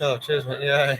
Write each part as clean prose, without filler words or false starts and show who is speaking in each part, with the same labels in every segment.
Speaker 1: Oh, cheers, mate. Yeah.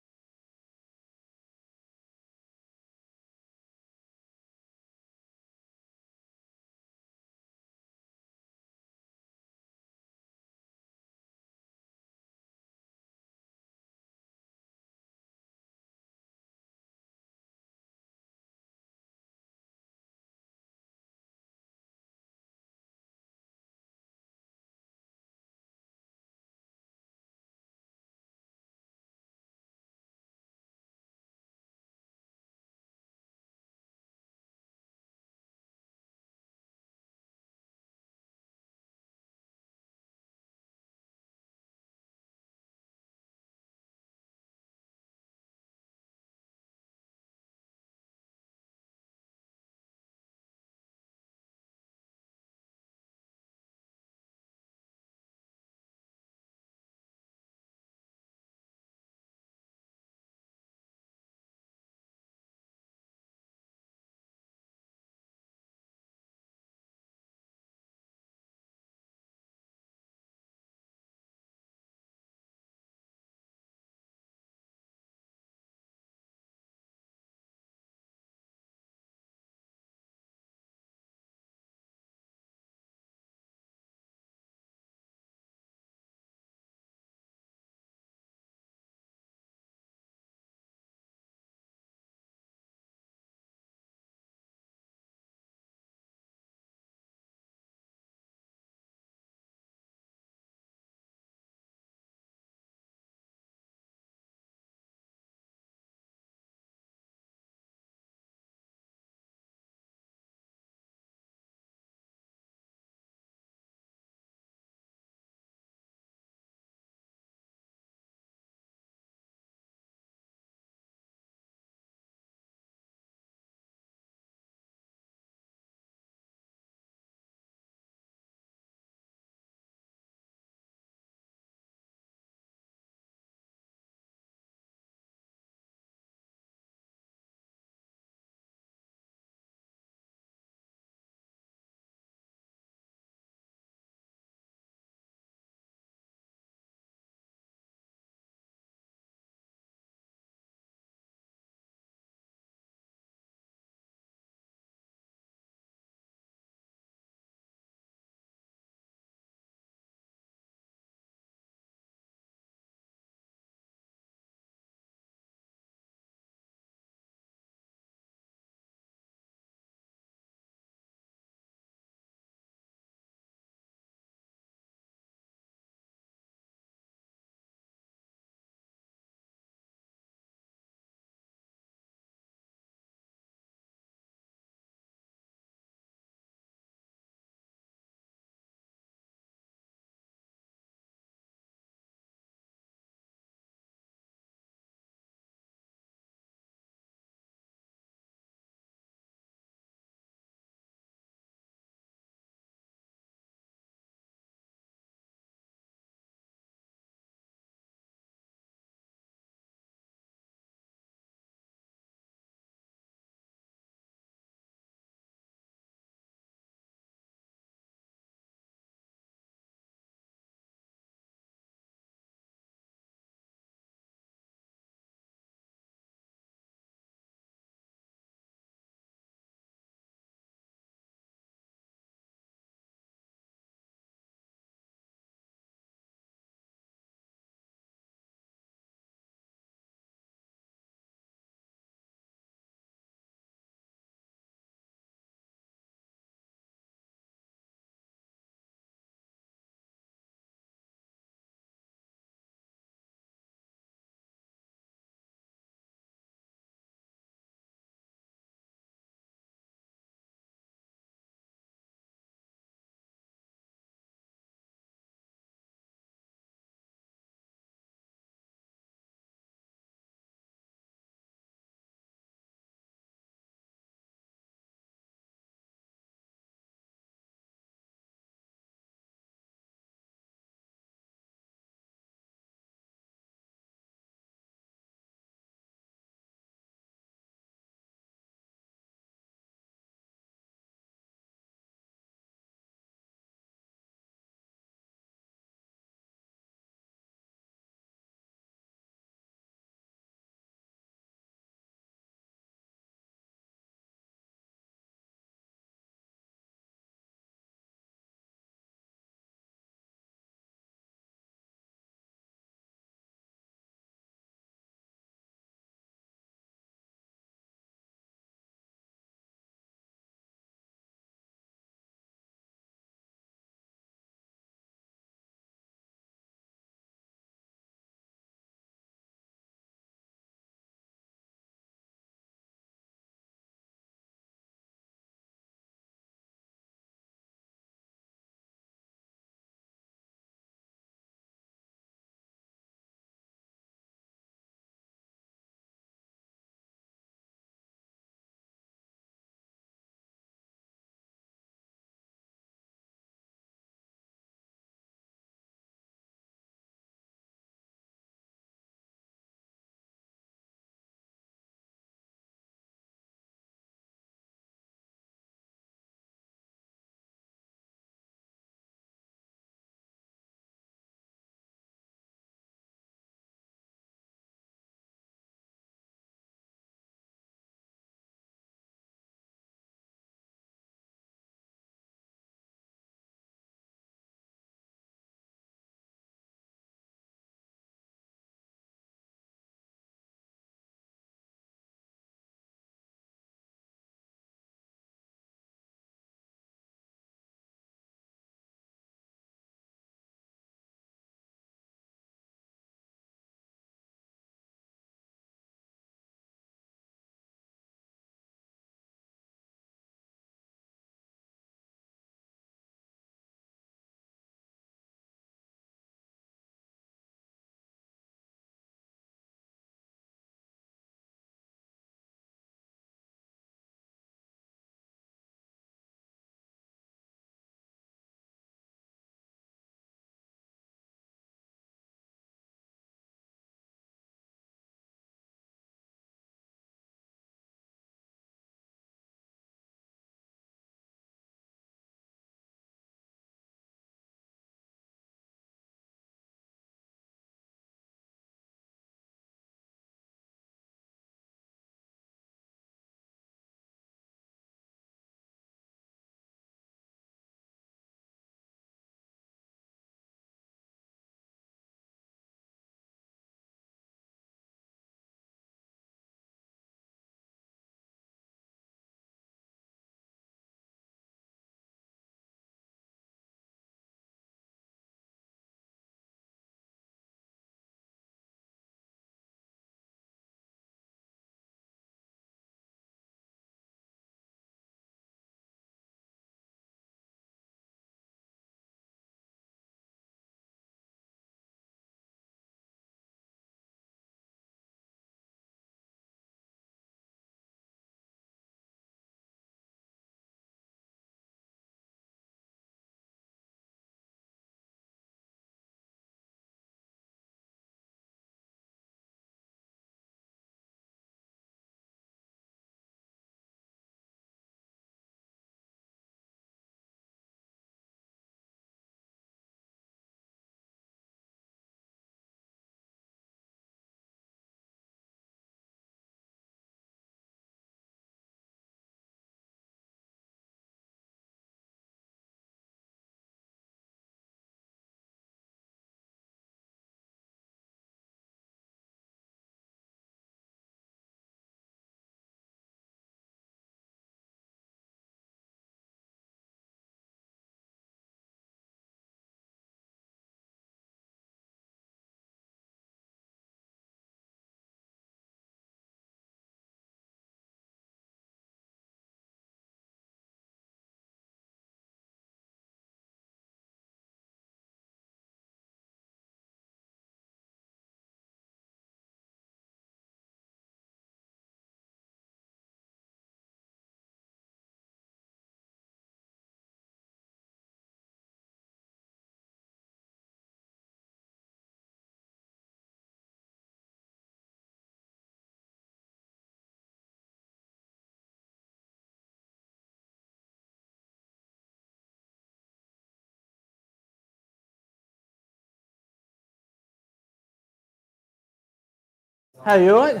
Speaker 1: How are you, all right?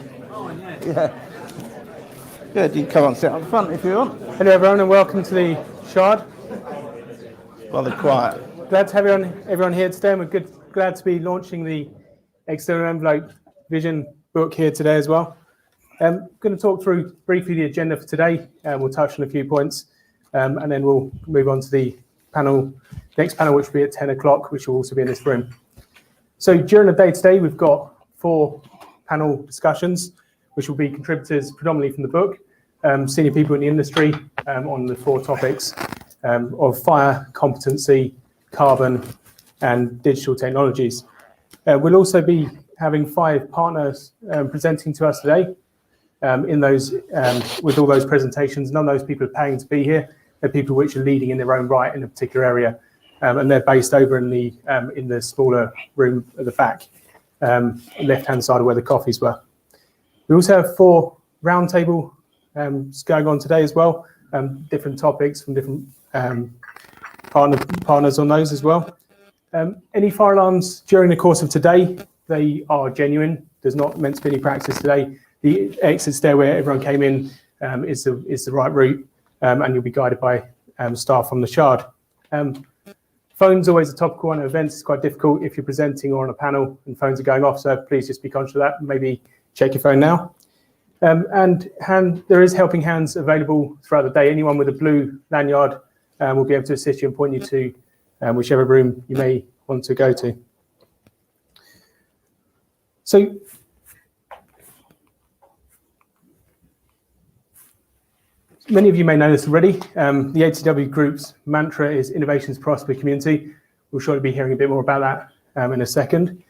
Speaker 1: Yeah. Good, you can come on, sit up front if you want.
Speaker 2: Hello everyone and welcome to the Shard.
Speaker 1: Rather quiet.
Speaker 2: Glad to have everyone here today, and we're glad to be launching the External Envelope Vision book here today as well. I'm going to talk through briefly the agenda for today. We'll touch on a few points and then we'll move on to the next panel, which will be at 10 o'clock, which will also be in this room. So during the day today, we've got 4 panel discussions, which will be contributors predominantly from the book, senior people in the industry on the 4 topics of fire, competency, carbon, and digital technologies. We'll also be having 5 partners presenting to us today in those with all those presentations. None of those people are paying to be here. They're people which are leading in their own right in a particular area, and they're based over in the smaller room at the back, left-hand side of where the coffees were. We also have 4 roundtable going on today as well, different topics from different partners on those as well. Any fire alarms during the course of today, they are genuine. There's not meant to be any practice today. The exit stair where everyone came in is the right route, and you'll be guided by staff from the Shard. Phone's always a topical one at events. It's quite difficult if you're presenting or on a panel and phones are going off, so please just be conscious of that. Maybe check your phone now. And there is helping hands available throughout the day. Anyone with a blue lanyard will be able to assist you and point you to whichever room you may want to go to. So many of you may know this already. The ATW Group's mantra is innovations prosper community. We'll surely be hearing a bit more about that in a second.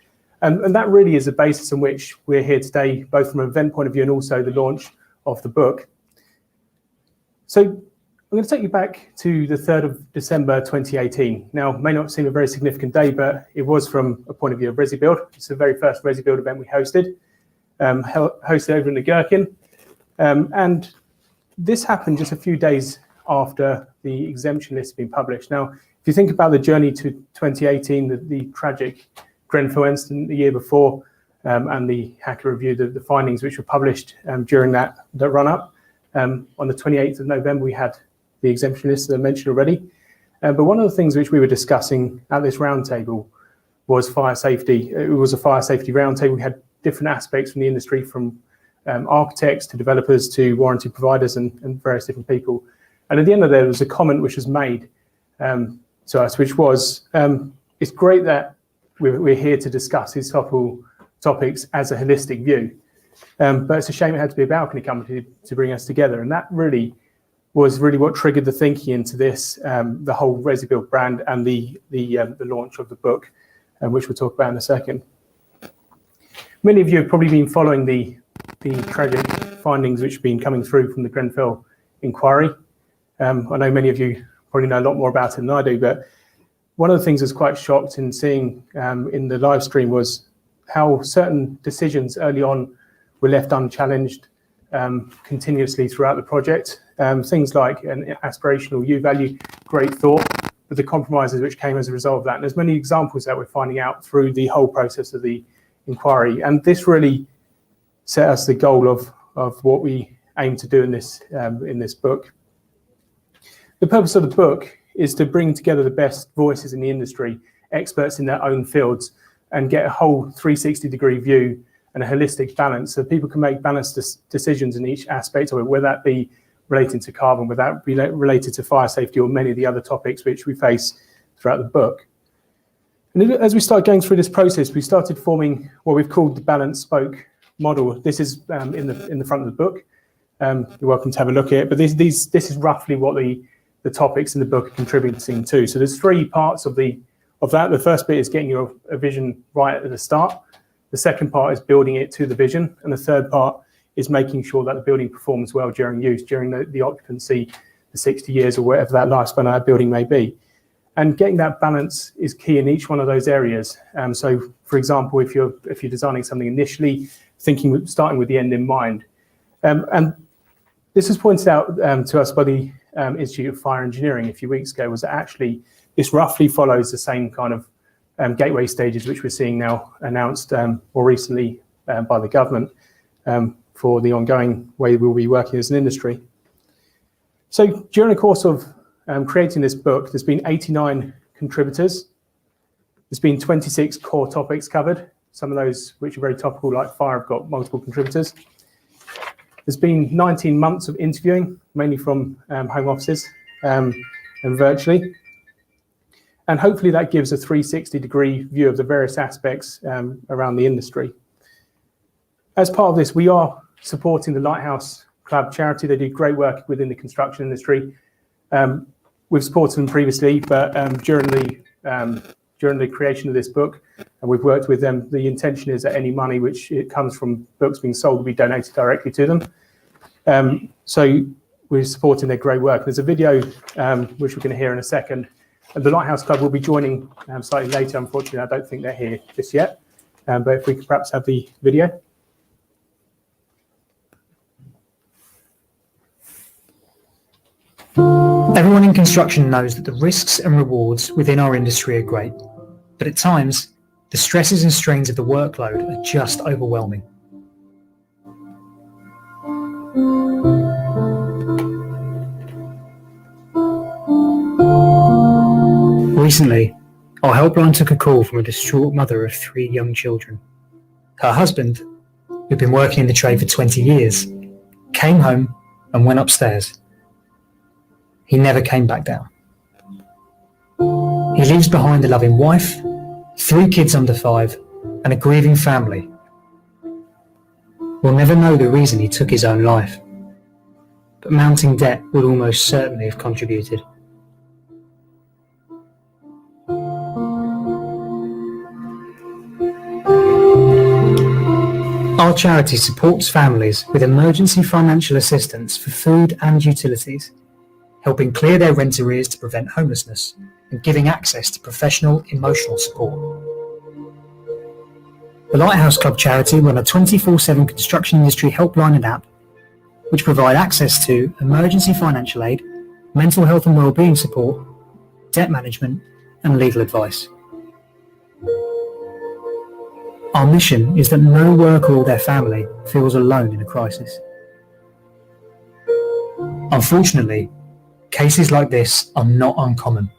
Speaker 2: And that really is the basis on which we're here today, both from an event point of view and also the launch of the book. So I'm going to take you back to the 3rd of December 2018. Now, it may not seem a very significant day, but it was from a point of view of ResiBuild. It's the very first ResiBuild event we hosted, hosted over in the Gherkin. And this happened just a few days after the exemption list had been published. Now, if you think about the journey to 2018, the tragic Grenfell incident the year before, and the Hackler Review, the findings which were published during that run-up. On the 28th of November, we had the exemption list that I mentioned already. But one of the things which we were discussing at this roundtable was fire safety. It was a fire safety roundtable. We had different aspects from the industry, from architects to developers to warranty providers and various different people. And at the end of there was a comment which was made to us, which was, it's great that we're here to discuss these topics as a holistic view, but it's a shame it had to be a balcony company to bring us together. And that really was what triggered the thinking into this, the whole ResiBuild brand and the launch of the book, which we'll talk about in a second. Many of you have probably been following the tragic findings which have been coming through from the Grenfell inquiry. I know many of you probably know a lot more about it than I do, but one of the things I was quite shocked in seeing in the live stream was how certain decisions early on were left unchallenged continuously throughout the project. Things like an aspirational U value, great thought, but the compromises which came as a result of that. And there's many examples that we're finding out through the whole process of the inquiry. And this really set us the goal of what we aim to do in this book. The purpose of the book is to bring together the best voices in the industry, experts in their own fields, and get a whole 360-degree view and a holistic balance so people can make balanced decisions in each aspect of it, whether that be relating to carbon, whether that be related to fire safety or many of the other topics which we face throughout the book. And as we start going through this process, we started forming what we've called the balanced spoke model. This is in the front of the book. You're welcome to have a look at it, but this is roughly what the topics in the book are contributing to. So there's 3 parts of that. The first bit is getting your vision right at the start. The second part is building it to the vision. And the third part is making sure that the building performs well during use, during the occupancy, the 60 years or whatever that lifespan of that building may be. And getting that balance is key in each one of those areas. So for example, if you're designing something initially, starting with the end in mind. And this was pointed out to us by the Institute of Fire Engineering a few weeks ago, was that actually this roughly follows the same kind of gateway stages which we're seeing now announced more recently by the government for the ongoing way we'll be working as an industry. So during the course of creating this book, there's been 89 contributors. There's been 26 core topics covered. Some of those which are very topical, like fire, have got multiple contributors. There's been 19 months of interviewing, mainly from home offices and virtually. And hopefully that gives a 360-degree view of the various aspects around the industry. As part of this, we are supporting the Lighthouse Club charity. They do great work within the construction industry. We've supported them previously, but during the creation of this book, and we've worked with them, the intention is that any money which it comes from books being sold will be donated directly to them. So we're supporting their great work. There's a video which we're going to hear in a second. The Lighthouse Club will be joining slightly later. Unfortunately, I don't think they're here just yet. But if we could perhaps have the video.
Speaker 3: Everyone in construction knows that the risks and rewards within our industry are great, but at times, the stresses and strains of the workload are just overwhelming. Recently, our helpline took a call from a distraught mother of 3 young children. Her husband, who'd been working in the trade for 20 years, came home and went upstairs. He never came back down. He leaves behind a loving wife, 3 kids under 5, and a grieving family. We'll never know the reason he took his own life, but mounting debt would almost certainly have contributed. Our charity supports families with emergency financial assistance for food and utilities, helping clear their rent arrears to prevent homelessness, and giving access to professional emotional support. The Lighthouse Club charity run a 24/7 construction industry helpline and app, which provide access to emergency financial aid, mental health and wellbeing support, debt management, and legal advice. Our mission is that no worker or their family feels alone in a crisis. Unfortunately, cases like this are not uncommon,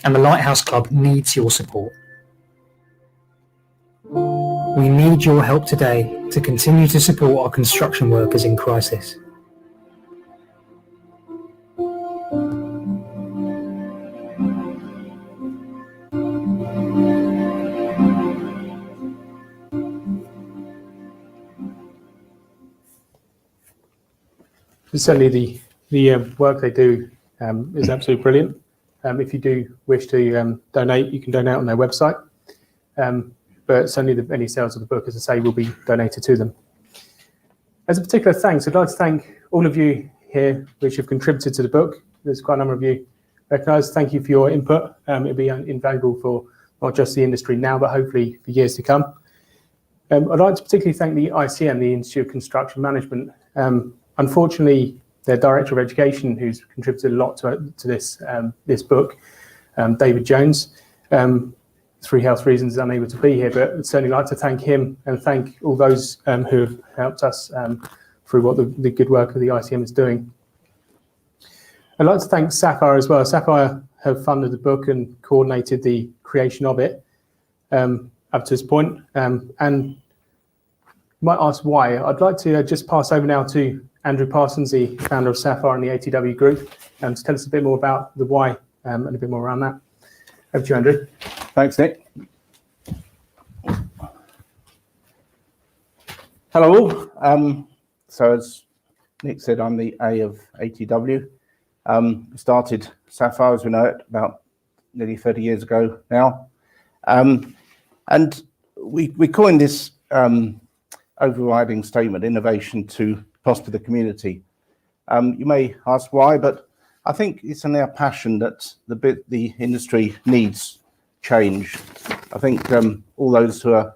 Speaker 3: and the Lighthouse Club needs your support. We need your help today to continue to support our construction workers in crisis.
Speaker 2: Certainly the work they do is absolutely brilliant. If you do wish to donate, you can donate on their website. But certainly any sales of the book, as I say, will be donated to them. As a particular thanks, I'd like to thank all of you here which have contributed to the book. There's quite a number of you recognised. Thank you for your input. It'll be invaluable for not just the industry now, but hopefully for years to come. I'd like to particularly thank the ICM, the Institute of Construction Management. Unfortunately, their Director of Education, who's contributed a lot to this book, David Jones, through health reasons, is unable to be here, but I'd certainly like to thank him and thank all those who have helped us through what the good work of the ICM is doing. I'd like to thank Sapphire as well. Sapphire have funded the book and coordinated the creation of it up to this point. And you might ask why. I'd like to just pass over now to Andrew Parsons, the founder of Sapphire and the ATW Group, to tell us a bit more about the why and a bit more around that. Over to you, Andrew.
Speaker 1: Thanks, Nick. Hello all. So as Nick said, I'm the A of ATW. Started Sapphire, as we know it, about nearly 30 years ago now. And we coined this overriding statement, innovation to prosper the community. You may ask why, but I think it's in our passion that the industry needs change. I think all those who have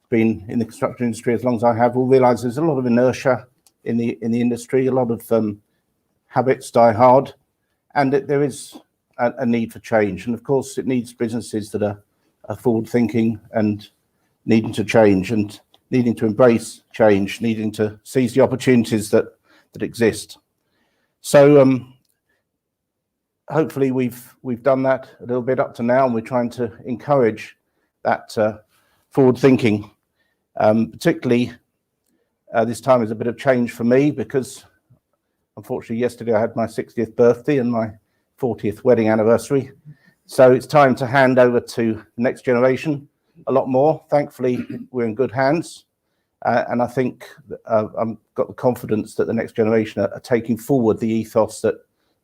Speaker 1: been in the construction industry as long as I have will realise there's a lot of inertia in the industry, a lot of habits die hard, and there is a need for change. And of course, it needs businesses that are forward-thinking and needing to change. And needing to embrace change, needing to seize the opportunities that exist. So hopefully we've done that a little bit up to now, and we're trying to encourage that forward thinking. Particularly this time is a bit of change for me because unfortunately yesterday I had my 60th birthday and my 40th wedding anniversary. So it's time to hand over to the next generation a lot more. Thankfully, we're in good hands. And I think I've got the confidence that the next generation are taking forward the ethos that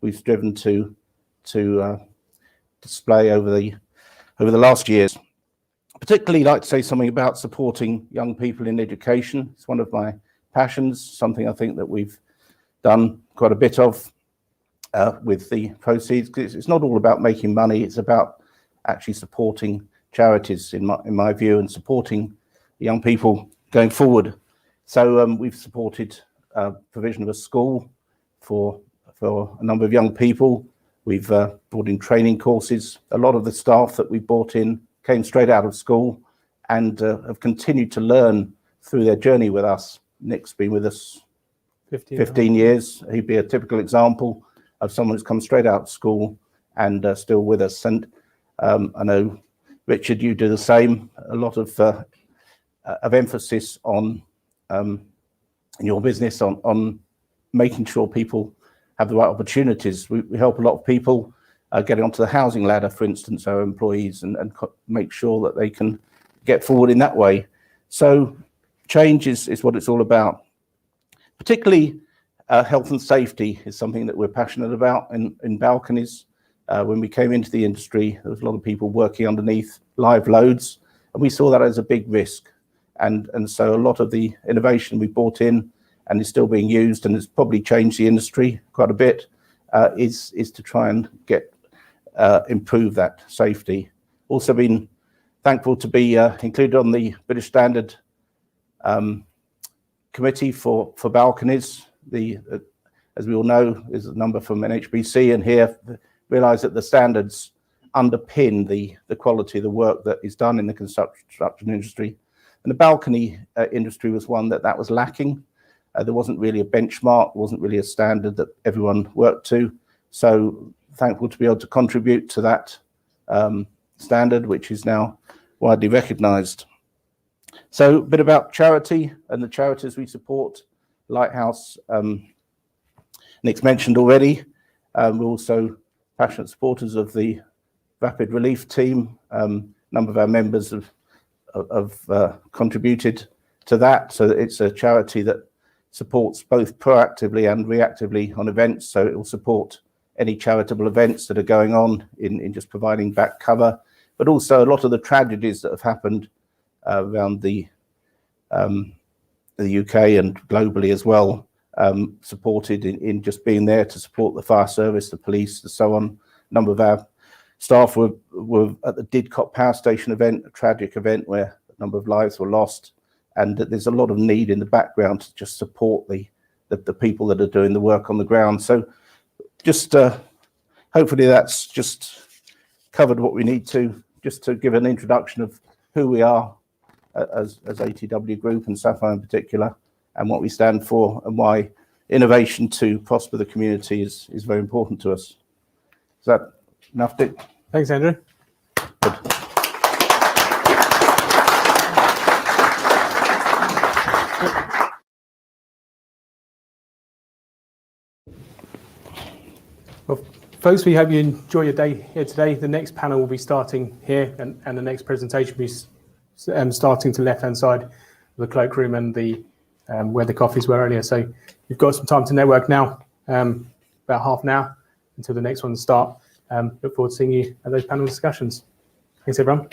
Speaker 1: we've striven to display over the last years. Particularly like to say something about supporting young people in education. It's one of my passions, something I think that we've done quite a bit of with the proceeds. It's not all about making money, it's about actually supporting charities in my view, and supporting young people going forward. So we've supported provision of a school for a number of young people. We've brought in training courses. A lot of the staff that we brought in came straight out of school and have continued to learn through their journey with us. Nick's been with us 15 years. He'd be a typical example of someone who's come straight out of school and still with us. And I know, Richard, you do the same. A lot of emphasis on in your business on making sure people have the right opportunities. We help a lot of people getting onto the housing ladder, for instance, our employees, and make sure that they can get forward in that way. So change is what it's all about. Particularly health and safety is something that we're passionate about in Balconies. When we came into the industry, there was a lot of people working underneath live loads, and we saw that as a big risk. And so a lot of the innovation we brought in and is still being used, and has probably changed the industry quite a bit, is to try and get improve that safety. Also been thankful to be included on the British Standard Committee for Balconies. As we all know, there's a number from NHBC, and here realise that the standards underpin the quality of the work that is done in the construction industry. And the balcony industry was one that was lacking. There wasn't really a benchmark, wasn't really a standard that everyone worked to. So thankful to be able to contribute to that standard, which is now widely recognised. So a bit about charity and the charities we support. Lighthouse, Nick's mentioned already. We're also passionate supporters of the Rapid Relief Team. A number of our members have contributed to that. So it's a charity that supports both proactively and reactively on events. So it will support any charitable events that are going on in just providing back cover, but also a lot of the tragedies that have happened around the UK and globally as well, supported in just being there to support the fire service, the police, and so on. A number of our staff were at the Didcot Power Station event, a tragic event where a number of lives were lost, and there's a lot of need in the background to just support the people that are doing the work on the ground. So just hopefully that's just covered what we need to, just to give an introduction of who we are as ATW Group and Sapphire in particular, and what we stand for, and why innovation to prosper the community is very important to us. Is that enough, Dick?
Speaker 2: Thanks, Andrew.
Speaker 1: Good.
Speaker 2: Well, folks, we hope you enjoy your day here today. The next panel will be starting here, and the next presentation will be starting to left-hand side of the cloakroom and the where the coffees were earlier. So you've got some time to network now, about half an hour until the next one start. Look forward to seeing you at those panel discussions. Thanks, everyone.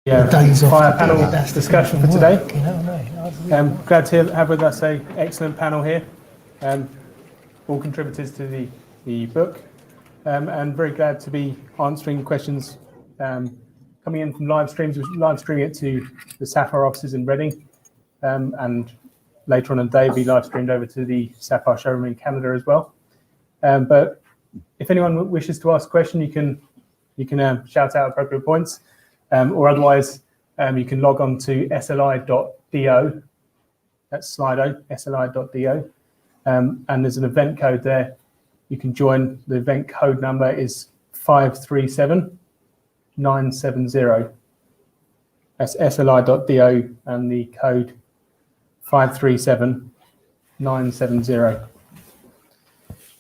Speaker 4: Days off
Speaker 2: fire
Speaker 4: to
Speaker 2: panel
Speaker 4: do that.
Speaker 2: discussion for today.
Speaker 4: You know,
Speaker 2: Glad to have with us a excellent panel here, all contributors to the book, and very glad to be answering questions coming in from live streams. We're live streaming it to the Sapphire offices in Reading, and later on in the day be live streamed over to the Sapphire showroom in Canada as well. But if anyone wishes to ask a question, you can shout out appropriate points, or otherwise you can log on to sli.do. That's Slido, sli.do, and there's an event code there. You can join. The event code number is 537970. That's sli.do, and the code 537970.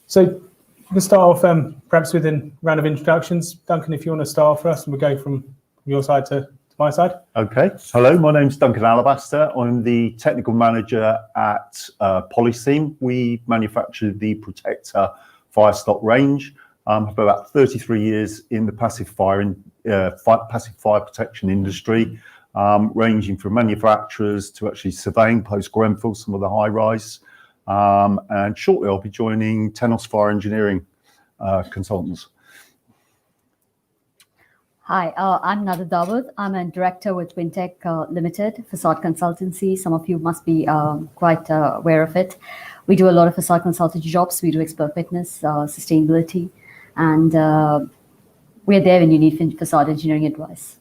Speaker 2: So we can start off perhaps with a round of introductions. Duncan, if you want to start for us, and we'll go from your side to my side.
Speaker 5: Okay. Hello, my name's Duncan Alabaster. I'm the technical manager at Polyseam. We manufacture the Protector fire stock range. I've about 33 years in the passive fire protection industry, ranging from manufacturers to actually surveying post Grenfell, some of the high rise. And shortly I'll be joining Tenos Fire Engineering Consultants.
Speaker 6: Hi, I'm Nada Dawood. I'm a director with Wintech Limited, facade consultancy. Some of you must be quite aware of it. We do a lot of facade consultancy jobs. We do expert witness, sustainability, and we're there when you need facade engineering advice.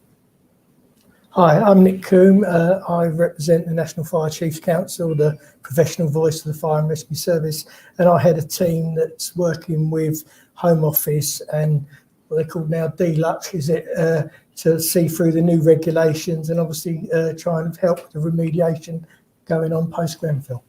Speaker 4: Hi, I'm Nick Coombe. I represent the National Fire Chiefs Council, the professional voice of the Fire and Rescue Service, and I head a team that's working with Home Office and what they're called now Deluxe, is it, to see through the new regulations and obviously try and help with the remediation going on post Grenfell.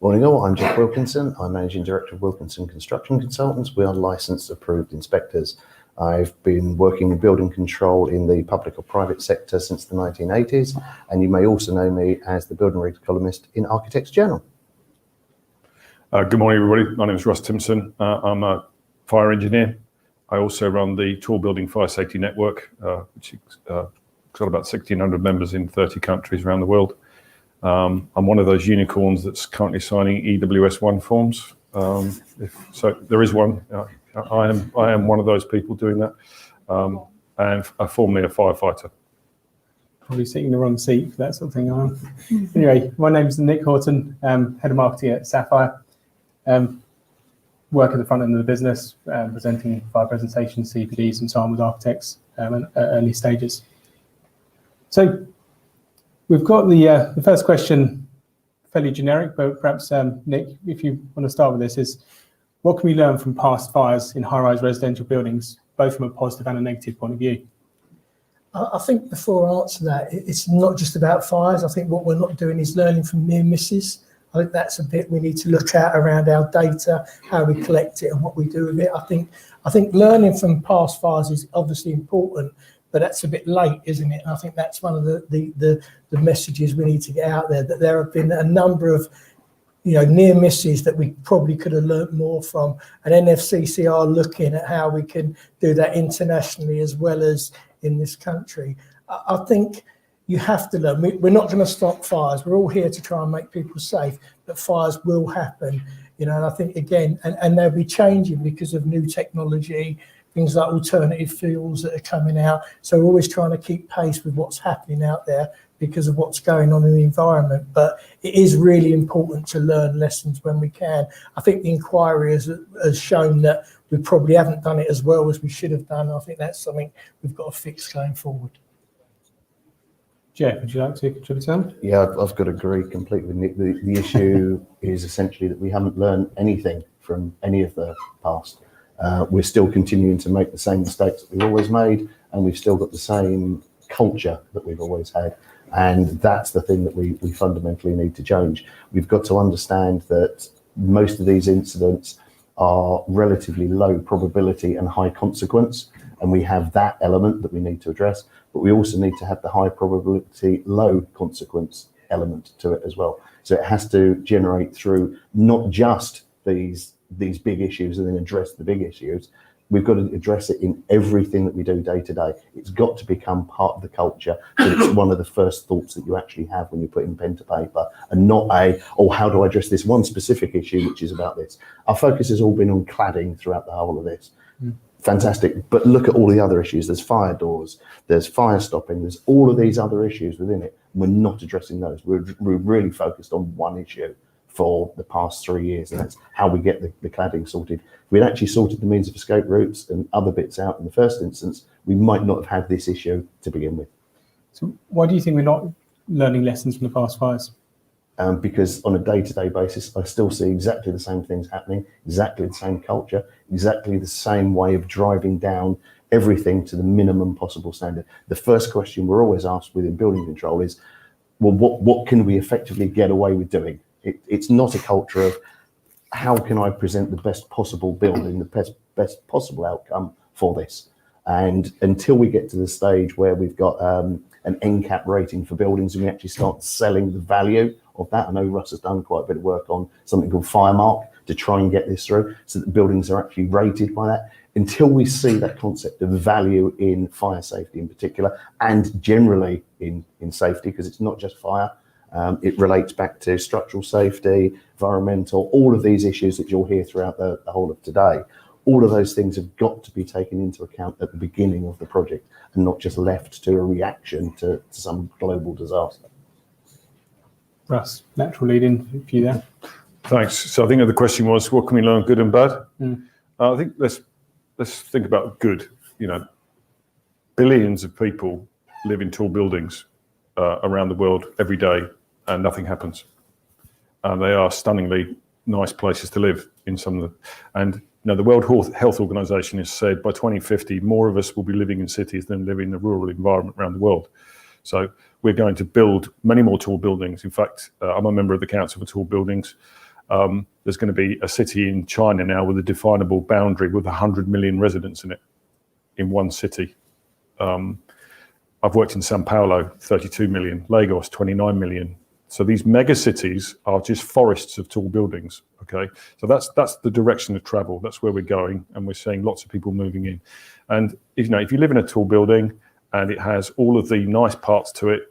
Speaker 7: Morning all, I'm Jeff Wilkinson. I'm Managing Director of Wilkinson Construction Consultants. We are licensed approved inspectors. I've been working in building control in the public or private sector since the 1980s, and you may also know me as the building regs columnist in Architects Journal.
Speaker 8: Good morning, everybody. My name is Russ Timpson. I'm a fire engineer. I also run the Tall Building Fire Safety Network, which has got about 1,600 members in 30 countries around the world. I'm one of those unicorns that's currently signing EWS1 forms. So there is one. I am one of those people doing that, and I'm formerly a firefighter.
Speaker 2: Probably sitting in the wrong seat for that sort of thing. Anyway, my name's Nick Horton, head of marketing at Sapphire. Work at the front end of the business, presenting fire presentations, CPDs, and so on with architects at early stages. So we've got the first question, fairly generic, but perhaps Nick, if you want to start with this, is what can we learn from past fires in high-rise residential buildings, both from a positive and a negative point of view?
Speaker 4: I think before I answer that, it's not just about fires. I think what we're not doing is learning from near misses. I think that's a bit we need to look at around our data, how we collect it and what we do with it. I think learning from past fires is obviously important, but that's a bit late, isn't it? And I think that's one of the messages we need to get out there, that there have been a number of near misses that we probably could have learnt more from. And NFCC are looking at how we can do that internationally as well as in this country. I think you have to learn. We're not going to stop fires. We're all here to try and make people safe, but fires will happen, and I think, again, and they'll be changing because of new technology, things like alternative fuels that are coming out. So we're always trying to keep pace with what's happening out there because of what's going on in the environment. But it is really important to learn lessons when we can. I think the inquiry has shown that we probably haven't done it as well as we should have done. I think that's something we've got to fix going forward.
Speaker 2: Jeff, would you like to contribute to that?
Speaker 7: Yeah, I've got to agree completely with Nick. The issue is essentially that we haven't learned anything from any of the past. We're still continuing to make the same mistakes that we've always made, and we've still got the same culture that we've always had. And that's the thing that we fundamentally need to change. We've got to understand that most of these incidents are relatively low probability and high consequence, and we have that element that we need to address, but we also need to have the high probability, low consequence element to it as well. So it has to generate through not just these big issues and then address the big issues, We've got to address it in everything that we do day to day. It's got to become part of the culture. So it's one of the first thoughts that you actually have when you're putting pen to paper, and not how do I address this one specific issue, which is about this. Our focus has all been on cladding throughout the whole of this. Fantastic. But look at all the other issues. There's fire doors, there's fire stopping, there's all of these other issues within it. We're not addressing those. We're really focused on one issue for the past 3 years, and that's how we get the cladding sorted. If we'd actually sorted the means of escape routes and other bits out in the first instance, we might not have had this issue to begin with.
Speaker 2: So why do you think we're not learning lessons from the past fires?
Speaker 7: Because on a day-to-day basis, I still see exactly the same things happening, exactly the same culture, exactly the same way of driving down everything to the minimum possible standard. The first question we're always asked within building control is, well, what can we effectively get away with doing? It's not a culture of how can I present the best possible building, the best possible outcome for this. And until we get to the stage where we've got an NCAP rating for buildings and we actually start selling the value of that, I know Russ has done quite a bit of work on something called Firemark to try and get this through so that buildings are actually rated by that. Until we see that concept of value in fire safety in particular, and generally in safety, because it's not just fire, it relates back to structural safety, environmental, all of these issues that you'll hear throughout the whole of today. All of those things have got to be taken into account at the beginning of the project and not just left to a reaction to some global disaster.
Speaker 2: Russ, natural lead-in for you there.
Speaker 8: Thanks. So I think the question was, what can we learn, good and bad? I think let's think about good. You know, billions of people live in tall buildings around the world every day, and nothing happens. And they are stunningly nice places to live in some of them. And you know, the World Health Organization has said by 2050, more of us will be living in cities than live in the rural environment around the world. So we're going to build many more tall buildings. In fact, I'm a member of the Council for Tall Buildings. There's going to be a city in China now with a definable boundary with 100 million residents in it, in one city. I've worked in Sao Paulo, 32 million, Lagos, 29 million. So these mega cities are just forests of tall buildings, okay? So that's the direction of travel. That's where we're going, and we're seeing lots of people moving in. And if you live in a tall building and it has all of the nice parts to it,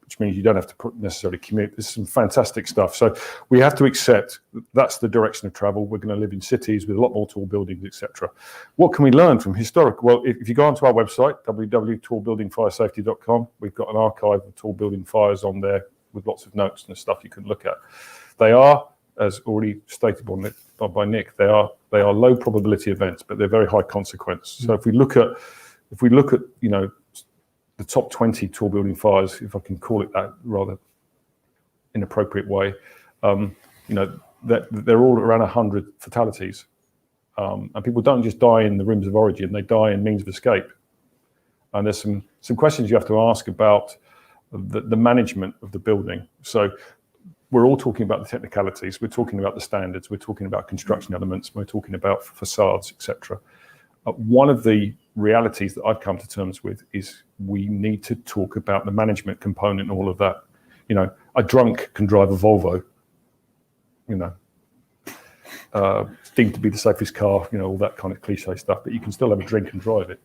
Speaker 8: which means you don't have to necessarily commute. There's some fantastic stuff. So we have to accept that's the direction of travel. We're going to live in cities with a lot more tall buildings, etc. What can we learn from historic? Well, if you go onto our website, www.tallbuildingfiresafety.com, we've got an archive of tall building fires on there with lots of notes and stuff you can look at. They are, as already stated by Nick, they are low probability events, but they're very high consequence. So if we look at the top 20 tall building fires, if I can call it that rather inappropriate way, that they're all around 100 fatalities. And people don't just die in the rims of origin, they die in means of escape. And there's some questions you have to ask about the management of the building. So we're all talking about the technicalities, we're talking about the standards, we're talking about construction elements, we're talking about facades, etc. One of the realities that I've come to terms with is we need to talk about the management component and all of that. You know, a drunk can drive a Volvo, deemed to be the safest car, all that kind of cliche stuff, but you can still have a drink and drive it.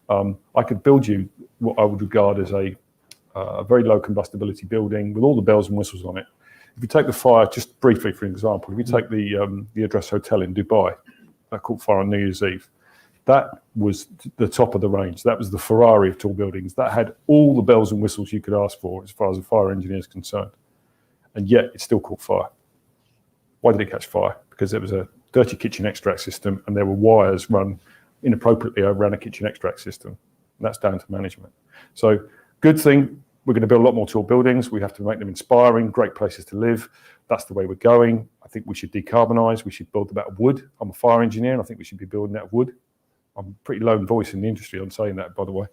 Speaker 8: I could build you what I would regard as a very low combustibility building with all the bells and whistles on it. If you take the fire, just briefly for example, if you take the Address Hotel in Dubai, that caught fire on New Year's Eve, that was the top of the range. That was the Ferrari of tall buildings. That had all the bells and whistles you could ask for as far as a fire engineer is concerned. And yet it still caught fire. Why did it catch fire? Because there was a dirty kitchen extract system and there were wires run inappropriately around a kitchen extract system. And that's down to management. So good thing, we're going to build a lot more tall buildings. We have to make them inspiring, great places to live. That's the way we're going. I think we should decarbonise. We should build them out of wood. I'm a fire engineer and I think we should be building out of wood. I'm a pretty lone voice in the industry on saying that, by the way.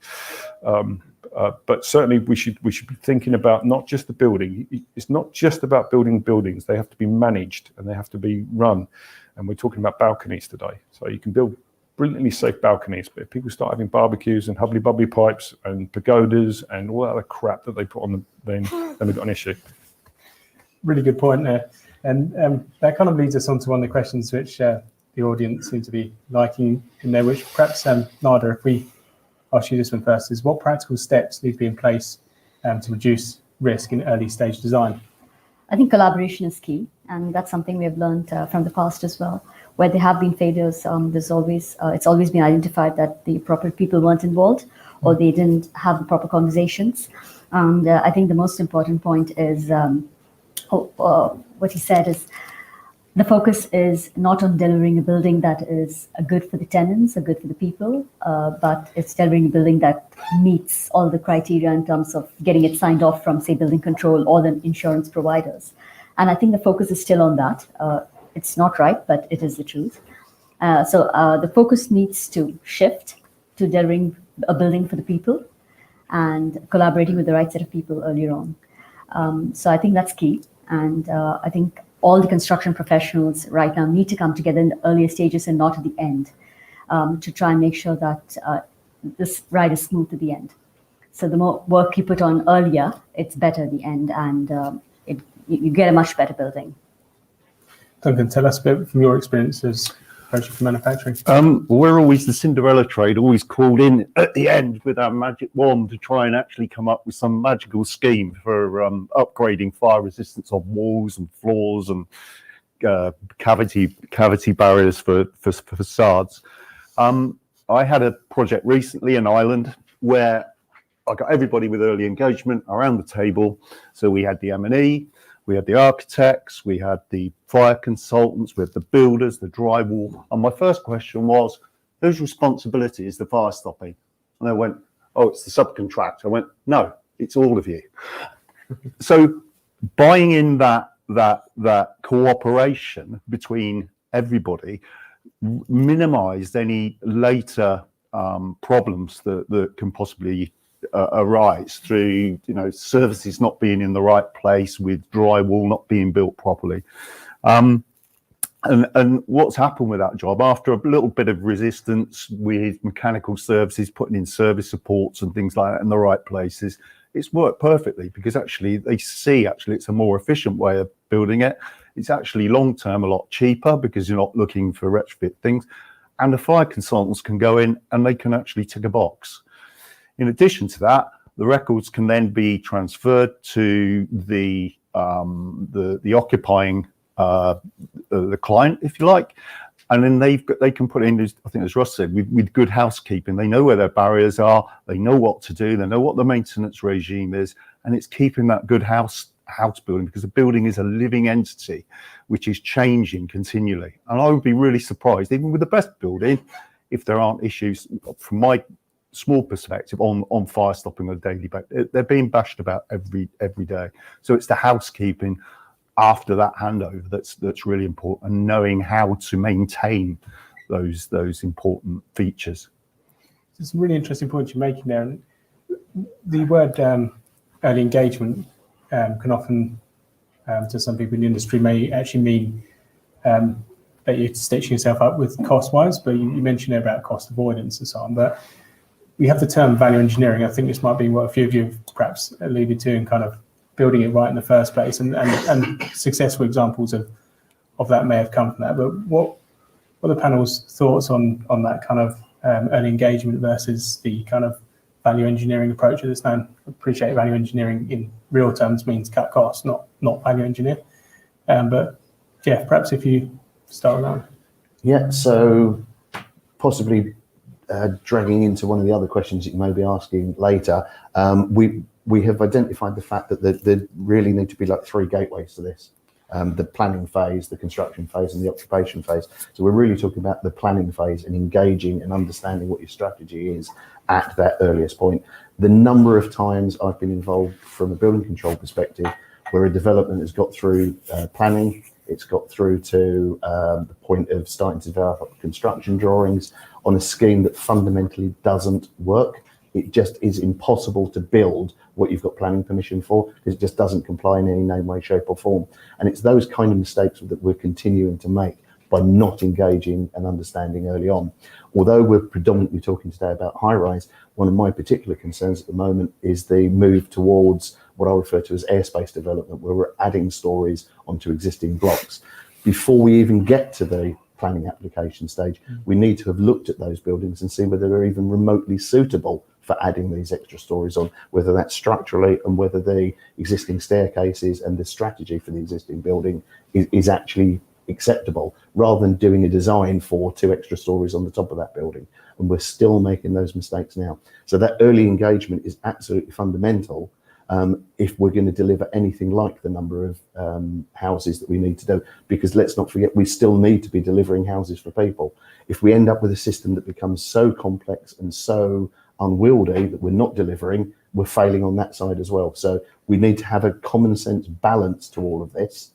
Speaker 8: But certainly we should be thinking about not just the building. It's not just about building buildings. They have to be managed and they have to be run. And we're talking about balconies today. So you can build brilliantly safe balconies, but if people start having barbecues and hubbly bubbly pipes and pagodas and all that other crap that they put on them, then we've got an issue.
Speaker 2: Really good point there. And that kind of leads us on to one of the questions which the the audience seem to be liking in there, which perhaps, Nada, if we ask you this one first, is what practical steps need to be in place to reduce risk in early stage design?
Speaker 6: I think collaboration is key, and that's something we have learned from the past as well. Where there have been failures, it's always been identified that the proper people weren't involved or they didn't have the proper conversations. And I think the most important point is what he said is the focus is not on delivering a building that is good for the tenants or good for the people, but it's delivering a building that meets all the criteria in terms of getting it signed off from, say, building control or the insurance providers. And I think the focus is still on that. It's not right, but it is the truth. So the focus needs to shift to delivering a building for the people and collaborating with the right set of people earlier on. So I think that's key. And I think all the construction professionals right now need to come together in the earlier stages and not at the end to try and make sure that this ride is smooth to the end. So the more work you put on earlier, it's better at the end, and you get a much better building.
Speaker 2: Duncan, tell us a bit from your experience as approaching for manufacturing.
Speaker 5: We're always the Cinderella trade, always called in at the end with our magic wand to try and actually come up with some magical scheme for upgrading fire resistance of walls and floors and cavity barriers for facades. I had a project recently in Ireland where I got everybody with early engagement around the table. So we had the M&E, we had the architects, we had the fire consultants, we had the builders, the drywall. And my first question was, whose responsibility is the fire stopping? And they went, oh, it's the subcontractor. I went, no, it's all of you. So buying in that cooperation between everybody minimized any later problems that can possibly arise through, services not being in the right place, with drywall not being built properly. And what's happened with that job, after a little bit of resistance with mechanical services, putting in service supports and things like that in the right places, it's worked perfectly, because actually they see it's a more efficient way of building it. It's actually long-term a lot cheaper because you're not looking for retrofit things. And the fire consultants can go in and they can actually tick a box. In addition to that, the records can then be transferred to the occupying the client, if you like, and then they can put in, I think as Ross said, with good housekeeping. They know where their barriers are, they know what to do, they know what the maintenance regime is, and it's keeping that good house building, because the building is a living entity which is changing continually. And I would be really surprised, even with the best building, if there aren't issues from my small perspective on fire stopping on a daily basis. They're being bashed about every day. So it's the housekeeping after that handover that's really important, and knowing how to maintain those important features.
Speaker 2: There's some really interesting points you're making there. And the word early engagement can often, to some people in the industry, may actually mean that you're stitching yourself up with cost-wise, but you mentioned there about cost avoidance and so on. But we have the term value engineering. I think this might be what a few of you have perhaps alluded to in kind of building it right in the first place, and successful examples of that may have come from that. But what are the panel's thoughts on that kind of early engagement versus the kind of value engineering approach at this time? I appreciate value engineering in real terms means cut costs, not value engineer. But Jeff, perhaps if you start with that.
Speaker 7: Yeah, so possibly dragging into one of the other questions that you may be asking later, we have identified the fact that there really need to be like three gateways to this. The planning phase, the construction phase, and the occupation phase. So we're really talking about the planning phase and engaging and understanding what your strategy is at that earliest point. The number of times I've been involved from a building control perspective where a development has got through planning, it's got through to the point of starting to develop construction drawings on a scheme that fundamentally doesn't work. It just is impossible to build what you've got planning permission for, because it just doesn't comply in any name, way, shape or form. And it's those kind of mistakes that we're continuing to make by not engaging and understanding early on. Although we're predominantly talking today about high rise, one of my particular concerns at the moment is the move towards what I refer to as airspace development, where we're adding stories onto existing blocks. Before we even get to the planning application stage. We need to have looked at those buildings and see whether they're even remotely suitable for adding these extra stories on, whether that's structurally and whether the existing staircases and the strategy for the existing building is actually acceptable, rather than doing a design for 2 extra stories on the top of that building. And we're still making those mistakes now. So that early engagement is absolutely fundamental if we're going to deliver anything like the number of houses that we need to do, because let's not forget, we still need to be delivering houses for people. If we end up with a system that becomes so complex and so unwieldy that we're not delivering, we're failing on that side as well. So we need to have a common sense balance to all of this,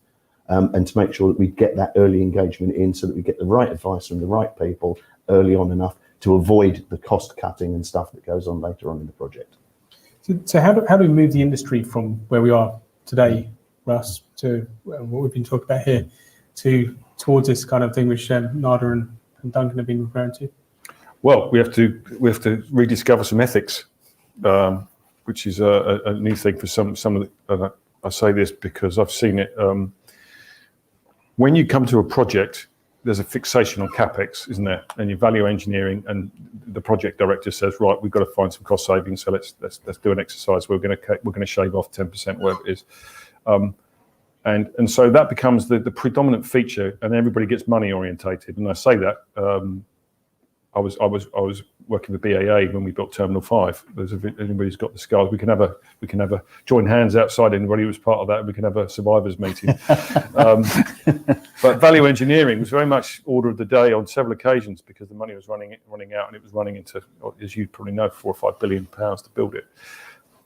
Speaker 7: and to make sure that we get that early engagement in, so that we get the right advice from the right people early on enough to avoid the cost cutting and stuff that goes on later on in the project.
Speaker 2: So how do we move the industry from where we are today, Russ, to what we've been talking about here, towards this kind of thing which Nada and Duncan have been referring to?
Speaker 8: Well, we have to rediscover some ethics, which is a new thing for some of the. I say this because I've seen it. When you come to a project, there's a fixation on capex, isn't there? And you value engineering, and the project director says, right, we've got to find some cost savings. So let's do an exercise. We're going to shave off 10%, whatever it is. And so that becomes the predominant feature, and everybody gets money orientated. And I say that I was working with BAA when we built Terminal 5. If anybody's got the scars, we can have a join hands outside. Anybody who was part of that, we can have a survivors meeting. But value engineering was very much order of the day on several occasions, because the money was running out, and it was running into, as you probably know, £4 or £5 billion to build it.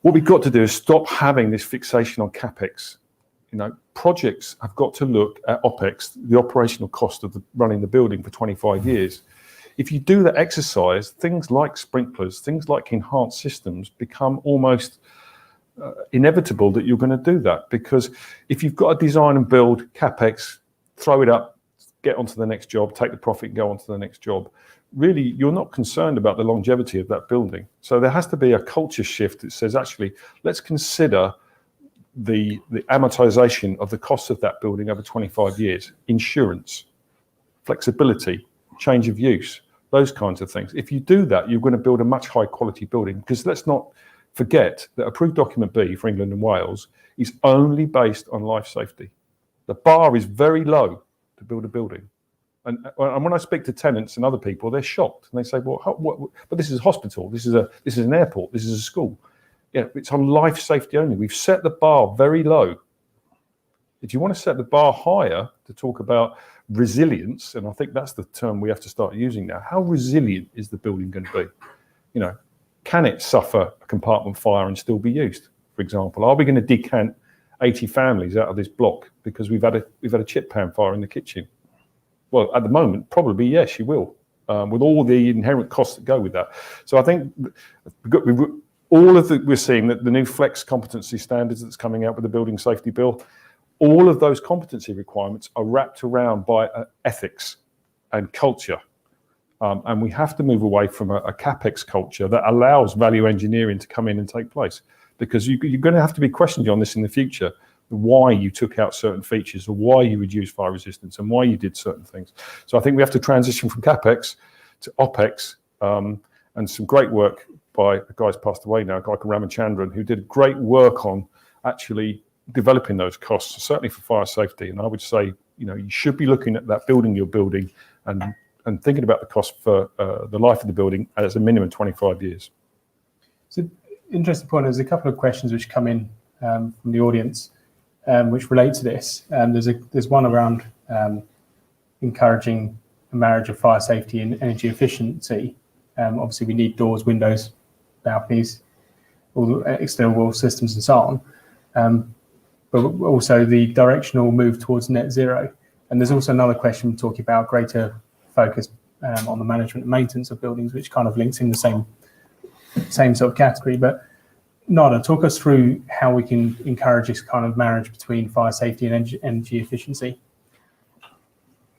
Speaker 8: What we've got to do is stop having this fixation on capex. Projects have got to look at OPEX, the operational cost of running the building for 25 years. If you do that exercise, things like sprinklers, things like enhanced systems become almost inevitable that you're going to do that. Because if you've got a design and build CapEx, throw it up, get onto the next job, take the profit and go on to the next job, really you're not concerned about the longevity of that building. So there has to be a culture shift that says, actually, let's consider the amortization of the cost of that building over 25 years, insurance, flexibility, change of use, those kinds of things. If you do that, you're going to build a much higher quality building, because let's not forget that approved document B for England and Wales is only based on life safety. The bar is very low to build a building. And when I speak to tenants and other people, they're shocked, and they say, well, but this is a hospital, this is an airport, this is a school. Yeah, it's on life safety only. We've set the bar very low. If you want to set the bar higher to talk about resilience, and I think that's the term we have to start using now, how resilient is the building going to be? Can it suffer a compartment fire and still be used, for example? Are we going to decant 80 families out of this block because we've had a chip pan fire in the kitchen? Well, at the moment, probably yes, you will, with all the inherent costs that go with that. So I think we're seeing that the new flex competency standards that's coming out with the Building Safety Bill, all of those competency requirements are wrapped around by ethics and culture. And we have to move away from a CapEx culture that allows value engineering to come in and take place, because you're going to have to be questioned on this in the future, why you took out certain features, or why you reduced fire resistance, and why you did certain things. So I think we have to transition from CapEx to OPEX, and some great work by a guy who's passed away now, a guy called Ramachandran, who did great work on actually developing those costs, certainly for fire safety. And I would say, you should be looking at that building you're building and thinking about the cost for the life of the building as a minimum 25 years.
Speaker 2: So, interesting point. There's a couple of questions which come in from the audience which relate to this. There's one around encouraging a marriage of fire safety and energy efficiency. Obviously, we need doors, windows, balconies, all the external wall systems and so on. But also the directional move towards net zero. And there's also another question talking about greater focus on the management and maintenance of buildings, which kind of links in the same sort of category. But Nada, talk us through how we can encourage this kind of marriage between fire safety and energy efficiency.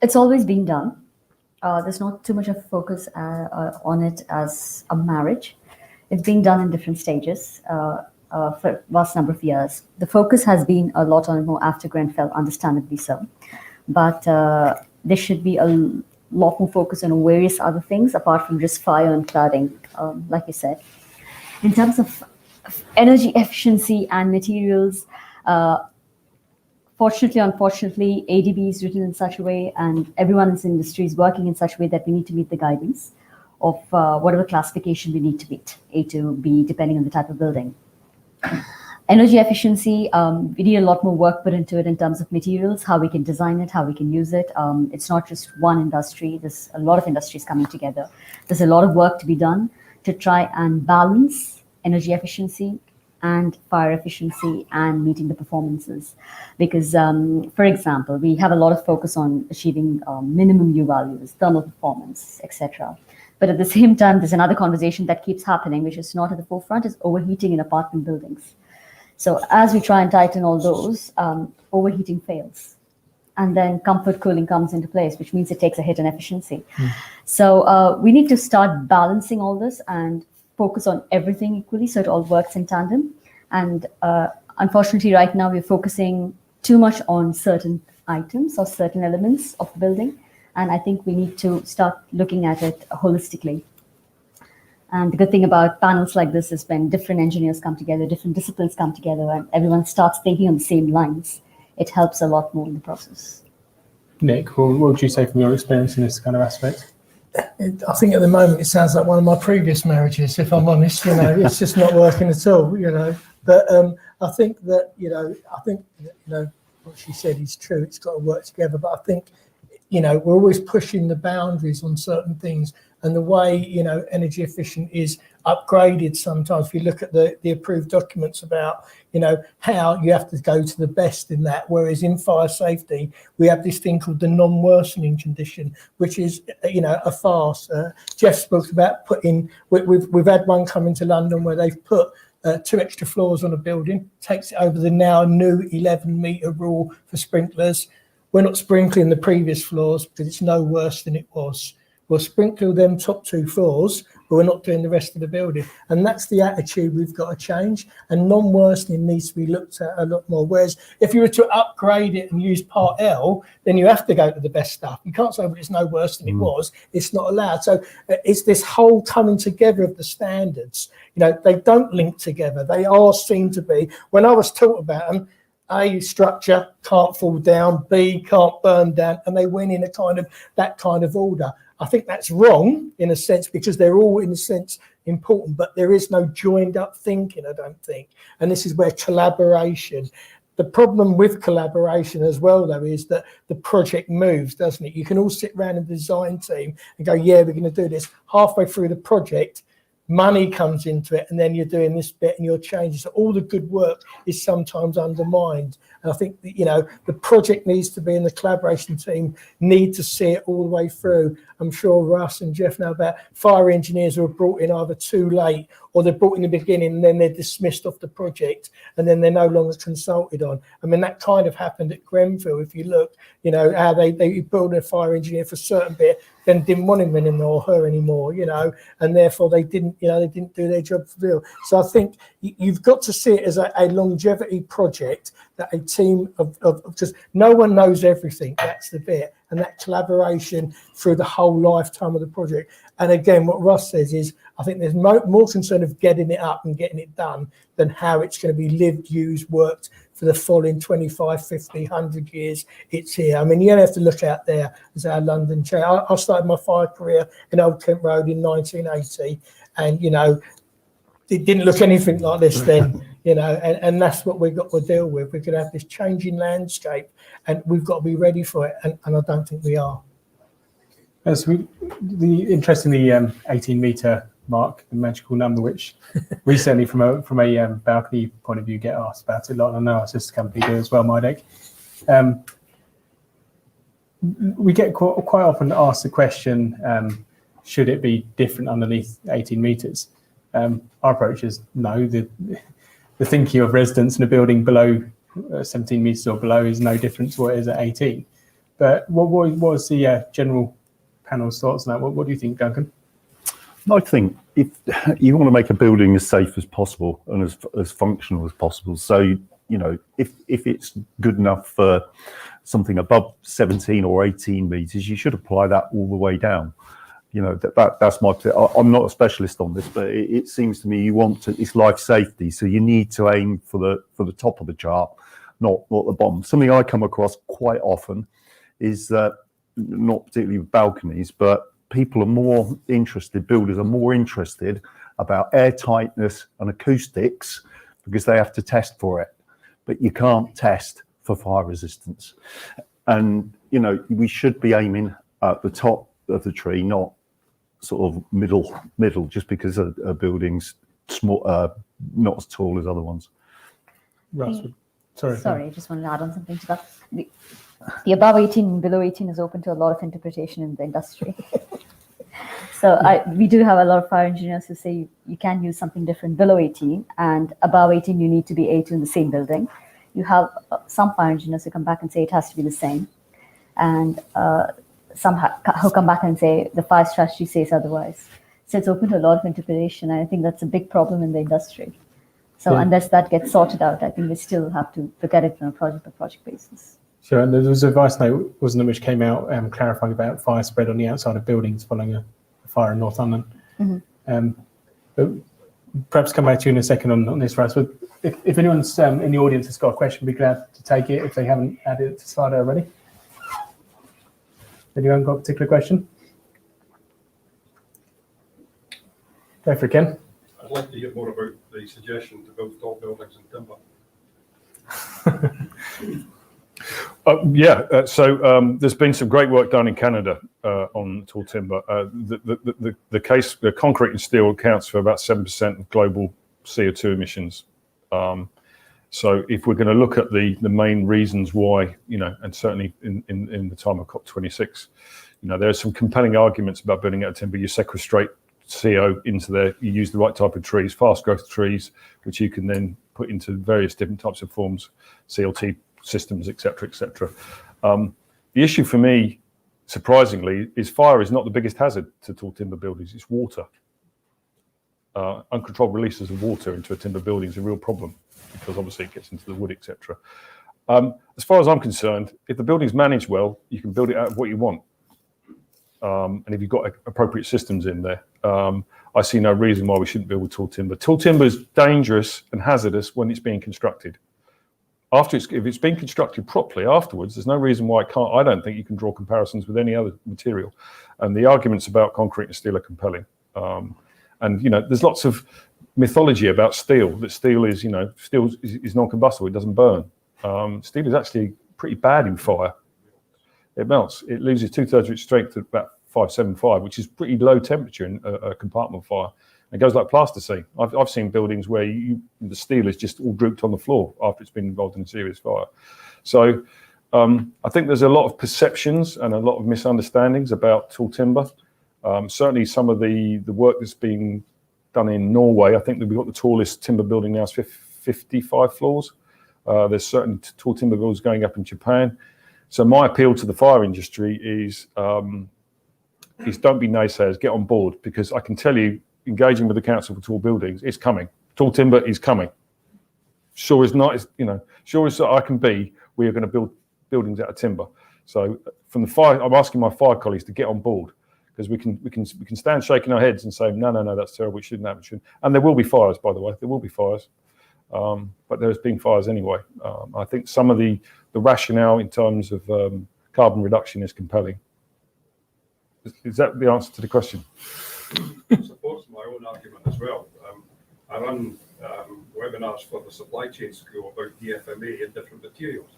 Speaker 6: It's always been done. There's not too much of focus on it as a marriage. It's being done in different stages for a vast number of years. The focus has been a lot on it more after Grenfell, understandably so. But there should be lot more focus on various other things apart from just fire and cladding, like you said. In terms of energy efficiency and materials, fortunately, unfortunately, ADB is written in such a way, and everyone in this industry is working in such a way that we need to meet the guidance of whatever classification we need to meet, A to B, depending on the type of building. Energy efficiency, we need a lot more work put into it in terms of materials, how we can design it, how we can use it. It's not just one industry. There's a lot of industries coming together. There's a lot of work to be done to try and balance energy efficiency and fire efficiency and meeting the performances. Because, for example, we have a lot of focus on achieving minimum U values, thermal performance, etc. But at the same time, there's another conversation that keeps happening, which is not at the forefront, is overheating in apartment buildings. So as we try and tighten all those, overheating fails. And then comfort cooling comes into place, which means it takes a hit in efficiency. So we need to start balancing all this and focus on everything equally so it all works in tandem. And unfortunately, right now, we're focusing too much on certain items or certain elements of the building. And I think we need to start looking at it holistically. And the good thing about panels like this is when different engineers come together, different disciplines come together, and everyone starts thinking on the same lines, it helps a lot more in the process.
Speaker 2: Nick, what would you say from your experience in this kind of aspect?
Speaker 4: I think at the moment it sounds like one of my previous marriages, if I'm honest. It's just not working at all. But I think that what she said is true. It's got to work together. But I think we're always pushing the boundaries on certain things, and the way energy efficient is upgraded sometimes. If you look at the approved documents about how you have to go to the best in that, whereas in fire safety we have this thing called the non-worsening condition, which is a farce. Jeff spoke about putting. We've had one come into London where they've put 2 extra floors on a building, takes it over the now new 11-metre rule for sprinklers. We're not sprinkling the previous floors because it's no worse than it was. We'll sprinkle them top 2 floors, but we're not doing the rest of the building. And that's the attitude we've got to change. And non-worsening needs to be looked at a lot more. Whereas if you were to upgrade it and use Part L, then you have to go to the best stuff. You can't say, well, it's no worse than it was. It's not allowed. So it's this whole coming together of the standards. They don't link together. They all seem to be. When I was taught about them, A, structure can't fall down, B, can't burn down, and they went in that kind of order. I think that's wrong in a sense because they're all in a sense important, but there is no joined up thinking, I don't think. And this is where collaboration. The problem with collaboration as well, though, is that the project moves, doesn't it? You can all sit around in the design team and go, yeah, we're going to do this. Halfway through the project, money comes into it, and then you're doing this bit and you're changing. So all the good work is sometimes undermined. And I think that, the project needs to be, and the collaboration team need to see it all the way through. I'm sure Russ and Jeff know about fire engineers who are brought in either too late or they're brought in the beginning and then they're dismissed off the project and then they're no longer consulted on. I mean, that kind of happened at Grenfell. If you look, how they built a fire engineer for a certain bit, then didn't want him anymore, her anymore, and therefore they didn't do their job for real. So I think you've got to see it as a longevity project, that a team of just no one knows everything. That's the bit. And that collaboration through the whole lifetime of the project. And again, what Russ says is, I think there's more concern of getting it up and getting it done than how it's going to be lived, used, worked for the following 25, 50, 100 years it's here. I mean, you only have to look out there as our London chair. I started my fire career in Old Kent Road in 1980, and, it didn't look anything like this then. And that's what we've got to deal with. We're going to have this changing landscape, and we've got to be ready for it. And I don't think we are.
Speaker 2: Interestingly, 18-metre mark, the magical number, which recently, from a balcony point of view, get asked about it a lot. And I know our sister company do as well, Mydec. We get quite often asked the question, should it be different underneath 18 metres? Our approach is no. The thinking of residents in a building below 17 metres or below is no different to what it is at 18. But what was the general panel's thoughts on that? What do you think, Duncan?
Speaker 5: I think if you want to make a building as safe as possible and as functional as possible, so you know, if it's good enough for something above 17 or 18 meters, you should apply that all the way down. You know, that's my. I'm not a specialist on this, but it seems to me you want to. It's life safety, so you need to aim for the top of the chart, not the bottom. Something I come across quite often is that, not particularly with balconies, but people are more interested. Builders are more interested about air tightness and acoustics because they have to test for it, but you can't test for fire resistance. And you know, we should be aiming at the top of the tree, not sort of middle, just because a building's small, not as tall as other ones.
Speaker 2: Russ, sorry.
Speaker 6: Sorry, I just wanted to add on something to that. The above 18 and below 18 is open to a lot of interpretation in the industry. So we do have a lot of fire engineers who say you can use something different below 18, and above 18 you need to be A2 in the same building. You have some fire engineers who come back and say it has to be the same, and some who come back and say the fire strategy says otherwise. So it's open to a lot of interpretation, and I think that's a big problem in the industry. So unless that gets sorted out, I think we still have to look at it on a project-by-project basis.
Speaker 2: Sure, and there was a advice note, wasn't it, which came out clarifying about fire spread on the outside of buildings following a fire in North London. But perhaps come back to you in a second on this, Russ. But if anyone's in the audience has got a question, be glad to take it if they haven't added it to slide already. Anyone got a particular question? Go for it, Ken.
Speaker 9: I'd like to hear more about the suggestion to build tall buildings in timber.
Speaker 8: So there's been some great work done in Canada on tall timber. The concrete and steel accounts for about 7% of global CO2 emissions. So if we're going to look at the main reasons why, you know, and certainly in the time of COP26, you know, there are some compelling arguments about building out of timber. You sequestrate CO into there, you use the right type of trees, fast growth trees, which you can then put into various different types of forms, CLT systems, etc., etc. The issue for me, surprisingly, is fire is not the biggest hazard to tall timber buildings. It's water. Uncontrolled releases of water into a timber building is a real problem because obviously it gets into the wood, etc. As far as I'm concerned, if the building's managed well, you can build it out of what you want. And if you've got appropriate systems in there, I see no reason why we shouldn't build with tall timber. Tall timber is dangerous and hazardous when it's being constructed. If it's been constructed properly afterwards, there's no reason why I don't think you can draw comparisons with any other material. And the arguments about concrete and steel are compelling. And, you know, there's lots of mythology about steel, that steel is, you know, steel is non-combustible, it doesn't burn. Steel is actually pretty bad in fire. It melts. It loses 2/3 of its strength at about 575, which is pretty low temperature in a compartment fire. It goes like plasticine. I've seen buildings where the steel is just all drooped on the floor after it's been involved in a serious fire. So I think there's a lot of perceptions and a lot of misunderstandings about tall timber. Certainly some of the work that's being done in Norway, I think that we've got the tallest timber building now is 55 floors. There's certain tall timber buildings going up in Japan. So my appeal to the fire industry is don't be naysayers, get on board, because I can tell you, engaging with the Council for Tall Buildings, it's coming. Tall timber is coming. Sure as not, you know, sure as I can be, we are going to build buildings out of timber. So from the fire, I'm asking my fire colleagues to get on board, because we can stand shaking our heads and say, no, that's terrible, it shouldn't happen. And there will be fires, by the way, there will be fires. But there's been fires anyway. I think some of the rationale in terms of carbon reduction is compelling. Is that the answer to the question?
Speaker 9: It supports my own argument as well. I run webinars for the supply chain school about DFMA and different materials.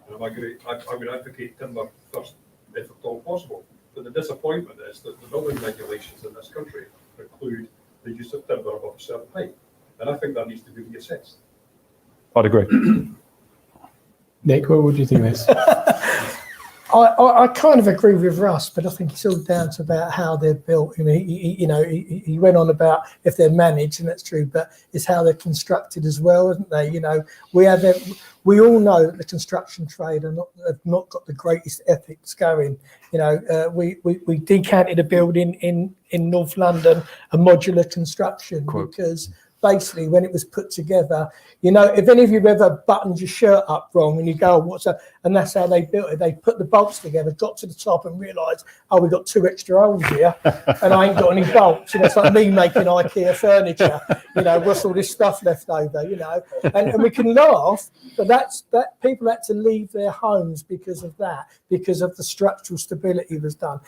Speaker 9: And I would advocate timber first, if at all possible. But the disappointment is that the building regulations in this country preclude the use of timber above a certain height. And I think that needs to be reassessed.
Speaker 8: I'd agree.
Speaker 2: Nick, what do you think of this?
Speaker 4: I kind of agree with Russ, but I think it's all down to about how they're built. He went on about if they're managed, and that's true, but it's how they're constructed as well, isn't they? You know, we all know that the construction trade have not got the greatest ethics going. You know, we decanted a building in North London, a modular construction, because basically when it was put together, you know, if any of you have ever buttoned your shirt up wrong and you go, what's that? And that's how they built it. They put the bolts together, got to the top and realised, oh, we've got 2 extra holes here and I ain't got any bolts. You know, it's like me making IKEA furniture. You know, what's all this stuff left over, you know? And we can laugh, but that people had to leave their homes because of that, because of the structural stability was done.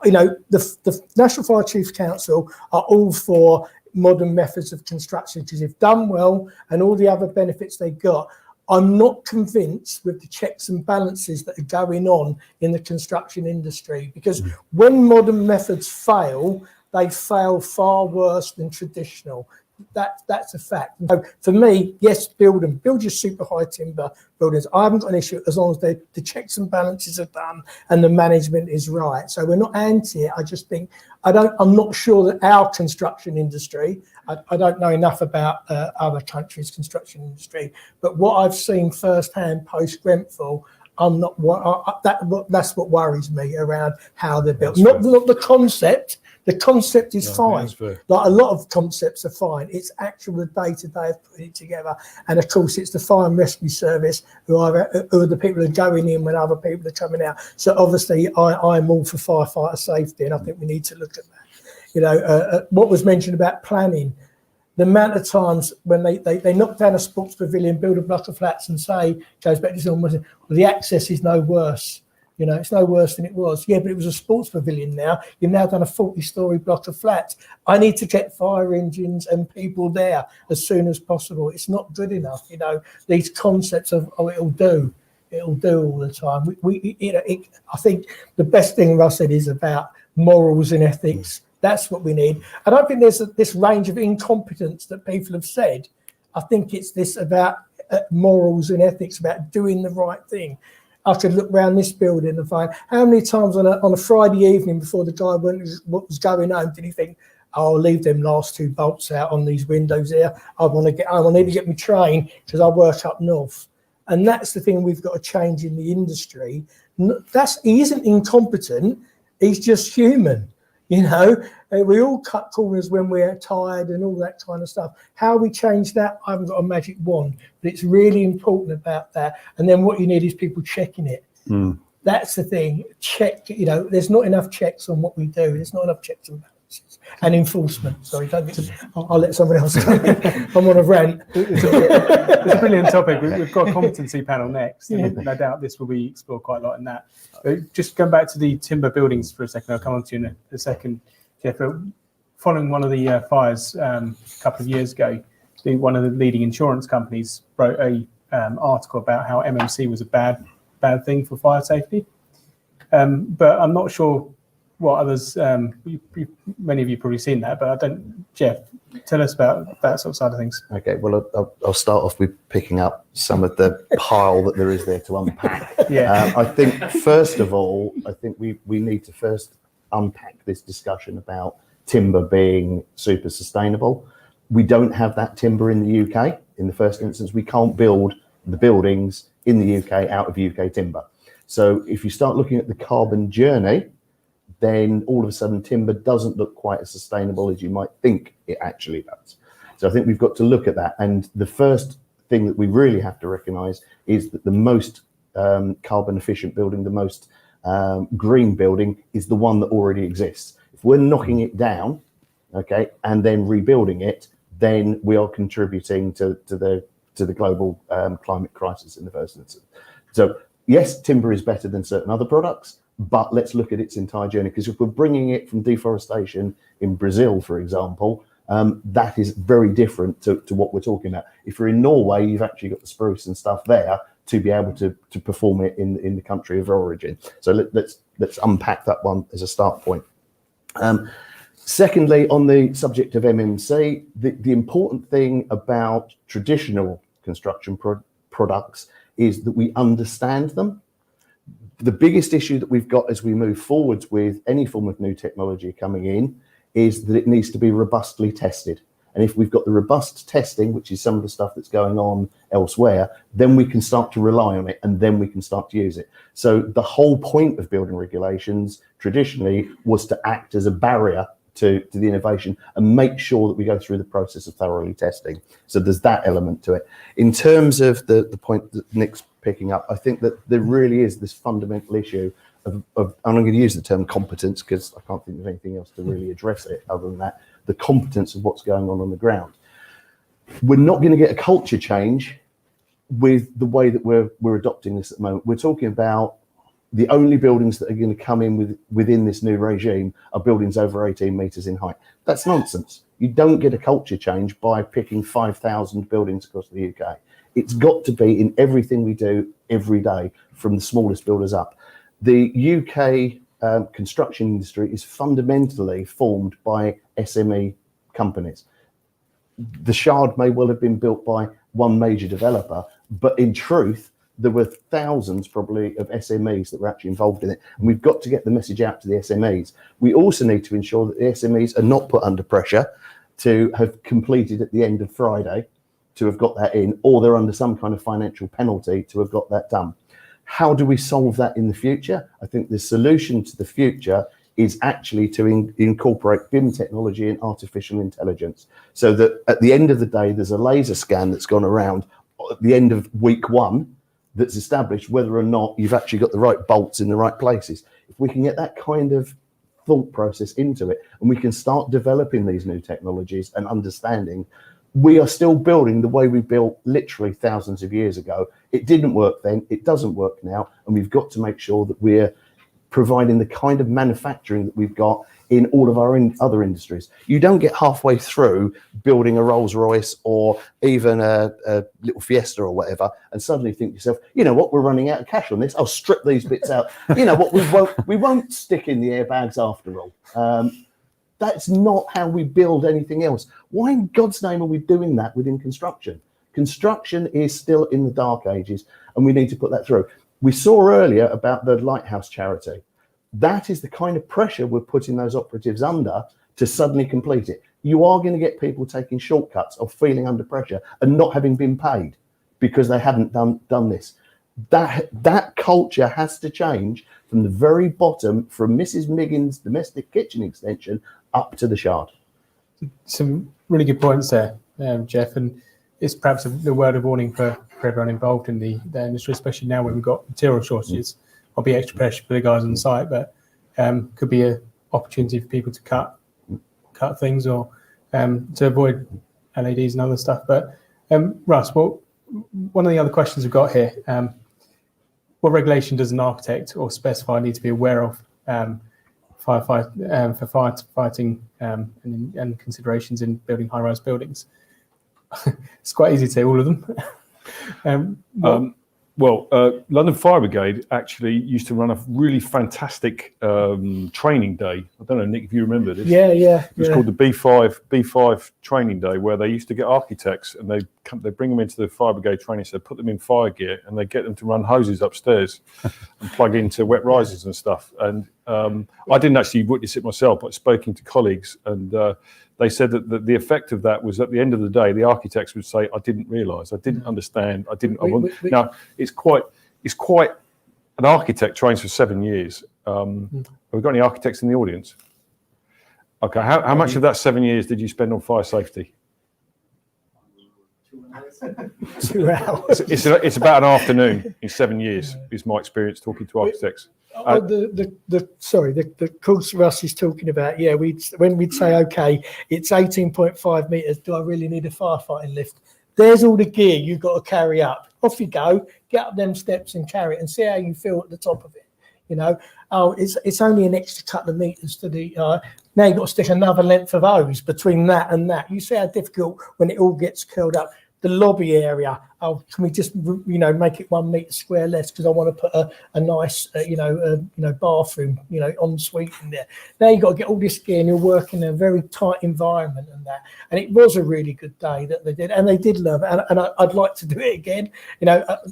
Speaker 4: You know, the National Fire Chiefs Council are all for modern methods of construction because if done well and all the other benefits they got. I'm not convinced with the checks and balances that are going on in the construction industry, because when modern methods fail, they fail far worse than traditional. That's a fact. So for me, yes, build your super high timber buildings. I haven't got an issue as long as the checks and balances are done and the management is right. So we're not anti it. I just think I'm not sure that our construction industry. I don't know enough about other countries' construction industry, but what I've seen firsthand post Grenfell, that's what worries me around how they're built. Not the concept. The concept is fine. Like a lot of concepts are fine. It's actual the day-to-day of putting it together. And of course, it's the fire and rescue service who are the people who are going in when other people are coming out. So obviously, I'm all for firefighter safety, and I think we need to look at that. You know, what was mentioned about planning, the amount of times when they knock down a sports pavilion, build a block of flats and say, goes back to this, well, the access is no worse. You know, it's no worse than it was. Yeah, but it was a sports pavilion now. You've now done a 40-storey block of flats. I need to get fire engines and people there as soon as possible. It's not good enough, you know, these concepts of, oh, it'll do all the time. I think the best thing Russ said is about morals and ethics. That's what we need. I don't think there's this range of incompetence that people have said. I think it's this about morals and ethics, about doing the right thing. I could look around this building and find how many times on a Friday evening before the guy was going home did he think, oh, I'll leave them last 2 bolts out on these windows here. I want to get home. I need to get my train because I work up north. And that's the thing we've got to change in the industry. He isn't incompetent. He's just human. You know, we all cut corners when we're tired and all that kind of stuff. How we change that, I haven't got a magic wand, but it's really important about that. And then what you need is people checking it. That's the thing. Check, you know, there's not enough checks on what we do. There's not enough checks and balances. And enforcement. Sorry, I'll let someone else go. I'm on a rant.
Speaker 2: It's a brilliant topic. We've got a competency panel next. And no doubt this will be explored quite a lot in that. Just going back to the timber buildings for a second, I'll come on to you in a second, Jeff. Following one of the fires a couple of years ago, one of the leading insurance companies wrote a article about how MMC was a bad thing for fire safety. But I'm not sure what others, many of you probably seen that, but I don't. Jeff, tell us about that sort of side of things.
Speaker 7: Okay, well, I'll start off with picking up some of the pile that there is there to unpack. I think, first of all, we need to first unpack this discussion about timber being super sustainable. We don't have that timber in the UK. In the first instance, we can't build the buildings in the UK out of UK timber. So if you start looking at the carbon journey, then all of a sudden timber doesn't look quite as sustainable as you might think it actually does. So I think we've got to look at that. And the first thing that we really have to recognise is that the most carbon efficient building, the most green building is the one that already exists. If we're knocking it down, okay, and then rebuilding it, then we are contributing to the global climate crisis in the first instance. So yes, timber is better than certain other products, but let's look at its entire journey, because if we're bringing it from deforestation in Brazil, for example, that is very different to what we're talking about. If you're in Norway, you've actually got the spruce and stuff there to be able to perform it in the country of origin. So let's unpack that one as a start point. Secondly, on the subject of MMC, the important thing about traditional construction products is that we understand them. The biggest issue that we've got as we move forwards with any form of new technology coming in is that it needs to be robustly tested. And if we've got the robust testing, which is some of the stuff that's going on elsewhere, then we can start to rely on it, and then we can start to use it. So the whole point of building regulations traditionally was to act as a barrier to the innovation and make sure that we go through the process of thoroughly testing. So there's that element to it. In terms of the point that Nick's picking up, I think that there really is this fundamental issue of and I'm going to use the term competence because I can't think of anything else to really address it other than that, the competence of what's going on the ground. We're not going to get a culture change with the way that we're adopting this at the moment. We're talking about the only buildings that are going to come in within this new regime are buildings over 18 metres in height. That's nonsense. You don't get a culture change by picking 5,000 buildings across the UK. It's got to be in everything we do every day, from the smallest builders up. The UK construction industry is fundamentally formed by SME companies. The Shard may well have been built by one major developer, but in truth, there were thousands probably of SMEs that were actually involved in it. And we've got to get the message out to the SMEs. We also need to ensure that the SMEs are not put under pressure to have completed at the end of Friday, to have got that in, or they're under some kind of financial penalty to have got that done. How do we solve that in the future? I think the solution to the future is actually to incorporate BIM technology and artificial intelligence, so that at the end of the day, there's a laser scan that's gone around at the end of week 1 that's established whether or not you've actually got the right bolts in the right places. If we can get that kind of thought process into it, and we can start developing these new technologies and understanding, we are still building the way we built literally thousands of years ago. It didn't work then, it doesn't work now, and we've got to make sure that we're providing the kind of manufacturing that we've got in all of our other industries. You don't get halfway through building a Rolls Royce or even a little Fiesta or whatever and suddenly think to yourself, you know what, we're running out of cash on this, I'll strip these bits out. You know what, we won't stick in the airbags after all. That's not how we build anything else. Why in God's name are we doing that within construction? Construction is still in the dark ages, and we need to put that through. We saw earlier about the Lighthouse charity. That is the kind of pressure we're putting those operatives under to suddenly complete it. You are going to get people taking shortcuts or feeling under pressure and not having been paid because they haven't done this. That culture has to change from the very bottom, from Mrs. Miggins' domestic kitchen extension up to the Shard.
Speaker 2: Some really good points there, Jeff, and it's perhaps the word of warning for everyone involved in the industry, especially now when we've got material shortages. I'll be extra pressure for the guys on site, but could be an opportunity for people to cut things or to avoid LEDs and other stuff. But Russ, one of the other questions we've got here, what regulation does an architect or specifier need to be aware of for firefighting and considerations in building high-rise buildings? It's quite easy to say all of them. London Fire Brigade actually used to run a really fantastic training day. I don't know, Nick, if you remember this.
Speaker 4: Yeah.
Speaker 2: It was called the B5 training day, where they used to get architects and they bring them into the fire brigade training, so they put them in fire gear and they get them to run hoses upstairs and plug into wet risers and stuff. And I didn't actually witness it myself, but speaking to colleagues, and they said that the effect of that was at the end of the day, the architects would say, I didn't realise, I didn't understand, Now, it's quite an architect trains for 7 years. Have we got any architects in the audience? Okay, how much of that 7 years did you spend on fire safety?
Speaker 4: 2 hours.
Speaker 2: It's about an afternoon in 7 years, is my experience talking to architects.
Speaker 4: The course Russ is talking about, when we'd say, okay, it's 18.5 metres, do I really need a firefighting lift? There's all the gear you've got to carry up. Off you go, get up them steps and carry it and see how you feel at the top of it. You know, it's only an extra couple of metres to the, now you've got to stick another length of hose between that and that. You see how difficult when it all gets curled up. The lobby area, can we just make it 1 metre square less because I want to put a nice bathroom en suite in there. Now you've got to get all this gear and you're working in a very tight environment and it was a really good day that they did, and they did love it, and I'd like to do it again.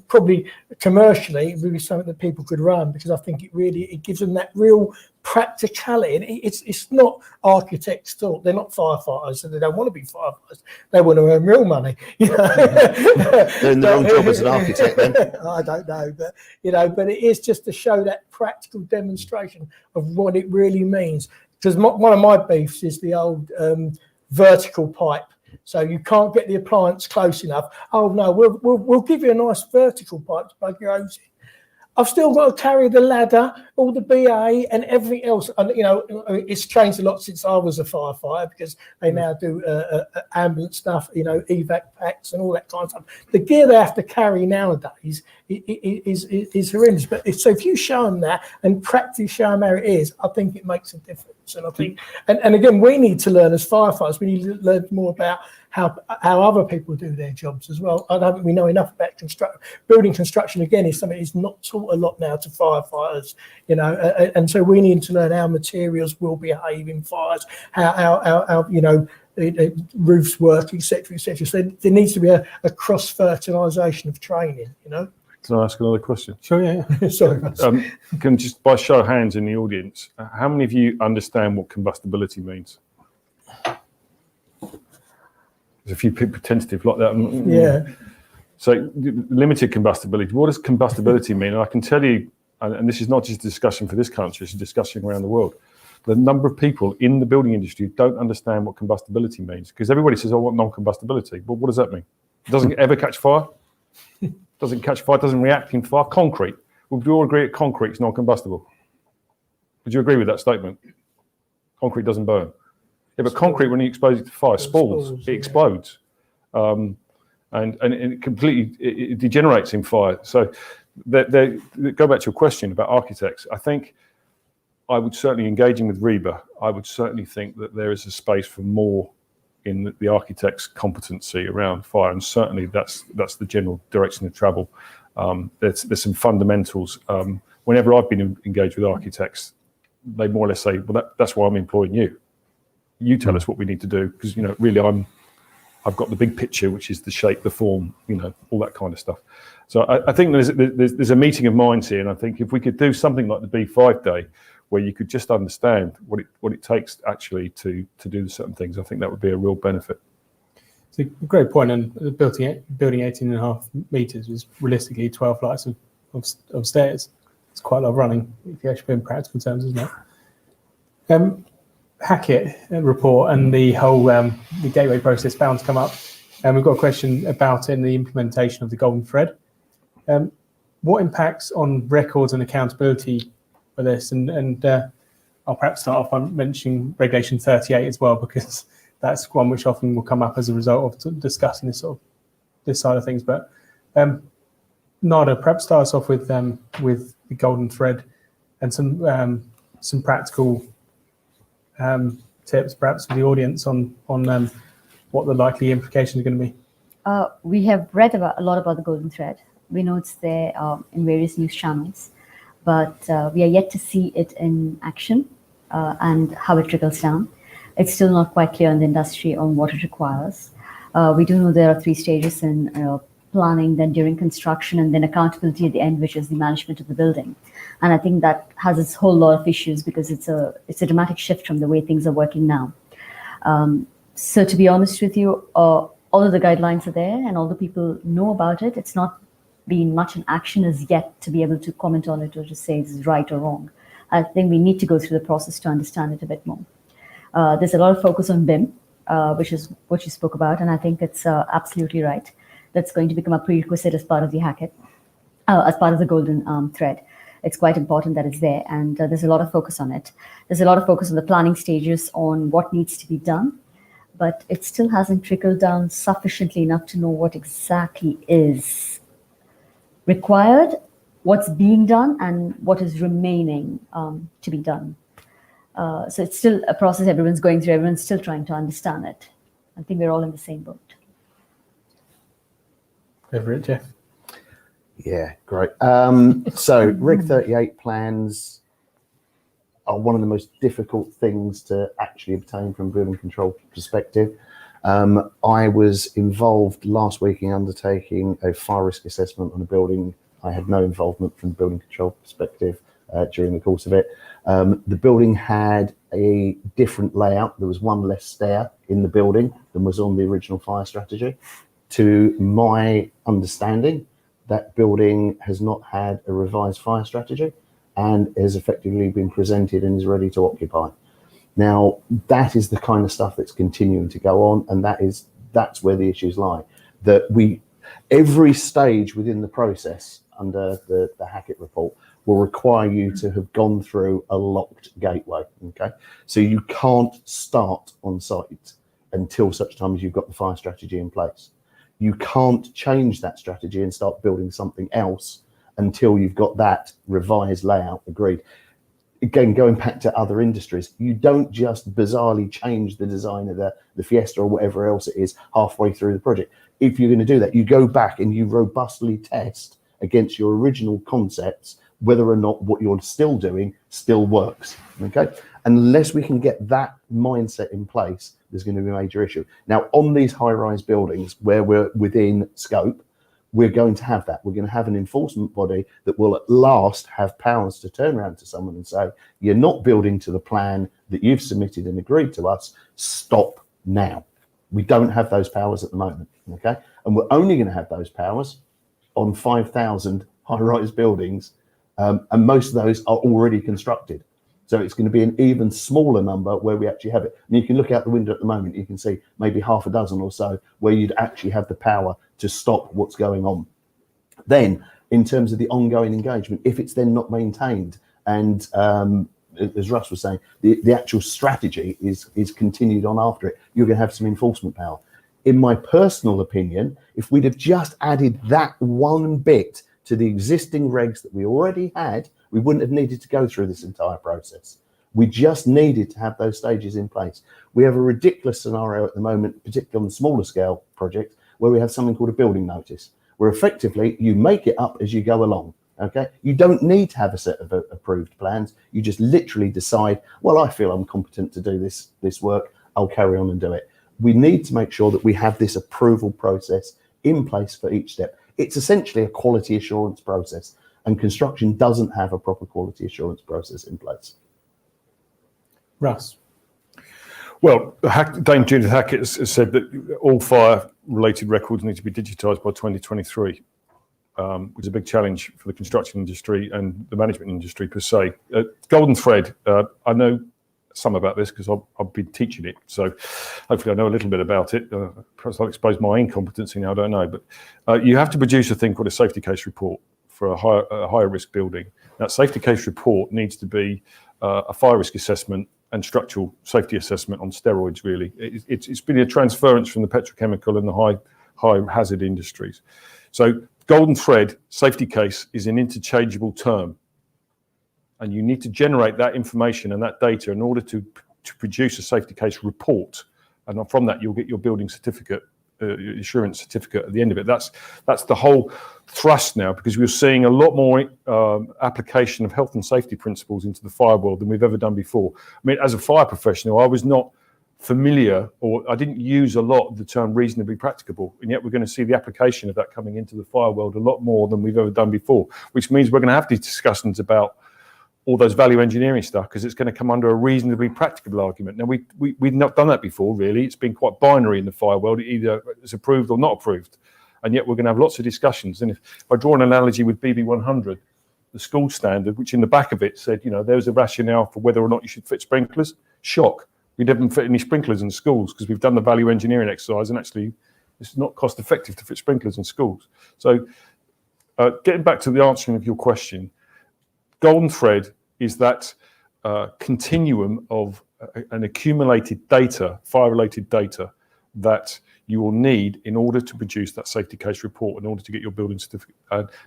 Speaker 4: Probably commercially it would be something that people could run, because I think it gives them that real practicality. And it's not architects' thought. They're not firefighters, so they don't want to be firefighters. They want to earn real money.
Speaker 7: They're in the wrong job as an architect then.
Speaker 4: I don't know, but it is just to show that practical demonstration of what it really means. because one of my beefs is the old vertical pipe. So you can't get the appliance close enough. Oh no, we'll give you a nice vertical pipe to plug your hose in. I've still got to carry the ladder, all the BA and everything else. And, you know, it's changed a lot since I was a firefighter, because they now do ambulance stuff, you know, evac packs and all that kind of stuff. The gear they have to carry nowadays is horrendous. But if you show them that and practically show them how it is, I think it makes a difference. And I think, and again, we need to learn as firefighters, we need to learn more about how other people do their jobs as well. I don't think we know enough about building construction. Again, is something that's not taught a lot now to firefighters, you know, and so we need to learn how materials will behave in fires, how you know, roofs work, etc., etc. So there needs to be a cross-fertilisation of training, you know.
Speaker 8: Can I ask another question?
Speaker 2: Sure, yeah.
Speaker 4: Sorry.
Speaker 8: Can just by show of hands in the audience, how many of you understand what combustibility means? There's a few people tentative like that.
Speaker 4: Yeah.
Speaker 8: So limited combustibility. What does combustibility mean? And I can tell you, and this is not just a discussion for this country, it's a discussion around the world. The number of people in the building industry don't understand what combustibility means, because everybody says, "I want non-combustibility." But what does that mean? It doesn't ever catch fire. Doesn't catch fire. Doesn't react in fire. Concrete. Would we all agree that concrete is non-combustible? Would you agree with that statement? Concrete doesn't burn. Yeah, but concrete, when you expose it to fire, spalls. It explodes, and it completely it degenerates in fire. So, go back to your question about architects. I think I would certainly, engaging with RIBA, I would certainly think that there is a space for more in the architect's competency around fire, and certainly that's the general direction of travel. There's some fundamentals. Whenever I've been engaged with architects, they more or less say, "Well, that's why I'm employing you. You tell us what we need to do, because, you know, really I've got the big picture, which is the shape, the form, you know, all that kind of stuff." So I think there's a meeting of minds here, and I think if we could do something like the B5 day, where you could just understand what it takes actually to do certain things, I think that would be a real benefit.
Speaker 2: It's a great point. And building 18.5 meters was realistically 12 flights of stairs. It's quite a lot of running if you actually put in practical terms, isn't it? Hackett report and the whole the gateway process bound to come up, and we've got a question about in the implementation of the golden thread. What impacts on records and accountability for this? And I'll perhaps start off by mentioning Regulation 38 as well, because that's one which often will come up as a result of discussing this side of things. But Nada, perhaps start us off with the golden thread and some practical tips perhaps for the audience on what the likely implications are going to be.
Speaker 6: We have read a lot about the golden thread. We know it's there in various news channels, but we are yet to see it in action and how it trickles down. It's still not quite clear in the industry on what it requires. We do know there are 3 stages in planning, then during construction, and then accountability at the end, which is the management of the building. And I think that has its whole lot of issues, because it's a dramatic shift from the way things are working now. So to be honest with you, all of the guidelines are there and all the people know about it. It's not been much in action as yet to be able to comment on it or to say this is right or wrong. I think we need to go through the process to understand it a bit more. There's a lot of focus on BIM, which is what you spoke about, and I think it's absolutely right. That's going to become a prerequisite as part of the Hackett, as part of the golden thread. It's quite important that it's there, and there's a lot of focus on it. There's a lot of focus on the planning stages, on what needs to be done, but it still hasn't trickled down sufficiently enough to know what exactly is required, what's being done, and what is remaining to be done. So it's still a process everyone's going through. Everyone's still trying to understand it. I think we're all in the same boat.
Speaker 2: Over it, Jeff.
Speaker 7: Yeah, great. So Reg 38 plans are one of the most difficult things to actually obtain from a building control perspective. I was involved last week in undertaking a fire risk assessment on a building. I had no involvement from the building control perspective during the course of it. The building had a different layout. There was one less stair in the building than was on the original fire strategy. To my understanding, that building has not had a revised fire strategy and has effectively been presented and is ready to occupy. Now, that is the kind of stuff that's continuing to go on, and that's where the issues lie. That every stage within the process under the Hackett report will require you to have gone through a locked gateway. Okay, so you can't start on site until such time as you've got the fire strategy in place. You can't change that strategy and start building something else until you've got that revised layout agreed. Again, going back to other industries, you don't just bizarrely change the design of the Fiesta or whatever else it is halfway through the project. If you're going to do that, you go back and you robustly test against your original concepts whether or not what you're still doing still works. Okay, unless we can get that mindset in place, there's going to be a major issue. Now, on these high-rise buildings where we're within scope, we're going to have that. We're going to have an enforcement body that will at last have powers to turn around to someone and say, you're not building to the plan that you've submitted and agreed to us, stop now. We don't have those powers at the moment, okay? And we're only going to have those powers on 5,000 high-rise buildings, and most of those are already constructed. So it's going to be an even smaller number where we actually have it. And you can look out the window at the moment, you can see maybe half a dozen or so where you'd actually have the power to stop what's going on. Then, in terms of the ongoing engagement, if it's then not maintained, and as Russ was saying, the actual strategy is continued on after it, you're going to have some enforcement power. In my personal opinion, if we'd have just added that one bit to the existing regs that we already had, we wouldn't have needed to go through this entire process. We just needed to have those stages in place. We have a ridiculous scenario at the moment, particularly on the smaller scale projects, where we have something called a building notice, where effectively you make it up as you go along. Okay, you don't need to have a set of approved plans. You just literally decide, well, I feel I'm competent to do this work. I'll carry on and do it. We need to make sure that we have this approval process in place for each step. It's essentially a quality assurance process, and construction doesn't have a proper quality assurance process in place.
Speaker 2: Russ.
Speaker 8: Well, Dame Judith Hackett has said that all fire-related records need to be digitised by 2023, which is a big challenge for the construction industry and the management industry per se. Golden thread, I know some about this because I've been teaching it, so hopefully I know a little bit about it. Perhaps I'll expose my incompetency now, I don't know. But you have to produce a thing called a safety case report for a higher risk building. That safety case report needs to be a fire risk assessment and structural safety assessment on steroids, really. It's been a transference from the petrochemical and the high hazard industries. So golden thread, safety case, is an interchangeable term. And you need to generate that information and that data in order to produce a safety case report. And from that, you'll get your building certificate, assurance certificate at the end of it. That's the whole thrust now, because we're seeing a lot more application of health and safety principles into the fire world than we've ever done before. I mean, as a fire professional, I was not familiar, or I didn't use a lot of the term reasonably practicable, and yet we're going to see the application of that coming into the fire world a lot more than we've ever done before, which means we're going to have these discussions about all those value engineering stuff, because it's going to come under a reasonably practicable argument. Now, we've not done that before, really. It's been quite binary in the fire world. Either it's approved or not approved. And yet we're going to have lots of discussions. And if I draw an analogy with BB100, the school standard, which in the back of it said, there's a rationale for whether or not you should fit sprinklers. Shock. We didn't fit any sprinklers in schools because we've done the value engineering exercise, and actually it's not cost effective to fit sprinklers in schools. So getting back to the answering of your question, golden thread is that continuum of an accumulated data, fire-related data, that you will need in order to produce that safety case report, in order to get your building certificate.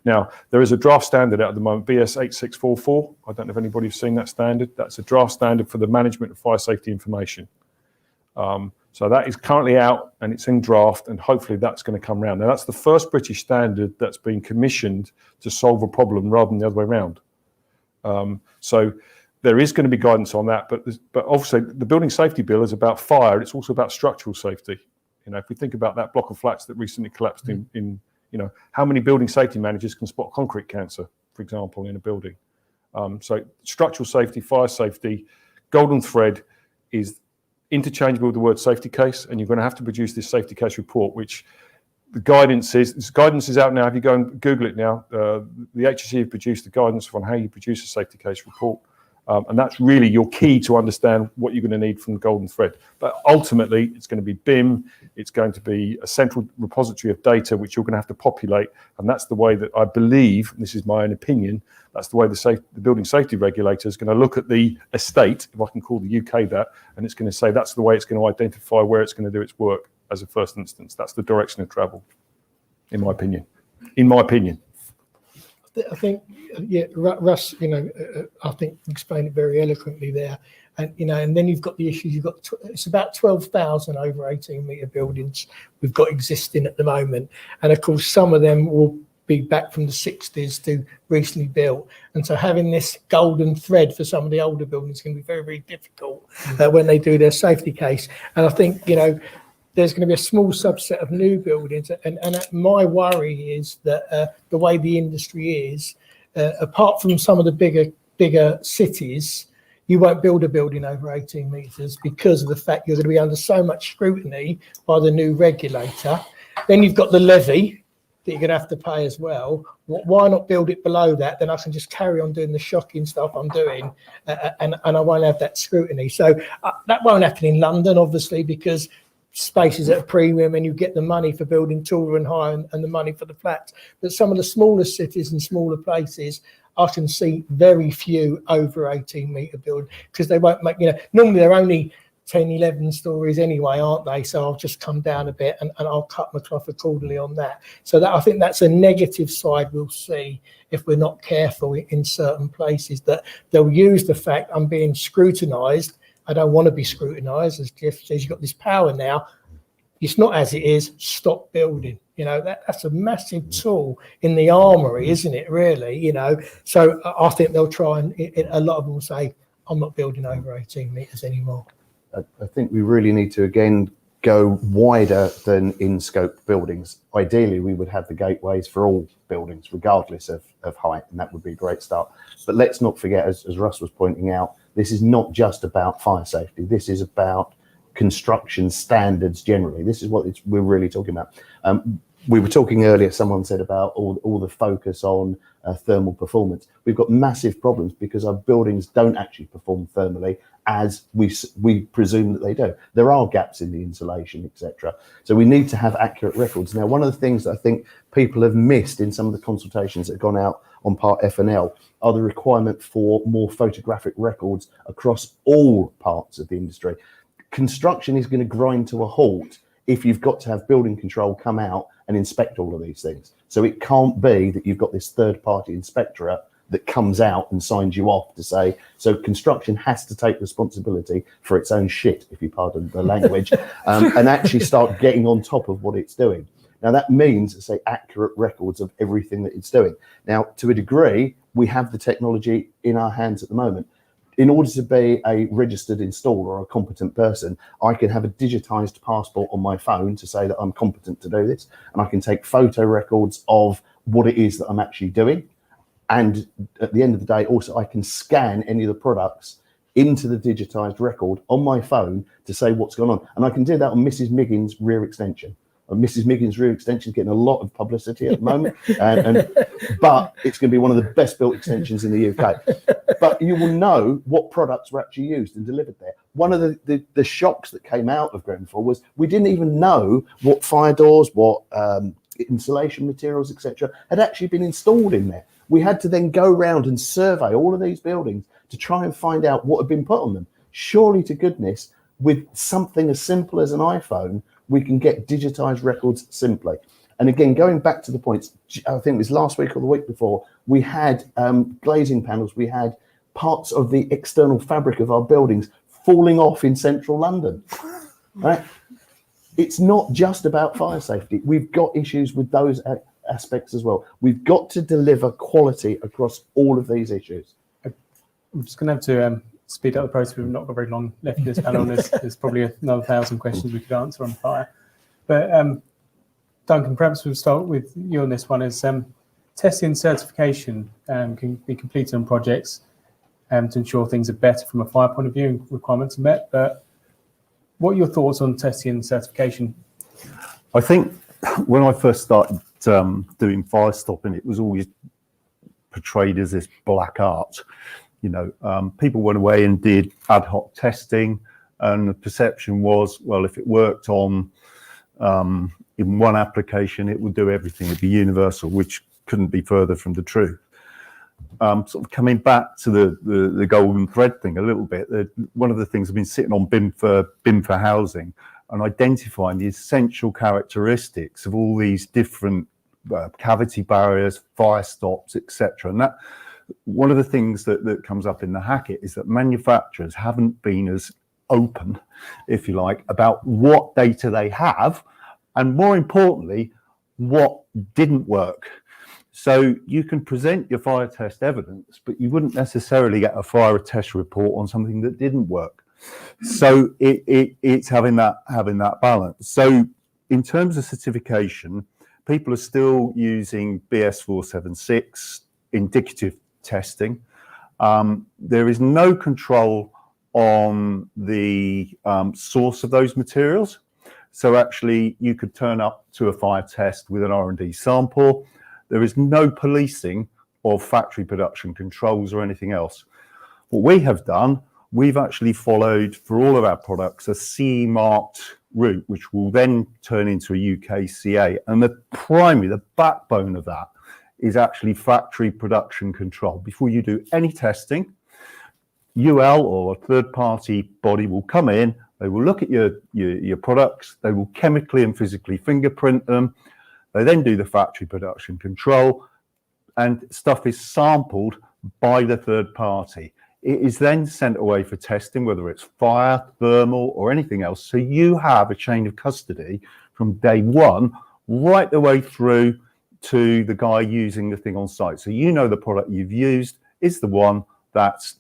Speaker 8: Now, there is a draft standard out at the moment, BS 8644. I don't know if anybody's seen that standard. That's a draft standard for the management of fire safety information. So that is currently out and it's in draft, and hopefully that's going to come around. Now, that's the first British standard that's been commissioned to solve a problem rather than the other way around. So there is going to be guidance on that, but obviously the Building Safety Bill is about fire. It's also about structural safety. If we think about that block of flats that recently collapsed in how many building safety managers can spot concrete cancer, for example, in a building? So structural safety, fire safety, golden thread is interchangeable with the word safety case, and you're going to have to produce this safety case report, which the guidance is out now. If you go and Google it now, the HSE have produced the guidance on how you produce a safety case report. And that's really your key to understand what you're going to need from the golden thread. But ultimately, it's going to be BIM, it's going to be a central repository of data which you're going to have to populate. And that's the way that I believe, and this is my own opinion, that's the way the building safety regulator is going to look at the estate, if I can call the UK that, and it's going to say that's the way it's going to identify where it's going to do its work as a first instance. That's the direction of travel, in my opinion. In my opinion.
Speaker 4: I think, yeah, Russ, I think explained it very eloquently there. And, and then you've got the issues, it's about 12,000 over 18 metre buildings we've got existing at the moment. And of course, some of them will be back from the 60s to recently built. And so having this golden thread for some of the older buildings is going to be very, very difficult when they do their safety case. And I think, there's going to be a small subset of new buildings. And my worry is that the way the industry is, apart from some of the bigger cities, you won't build a building over 18 metres because of the fact you're going to be under so much scrutiny by the new regulator. Then you've got the levy that you're going to have to pay as well. Why not build it below that? Then I can just carry on doing the shocking stuff I'm doing and I won't have that scrutiny. So that won't happen in London, obviously, because space is at a premium and you get the money for building taller and higher and the money for the flats. But some of the smaller cities and smaller places, I can see very few over 18 metre buildings because they won't make, normally they're only 10, 11 stories anyway, aren't they? So I'll just come down a bit and I'll cut my cloth accordingly on that. So that I think that's a negative side we'll see if we're not careful in certain places, that they'll use the fact I'm being scrutinised. I don't want to be scrutinised. As Jeff says, you've got this power now. It's not as it is. Stop building. That's a massive tool in the armoury, isn't it, really? So I think they'll try and a lot of them will say, I'm not building over 18 metres anymore.
Speaker 7: I think we really need to, again, go wider than in-scope buildings. Ideally, we would have the gateways for all buildings, regardless of height, and that would be a great start. But let's not forget, as Russ was pointing out, this is not just about fire safety. This is about construction standards generally. This is what we're really talking about. We were talking earlier, someone said about all the focus on thermal performance. We've got massive problems because our buildings don't actually perform thermally as we presume that they do. There are gaps in the insulation, etc. So we need to have accurate records. Now, one of the things that I think people have missed in some of the consultations that have gone out on Part F and L are the requirement for more photographic records across all parts of the industry. Construction is going to grind to a halt if you've got to have building control come out and inspect all of these things. So it can't be that you've got this third-party inspectorate that comes out and signs you off to say, so construction has to take responsibility for its own shit, if you pardon the language, and actually start getting on top of what it's doing. Now, that means, say, accurate records of everything that it's doing. Now, to a degree, we have the technology in our hands at the moment. In order to be a registered installer or a competent person, I can have a digitized passport on my phone to say that I'm competent to do this. And I can take photo records of what it is that I'm actually doing. And at the end of the day, also, I can scan any of the products into the digitized record on my phone to say what's going on. And I can do that on Mrs. Miggins' rear extension. Mrs. Miggins' rear extension is getting a lot of publicity at the moment, but it's going to be one of the best built extensions in the UK. But you will know what products were actually used and delivered there. One of the shocks that came out of Grenfell was we didn't even know what fire doors, what insulation materials, etc., had actually been installed in there. We had to then go around and survey all of these buildings to try and find out what had been put on them. Surely to goodness, with something as simple as an iPhone, we can get digitized records simply. And again, going back to the points, I think it was last week or the week before, we had glazing panels, we had parts of the external fabric of our buildings falling off in central London. Right? It's not just about fire safety. We've got issues with those aspects as well. We've got to deliver quality across all of these issues.
Speaker 2: I'm just going to have to speed up the process. We've not got very long left in this panel. There's probably another 1,000 questions we could answer on fire. But Duncan, perhaps we'll start with you on this one. Is testing and certification can be completed on projects to ensure things are better from a fire point of view and requirements are met. But what are your thoughts on testing and certification?
Speaker 5: I think when I first started doing fire stopping, it was always portrayed as this black art. People went away and did ad hoc testing, and the perception was, well, if it worked on in one application, it would do everything. It'd be universal, which couldn't be further from the truth. Sort of coming back to the golden thread thing a little bit, one of the things I've been sitting on BIM for housing and identifying the essential characteristics of all these different cavity barriers, fire stops, etc. And that one of the things that comes up in the Hackett is that manufacturers haven't been as open, if you like, about what data they have, and more importantly, what didn't work. So you can present your fire test evidence, but you wouldn't necessarily get a fire test report on something that didn't work. So it's having that balance. So in terms of certification, people are still using BS 476 indicative testing. There is no control on the source of those materials. So actually, you could turn up to a fire test with an R&D sample. There is no policing of factory production controls or anything else. What we have done, we've actually followed for all of our products a CE marked route, which will then turn into a UKCA. And the backbone of that is actually factory production control. Before you do any testing, UL or a third party body will come in, they will look at your products, they will chemically and physically fingerprint them. They then do the factory production control, and stuff is sampled by the third party. It is then sent away for testing, whether it's fire, thermal, or anything else. So you have a chain of custody from day one right the way through to the guy using the thing on site. So you know the product you've used is the one that's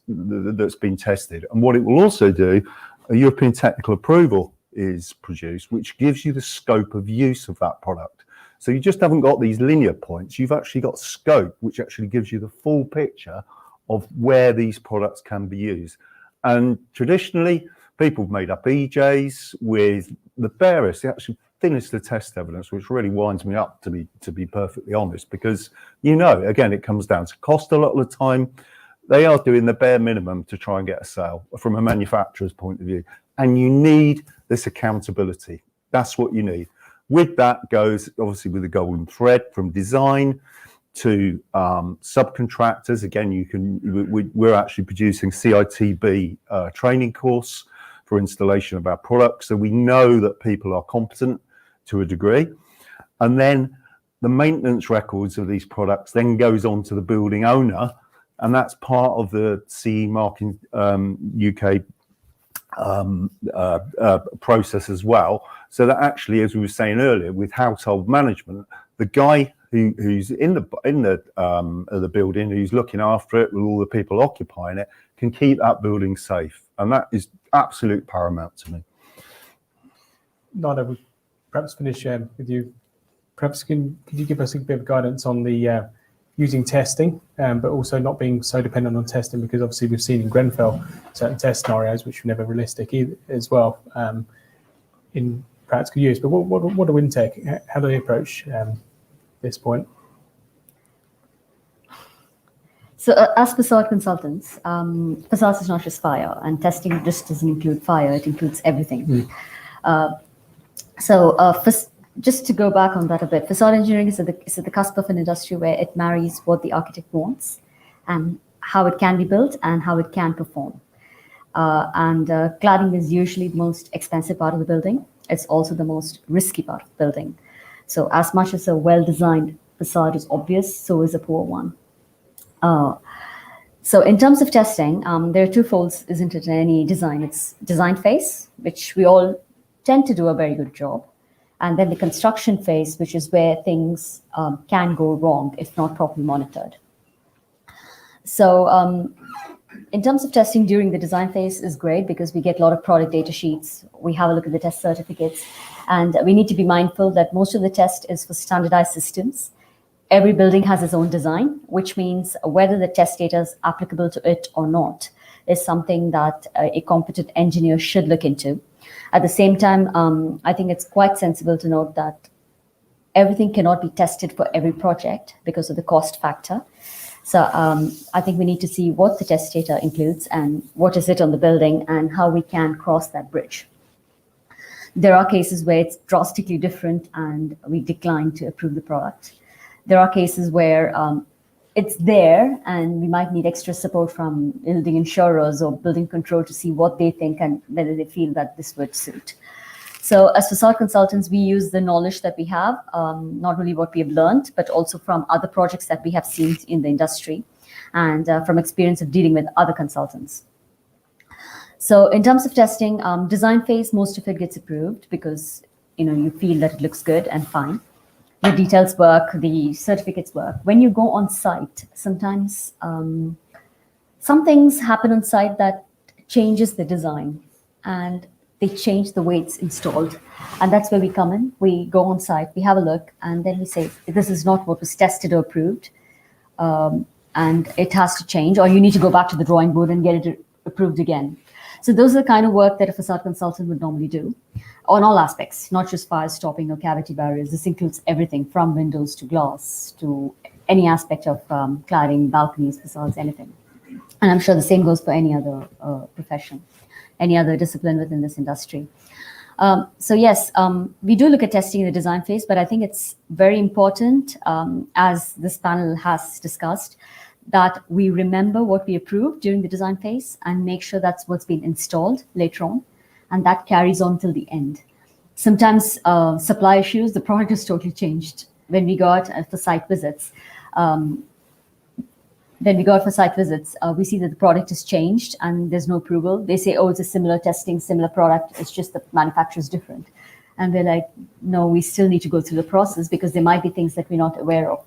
Speaker 5: been tested. And what it will also do, a European technical approval is produced, which gives you the scope of use of that product. So you just haven't got these linear points. You've actually got scope, which actually gives you the full picture of where these products can be used. And traditionally, people have made up EJs with the barest, the actual thinnest of test evidence, which really winds me up, to be perfectly honest, because, again, it comes down to cost a lot of the time. They are doing the bare minimum to try and get a sale from a manufacturer's point of view. And you need this accountability. That's what you need. With that goes, obviously, with the golden thread from design to subcontractors. Again, we're actually producing CITB training course for installation of our products. So we know that people are competent to a degree. And then the maintenance records of these products then goes on to the building owner. And that's part of the CE marking UK process as well. So that actually, as we were saying earlier, with household management, the guy who's in the building, who's looking after it with all the people occupying it, can keep that building safe. And that is absolute paramount to me.
Speaker 2: Nada, we'll perhaps finish with you. Perhaps could you give us a bit of guidance on the using testing, but also not being so dependent on testing, because obviously we've seen in Grenfell certain test scenarios which were never realistic either, as well in practical use. But what do Wintec, how do they approach this point?
Speaker 6: So as facade consultants, facades is not just fire, and testing just doesn't include fire, it includes everything. Just to go back on that a bit, facade engineering is at the cusp of an industry where it marries what the architect wants and how it can be built and how it can perform. Cladding is usually the most expensive part of the building. It's also the most risky part of the building. So as much as a well-designed facade is obvious, so is a poor one. So in terms of testing, there are two folds, isn't it, in any design? It's design phase, which we all tend to do a very good job. And then the construction phase, which is where things can go wrong if not properly monitored. So in terms of testing during the design phase is great because we get a lot of product data sheets. We have a look at the test certificates. And we need to be mindful that most of the test is for standardized systems. Every building has its own design, which means whether the test data is applicable to it or not is something that a competent engineer should look into. At the same time, I think it's quite sensible to note that everything cannot be tested for every project because of the cost factor. So I think we need to see what the test data includes and what is it on the building and how we can cross that bridge. There are cases where it's drastically different and we decline to approve the product. There are cases where it's there and we might need extra support from building insurers or building control to see what they think and whether they feel that this would suit. So as facade consultants, we use the knowledge that we have, not only what we have learned, but also from other projects that we have seen in the industry and from experience of dealing with other consultants. So in terms of testing, design phase, most of it gets approved because you feel that it looks good and fine. The details work, the certificates work. When you go on site, sometimes some things happen on site that changes the design and they change the way it's installed. And that's where we come in. We go on site, we have a look, and then we say, this is not what was tested or approved, and it has to change, or you need to go back to the drawing board and get it approved again. So those are the kind of work that a facade consultant would normally do on all aspects, not just fire stopping or cavity barriers. This includes everything from windows to glass to any aspect of cladding, balconies, facades, anything. And I'm sure the same goes for any other profession, any other discipline within this industry. So yes, we do look at testing in the design phase, but I think it's very important, as this panel has discussed, that we remember what we approved during the design phase and make sure that's what's been installed later on, and that carries on till the end. Sometimes supply issues, the product is totally changed. When we go out for site visits, we see that the product is changed and there's no approval. They say, oh, it's a similar testing, similar product. It's just the manufacturer is different. And we're like, no, we still need to go through the process because there might be things that we're not aware of.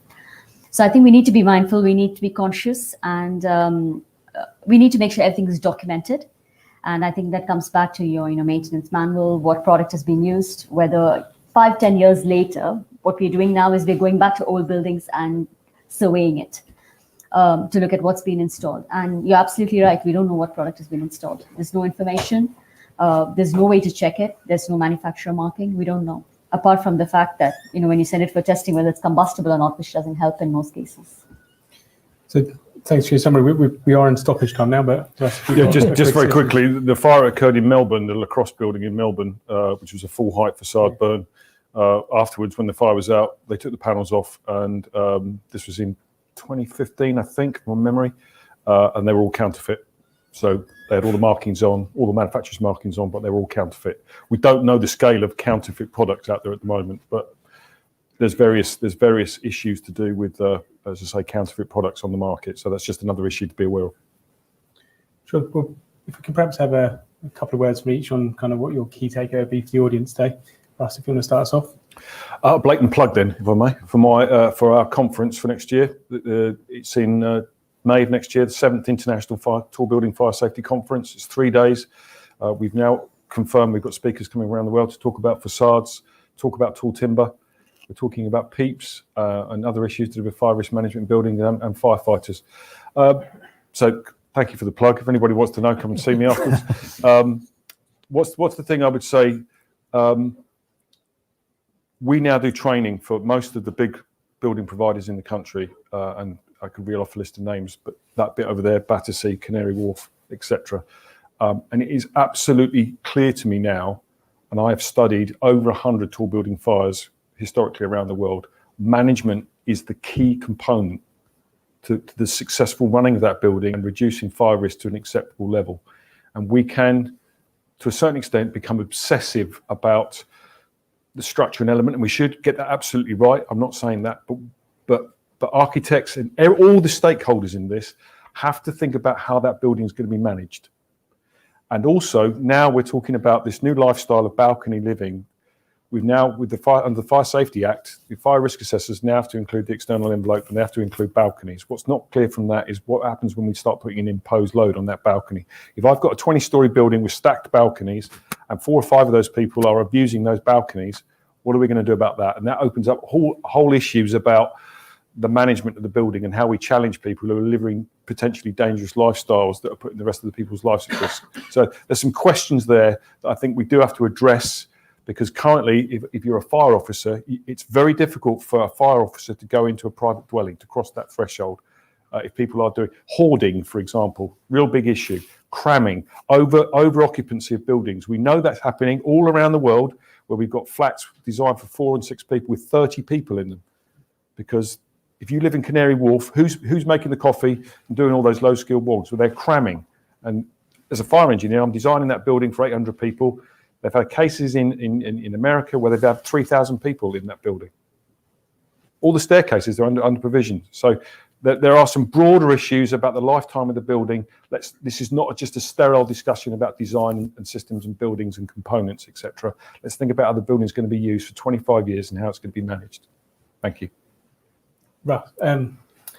Speaker 6: So I think we need to be mindful. We need to be conscious, and we need to make sure everything is documented. And I think that comes back to your maintenance manual, what product has been used, whether 5-10 years later, what we're doing now is we're going back to old buildings and surveying it. To look at what's been installed. And you're absolutely right. We don't know what product has been installed. There's no information. There's no way to check it. There's no manufacturer marking. We don't know. Apart from the fact that, when you send it for testing, whether it's combustible or not, which doesn't help in most cases.
Speaker 2: So thanks for your summary. We are in stoppage time now, but
Speaker 8: just very quickly, the fire occurred in Melbourne, the Lacrosse building in Melbourne, which was a full height facade burn. Afterwards, when the fire was out, they took the panels off, and this was in 2015, I think, from memory, and they were all counterfeit. So they had all the markings on, all the manufacturer's markings on, but they were all counterfeit. We don't know the scale of counterfeit products out there at the moment, but there's various issues to do with, as I say, counterfeit products on the market. So that's just another issue to be aware of.
Speaker 2: Sure. Well, if we can perhaps have a couple of words from each on kind of what your key takeaway would be for the audience today. Russ, if you want to start us off.
Speaker 8: Blatant plug then, if I may, for our conference for next year. It's in May of next year, the 7th International Tall Building Fire Safety Conference. It's 3 days. We've now confirmed we've got speakers coming around the world to talk about facades, talk about tall timber. We're talking about PEEPs and other issues to do with fire risk management, building and firefighters. So thank you for the plug. If anybody wants to know, come and see me afterwards. What's the thing I would say? We now do training for most of the big building providers in the country, and I could reel off a list of names, but that bit over there, Battersea, Canary Wharf, etc. And it is absolutely clear to me now, and I have studied over 100 tall building fires historically around the world. Management is the key component to the successful running of that building and reducing fire risk to an acceptable level. And we can, to a certain extent, become obsessive about the structure and element, and we should get that absolutely right. I'm not saying that, but architects and all the stakeholders in this have to think about how that building is going to be managed. And also, now we're talking about this new lifestyle of balcony living. We've now, with under the Fire Safety Act, the fire risk assessors now have to include the external envelope and they have to include balconies. What's not clear from that is what happens when we start putting an imposed load on that balcony. If I've got a 20-story building with stacked balconies and 4 or 5 of those people are abusing those balconies, what are we going to do about that? And that opens up whole issues about the management of the building and how we challenge people who are living potentially dangerous lifestyles that are putting the rest of the people's lives at risk. So there's some questions there that I think we do have to address, because currently, if you're a fire officer, it's very difficult for a fire officer to go into a private dwelling, to cross that threshold. if people are doing hoarding, for example, real big issue, cramming, over occupancy of buildings. We know that's happening all around the world where we've got flats designed for 4 and 6 people with 30 people in them. Because if you live in Canary Wharf, who's making the coffee and doing all those low-skilled wards? Well, they're cramming. And as a fire engineer, I'm designing that building for 800 people. They've had cases in America where they've had 3,000 people in that building. All the staircases are under provision. So there are some broader issues about the lifetime of the building. This is not just a sterile discussion about design and systems and buildings and components, etc. Let's think about how the building is going to be used for 25 years and how it's going to be managed. Thank you.
Speaker 2: Right.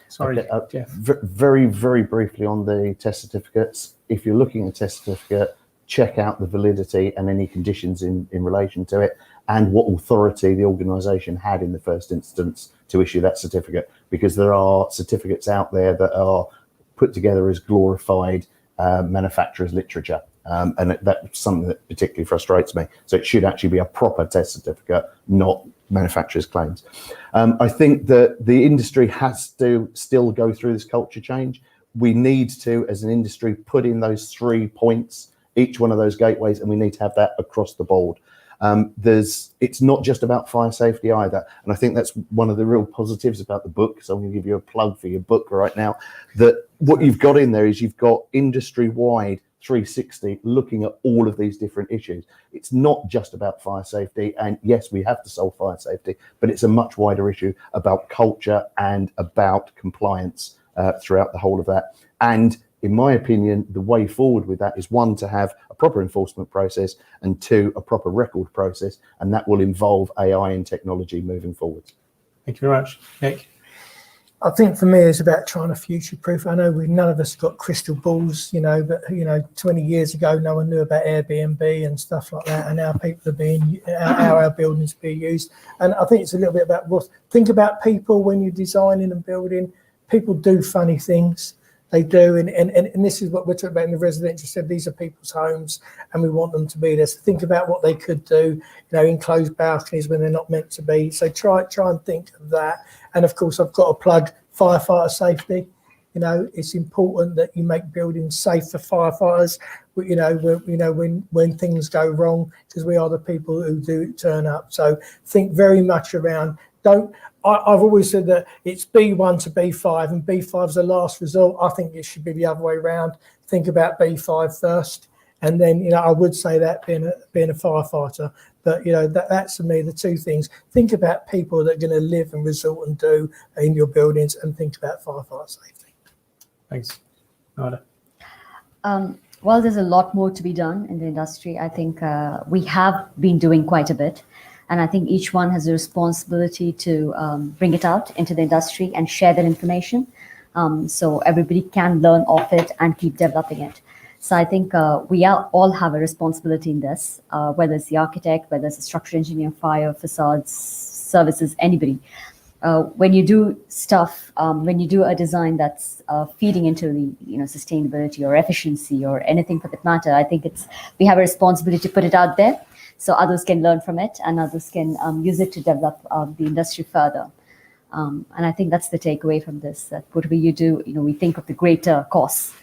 Speaker 2: Sorry,
Speaker 7: Okay,
Speaker 2: Jeff.
Speaker 7: Very, very briefly on the test certificates. If you're looking at a test certificate, check out the validity and any conditions in relation to it, and what authority the organisation had in the first instance to issue that certificate, because there are certificates out there that are put together as glorified manufacturer's literature, and that's something that particularly frustrates me. So it should actually be a proper test certificate, not manufacturer's claims. I think that the industry has to still go through this culture change. We need to, as an industry, put in those 3 points, each one of those gateways, and we need to have that across the board. It's not just about fire safety either. And I think that's one of the real positives about the book. So I'm going to give you a plug for your book right now, that what you've got in there is you've got industry-wide 360 looking at all of these different issues. It's not just about fire safety, and yes, we have to solve fire safety, but it's a much wider issue about culture and about compliance throughout the whole of that. And in my opinion, the way forward with that is 1, to have a proper enforcement process, and 2, a proper record process, and that will involve AI and technology moving forward.
Speaker 2: Thank you very much. Nick?
Speaker 4: I think for me, it's about trying to future-proof. I know none of us got crystal balls, but 20 years ago, no one knew about Airbnb and stuff like that, and now people are how our buildings are being used. And I think it's a little bit about think about people when you're designing and building. People do funny things. They do, and this is what we're talking about in the residential. Said these are people's homes, and we want them to be there. So think about what they could do, enclosed balconies when they're not meant to be. So try and think of that. And of course, I've got to plug firefighter safety. It's important that you make buildings safe for firefighters. When things go wrong, because we are the people who do turn up. So think very much around. I've always said that it's B1 to B5, and B5 is the last resort. I think it should be the other way around. Think about B5 first, and then I would say that being a firefighter. But that's to me the 2 things. Think about people that are going to live and resort and do in your buildings, and think about firefighter safety.
Speaker 2: Thanks. Nada?
Speaker 6: Well, there's a lot more to be done in the industry. I think we have been doing quite a bit. And I think each one has a responsibility to bring it out into the industry and share that information, so everybody can learn off it and keep developing it. So I think we all have a responsibility in this, whether it's the architect, whether it's a structural engineer, fire, facades, services, anybody. When you do stuff, when you do a design that's feeding into the sustainability or efficiency or anything for that matter, I think we have a responsibility to put it out there, so others can learn from it and others can use it to develop the industry further. And I think that's the takeaway from this, that whatever you do, we think of the greater costs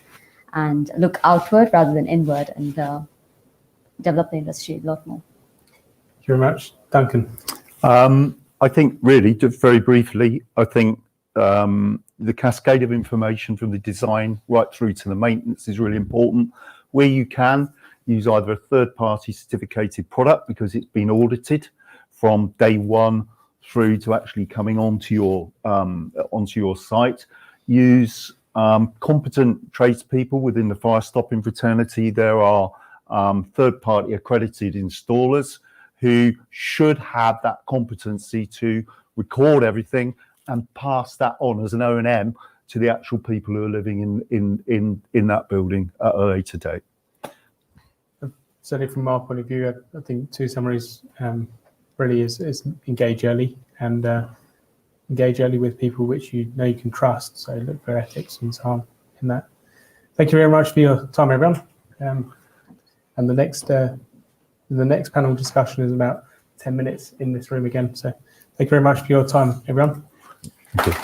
Speaker 6: and look outward rather than inward, and develop the industry a lot more.
Speaker 2: Thank you very much. Duncan?
Speaker 5: I think really, just very briefly, I think the cascade of information from the design right through to the maintenance is really important. Where you can, use either a third-party certificated product because it's been audited from day one through to actually coming onto your site. Use competent tradespeople within the fire stopping fraternity. There are third-party accredited installers who should have that competency to record everything and pass that on as an O&M to the actual people who are living in that building at a later date.
Speaker 2: Certainly from our point of view, I think 2 summaries really is engage early, and engage early with people which you can trust. So look for ethics and so on in that. Thank you very much for your time, everyone. And the next panel discussion is about 10 minutes in this room again. So thank you very much for your time, everyone.
Speaker 5: Thank you.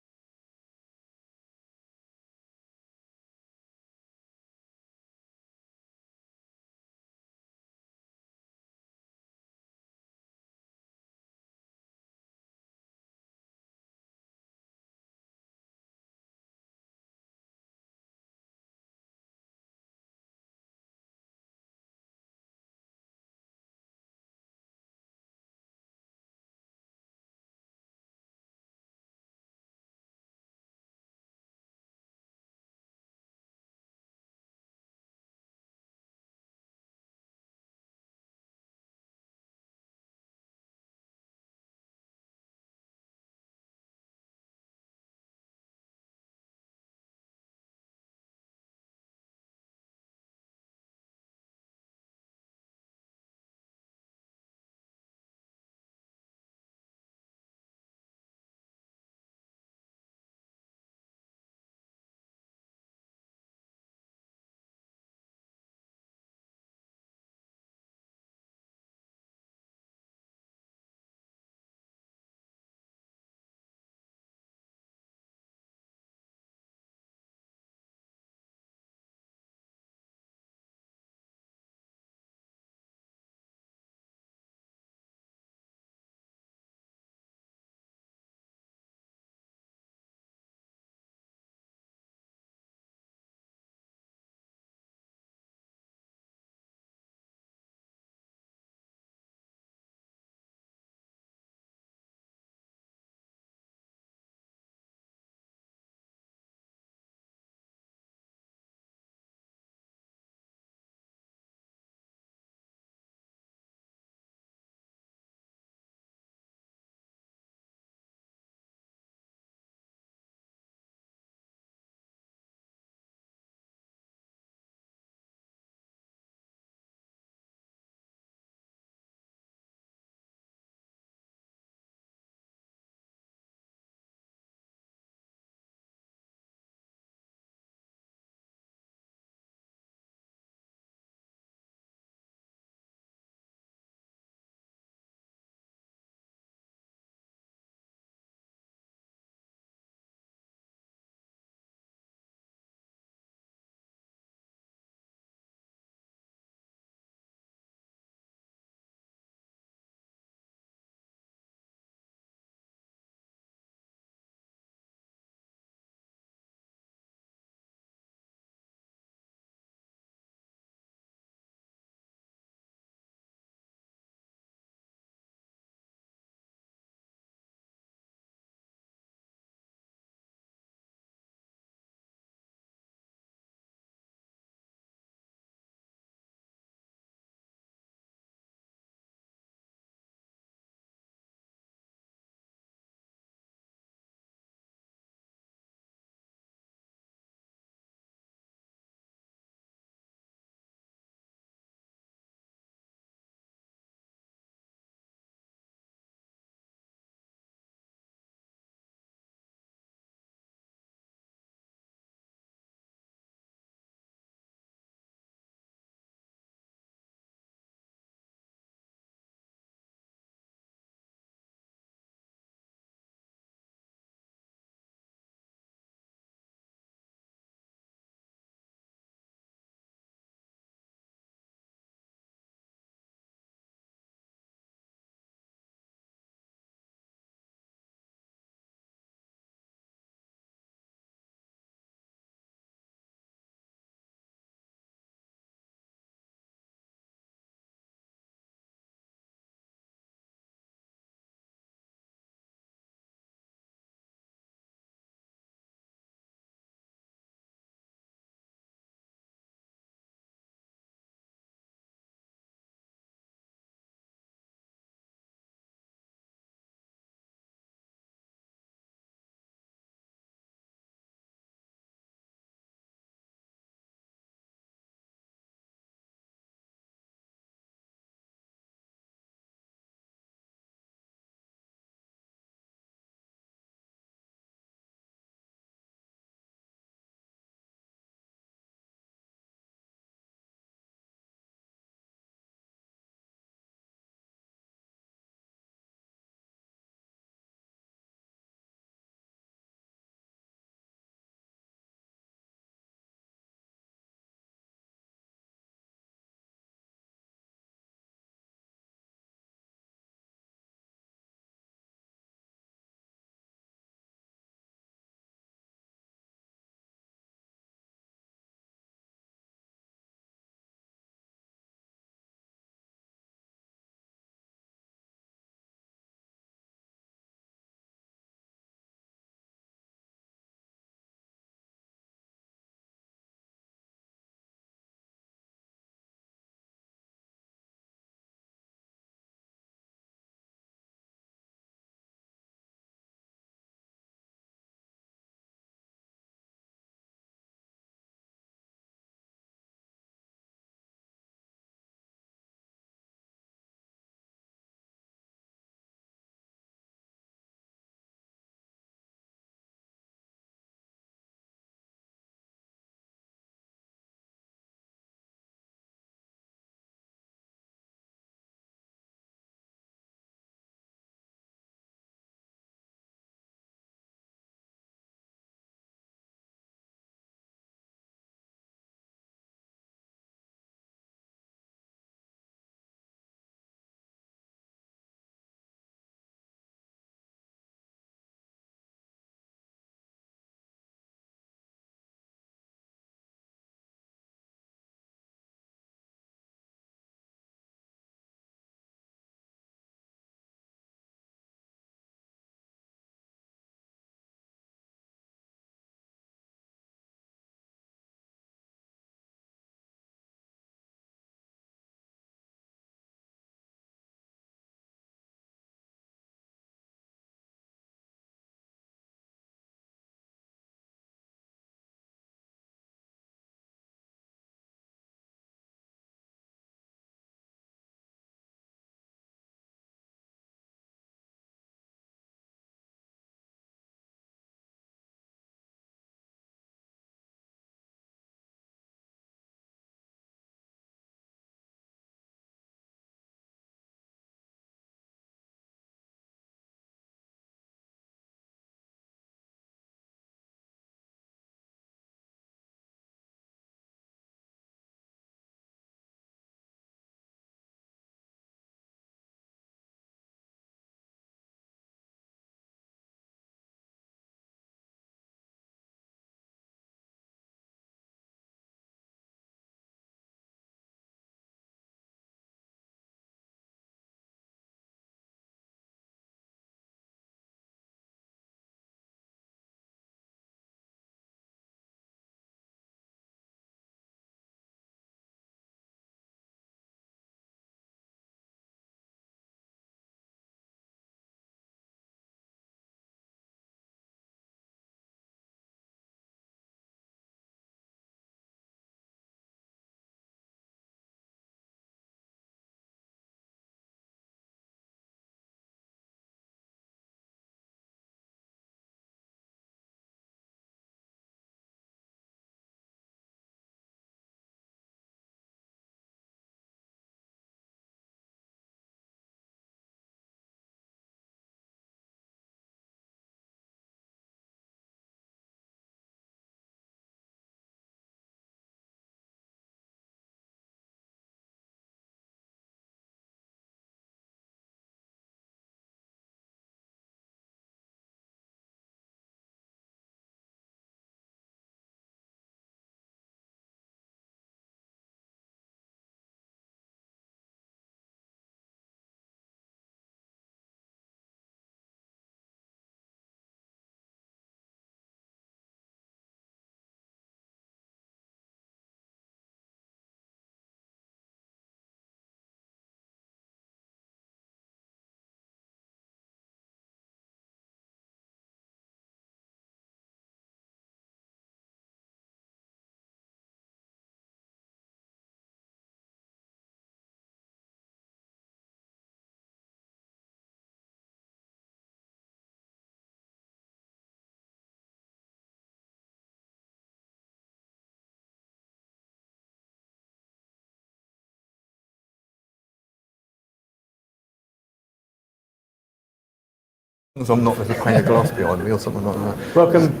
Speaker 10: As I'm not, there's a pane of glass behind me or something like that.
Speaker 2: Welcome,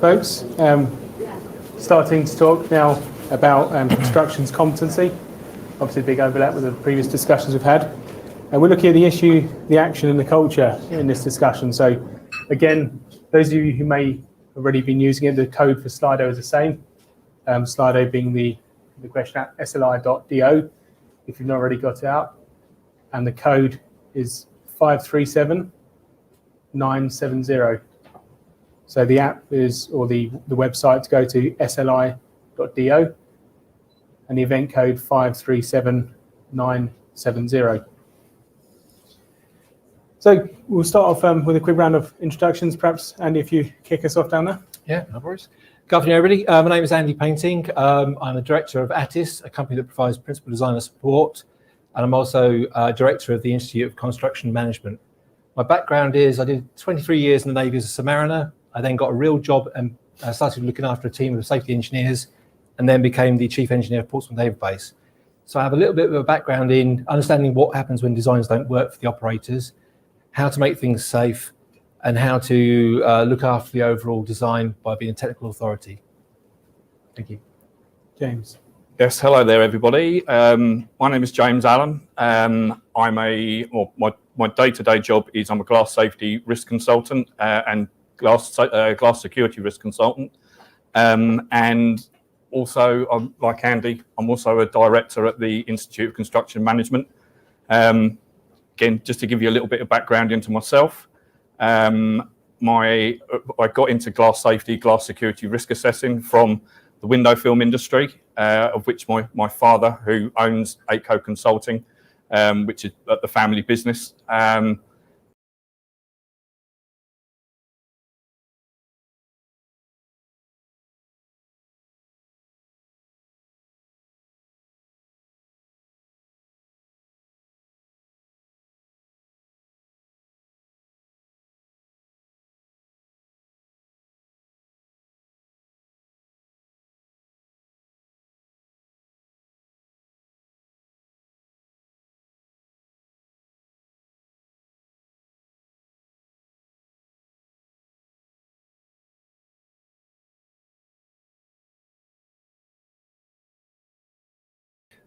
Speaker 2: folks. Starting to talk now about construction's competency. Obviously, a big overlap with the previous discussions we've had. And we're looking at the issue, the action, and the culture in this discussion. So, again, those of you who may already been using it, the code for Slido is the same. Slido being the question at sli.do, if you've not already got it out. And the code is 537970. So the app is, or the website to go to sli.do, and the event code 537970. So we'll start off with a quick round of introductions. Perhaps, Andy, if you kick us off down there.
Speaker 11: Yeah, no worries. Good afternoon, everybody. My name is Andy Painting. I'm a director of Attis, a company that provides principal designer support, and I'm also director of the Institute of Construction Management. My background is I did 23 years in the Navy as a submariner. I then got a real job and started looking after a team of safety engineers, and then became the chief engineer of Portsmouth Naval Base. So I have a little bit of a background in understanding what happens when designs don't work for the operators, how to make things safe, and how to look after the overall design by being a technical authority. Thank you.
Speaker 2: James.
Speaker 12: Yes, hello there, everybody. My name is James Allen. My day-to-day job is I'm a glass safety risk consultant and glass security risk consultant. And also, like Andy, I'm also a director at the Institute of Construction Management. Again, just to give you a little bit of background into myself, I got into glass safety, glass security risk assessing from the window film industry, of which my father, who owns ACO Consulting, which is the family business.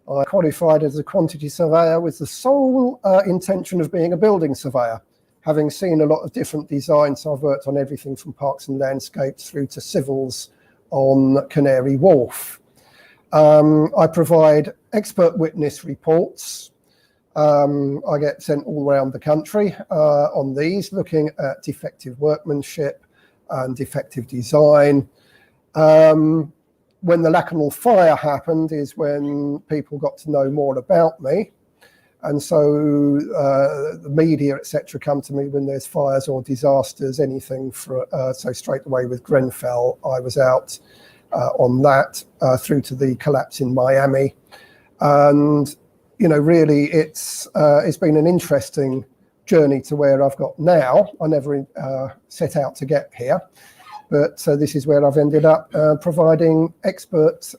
Speaker 13: I qualified as a quantity surveyor with the sole intention of being a building surveyor. Having seen a lot of different designs, so I've worked on everything from parks and landscapes through to civils on Canary Wharf. I provide expert witness reports. I get sent all around the country on these, looking at defective workmanship and defective design. When the Lakanal fire happened is when people got to know more about me. And so the media, etc., come to me when there's fires or disasters, anything for, so straight away with Grenfell, I was out on that through to the collapse in Miami. And, you know, really it's been an interesting journey to where I've got now. I never set out to get here. But this is where I've ended up providing expert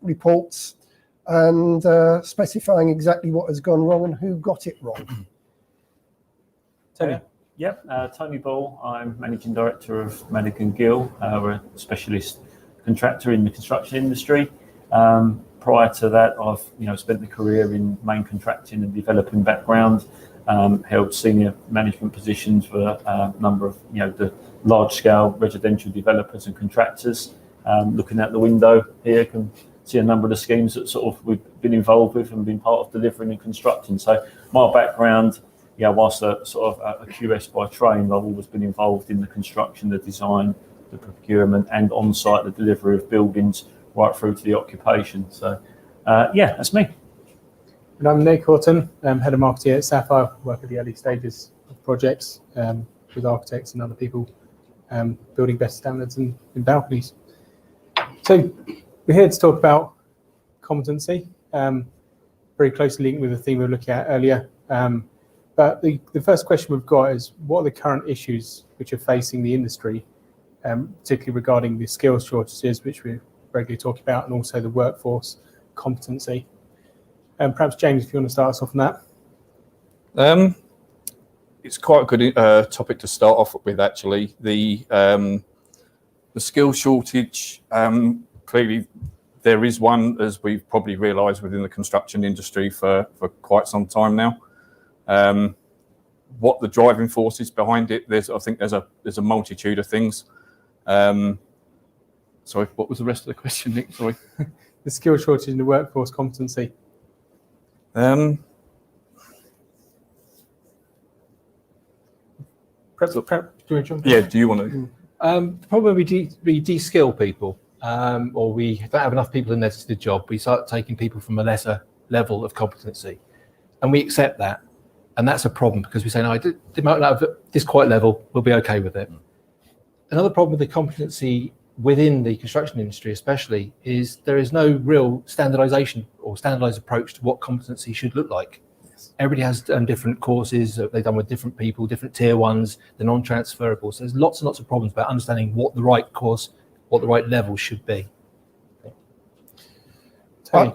Speaker 13: reports and specifying exactly what has gone wrong and who got it wrong.
Speaker 2: Tony.
Speaker 14: Tony Ball. I'm Managing Director of Madigan Gill. We're a specialist contractor in the construction industry. Prior to that, I've spent the career in main contracting and developing background. Held senior management positions for a number of the large-scale residential developers and contractors. Looking out the window here, can see a number of the schemes that sort of we've been involved with and been part of delivering and constructing. So my background, whilst a sort of a QS by trade, I've always been involved in the construction, the design, the procurement, and on-site the delivery of buildings right through to the occupation. So that's me.
Speaker 2: And I'm Nick Horton, Head of Marketing at Sapphire. Work at the early stages of projects with architects and other people building better standards in balconies. So we're here to talk about competency, very closely linked with the theme we were looking at earlier. But the first question we've got is, what are the current issues which are facing the industry, particularly regarding the skills shortages, which we're regularly talking about, and also the workforce competency? Perhaps, James, if you want to start us off on that.
Speaker 12: it's quite a good topic to start off with, actually. The skill shortage, clearly there is one, as we've probably realised, within the construction industry for quite some time now. What the driving force is behind it, I think there's a multitude of things. Sorry, what was the rest of the question, Nick? Sorry.
Speaker 2: The skill shortage in the workforce competency. Perhaps, do you want to jump in?
Speaker 12: Yeah, do you want to?
Speaker 11: The problem we de-skill people, or we don't have enough people in there to do the job. We start taking people from a lesser level of competency, and we accept that, and that's a problem because we say, no, I did my at this quite level, we'll be okay with it. Another problem with the competency within the construction industry, especially, is there is no real standardization or standardized approach to what competency should look like. Everybody has different courses that they've done with different people, different tier ones, they're non-transferable. So there's lots and lots of problems about understanding what the right course, what the right level should be.
Speaker 13: I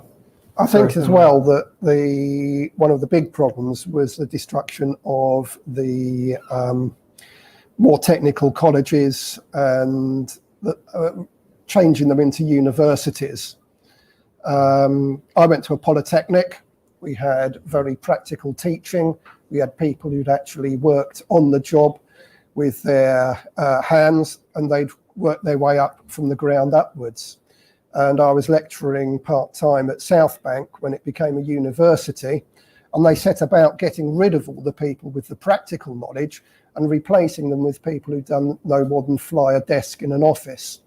Speaker 13: think as well that one of the big problems was the destruction of the more technical colleges and changing them into universities. I went to a polytechnic. We had very practical teaching. We had people who'd actually worked on the job with their hands, and they'd worked their way up from the ground upwards. And I was lecturing part-time at Southbank when it became a university, and they set about getting rid of all the people with the practical knowledge and replacing them with people who'd done no more than fly a desk in an office.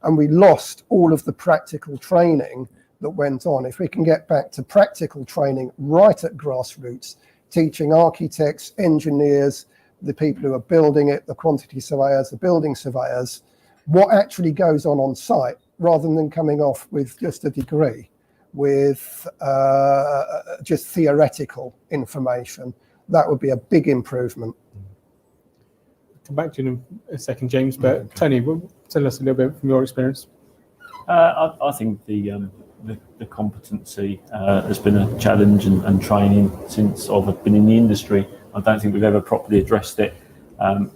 Speaker 13: And we lost all of the practical training that went on. If we can get back to practical training right at grassroots, teaching architects, engineers, the people who are building it, the quantity surveyors, the building surveyors, what actually goes on site, rather than coming off with just a degree, with just theoretical information, that would be a big improvement.
Speaker 2: Come back to you in a second, James, but Tony, tell us a little bit from your experience.
Speaker 14: I think the competency has been a challenge and training since I've been in the industry. I don't think we've ever properly addressed it.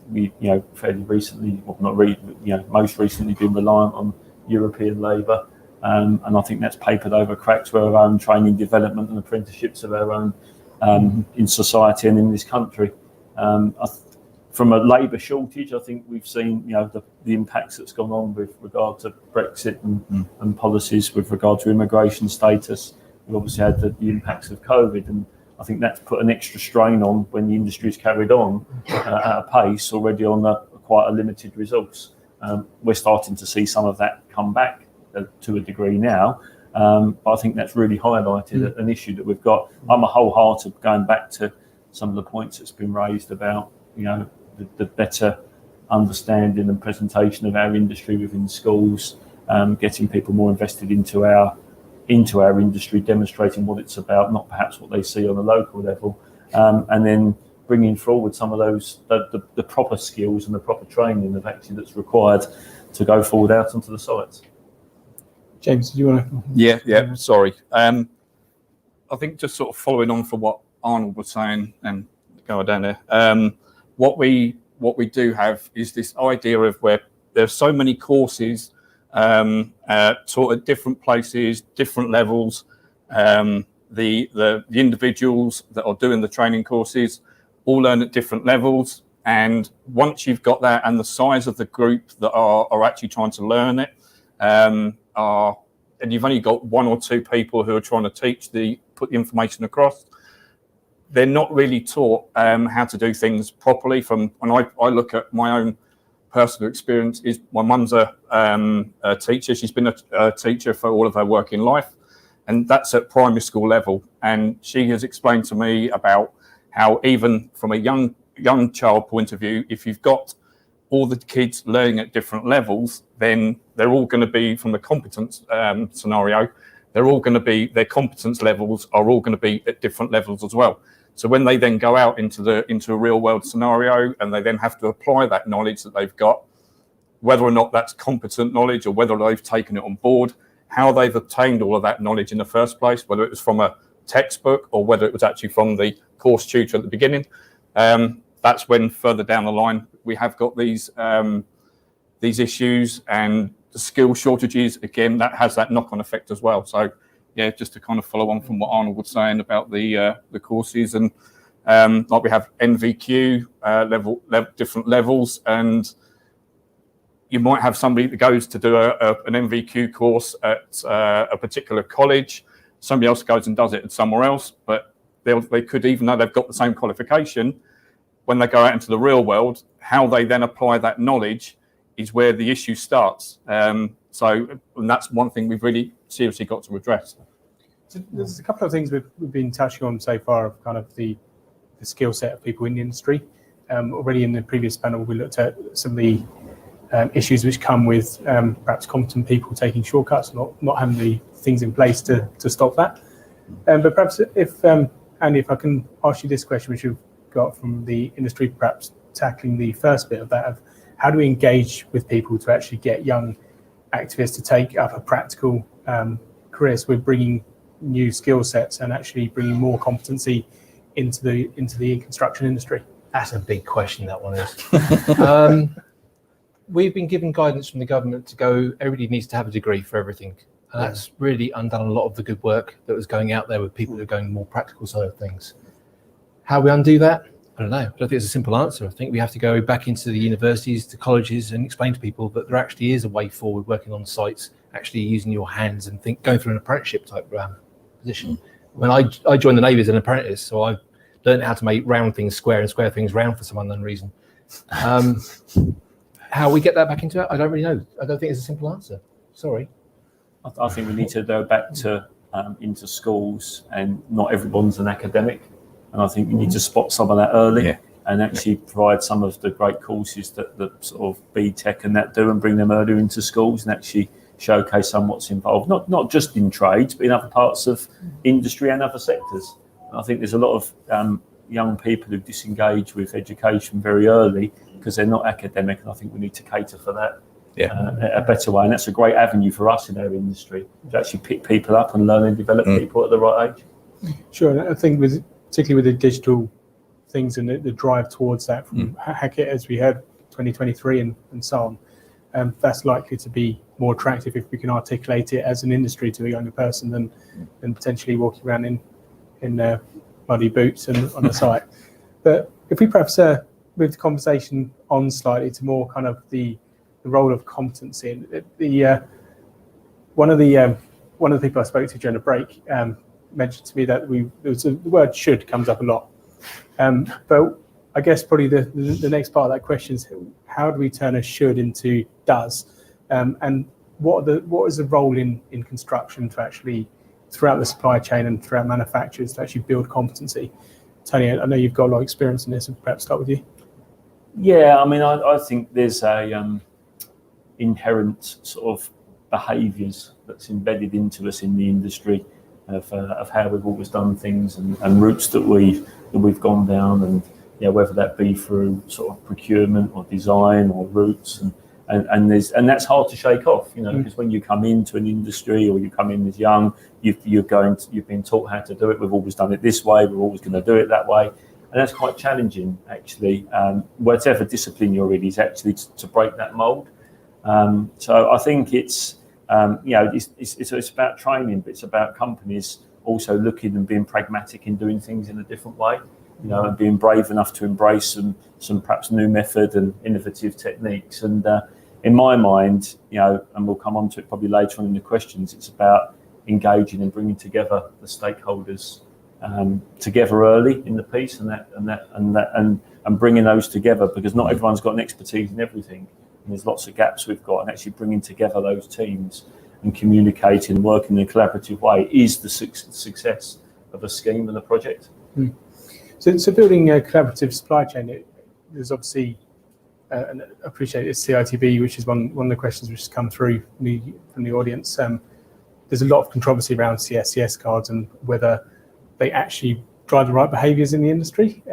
Speaker 14: We, fairly recently, well, not most recently, been reliant on European labour, and I think that's papered over cracks with our own training, development, and apprenticeships of our own in society and in this country. From a labour shortage, I think we've seen the impacts that's gone on with regard to Brexit and policies with regard to immigration status. We've obviously had the impacts of COVID, and I think that's put an extra strain on when the industry's carried on at a pace already on quite a limited resource. We're starting to see some of that come back to a degree now, but I think that's really highlighted an issue that we've got. I'm a wholehearted going back to some of the points that's been raised about the better understanding and presentation of our industry within schools, getting people more invested into our industry, demonstrating what it's about, not perhaps what they see on a local level, and then bringing forward some of those the proper skills and the proper training of actually that's required to go forward out onto the sites.
Speaker 2: James, do you want to?
Speaker 12: Yeah. Sorry. I think just sort of following on from what Arnold was saying and going down there. What we do have is this idea of where there's so many courses taught at different places, different levels. The individuals that are doing the training courses all learn at different levels, and once you've got that, and the size of the group that are actually trying to learn it, and you've only got one or two people who are trying to put the information across. They're not really taught how to do things properly. From when I look at my own personal experience, is my mum's a teacher. She's been a teacher for all of her working life, and that's at primary school level. And she has explained to me about how even from a young child point of view, if you've got all the kids learning at different levels, then they're all going to be, from the competence scenario, their competence levels are all going to be at different levels as well. So when they then go out into a real world scenario, and they then have to apply that knowledge that they've got, whether or not that's competent knowledge or whether they've taken it on board, how they've obtained all of that knowledge in the first place, whether it was from a textbook or whether it was actually from the course tutor at the beginning, that's when further down the line we have got these issues and the skill shortages. Again, that has that knock-on effect as well. So yeah, just to kind of follow on from what Arnold was saying about the courses, and like we have NVQ level different levels, and you might have somebody that goes to do an NVQ course at a particular college. Somebody else goes and does it at somewhere else, but they could, even though they've got the same qualification, when they go out into the real world, how they then apply that knowledge is where the issue starts. So and that's one thing we've really seriously got to address.
Speaker 2: So there's a couple of things we've been touching on so far of kind of the skill set of people in the industry. Already in the previous panel, we looked at some of the issues which come with perhaps competent people taking shortcuts, not having the things in place to stop that. But perhaps if, Andy, if I can ask you this question, which you've got from the industry, perhaps tackling the first bit of that, of how do we engage with people to actually get young activists to take up a practical career? So we're bringing new skill sets and actually bringing more competency into the construction industry.
Speaker 11: That's a big question, that one is. We've been given guidance from the government to go, everybody needs to have a degree for everything. And that's really undone a lot of the good work that was going out there with people who are going more practical side of things. How we undo that? I don't know. I don't think it's a simple answer. I think we have to go back into the universities, to colleges, and explain to people that there actually is a way forward working on sites, actually using your hands and going through an apprenticeship type position. When I joined the Navy as an apprentice, so I learned how to make round things square and square things round for some unknown reason. How we get that back into it, I don't really know. I don't think it's a simple answer. Sorry.
Speaker 14: I think we need to go back to into schools, and not everyone's an academic. And I think we need to spot some of that early and actually provide some of the great courses that sort of BTEC and that do, and bring them earlier into schools and actually showcase some what's involved, not just in trades, but in other parts of industry and other sectors. And I think there's a lot of young people who disengage with education very early because they're not academic, and I think we need to cater for that a better way. And that's a great avenue for us in our industry, to actually pick people up and learn and develop people at the right age.
Speaker 2: Sure, and I think particularly with the digital things and the drive towards that from Hackett, as we heard, 2023 and so on, that's likely to be more attractive if we can articulate it as an industry to a younger person than potentially walking around in muddy boots and on the site. But if we perhaps move the conversation on slightly to more kind of the role of competency, one of the people I spoke to during the break mentioned to me that the word "should" comes up a lot. But I guess probably the next part of that question is, how do we turn a should into does? And what is the role in construction to actually, throughout the supply chain and throughout manufacturers, to actually build competency? Tony, I know you've got a lot of experience in this, and perhaps start with you.
Speaker 14: Yeah, I mean, I think there's a inherent sort of behaviours that's embedded into us in the industry of how we've always done things, and routes that we've gone down, and whether that be through sort of procurement or design or routes, and that's hard to shake off, because when you come into an industry or you come in as young, you've been taught how to do it. We've always done it this way. We're always going to do it that way, and that's quite challenging actually. Whatever discipline you're in is actually to break that mould. So I think it's about training, but it's about companies also looking and being pragmatic in doing things in a different way, and being brave enough to embrace some perhaps new method and innovative techniques. And in my mind, and we'll come on to it probably later on in the questions, it's about engaging and bringing together the stakeholders together early in the piece, and bringing those together, because not everyone's got an expertise in everything. And there's lots of gaps we've got, and actually bringing together those teams and communicating, working in a collaborative way is the success of a scheme and a project.
Speaker 2: So building a collaborative supply chain, there's obviously, and I appreciate it's CITB, which is one of the questions which has come through from the audience. There's a lot of controversy around CSCS cards and whether they actually drive the right behaviours in the industry.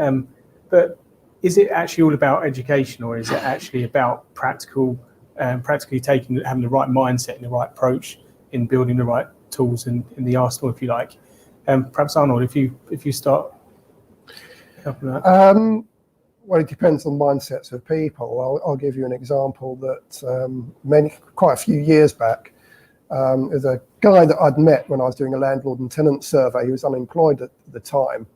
Speaker 2: But is it actually all about education, or is it actually about practically having the right mindset and the right approach in building the right tools in the arsenal, if you like? Perhaps Arnold, if you start helping that.
Speaker 13: Well, it depends on mindsets of people. I'll give you an example that quite a few years back, there's a guy that I'd met when I was doing a landlord and tenant survey. He was unemployed at the time.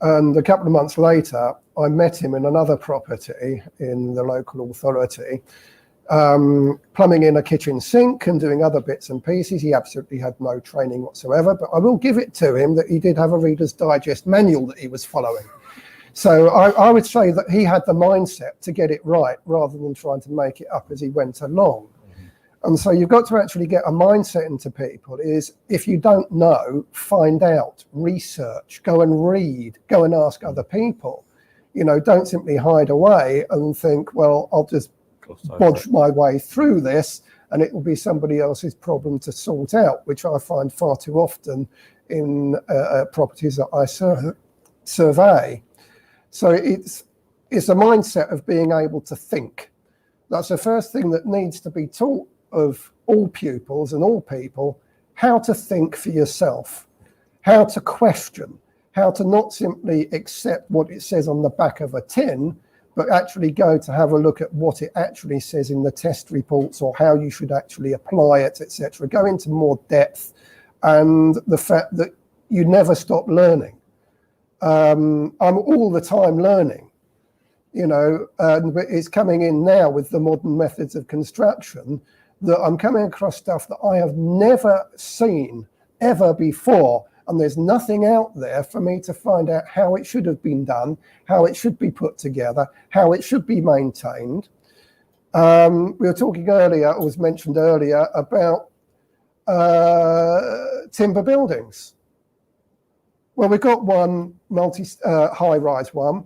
Speaker 13: And a couple of months later, I met him in another property in the local authority, plumbing in a kitchen sink and doing other bits and pieces. He absolutely had no training whatsoever, but I will give it to him that he did have a Reader's Digest manual that he was following. So I would say that he had the mindset to get it right rather than trying to make it up as he went along. And so you've got to actually get a mindset into people is if you don't know, find out, research, go and read, go and ask other people. You know, don't simply hide away and think, well, I'll just bodge my way through this and it will be somebody else's problem to sort out, which I find far too often in properties that I survey. So it's a mindset of being able to think. That's the first thing that needs to be taught of all pupils and all people, how to think for yourself, how to question, how to not simply accept what it says on the back of a tin, but actually go to have a look at what it actually says in the test reports or how you should actually apply it, etc. Go into more depth and the fact that you never stop learning. I'm all the time learning, you know, but it's coming in now with the modern methods of construction that I'm coming across stuff that I have never seen ever before. And there's nothing out there for me to find out how it should have been done, how it should be put together, how it should be maintained. We were talking earlier, it was mentioned earlier, about timber buildings. Well, we've got one high-rise one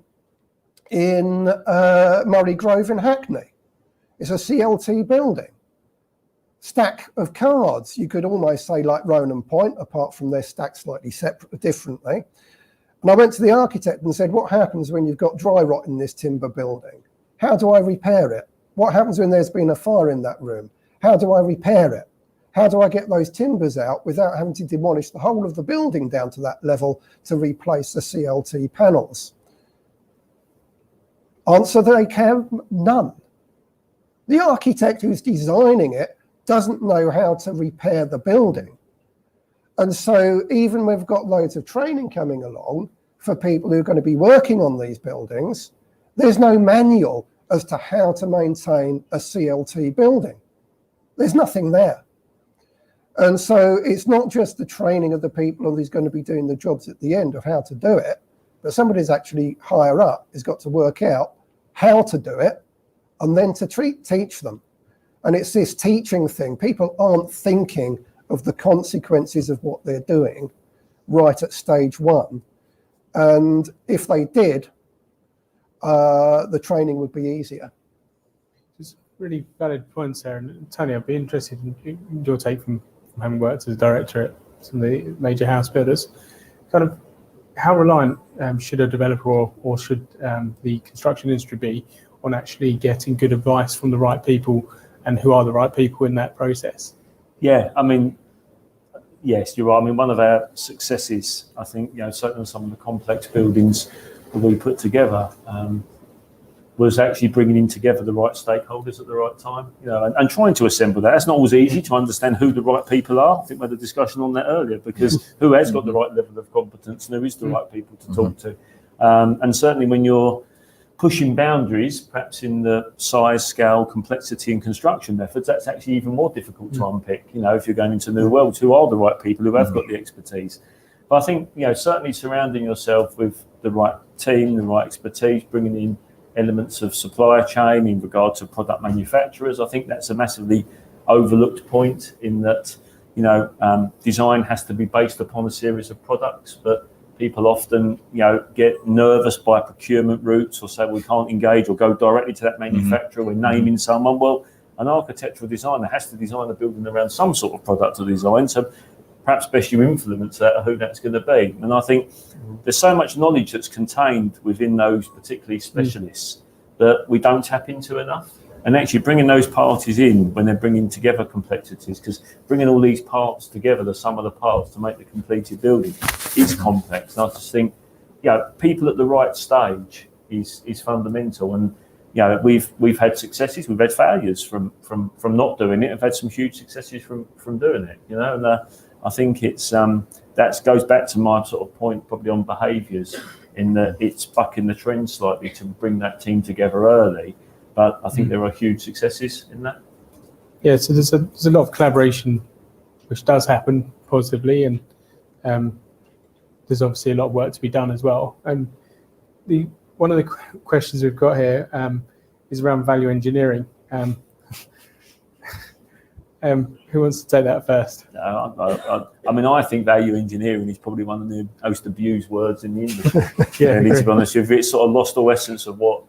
Speaker 13: in Murray Grove in Hackney. It's a CLT building. Stack of cards, you could almost say like Ronan Point, apart from they're stacked slightly differently. And I went to the architect and said, what happens when you've got dry rot in this timber building? How do I repair it? What happens when there's been a fire in that room? How do I repair it? How do I get those timbers out without having to demolish the whole of the building down to that level to replace the CLT panels? Answer they can, none. The architect who's designing it doesn't know how to repair the building. And so even we've got loads of training coming along for people who are going to be working on these buildings, there's no manual as to how to maintain a CLT building. There's nothing there. And so it's not just the training of the people who's going to be doing the jobs at the end of how to do it, but somebody's actually higher up has got to work out how to do it and then to teach them. And it's this teaching thing. People aren't thinking of the consequences of what they're doing right at stage one. And if they did, the training would be easier.
Speaker 2: It's really valid points there. And Tony, I'd be interested in your take from having worked as a director at some of the major house builders. Kind of how reliant should a developer or should the construction industry be on actually getting good advice from the right people, and who are the right people in that process?
Speaker 14: Yeah, I mean, yes, you're right. I mean, one of our successes, I think, you know, certainly some of the complex buildings that we put together was actually bringing in together the right stakeholders at the right time, you know, and trying to assemble that. It's not always easy to understand who the right people are. I think we had a discussion on that earlier, because who has got the right level of competence and who is the right people to talk to. And certainly when you're pushing boundaries, perhaps in the size, scale, complexity and construction methods, that's actually even more difficult to unpick. You know, if you're going into new worlds, who are the right people who have got the expertise? But I think, you know, certainly surrounding yourself with the right team, the right expertise, bringing in elements of supply chain in regard to product manufacturers, I think that's a massively overlooked point in that, you know, design has to be based upon a series of products, but people often, you know, get nervous by procurement routes or say we can't engage or go directly to that manufacturer. We're naming someone. Well, an architectural designer has to design a building around some sort of product or design. So perhaps best you influence that, who that's going to be. And I think there's so much knowledge that's contained within those particularly specialists that we don't tap into enough. And actually bringing those parties in when they're bringing together complexities, because bringing all these parts together, the sum of the parts to make the completed building, is complex. And I just think, you know, people at the right stage is fundamental. And we've had successes, we've had failures from not doing it. I've had some huge successes from doing it. And I think it's that goes back to my sort of point probably on behaviours, in that it's bucking the trend slightly to bring that team together early. But I think there are huge successes in that.
Speaker 2: Yeah, so there's a lot of collaboration which does happen positively, and there's obviously a lot of work to be done as well. And one of the questions we've got here is around value engineering. Who wants to take that first?
Speaker 14: I mean, I think value engineering is probably one of the most abused words in the industry. Really, to be honest with you, it's sort of lost all essence of what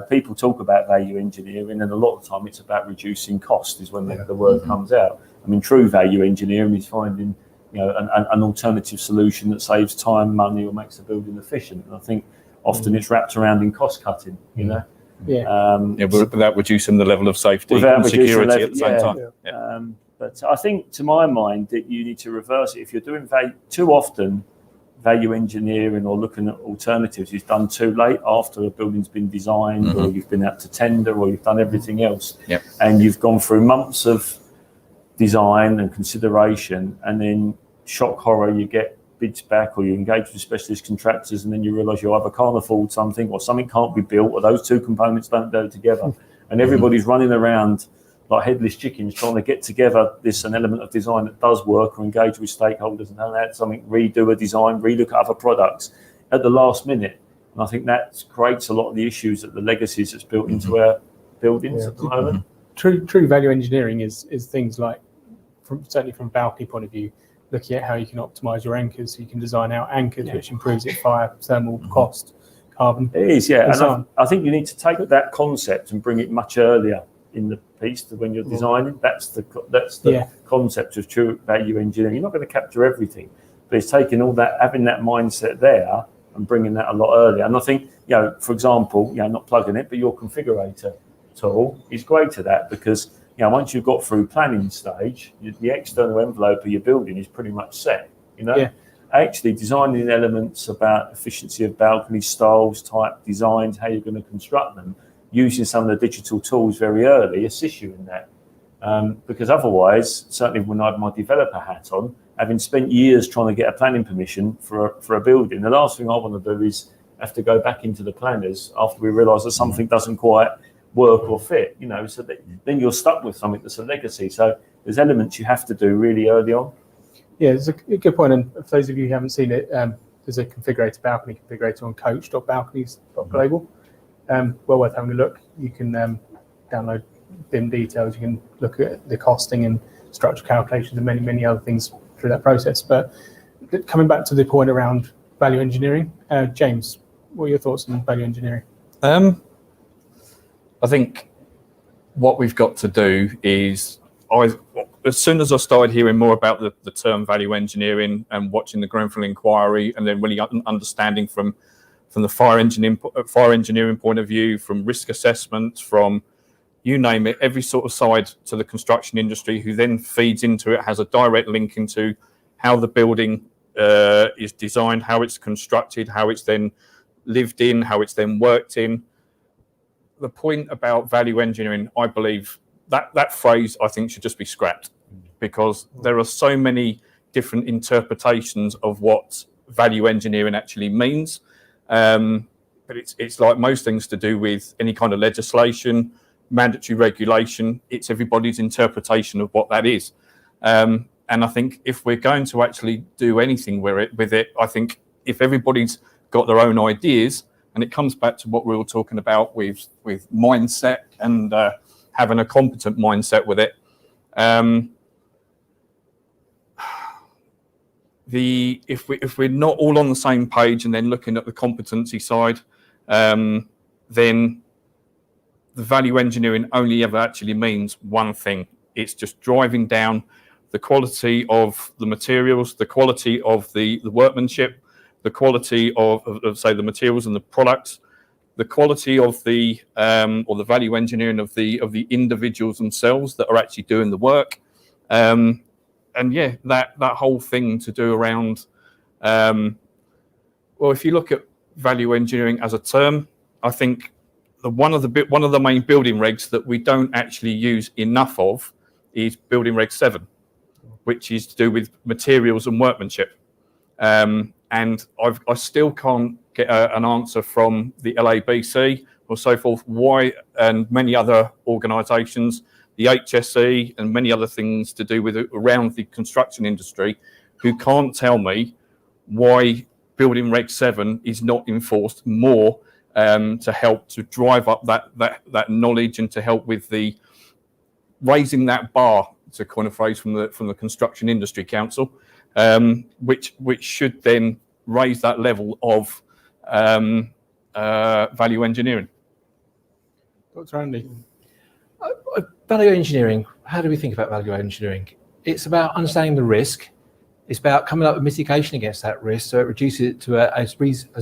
Speaker 14: people talk about value engineering, and a lot of the time it's about reducing cost is when the word comes out. I mean, true value engineering is finding an alternative solution that saves time, money, or makes the building efficient. And I think often it's wrapped around in cost cutting.
Speaker 12: Without reducing the level of safety and security at the same time.
Speaker 14: But I think, to my mind, that you need to reverse it. If you're doing too often, value engineering or looking at alternatives is done too late after a building's been designed, or you've been out to tender, or you've done everything else, and you've gone through months of design and consideration, and then shock horror, you get bids back, or you engage with specialist contractors, and then you realise you either can't afford something, or something can't be built, or those two components don't go together, and everybody's running around like headless chickens trying to get together an element of design that does work, or engage with stakeholders and add something, redo a design, relook at other products at the last minute. And I think that creates a lot of the issues that the legacies that's built into our buildings at the moment.
Speaker 2: True value engineering is things like, certainly from a balcony point of view, looking at how you can optimize your anchors, so you can design out anchors, which improves it fire, thermal, cost, carbon.
Speaker 14: It is, and I think you need to take that concept and bring it much earlier in the piece to when you're designing. That's the concept of true value engineering. You're not going to capture everything, but it's taking all that, having that mindset there and bringing that a lot earlier. And I think, for example, not plugging it, but your configurator tool is great at that, because once you've got through planning stage, the external envelope of your building is pretty much set. Actually designing elements about efficiency of balcony styles, type designs, how you're going to construct them, using some of the digital tools very early assists you in that. Because otherwise, certainly when I had my developer hat on, having spent years trying to get a planning permission for a building, the last thing I want to do is have to go back into the planners after we realise that something doesn't quite work or fit, so that then you're stuck with something that's a legacy. So there's elements you have to do really early on.
Speaker 2: Yeah, it's a good point. And for those of you who haven't seen it, there's a configurator, balcony configurator on coach.balconies.global. Well worth having a look. You can download BIM details. You can look at the costing and structural calculations and many other things through that process. But coming back to the point around value engineering, James, what are your thoughts on value engineering?
Speaker 12: I think what we've got to do is, as soon as I started hearing more about the term value engineering and watching the Grenfell inquiry, and then really understanding from the fire engineering point of view, from risk assessment, from you name it, every sort of side to the construction industry, who then feeds into it, has a direct link into how the building is designed, how it's constructed, how it's then lived in, how it's then worked in. The point about value engineering, I believe that phrase, I think, should just be scrapped, because there are so many different interpretations of what value engineering actually means. But it's like most things to do with any kind of legislation, mandatory regulation. It's everybody's interpretation of what that is. And I think if we're going to actually do anything with it, I think if everybody's got their own ideas, and it comes back to what we were talking about with mindset and having a competent mindset with it. If we're not all on the same page and then looking at the competency side, then the value engineering only ever actually means one thing. It's just driving down the quality of the materials, the quality of the workmanship, the quality of say the materials and the products, the quality of the or the value engineering of the individuals themselves that are actually doing the work. And yeah, that whole thing to do around, well, if you look at value engineering as a term, I think one of the main building regs that we don't actually use enough of is Building Reg 7, which is to do with materials and workmanship. And I still can't get an answer from the LABC or so forth why, and many other organisations, the HSE and many other things to do with around the construction industry, who can't tell me why Building Reg 7 is not enforced more to help to drive up that knowledge and to help with the raising that bar. It's a kind of phrase from the Construction Industry Council, which should then raise that level of value engineering.
Speaker 2: Dr. Andy.
Speaker 11: Value engineering, how do we think about value engineering? It's about understanding the risk. It's about coming up with mitigation against that risk so it reduces it to as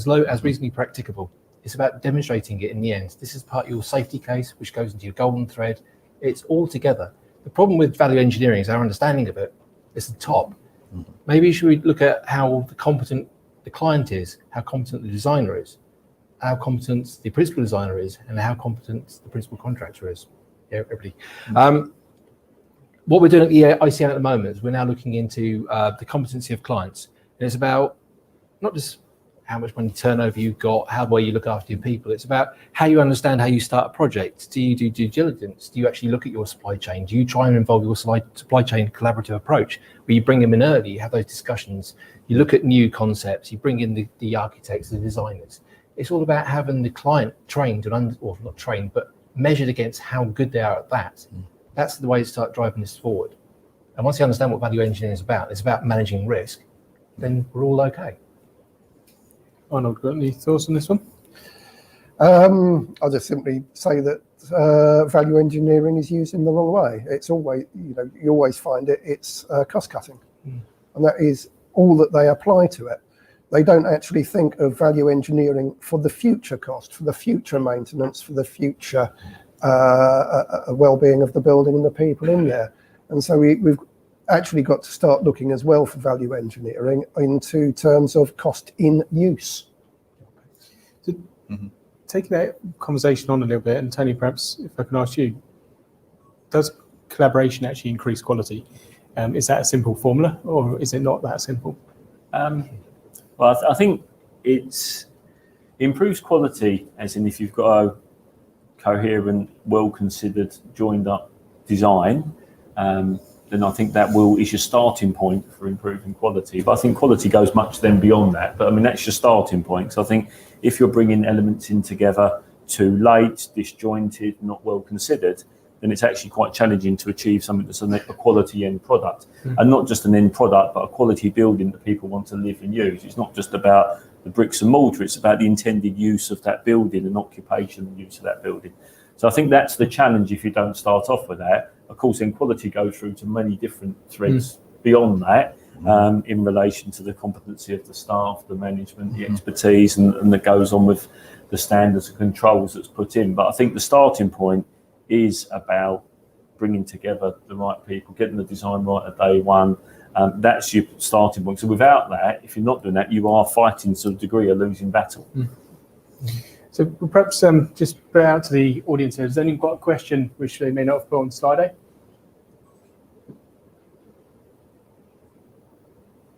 Speaker 11: low as reasonably practicable. It's about demonstrating it in the end. This is part of your safety case, which goes into your golden thread. It's all together. The problem with value engineering is our understanding of it. It's the top. Maybe should we look at how competent the client is, how competent the designer is, how competent the principal designer is, and how competent the principal contractor is. Yeah, everybody. What we're doing at the ICN at the moment is we're now looking into the competency of clients. And it's about not just how much money turnover you've got, how well you look after your people. It's about how you understand how you start a project. Do you do due diligence? Do you actually look at your supply chain? Do you try and involve your supply chain collaborative approach where you bring them in early, you have those discussions, you look at new concepts, you bring in the architects, the designers. It's all about having the client trained or not trained, but measured against how good they are at that. That's the way to start driving this forward. And once you understand what value engineering is about, it's about managing risk, then we're all okay.
Speaker 2: Arnold, got any thoughts on this one?
Speaker 13: I'll just simply say that value engineering is used in the wrong way. It's always, you always find it's cost cutting. And that is all that they apply to it. They don't actually think of value engineering for the future cost, for the future maintenance, for the future well-being of the building and the people in there. And so we've actually got to start looking as well for value engineering into terms of cost in use.
Speaker 2: So, taking that conversation on a little bit, and Tony, perhaps if I can ask you, does collaboration actually increase quality? Is that a simple formula, or is it not that simple?
Speaker 14: Well, I think it improves quality, as in if you've got a coherent, well-considered, joined-up design, then I think that is your starting point for improving quality. But I think quality goes much then beyond that. But I mean, that's your starting point. So I think if you're bringing elements in together too late, disjointed, not well considered, then it's actually quite challenging to achieve something that's a quality end product. And not just an end product, but a quality building that people want to live and use. It's not just about the bricks and mortar, it's about the intended use of that building and occupation and use of that building. So I think that's the challenge if you don't start off with that. Of course, then quality goes through to many different threads beyond that, in relation to the competency of the staff, the management, the expertise, and that goes on with the standards and controls that's put in. But I think the starting point is about bringing together the right people, getting the design right at day one. That's your starting point. So without that, if you're not doing that, you are fighting to a degree a losing battle.
Speaker 2: So we'll perhaps just put it out to the audience here. Has anyone got a question which they may not have put on Slido?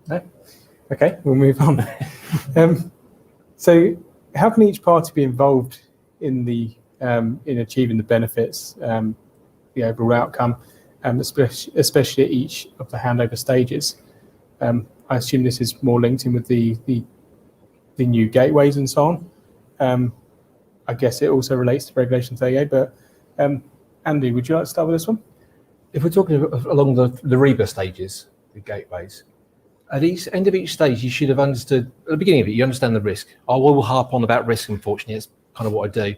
Speaker 2: No? Okay, we'll move on. So how can each party be involved in the in achieving the benefits, the overall outcome, especially at each of the handover stages? I assume this is more linked in with the new gateways and so on. I guess it also relates to Regulation 38, but Andy, would you like to start with this one?
Speaker 11: If we're talking along the REBA stages, the gateways, at each end of each stage, you should have understood, at the beginning of it, you understand the risk. I will harp on about risk, unfortunately, it's kind of what I do.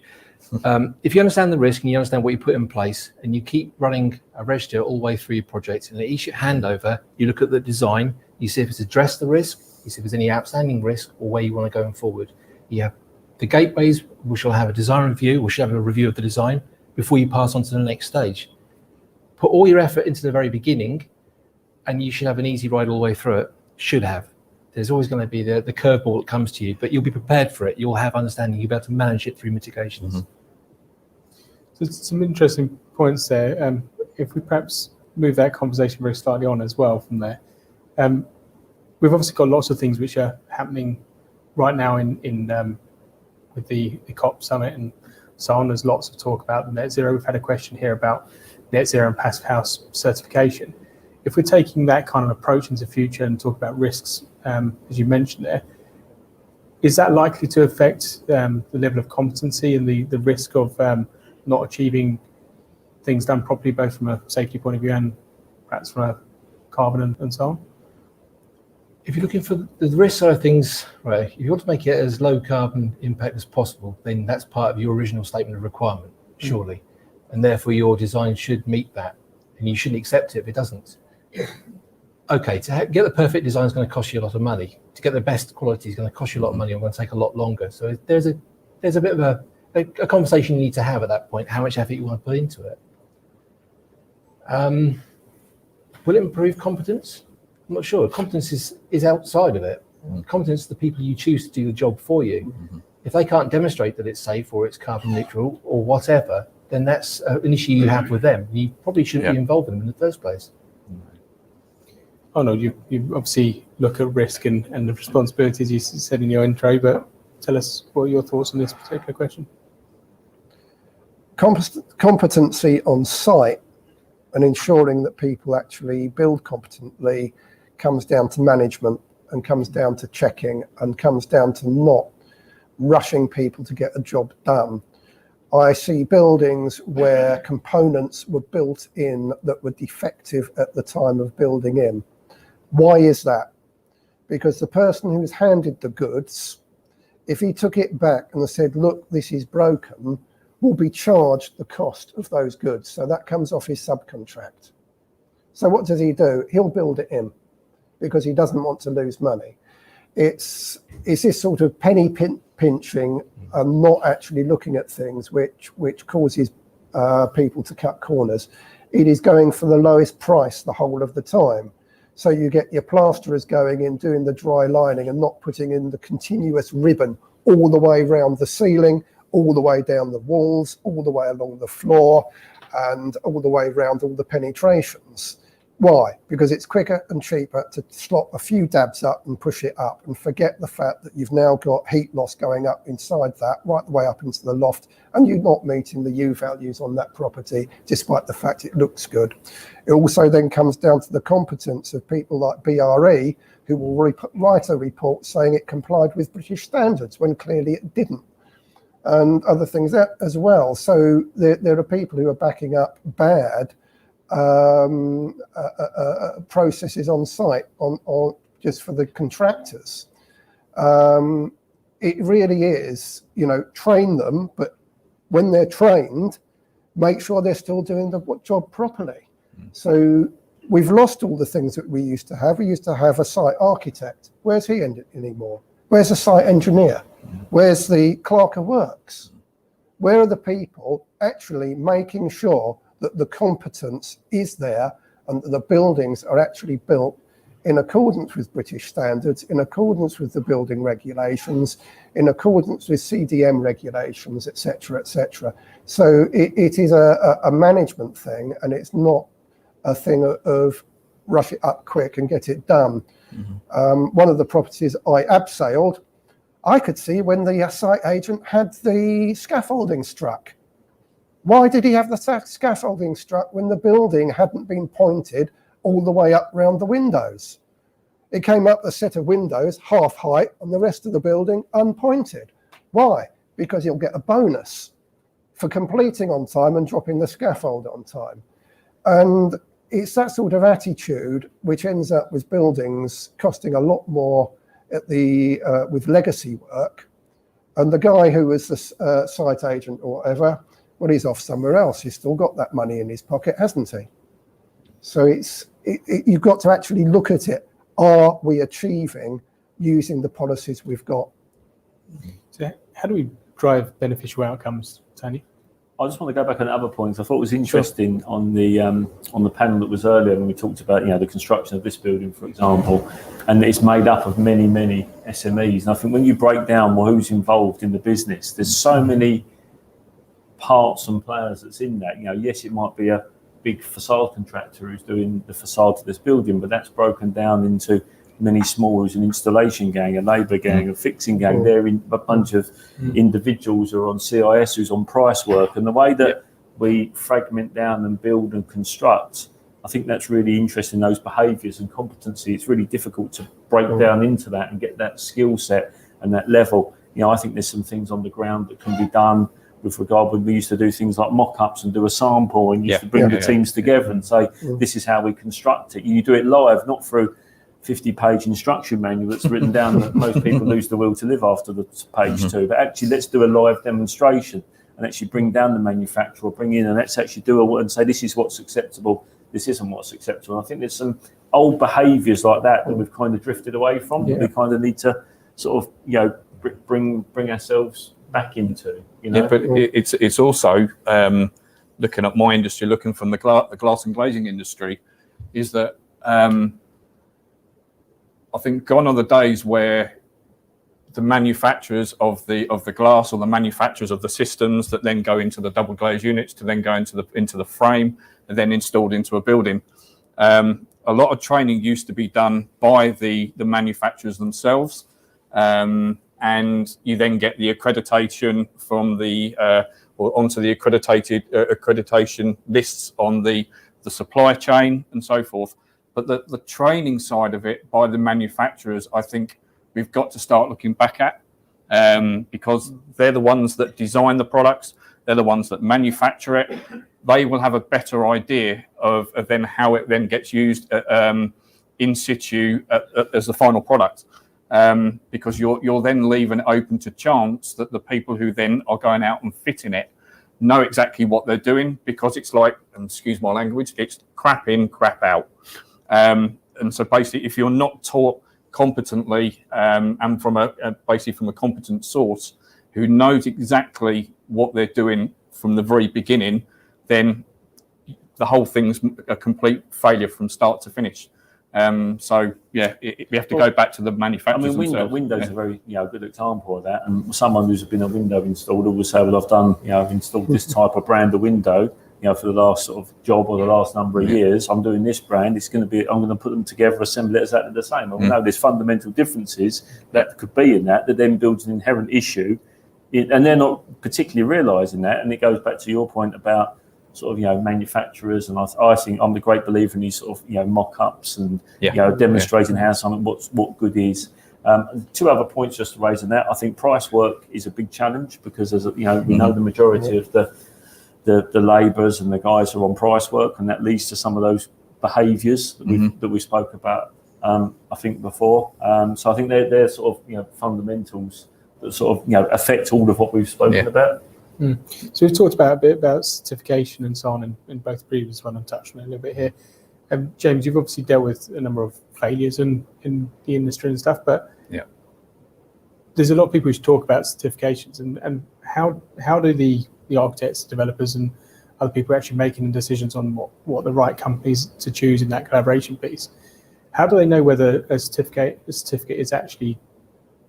Speaker 11: If you understand the risk and you understand what you put in place and you keep running a register all the way through your project, and at each handover, you look at the design, you see if it's addressed the risk, you see if there's any outstanding risk or where you want to go forward. You have the gateways, we shall have a design review, we should have a review of the design before you pass on to the next stage. Put all your effort into the very beginning and you should have an easy ride all the way through it, should have. There's always going to be the curveball that comes to you, but you'll be prepared for it. You'll have understanding. You'll be able to manage it through mitigations.
Speaker 2: So some interesting points there. If we perhaps move that conversation very slightly on as well from there. We've obviously got lots of things which are happening right now in with the COP summit and so on. There's lots of talk about net zero. We've had a question here about net zero and passive house certification. If we're taking that kind of approach into the future and talk about risks, as you mentioned there, is that likely to affect the level of competency and the risk of not achieving things done properly, both from a safety point of view and perhaps from a carbon and so on?
Speaker 11: If you're looking for the risk side of things, right, if you want to make it as low carbon impact as possible, then that's part of your original statement of requirement, surely. And therefore your design should meet that, and you shouldn't accept it if it doesn't. Okay, to get the perfect design is going to cost you a lot of money. To get the best quality is going to cost you a lot of money and going to take a lot longer. So there's a bit of a conversation you need to have at that point, how much effort you want to put into it. Will it improve competence? I'm not sure. Competence is outside of it. Competence is the people you choose to do the job for you. If they can't demonstrate that it's safe or it's carbon neutral or whatever, then that's an issue you have with them. You probably shouldn't be involved in them in the first place.
Speaker 2: Oh no, you obviously look at risk and the responsibilities you said in your intro, but tell us what are your thoughts on this particular question?
Speaker 13: Competency on site and ensuring that people actually build competently comes down to management and comes down to checking and comes down to not rushing people to get a job done. I see buildings where components were built in that were defective at the time of building in. Why is that? Because the person who was handed the goods, if he took it back and said, look, this is broken, will be charged the cost of those goods. So that comes off his subcontract. So what does he do? He'll build it in because he doesn't want to lose money. It's this sort of penny pinching and not actually looking at things which causes people to cut corners. It is going for the lowest price the whole of the time. So you get your plasterers going in, doing the dry lining and not putting in the continuous ribbon all the way around the ceiling, all the way down the walls, all the way along the floor, and all the way around all the penetrations. Why? Because it's quicker and cheaper to slot a few dabs up and push it up and forget the fact that you've now got heat loss going up inside that, right the way up into the loft, and you're not meeting the U values on that property, despite the fact it looks good. It also then comes down to the competence of people like BRE, who will write a report saying it complied with British standards when clearly it didn't, and other things as well. So there are people who are backing up bad processes on site on just for the contractors. It really is, train them, but when they're trained, make sure they're still doing the job properly. So we've lost all the things that we used to have. We used to have a site architect. Where's he anymore? Where's the site engineer? Where's the clerk of works? Where are the people actually making sure that the competence is there and that the buildings are actually built in accordance with British standards, in accordance with the building regulations, in accordance with CDM regulations, etc., etc. So it is a management thing, and it's not a thing of rush it up quick and get it done. One of the properties I abseiled, I could see when the site agent had the scaffolding struck. Why did he have the scaffolding struck when the building hadn't been pointed all the way up round the windows? It came up a set of windows, half height, and the rest of the building unpointed. Why? Because he'll get a bonus for completing on time and dropping the scaffold on time. And it's that sort of attitude which ends up with buildings costing a lot more at with legacy work. And the guy who was the site agent or whatever, well, he's off somewhere else. He's still got that money in his pocket, hasn't he? So you've got to actually look at it. Are we achieving using the policies we've got?
Speaker 2: So how do we drive beneficial outcomes, Tony?
Speaker 14: I just want to go back on other points. I thought it was interesting on the panel that was earlier when we talked about the construction of this building, for example, and it's made up of many SMEs. And I think when you break down who's involved in the business, there's so many parts and players that's in that. Yes, it might be a big facade contractor who's doing the facade to this building, but that's broken down into many small, as an installation gang, a labour gang, a fixing gang. They're in a bunch of individuals who are on CIS, who's on price work. And the way that we fragment down and build and construct, I think that's really interesting, those behaviours and competency. It's really difficult to break down into that and get that skill set and that level. I think there's some things on the ground that can be done with regard when we used to do things like mock-ups and do a sample and used to bring the teams together and say, this is how we construct it. You do it live, not through 50-page instruction manual that's written down that most people lose the will to live after the page two. But actually, let's do a live demonstration and actually bring down the manufacturer, bring in, and let's actually do and say, this is what's acceptable, this isn't what's acceptable. And I think there's some old behaviours like that we've kind of drifted away from. That we kind of need to sort of, bring ourselves back into.
Speaker 12: Yeah, but it's also looking at my industry, looking from the glass and glazing industry, is that. I think gone are the days where the manufacturers of the glass or the manufacturers of the systems that then go into the double glazed units to then go into the frame and then installed into a building. A lot of training used to be done by the manufacturers themselves, and you then get the accreditation from or onto the accreditation lists on the supply chain and so forth. But the training side of it by the manufacturers, I think we've got to start looking back at, because they're the ones that design the products. They're the ones that manufacture it. They will have a better idea of then how it then gets used in situ as the final product, because you're then leaving it open to chance that the people who then are going out and fitting it know exactly what they're doing, because it's like, and excuse my language, it's crap in, crap out. And so basically, if you're not taught competently and basically from a competent source who knows exactly what they're doing from the very beginning, then the whole thing's a complete failure from start to finish. So yeah, we have to go back to the manufacturers.
Speaker 14: I mean, Windows a very good example of that. And someone who's been a window installer will say, "Well, I've installed this type of brand of window, for the last sort of job or the last number of years. I'm doing this brand. I'm going to put them together, assemble it exactly the same." Well, no, there's fundamental differences that could be in that then builds an inherent issue, and they're not particularly realising that. And it goes back to your point about sort of manufacturers, and I think I'm the great believer in these sort of mock-ups and demonstrating how something what good is. Two other points just to raise on that. I think price work is a big challenge, because as we know the majority of the labourers and the guys are on price work, and that leads to some of those behaviours that we spoke about I think before. So I think they're sort of fundamentals that sort of affect all of what we've spoken about.
Speaker 2: So we've talked a bit about certification and so on in both the previous one, and touched on it a little bit here. James, you've obviously dealt with a number of failures in the industry and stuff, but there's a lot of people who talk about certifications, and how do the architects, developers, and other people actually making decisions on what the right companies to choose in that collaboration piece, how do they know whether a certificate is actually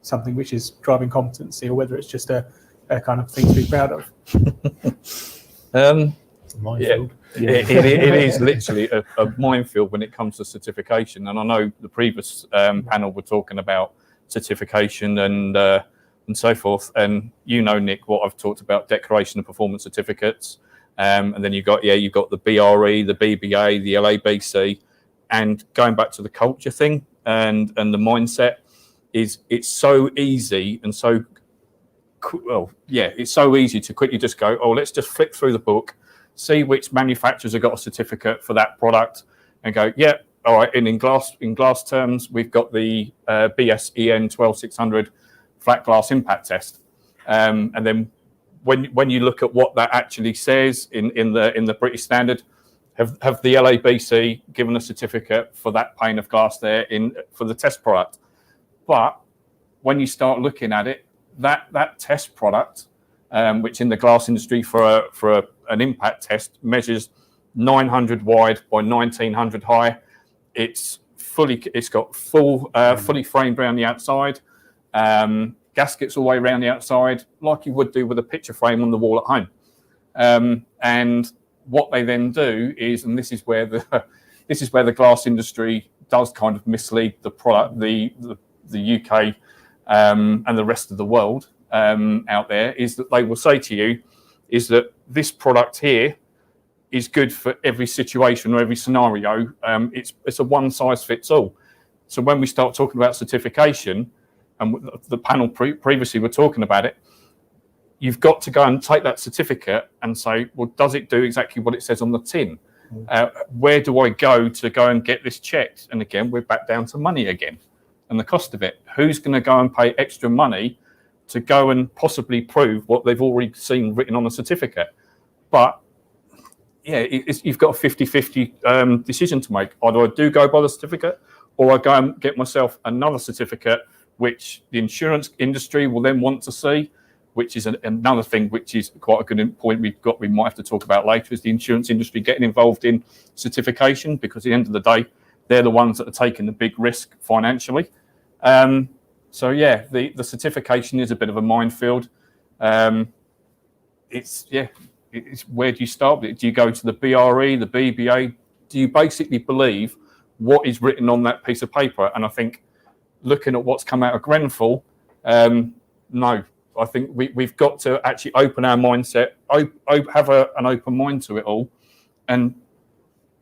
Speaker 2: something which is driving competency, or whether it's just a kind of thing to be proud of?
Speaker 12: It is literally a minefield when it comes to certification. And I know the previous panel were talking about certification and so forth. And Nick, what I've talked about, declaration of performance certificates. And then you've got the BRE, the BBA, the LABC. And going back to the culture thing and the mindset, it's so easy and so it's so easy to quickly just go, let's just flick through the book, see which manufacturers have got a certificate for that product, and go, all right. And in glass terms, we've got the BSEN 12600 flat glass impact test, and then when you look at what that actually says in the British Standard, have the LABC given a certificate for that pane of glass there for the test product? But when you start looking at it, that test product which in the glass industry for an impact test measures 900 wide by 1900 high. It's got fully framed around the outside, gaskets all the way around the outside, like you would do with a picture frame on the wall at home. And what they then do is, and this is where the glass industry does kind of mislead the product, the UK and the rest of the world out there, is that they will say to you is that this product here is good for every situation or every scenario. It's a one size fits all. So when we start talking about certification, and the panel previously were talking about it, you've got to go and take that certificate and say, well, does it do exactly what it says on the tin? Where do I go and get this checked? And again, we're back down to money again and the cost of it. Who's going to go and pay extra money to go and possibly prove what they've already seen written on a certificate? But yeah, you've got a 50-50 decision to make. Either I do go by the certificate, or I go and get myself another certificate, which the insurance industry will then want to see, which is another thing which is quite a good point we might have to talk about later, is the insurance industry getting involved in certification, because at the end of the day, they're the ones that are taking the big risk financially. So yeah, the certification is a bit of a minefield. It's where do you start with it? Do you go to the BRE, the BBA? Do you basically believe what is written on that piece of paper? And I think looking at what's come out of Grenfell, no. I think we've got to actually open our mindset, have an open mind to it all. And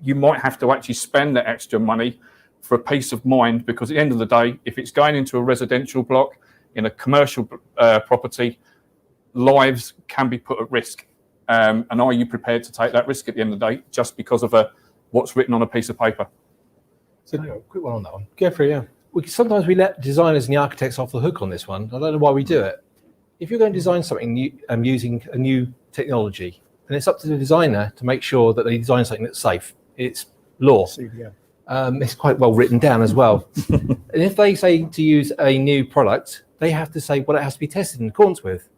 Speaker 12: you might have to actually spend that extra money for a peace of mind, because at the end of the day, if it's going into a residential block, in a commercial property, lives can be put at risk. And are you prepared to take that risk at the end of the day just because of what's written on a piece of paper?
Speaker 11: So, quick one on that one. Go for it, yeah. Sometimes we let designers and the architects off the hook on this one. I don't know why we do it. If you're going to design something new, using a new technology, then it's up to the designer to make sure that they design something that's safe. It's law. It's quite well written down as well. And if they say to use a new product, they have to say what it has to be tested in accordance with.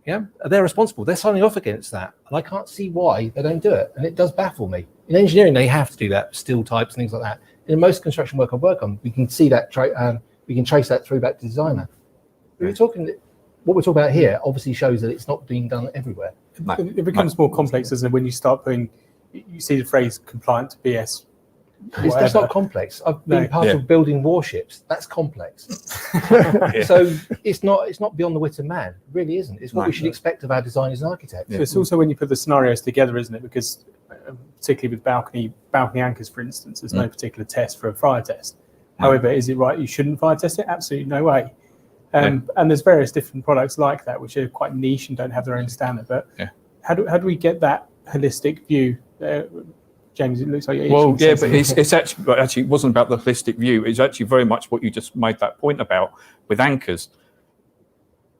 Speaker 11: Yeah, they're responsible. They're signing off against that, and I can't see why they don't do it. And it does baffle me. In engineering, they have to do that, steel types and things like that. In most construction work I work on, we can see that. We can trace that through back to designer. What we're talking about here obviously shows that it's not being done everywhere.
Speaker 2: It becomes more complex, doesn't it, when you start putting, you see the phrase compliant to BS.
Speaker 11: That's not complex. I've been part of building warships. That's complex. So it's not beyond the wit of man. It really isn't. It's what we should expect of our designers and architects.
Speaker 2: So it's also when you put the scenarios together, isn't it? Because particularly with balcony anchors, for instance, there's no particular test for a fire test. However, is it right you shouldn't fire test it? Absolutely no way. And there's various different products like that which are quite niche and don't have their own standard. But how do we get that holistic view? James, it looks like you're
Speaker 12: but it's actually it wasn't about the holistic view. It's actually very much what you just made that point about with anchors.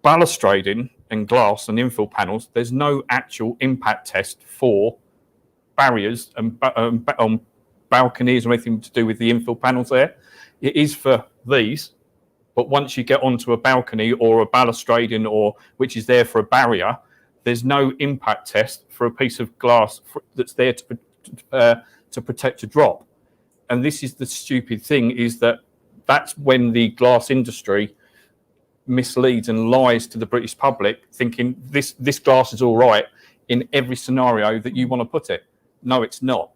Speaker 12: Balustrading and glass and infill panels, there's no actual impact test for barriers and on balconies or anything to do with the infill panels there. It is for these. But once you get onto a balcony or a balustrading, or which is there for a barrier, there's no impact test for a piece of glass that's there to protect a drop. And this is the stupid thing, is that's when the glass industry misleads and lies to the British public, thinking this glass is all right in every scenario that you want to put it. No, it's not.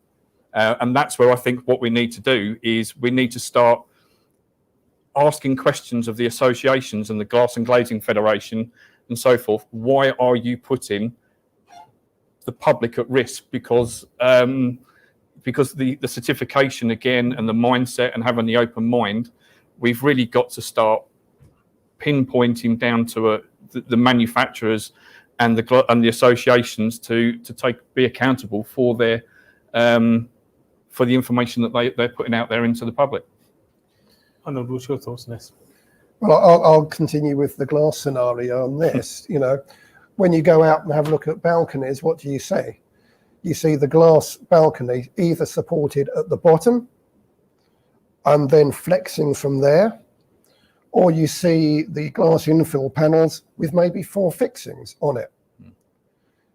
Speaker 12: And that's where I think what we need to do is we need to start asking questions of the associations and the Glass and Glazing Federation and so forth. Why are you putting the public at risk? Because the certification again and the mindset and having the open mind, we've really got to start pinpointing down to the manufacturers and the associations to be accountable for their for the information that they're putting out there into the public.
Speaker 2: Arnold, what's your thoughts on this?
Speaker 13: Well, I'll continue with the glass scenario on this. When you go out and have a look at balconies, what do you see? You see the glass balcony either supported at the bottom and then flexing from there, or you see the glass infill panels with maybe 4 fixings on it.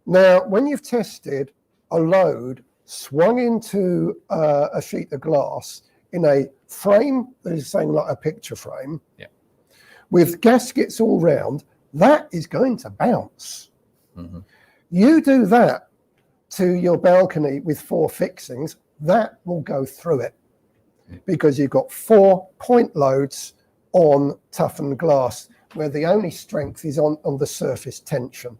Speaker 13: Now, when you've tested a load swung into a sheet of glass in a frame that is saying like a picture frame, with gaskets all round, that is going to bounce. You do that to your balcony with 4 fixings, that will go through it because you've got 4 point loads on toughened glass where the only strength is on the surface tension.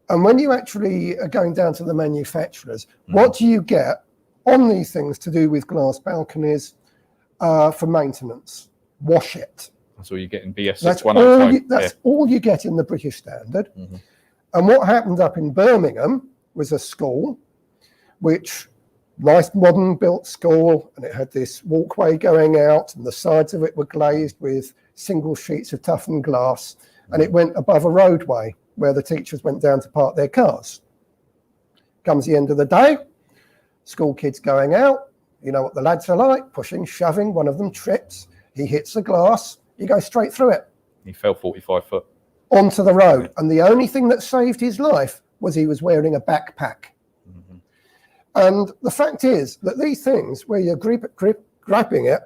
Speaker 13: And when you actually are going down to the manufacturers, what do you get on these things to do with glass balconies for maintenance? Wash it.
Speaker 12: That's all you get in BS
Speaker 13: That's
Speaker 12: 610.
Speaker 13: that's all you get in the British Standard. And what happened up in Birmingham was a school, which nice modern built school, and it had this walkway going out, and the sides of it were glazed with single sheets of toughened glass, and it went above a roadway where the teachers went down to park their cars. Comes the end of the day, school kids going out, you know what the lads are like, pushing, shoving, one of them trips, he hits the glass, he goes straight through it.
Speaker 12: He fell 45 foot.
Speaker 13: Onto the road. And the only thing that saved his life was he was wearing a backpack. And the fact is that these things, where you're grabbing it,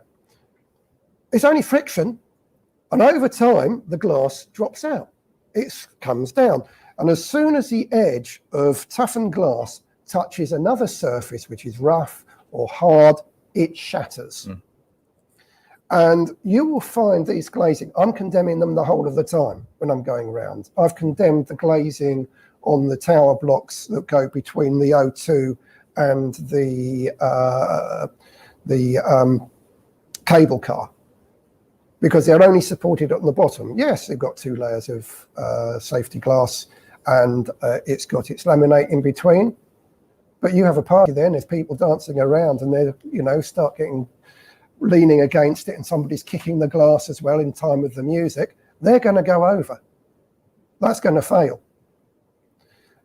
Speaker 13: it's only friction. And over time, the glass drops out. It comes down. And as soon as the edge of toughened glass touches another surface, which is rough or hard, it shatters. And you will find these glazing, I'm condemning them the whole of the time when I'm going around. I've condemned the glazing on the tower blocks that go between the O2 and the cable car, because they're only supported on the bottom. Yes, they've got 2 layers of safety glass, and it's got its laminate in between. But you have a party then, there's people dancing around, and they, you know, start leaning against it, and somebody's kicking the glass as well in time with the music. They're going to go over. That's going to fail.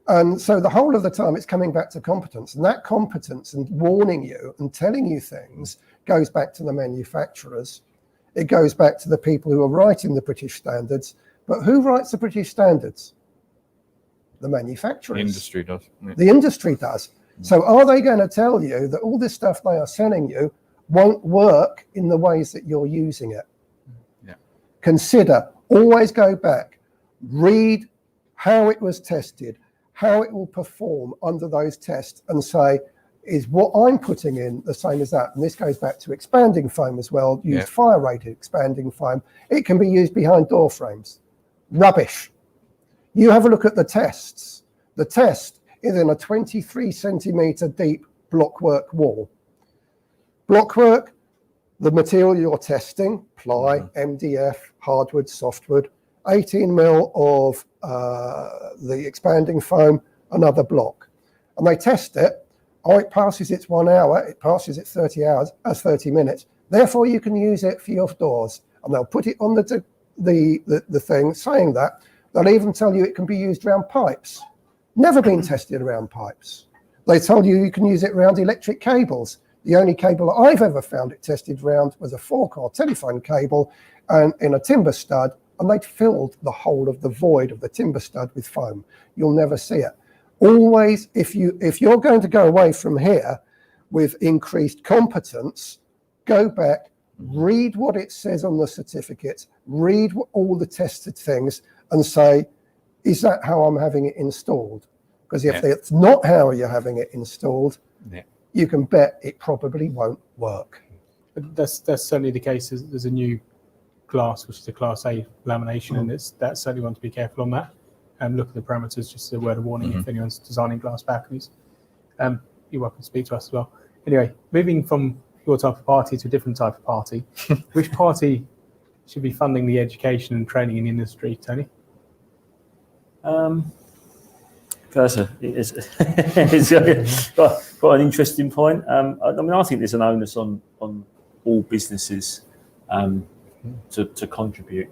Speaker 13: And so the whole of the time it's coming back to competence, and that competence and warning you and telling you things goes back to the manufacturers. It goes back to the people who are writing the British standards. But who writes the British standards? The manufacturers.
Speaker 12: The industry does. Yeah.
Speaker 13: The industry does. So are they going to tell you that all this stuff they are selling you won't work in the ways that you're using it? Consider, always go back, read how it was tested, how it will perform under those tests, and say, is what I'm putting in the same as that? And this goes back to expanding foam as well. Use fire rated expanding foam. It can be used behind door frames. Rubbish. You have a look at the tests. The test is in a 23 centimetre deep blockwork wall. Blockwork, the material you're testing, ply, MDF, hardwood, softwood, 18 mil of the expanding foam, another block. And they test it. Oh, it passes its 1 hour, it passes its 30 minutes. Therefore, you can use it for your doors. And they'll put it on the thing saying that. They'll even tell you it can be used around pipes. Never been tested around pipes. They told you you can use it around electric cables. The only cable I've ever found it tested around was a 4-core telephone cable and in a timber stud, and they'd filled the whole of the void of the timber stud with foam. You'll never see it. Always, if you're going to go away from here with increased competence, go back, read what it says on the certificates, read all the tested things, and say, is that how I'm having it installed? Because if it's not how you're having it installed, you can bet it probably won't work.
Speaker 2: That's certainly the case. There's a new glass, which is a Class A lamination, and that's certainly one to be careful on that. Look at the parameters, just a word of warning if anyone's designing glass balconies. You're welcome to speak to us as well. Anyway, moving from your type of party to a different type of party, which party should be funding the education and training in the industry, Tony?
Speaker 14: It's quite an interesting point. I mean, I think there's an onus on all businesses to contribute,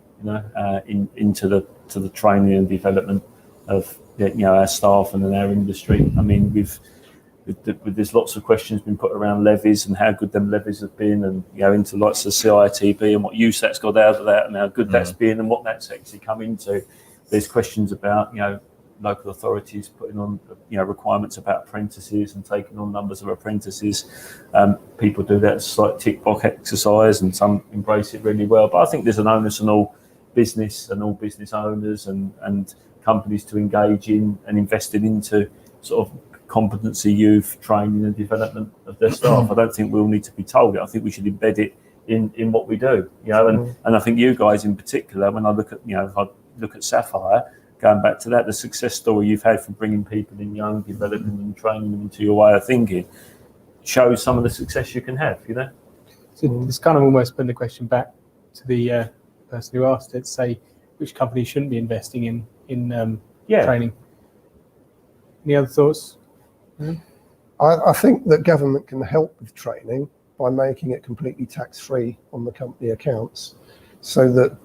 Speaker 14: into the training and development of our staff and in our industry. I mean, we've there's lots of questions been put around levies and how good them levies have been, and into lots of CITB and what use that's got out of that, and how good that's been, and what that's actually come into. There's questions about local authorities putting on requirements about apprentices and taking on numbers of apprentices. People do that as a slight tick box exercise, and some embrace it really well. But I think there's an onus on all business and all business owners and companies to engage in and invested into sort of competency youth training and development of their staff. I don't think we'll need to be told it. I think we should embed it in what we do. And I think you guys in particular, when I look at if I look at Sapphire, going back to that, the success story you've had from bringing people in young, developing them, training them into your way of thinking, shows some of the success you can have.
Speaker 2: So it's kind of almost putting the question back to the person who asked it, say which companies shouldn't be investing in training. Any other thoughts?
Speaker 13: I think that government can help with training by making it completely tax-free on the company accounts, so that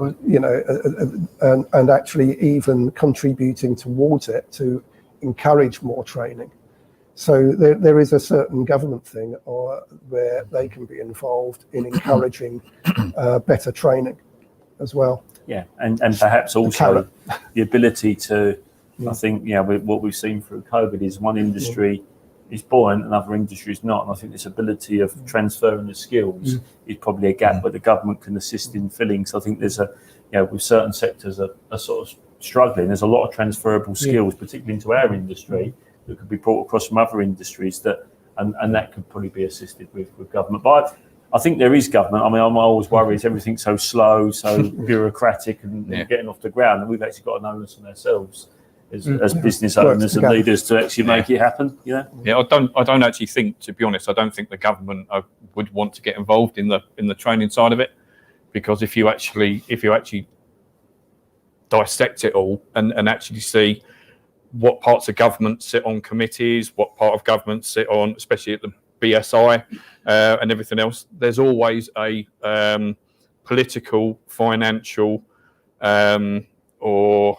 Speaker 13: and actually even contributing towards it to encourage more training. So there is a certain government thing where they can be involved in encouraging better training as well.
Speaker 14: Yeah, and perhaps also the ability to, I think, what we've seen through COVID is one industry is buoyant and other industries not. And I think this ability of transferring the skills is probably a gap where the government can assist in filling. So I think there's with certain sectors are sort of struggling. There's a lot of transferable skills, particularly into our industry, that could be brought across from other industries and that could probably be assisted with government. But I think there is government. I mean, I'm always worried is everything's so slow, so bureaucratic and getting off the ground, and we've actually got an onus on ourselves as business owners and leaders to actually make it happen. Yeah,
Speaker 12: I don't actually think, to be honest, I don't think the government would want to get involved in the training side of it, because if you actually dissect it all and actually see what parts of government sit on committees, what part of government sit on, especially at the BSI and everything else, there's always a political, financial, or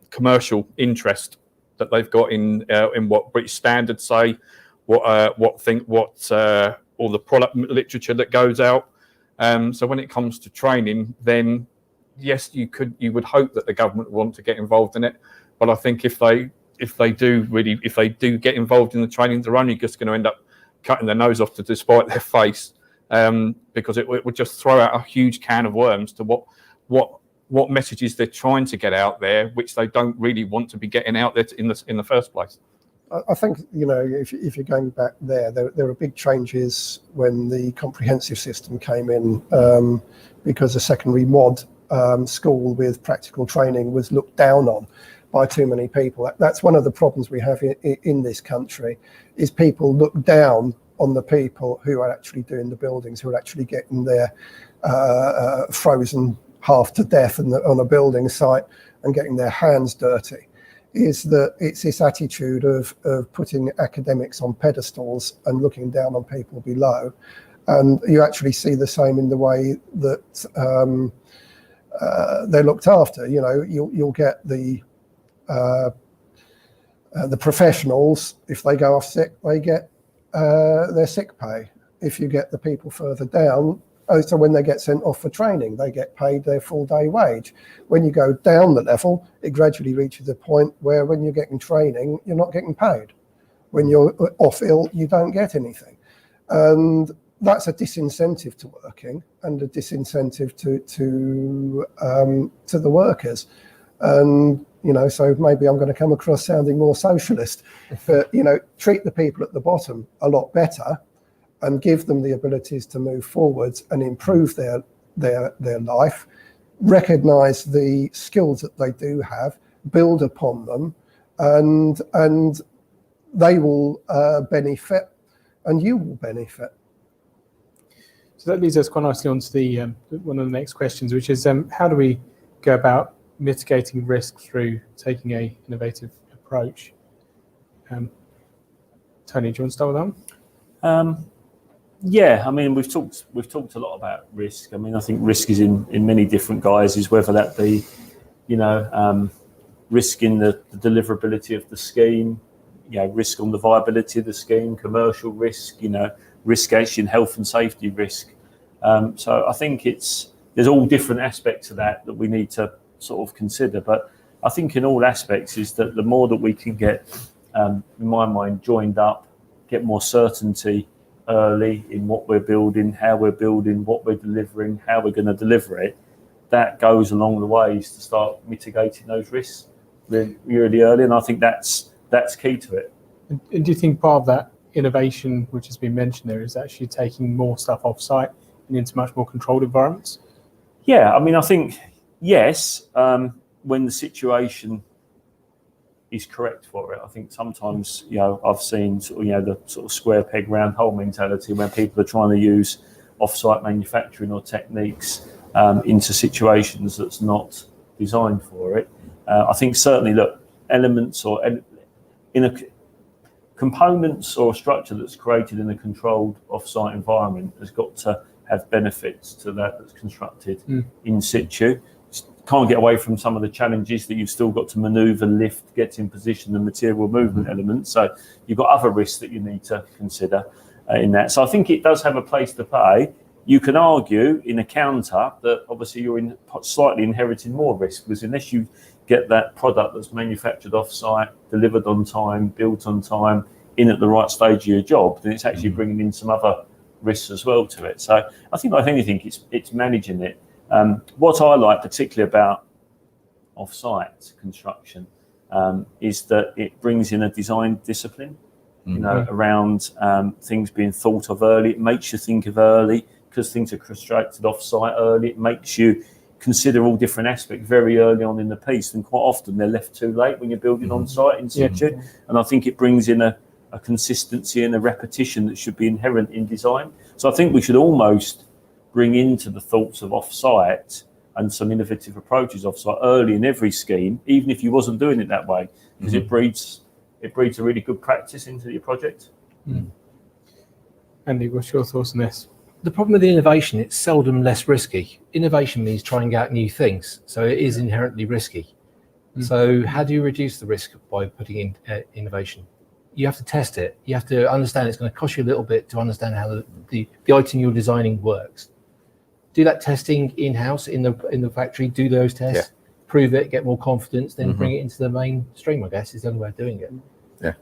Speaker 12: commercial interest that they've got in what British standards say, all the product literature that goes out. So when it comes to training, then yes, you would hope that the government would want to get involved in it. But I think if they do get involved in the training, they're only just going to end up cutting their nose off to despite their face, because it would just throw out a huge can of worms to what messages they're trying to get out there, which they don't really want to be getting out there in the first place.
Speaker 13: I think, if you're going back there are big changes when the comprehensive system came in, because a secondary mod school with practical training was looked down on by too many people. That's one of the problems we have in this country, is people look down on the people who are actually doing the buildings, who are actually getting their frozen half to death on a building site and getting their hands dirty. Is that it's this attitude of putting academics on pedestals and looking down on people below. And you actually see the same in the way that they're looked after. You'll get the professionals, if they go off sick, they get their sick pay. If you get the people further down, so when they get sent off for training, they get paid their full day wage. When you go down the level, it gradually reaches a point where when you're getting training, you're not getting paid. When you're off ill, you don't get anything. And that's a disincentive to working and a disincentive to the workers. And, so maybe I'm going to come across sounding more socialist, but, treat the people at the bottom a lot better and give them the abilities to move forwards and improve their life, recognise the skills that they do have, build upon them, and they will benefit and you will benefit.
Speaker 2: So that leads us quite nicely on to the one of the next questions, which is how do we go about mitigating risk through taking a innovative approach? Tony, do you want to start with that one?
Speaker 14: Yeah, I mean, we've talked a lot about risk. I mean, I think risk is in many different guises, whether that be, risk in the deliverability of the scheme, risk on the viability of the scheme, commercial risk, risk actually in health and safety risk. So I think there's all different aspects of that we need to sort of consider. But I think in all aspects is that the more that we can get, in my mind, joined up, get more certainty early in what we're building, how we're building, what we're delivering, how we're going to deliver it, that goes along the ways to start mitigating those risks really early. And I think that's key to it.
Speaker 2: And do you think part of that innovation, which has been mentioned there, is actually taking more stuff off site and into much more controlled environments?
Speaker 14: Yeah, I mean, I think, yes, when the situation is correct for it. I think sometimes, I've seen the sort of square peg round hole mentality when people are trying to use off-site manufacturing or techniques into situations that's not designed for it. I think certainly, look, elements or in a components or a structure that's created in a controlled off-site environment has got to have benefits to that's constructed in situ. Can't get away from some of the challenges that you've still got to manoeuvre, lift, get in position, and material movement elements. So you've got other risks that you need to consider in that. So I think it does have a place to play. You can argue in a counter that obviously you're slightly inheriting more risk, because unless you get that product that's manufactured off-site, delivered on time, built on time, in at the right stage of your job, then it's actually bringing in some other risks as well to it. So I think, like anything, it's managing it. What I like particularly about off-site construction is that it brings in a design discipline, around things being thought of early. It makes you think of early, because things are constructed off-site early. It makes you consider all different aspects very early on in the piece, and quite often they're left too late when you're building on-site in situ. And I think it brings in a consistency and a repetition that should be inherent in design. So I think we should almost bring into the thoughts of off-site and some innovative approaches off-site early in every scheme, even if you wasn't doing it that way, because it breeds a really good practice into your project.
Speaker 2: Andy, what's your thoughts on this?
Speaker 11: The problem with innovation, it's seldom less risky. Innovation means trying out new things, so it is inherently risky. So how do you reduce the risk by putting in innovation? You have to test it. You have to understand it's going to cost you a little bit to understand how the item you're designing works. Do that testing in-house in the factory, do those tests, prove it, get more confidence, then bring it into the mainstream, I guess, is the only way of doing it.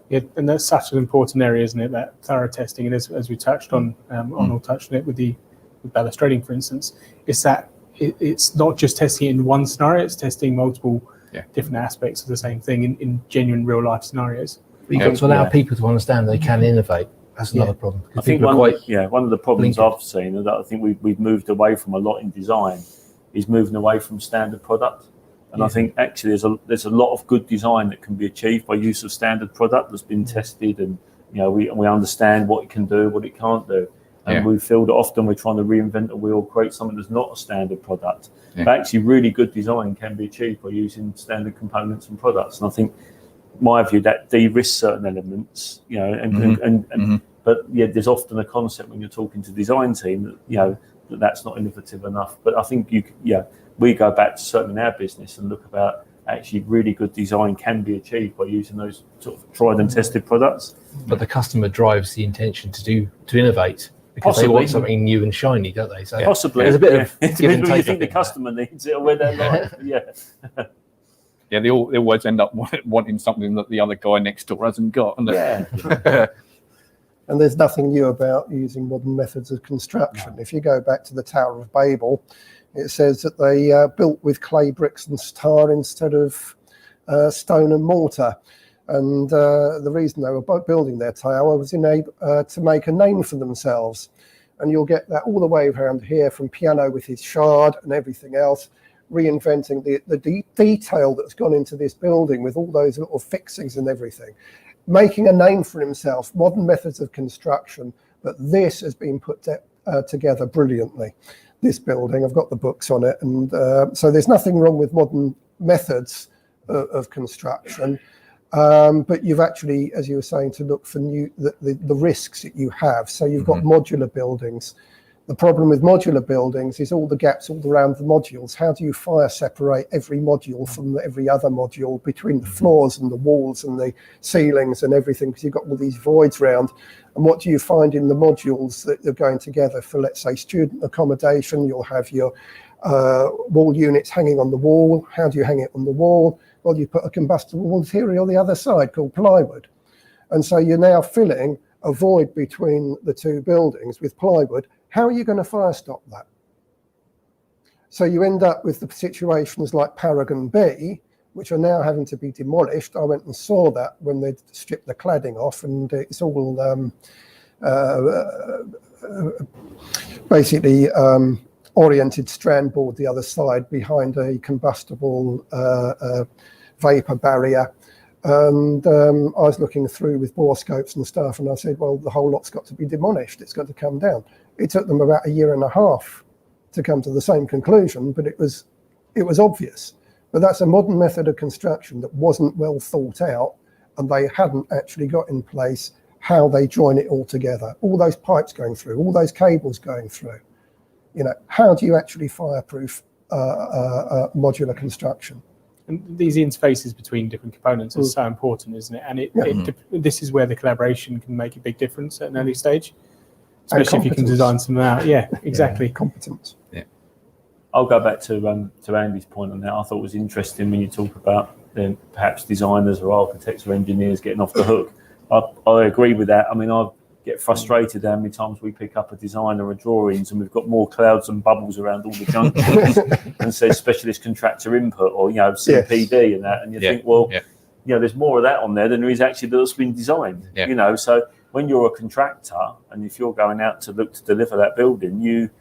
Speaker 2: Yeah, and that's such an important area, isn't it? That thorough testing, and as we touched on, Arnold touched on it with balustrading, for instance, is that it's not just testing it in one scenario; it's testing multiple different aspects of the same thing in genuine real life scenarios.
Speaker 11: But you've got to allow people to understand they can innovate. That's another problem.
Speaker 14: I think one of the problems I've seen, and that I think we've moved away from a lot in design, is moving away from standard product. And I think actually there's a lot of good design that can be achieved by use of standard product that's been tested, and we understand what it can do, what it can't do. And we feel that often we're trying to reinvent a wheel, create something that's not a standard product. But actually really good design can be achieved by using standard components and products. And I think my view that de-risks certain elements, but there's often a concept when you're talking to design team that that's not innovative enough. But I think we go back to certainly in our business and look about actually really good design can be achieved by using those sort of tried and tested products.
Speaker 11: But the customer drives the intention to innovate, because they want something new and shiny, don't they? So
Speaker 14: possibly
Speaker 11: there's a bit of give and take.
Speaker 14: You think the customer needs it or where they're like,
Speaker 12: they always end up wanting something that the other guy next door hasn't got.
Speaker 13: And there's nothing new about using modern methods of construction. If you go back to the Tower of Babel, it says that they built with clay bricks and tar instead of stone and mortar. And the reason they were building their tower was to make a name for themselves. And you'll get that all the way around here, from Piano with his shard and everything else, reinventing the detail that's gone into this building with all those little fixings and everything. Making a name for himself, modern methods of construction, but this has been put together brilliantly. This building, I've got the books on it, and so there's nothing wrong with modern methods of construction, but you've actually, as you were saying, to look for the risks that you have. So you've got modular buildings The problem with modular buildings is all the gaps all around the modules. How do you fire separate every module from every other module between the floors and the walls and the ceilings and everything, because you've got all these voids round. And what do you find in the modules that are going together for, let's say, student accommodation? You'll have your wall units hanging on the wall. How do you hang it on the wall? Well, you put a combustible material on the other side called plywood. And so you're now filling a void between the two buildings with plywood. How are you going to fire stop that? So you end up with the situations like Paragon B, which are now having to be demolished. I went and saw that when they stripped the cladding off, and it's all basically oriented strand board the other side behind a combustible vapor barrier. And I was looking through with bore scopes and stuff, and I said, well, the whole lot's got to be demolished. It's got to come down. It took them about 1.5 years to come to the same conclusion, but it was obvious. But that's a modern method of construction that wasn't well thought out, and they hadn't actually got in place how they join it all together. All those pipes going through, all those cables going through. You know, how do you actually fireproof modular construction?
Speaker 2: And these interfaces between different components are so important, isn't it? And this is where the collaboration can make a big difference at an early stage, especially if you can design some out. Yeah, exactly.
Speaker 13: Competence.
Speaker 14: Yeah. I'll go back to Andy's point on that. I thought it was interesting when you talk about perhaps designers or architects or engineers getting off the hook. I agree with that. I mean, I get frustrated how many times we pick up a design or a drawings and we've got more clouds and bubbles around all the junctions and says specialist contractor input or, you know, CPD and that. And you think, well, you know, there's more of that on there than there is actually that's been designed, you know. So when you're a contractor and if you're going out to look to deliver that building,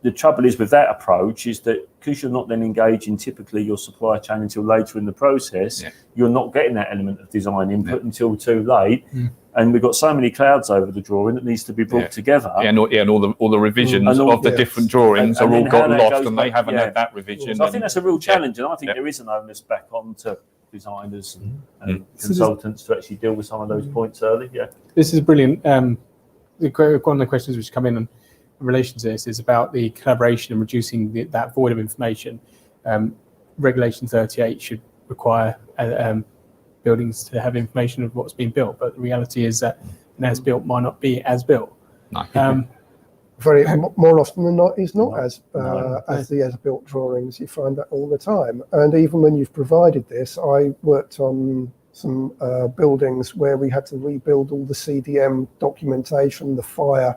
Speaker 14: the trouble is with that approach is that because you're not then engaging typically your supply chain until later in the process, you're not getting that element of design input until too late. And we've got so many clouds over the drawing that needs to be brought together.
Speaker 12: And all the revisions of the different drawings are all got lost and they haven't had that revision.
Speaker 14: So I think that's a real challenge, and I think there is an onus back on to designers and consultants to actually deal with some of those points early.
Speaker 2: This is brilliant. One of the questions which come in relation to this is about the collaboration and reducing that void of information. Regulation 38 should require buildings to have information of what's been built, but the reality is that an as built might not be as built.
Speaker 13: More often than not is not as the as built drawings. You find that all the time. And even when you've provided this, I worked on some buildings where we had to rebuild all the CDM documentation, the fire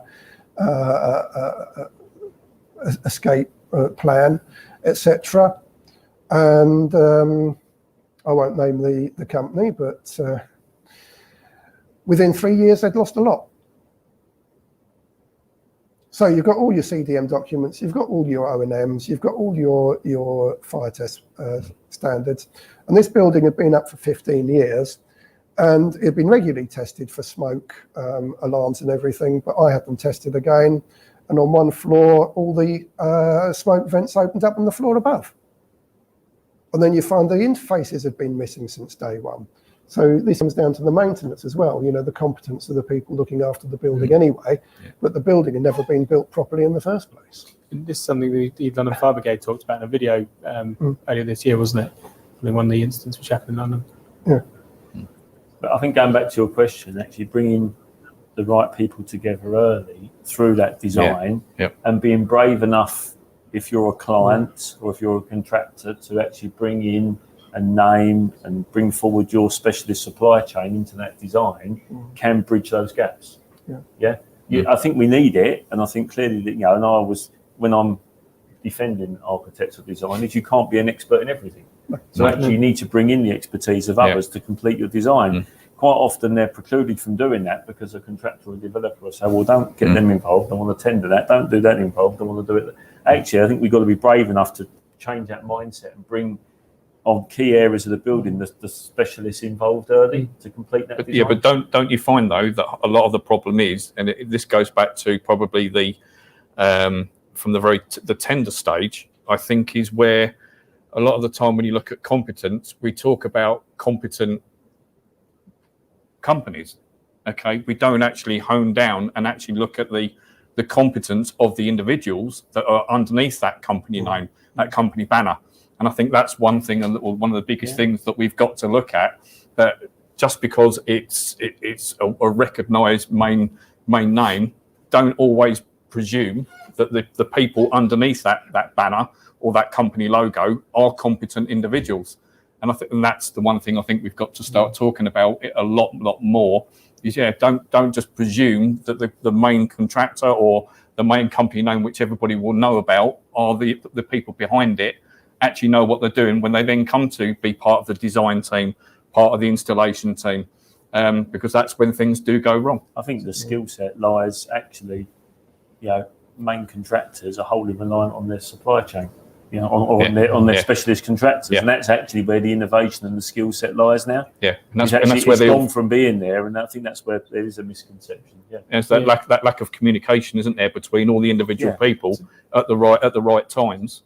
Speaker 13: escape plan, etc. And I won't name the company, but within 3 years they'd lost a lot. So you've got all your CDM documents, you've got all your O&Ms, you've got all your fire test standards, and this building had been up for 15 years. And it had been regularly tested for smoke alarms and everything, but I had them tested again. And on one floor, all the smoke vents opened up on the floor above. And then you find the interfaces had been missing since day one. So this comes down to the maintenance as well, you know, the competence of the people looking after the building anyway, but the building had never been built properly in the first place.
Speaker 2: And this is something the London Fire Brigade talked about in a video earlier this year, wasn't it? One of the incidents which happened in London.
Speaker 13: Yeah.
Speaker 14: But I think going back to your question, actually bringing the right people together early through that design and being brave enough, if you're a client or if you're a contractor, to actually bring in and name and bring forward your specialist supply chain into that design can bridge those gaps. I think we need it, and I think clearly that, you know, and when I'm defending architectural designers, you can't be an expert in everything. So actually you need to bring in the expertise of others to complete your design. Quite often they're precluded from doing that because a contractor or developer will say, well, don't get them involved, I want to tender that, don't do that involved, I want to do it. Actually, I think we've got to be brave enough to change that mindset and bring on key areas of the building the specialists involved early to complete that design.
Speaker 12: Yeah, but don't you find though that a lot of the problem is, and this goes back to probably the from the tender stage, I think, is where a lot of the time when you look at competence, we talk about competent companies. Okay, we don't actually hone down and actually look at the the competence of the individuals that are underneath that company name, that company banner. And I think that's one thing, or one of the biggest things that we've got to look at, that just because it's a recognised main name, don't always presume that the people underneath that banner or that company logo are competent individuals. And I think that's the one thing I think we've got to start talking about it a lot more. Is don't just presume that the main contractor or the main company name, which everybody will know about, are the people behind it, actually know what they're doing when they then come to be part of the design team, part of the installation team, because that's when things do go wrong.
Speaker 14: I think the skill set lies actually, main contractors are wholly reliant on their supply chain, on their specialist contractors, and that's actually where the innovation and the skill set lies now.
Speaker 12: Yeah,
Speaker 14: and that's where they've gone from being there, and I think that's where there is a misconception.
Speaker 12: It's that lack of communication, isn't there, between all the individual people at the right times,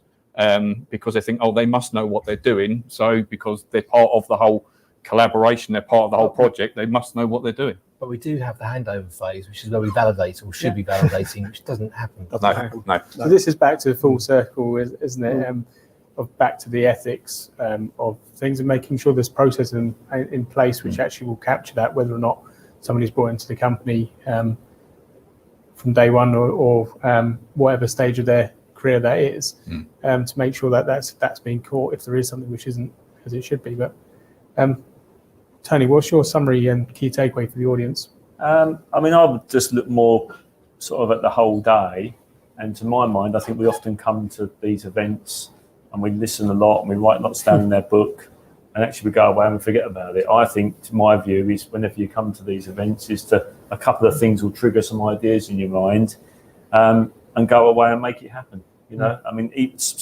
Speaker 12: because they think, they must know what they're doing. So because they're part of the whole collaboration, they're part of the whole project, they must know what they're doing.
Speaker 11: But we do have the handover phase, which is where we validate or should be validating, which doesn't happen.
Speaker 12: No.
Speaker 2: So this is back to the full circle, isn't it? Of back to the ethics of things and making sure there's process in place which actually will capture that, whether or not somebody's brought into the company from day one or whatever stage of their career that is, to make sure that that's being caught if there is something which isn't as it should be. But Tony, what's your summary and key takeaway for the audience?
Speaker 14: I would just look more sort of at the whole day. And to my mind, I think we often come to these events and we listen a lot and we write lots down in their book, and actually we go away and we forget about it. I think, to my view, is whenever you come to these events, a couple of things will trigger some ideas in your mind, and go away and make it happen. Lots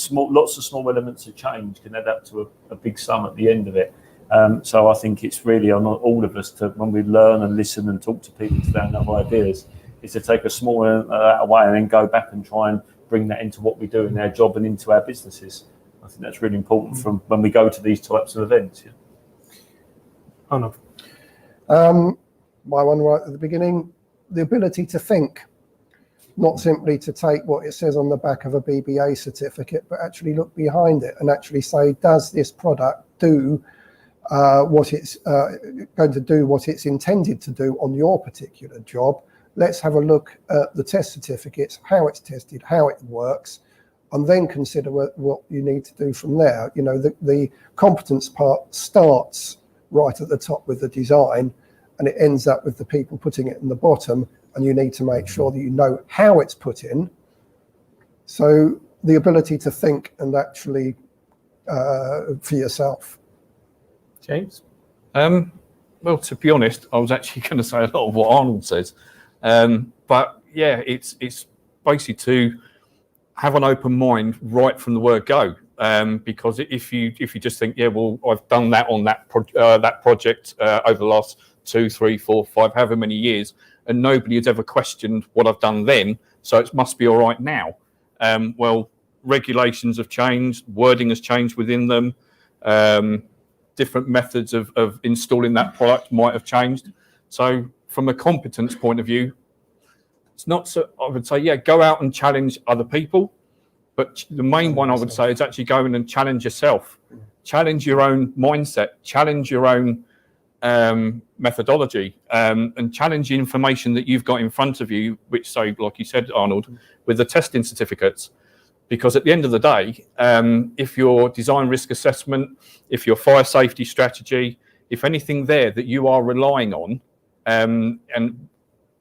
Speaker 14: of small elements of change can add up to a big sum at the end of it. So I think it's really on all of us to, when we learn and listen and talk to people to stand up ideas, is to take a small element of that away and then go back and try and bring that into what we do in our job and into our businesses. I think that's really important from when we go to these types of events.
Speaker 2: Arnold.
Speaker 13: My one right at the beginning, the ability to think, not simply to take what it says on the back of a BBA certificate, but actually look behind it and actually say, does this product do what it's going to do, what it's intended to do on your particular job? Let's have a look at the test certificates, how it's tested, how it works, and then consider what you need to do from there. The competence part starts right at the top with the design, and it ends up with the people putting it in the bottom, and you need to make sure that you know how it's put in. So the ability to think and actually for yourself.
Speaker 2: James?
Speaker 12: Well, to be honest, I was actually going to say a lot of what Arnold says. But yeah, it's basically to have an open mind right from the word go. Because if you just think, I've done that on that project over the last 2, 3, 4, 5, however many years, and nobody has ever questioned what I've done then, so it must be all right now. Well, regulations have changed, wording has changed within them. Different methods of installing that product might have changed. So from a competence point of view, it's not so, I would say, go out and challenge other people. But the main one I would say is actually go in and challenge yourself. Challenge your own mindset, challenge your own methodology, and challenge the information that you've got in front of you, which, so like you said, Arnold, with the testing certificates. Because at the end of the day, if your design risk assessment, if your fire safety strategy, if anything there that you are relying on, and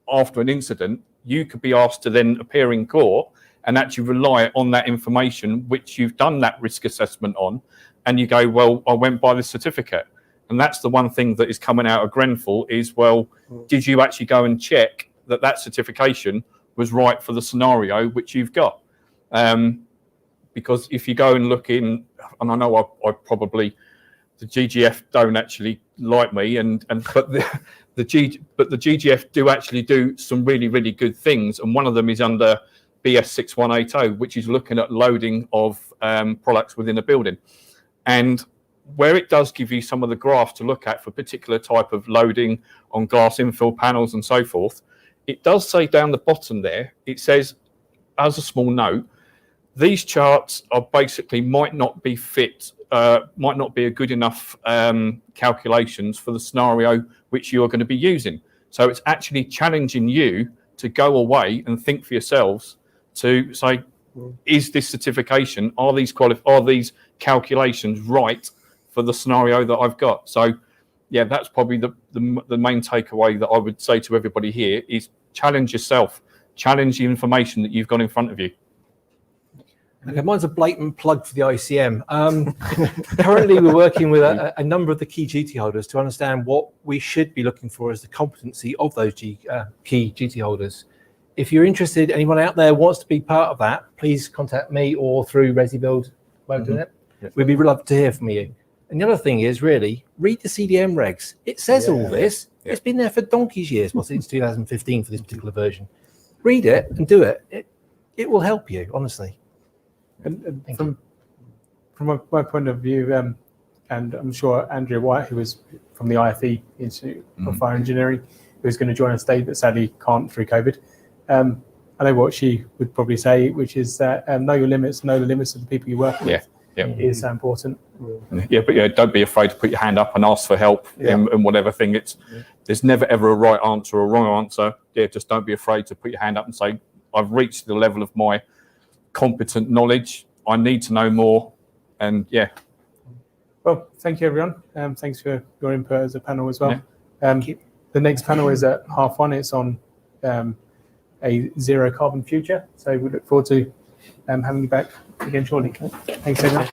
Speaker 12: after an incident, you could be asked to then appear in court and actually rely on that information which you've done that risk assessment on, and you go, well, I went by the certificate. And that's the one thing that is coming out of Grenfell is, well, did you actually go and check that certification was right for the scenario which you've got? Because if you go and look in, and I know I probably, the GGF don't actually like me, but the GGF do actually do some really, really good things, and one of them is under BS 6180, which is looking at loading of products within a building. And where it does give you some of the graphs to look at for particular type of loading on glass infill panels and so forth, it does say down the bottom there, it says, as a small note, these charts are basically might not be a good enough calculations for the scenario which you're going to be using. So it's actually challenging you to go away and think for yourselves to say, is this certification, are these calculations right for the scenario that I've got? So yeah, that's probably the main takeaway that I would say to everybody here is challenge yourself, challenge the information that you've got in front of you.
Speaker 11: Okay, mine's a blatant plug for the ICM. Currently, we're working with a number of the key duty holders to understand what we should be looking for as the competency of those key duty holders. If you're interested, anyone out there wants to be part of that, please contact me or through ResiBuild way of doing it.
Speaker 12: Yeah.
Speaker 11: We'd be love to hear from you. And the other thing is really read the CDM regs. It says all this.
Speaker 12: Yeah.
Speaker 11: It's been there for donkey's years, well, since 2015 for this particular version. Read it and do it. It will help you, honestly.
Speaker 2: And from my point of view, and I'm sure Andrea White, who was from the IFE Institute of Fire Engineering, who's going to join us today, but sadly can't through COVID. I know what she would probably say, which is that know your limits, know the limits of the people you work with. Is important.
Speaker 12: Yeah, but yeah, don't be afraid to put your hand up and ask for help in whatever thing. There's never ever a right answer or a wrong answer. Yeah, just don't be afraid to put your hand up and say, I've reached the level of my competent knowledge. I need to know more. And yeah.
Speaker 2: Well, thank you, everyone. Thanks for your input as a panel as well. The next panel is at 1:30. It's on a zero carbon future. So we look forward to having you back again shortly. Thanks, everyone.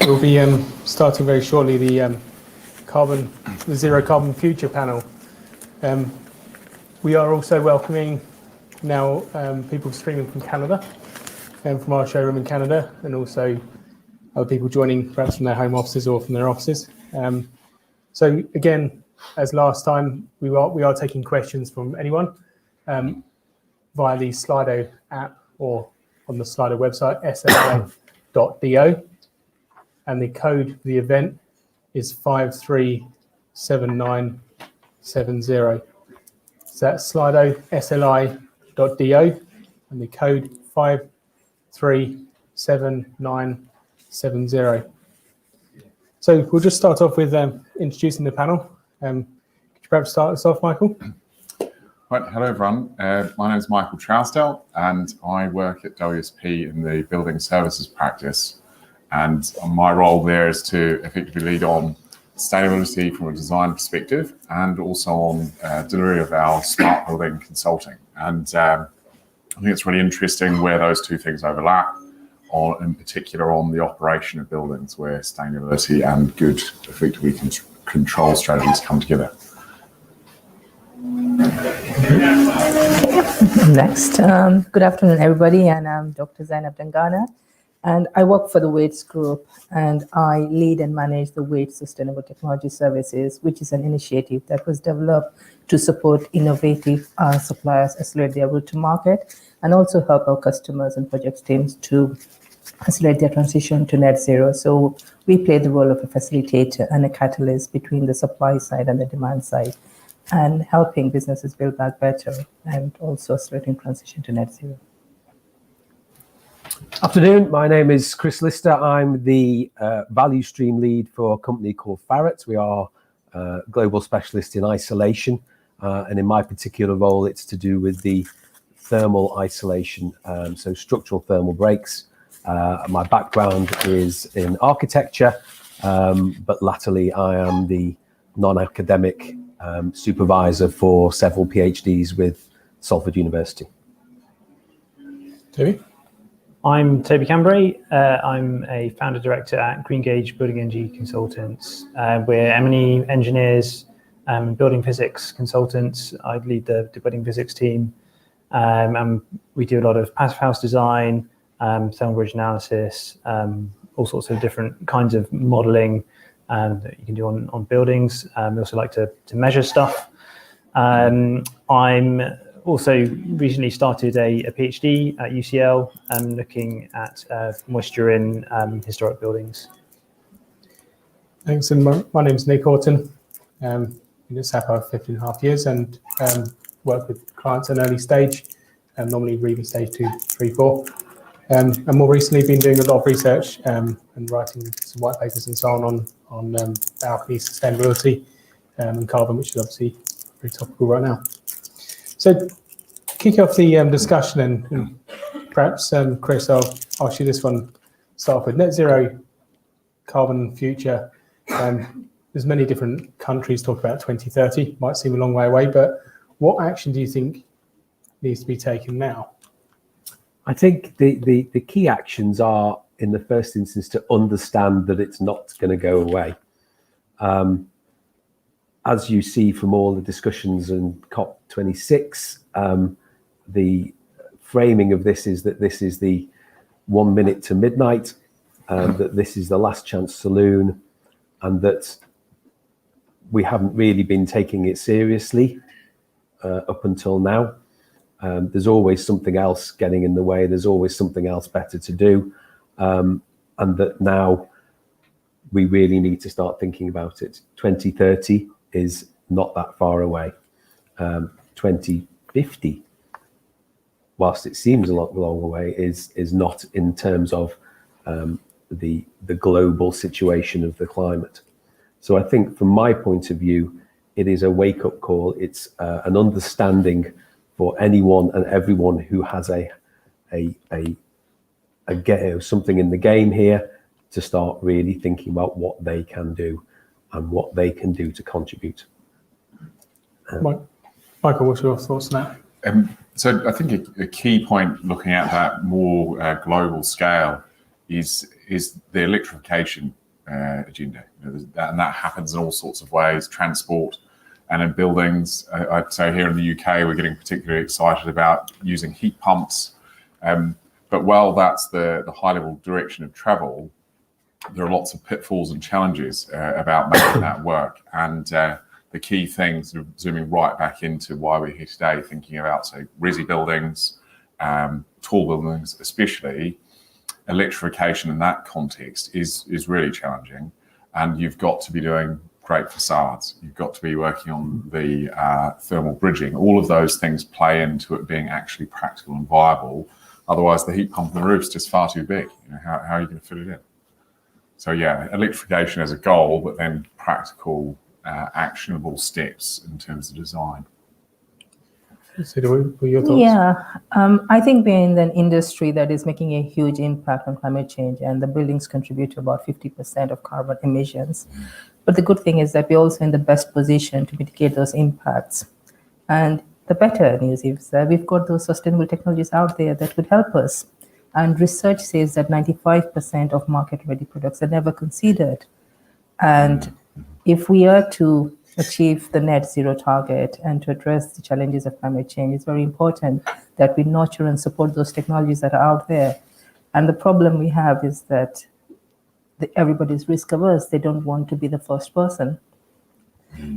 Speaker 2: We'll be starting very shortly the Zero Carbon Future panel. We are also welcoming now people streaming from Canada and from our showroom in Canada, and also other people joining perhaps from their home offices or from their offices. So again, as last time, we are taking questions from anyone via the Slido app or on the Slido website, sli.do. And the code for the event is 537970. So that's Slido, sli.do, and the code 537970. So we'll just start off with introducing the panel. Could you perhaps start us off, Michael?
Speaker 15: Right, hello everyone. My name is Michael Trousdale and I work at WSP in the Building Services practice. And my role there is to effectively lead on sustainability from a design perspective and also on delivery of our smart building consulting. And I think it's really interesting where those two things overlap, in particular on the operation of buildings where sustainability and good effectively control strategies come together.
Speaker 16: Next, good afternoon, everybody, and I'm Dr. Zainab Dangana, and I work for the WAITS Group, and I lead and manage the WAITS Sustainable Technology Services, which is an initiative that was developed to support innovative suppliers accelerate their route to market, and also help our customers and project teams to accelerate their transition to net zero. So we play the role of a facilitator and a catalyst between the supply side and the demand side, and helping businesses build back better and also accelerating transition to net zero.
Speaker 17: Afternoon, my name is Chris Lister. I'm the value stream lead for a company called Farrett. We are a global specialist in isolation, and in my particular role, it's to do with the thermal isolation, so structural thermal breaks. My background is in architecture, but latterly I am the non-academic supervisor for several PhDs with Salford University.
Speaker 2: Toby?
Speaker 18: I'm Toby Cambray. I'm a founder director at Greengage Building Energy Consultants. We're M&E engineers, building physics consultants. I lead the building physics team. And we do a lot of passive house design, thermal bridge analysis, all sorts of different kinds of modeling that you can do on buildings. We also like to measure stuff. I'm also recently started a PhD at UCL, looking at moisture in historic buildings.
Speaker 2: Thanks, and my name is Nick Horton. Been at Sapphire for 15.5 years and work with clients at an early stage, normally Reba stage 2, 3, 4. And more recently been doing a lot of research and writing some white papers and so on alchemy, sustainability, and carbon, which is obviously very topical right now. So kick off the discussion and perhaps, Chris, I'll ask you this one. Start with net zero carbon future. There's many different countries talk about 2030, might seem a long way away, but what action do you think needs to be taken now?
Speaker 17: I think the key actions are, in the first instance, to understand that it's not going to go away. As you see from all the discussions in COP26, the framing of this is that this is the 1 minute to midnight, that this is the last chance saloon, and that we haven't really been taking it seriously up until now. There's always something else getting in the way. There's always something else better to do. And that now we really need to start thinking about it. 2030 is not that far away. 2050, whilst it seems a long away, is not in terms of the global situation of the climate. So I think from my point of view, it is a wake-up call. It's an understanding for anyone and everyone who has something in the game here, to start really thinking about what they can do and what they can do to contribute.
Speaker 2: Michael, what's your thoughts on that?
Speaker 15: So I think a key point looking at that more global scale is the electrification agenda. And that happens in all sorts of ways, transport and in buildings. I'd say here in the UK, we're getting particularly excited about using heat pumps. But while that's the high level direction of travel, there are lots of pitfalls and challenges about making that work. And the key things, zooming right back into why we're here today, thinking about, say, resi buildings, tall buildings, especially electrification in that context is really challenging. And you've got to be doing great facades. You've got to be working on the thermal bridging. All of those things play into it being actually practical and viable. Otherwise, the heat pump on the roof is just far too big. How are you going to fit it in? So yeah, electrification as a goal, but then practical, actionable steps in terms of design.
Speaker 2: What are your thoughts?
Speaker 16: Yeah, I think we're in an industry that is making a huge impact on climate change, and the buildings contribute to about 50% of carbon emissions. But the good thing is that we're also in the best position to mitigate those impacts. And the better news is that we've got those sustainable technologies out there that would help us. And research says that 95% of market-ready products are never considered. And if we are to achieve the net zero target and to address the challenges of climate change, it's very important that we nurture and support those technologies that are out there. And the problem we have is that everybody's risk averse. They don't want to be the first person.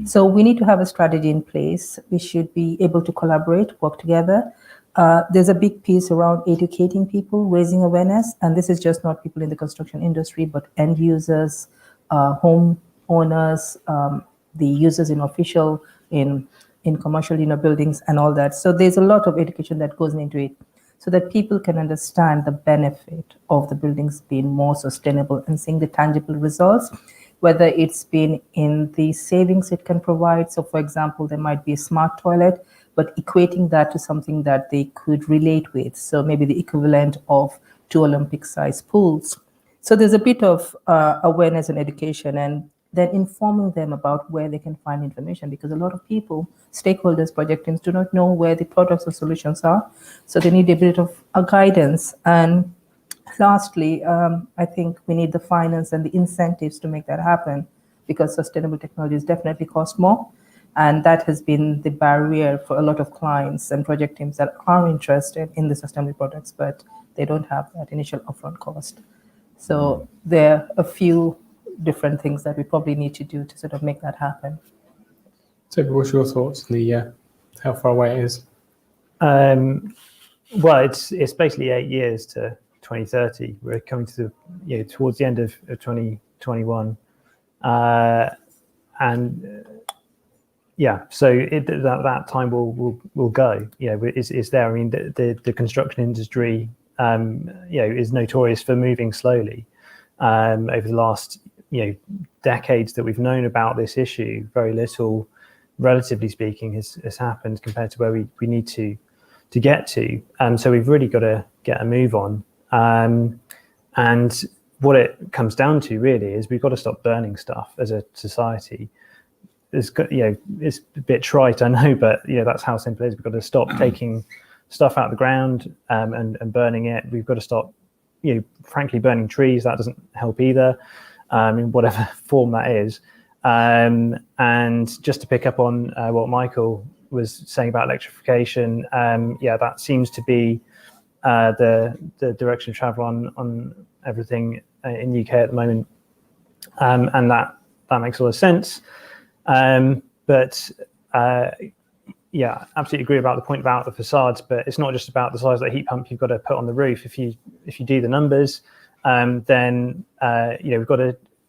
Speaker 16: So we need to have a strategy in place. We should be able to collaborate, work together. There's a big piece around educating people, raising awareness. And this is just not people in the construction industry, but end users, home owners, the users in official, in commercial buildings and all that. So there's a lot of education that goes into it so that people can understand the benefit of the buildings being more sustainable and seeing the tangible results, whether it's been in the savings it can provide. So for example, there might be a smart toilet, but equating that to something that they could relate with. So maybe the equivalent of 2 Olympic-sized pools. So there's a bit of awareness and education, and then informing them about where they can find information, because a lot of people, stakeholders, project teams, do not know where the products or solutions are. So they need a bit of guidance. And lastly, I think we need the finance and the incentives to make that happen, because sustainable technologies definitely cost more. And that has been the barrier for a lot of clients and project teams that are interested in the sustainable products, but they don't have that initial upfront cost. So there are a few different things that we probably need to do to sort of make that happen.
Speaker 2: So what's your thoughts on the how far away it is?
Speaker 18: Well, it's basically 8 years to 2030. We're coming to the towards the end of 2021, and so that time will go. Is there? I mean, the construction industry is notorious for moving slowly. Over the last decades that we've known about this issue, very little, relatively speaking, has happened compared to where we need to get to. So we've really got to get a move on. And what it comes down to really is we've got to stop burning stuff as a society. It's a bit trite, I know, but that's how simple it is. We've got to stop taking stuff out of the ground and burning it. We've got to stop, frankly, burning trees. That doesn't help either, in whatever form that is. And just to pick up on what Michael was saying about electrification, that seems to be the direction of travel on everything in the UK at the moment, and that makes a lot of sense. Absolutely agree about the point about the facades, but it's not just about the size of the heat pump you've got to put on the roof. If you do the numbers, then we've got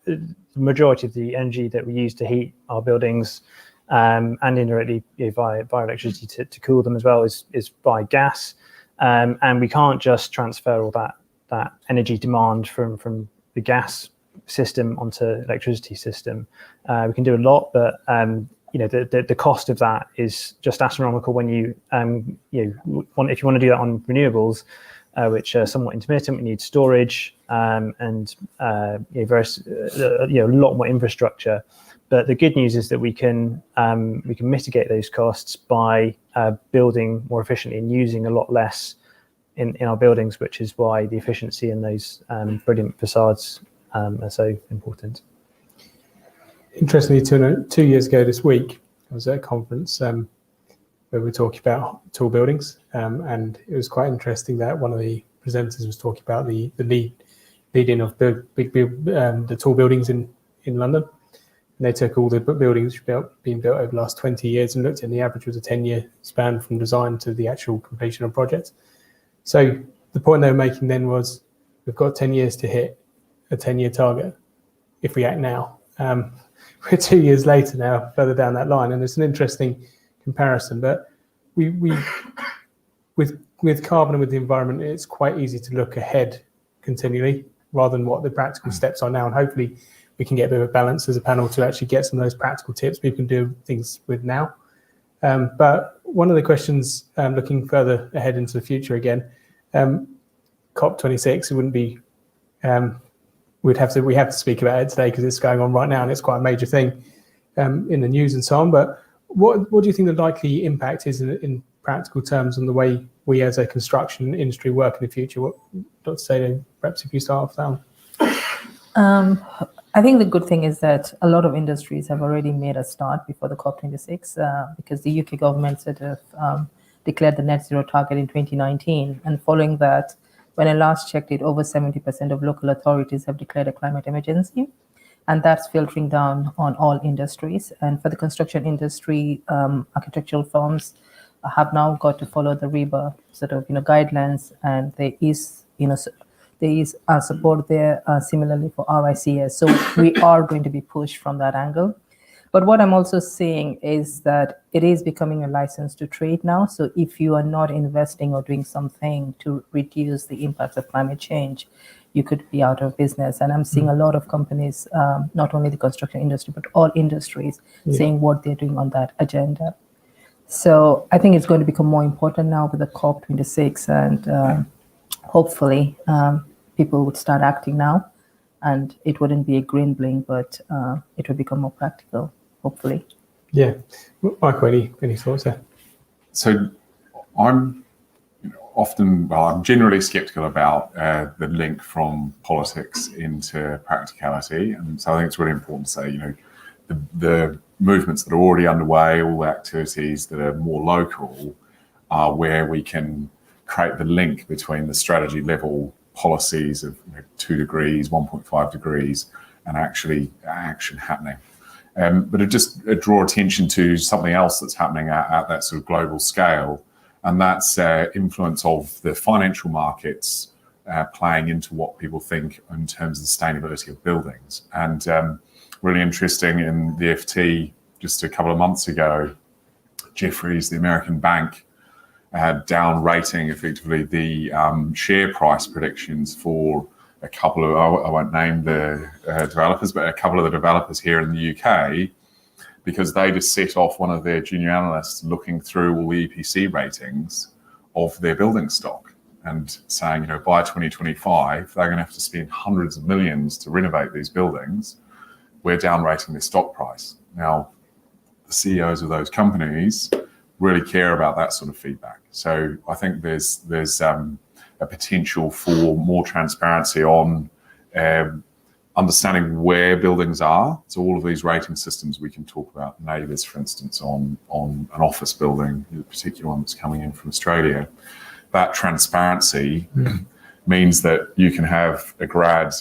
Speaker 18: the majority of the energy that we use to heat our buildings and indirectly via electricity to cool them as well is by gas, and we can't just transfer all that energy demand from the gas system onto electricity system. We can do a lot, but the cost of that is just astronomical when if you want to do that on renewables, which are somewhat intermittent. We need storage and various a lot more infrastructure. But the good news is that we can mitigate those costs by building more efficiently and using a lot less in our buildings, which is why the efficiency in those brilliant facades are so important.
Speaker 2: Interestingly, 2 years ago this week, I was at a conference where we were talking about tall buildings, and it was quite interesting that one of the presenters was talking about the leading of the tall buildings in London. And they took all the buildings being built over the last 20 years and looked at, and the average was a 10-year span from design to the actual completion of projects. So the point they were making then was, we've got 10 years to hit a 10-year target if we act now. We're 2 years later now, further down that line, and it's an interesting comparison. But we with carbon and with the environment, it's quite easy to look ahead continually rather than what the practical steps are now. And hopefully we can get a bit of a balance as a panel to actually get some of those practical tips we can do things with now. But one of the questions, looking further ahead into the future again, COP26, it wouldn't be, we have to speak about it today because it's going on right now and it's quite a major thing in the news and so on. But what do you think the likely impact is in practical terms on the way we as a construction industry work in the future? What, Dr. Sadie, perhaps if you start off that.
Speaker 16: I think the good thing is that a lot of industries have already made a start before the COP26 because the UK government sort of declared the net zero target in 2019. And following that, when I last checked it, over 70% of local authorities have declared a climate emergency. And that's filtering down on all industries. And for the construction industry, architectural firms have now got to follow the RIBA sort of guidelines, and there is support there similarly for RICS. So we are going to be pushed from that angle. But what I'm also saying is that it is becoming a license to trade now. So if you are not investing or doing something to reduce the impacts of climate change, you could be out of business. And I'm seeing a lot of companies, not only the construction industry, but all industries, saying what they're doing on that agenda. So I think it's going to become more important now with the COP26, and hopefully people would start acting now, and it wouldn't be a green blink, but it would become more practical, hopefully.
Speaker 2: Yeah. Michael, any thoughts there?
Speaker 15: So I'm I'm generally skeptical about the link from politics into practicality. And so I think it's really important to say, the movements that are already underway, all the activities that are more local, are where we can create the link between the strategy level policies of 2 degrees, 1.5 degrees, and actually action happening. But it draw attention to something else that's happening at that sort of global scale, and that's influence of the financial markets playing into what people think in terms of the sustainability of buildings. And really interesting, in the FT just a couple of months ago, Jefferies, the American bank, had down rating effectively the share price predictions for a couple of, I won't name the developers, but a couple of the developers here in the UK, because they just set off one of their junior analysts looking through all the EPC ratings of their building stock and saying, by 2025, they're going to have to spend hundreds of millions to renovate these buildings. We're down rating their stock price. Now, the CEOs of those companies really care about that sort of feedback. So I think there's a potential for more transparency on understanding where buildings are. So all of these rating systems, we can talk about NABERS, for instance, on an office building, the particular one that's coming in from Australia. That transparency means that you can have a grad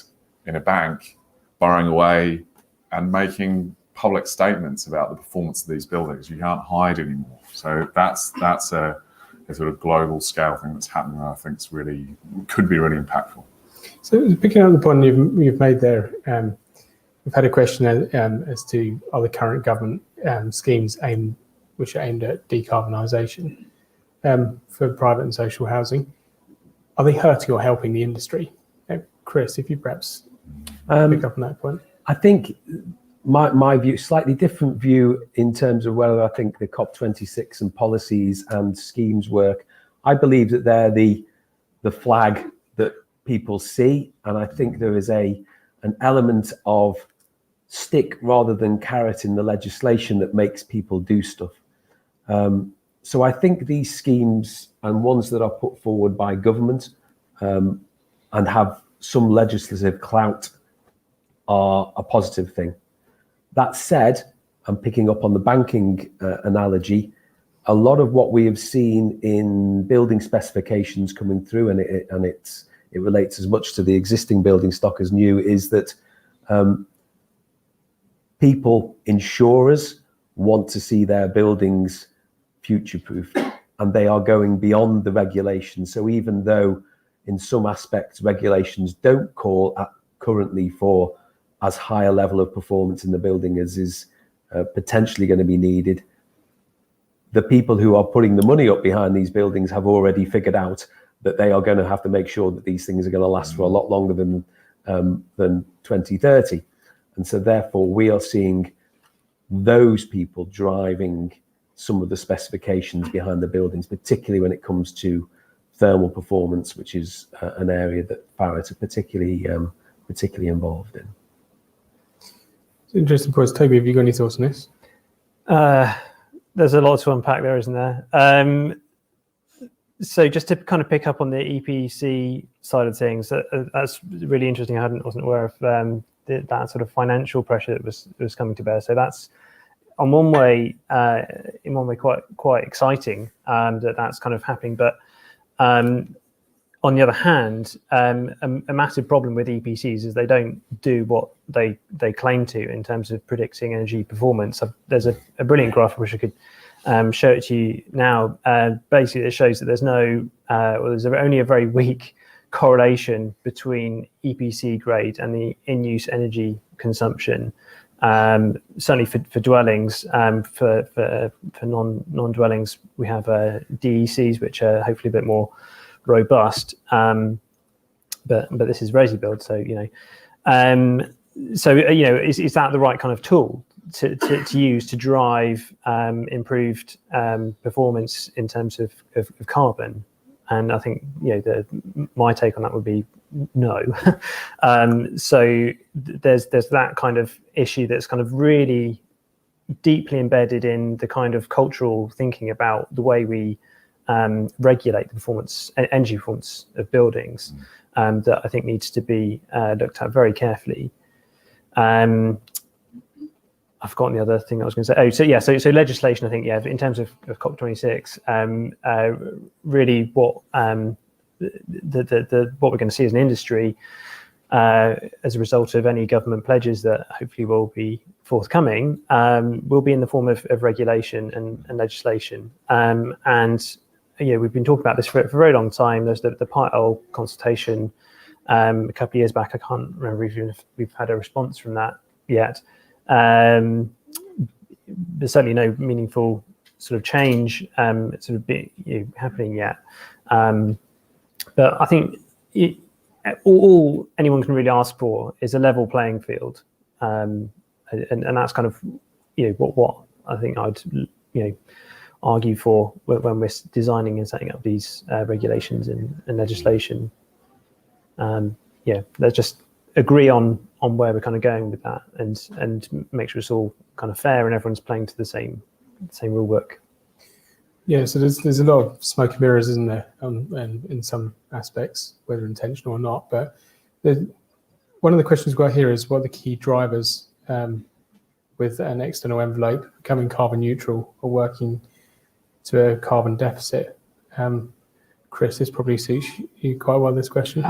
Speaker 15: in a bank borrowing away and making public statements about the performance of these buildings. You can't hide anymore. So that's a sort of global scale thing that's happening. I think could be really impactful.
Speaker 2: So picking up the point you've made there, we've had a question as to are the current government schemes which are aimed at decarbonisation for private and social housing, are they hurting or helping the industry? Chris, if you perhaps pick up on that point.
Speaker 17: I think my view, slightly different view in terms of whether I think the COP26 and policies and schemes work. I believe that they're the flag that people see, and I think there is an element of stick rather than carrot in the legislation that makes people do stuff. So I think these schemes and ones that are put forward by government and have some legislative clout are a positive thing. That said, I'm picking up on the banking analogy. A lot of what we have seen in building specifications coming through, and it relates as much to the existing building stock as new, is that people, insurers, want to see their buildings future-proof, and they are going beyond the regulations. So even though in some aspects regulations don't call currently for as high a level of performance in the building as is potentially going to be needed, the people who are putting the money up behind these buildings have already figured out that they are going to have to make sure that these things are going to last for a lot longer than 2030. And so therefore we are seeing those people driving some of the specifications behind the buildings, particularly when it comes to thermal performance, which is an area that Farratt are particularly involved in.
Speaker 2: It's interesting points. Toby, have you got any thoughts on this?
Speaker 18: There's a lot to unpack there, isn't there? So just to kind of pick up on the EPC side of things, that's really interesting. I wasn't aware of that sort of financial pressure that was coming to bear. So that's in one way quite exciting that's kind of happening. But on the other hand, a massive problem with EPCs is they don't do what they claim to in terms of predicting energy performance. There's a brilliant graph which I could show it to you now. Basically, it shows that there's only a very weak correlation between EPC grade and the in-use energy consumption. Certainly for dwellings, for non-dwellings, we have DECs, which are hopefully a bit more robust, but this is resi build, so is that the right kind of tool to use to drive improved performance in terms of carbon? And I think my take on that would be no. So there's that kind of issue that's kind of really deeply embedded in the kind of cultural thinking about the way we regulate the energy performance of buildings, that I think needs to be looked at very carefully. I've forgotten the other thing I was going to say. So legislation, I think, in terms of COP26, really what what we're going to see as an industry as a result of any government pledges that hopefully will be forthcoming, will be in the form of regulation and legislation. And we've been talking about this for a very long time. There's the Part L consultation a couple of years back. I can't remember if we've had a response from that yet. There's certainly no meaningful sort of change happening yet. But I think all anyone can really ask for is a level playing field, and that's kind of what I think I'd argue for when we're designing and setting up these regulations and legislation. Let's just agree on where we're kind of going with that, and make sure it's all kind of fair and everyone's playing to the same rule book.
Speaker 2: Yeah, so there's a lot of smoke and mirrors, isn't there, and in some aspects, whether intentional or not. But one of the questions we've got here is what are the key drivers with an external envelope becoming carbon neutral or working to a carbon deficit? Chris, this probably suits you quite well, this question.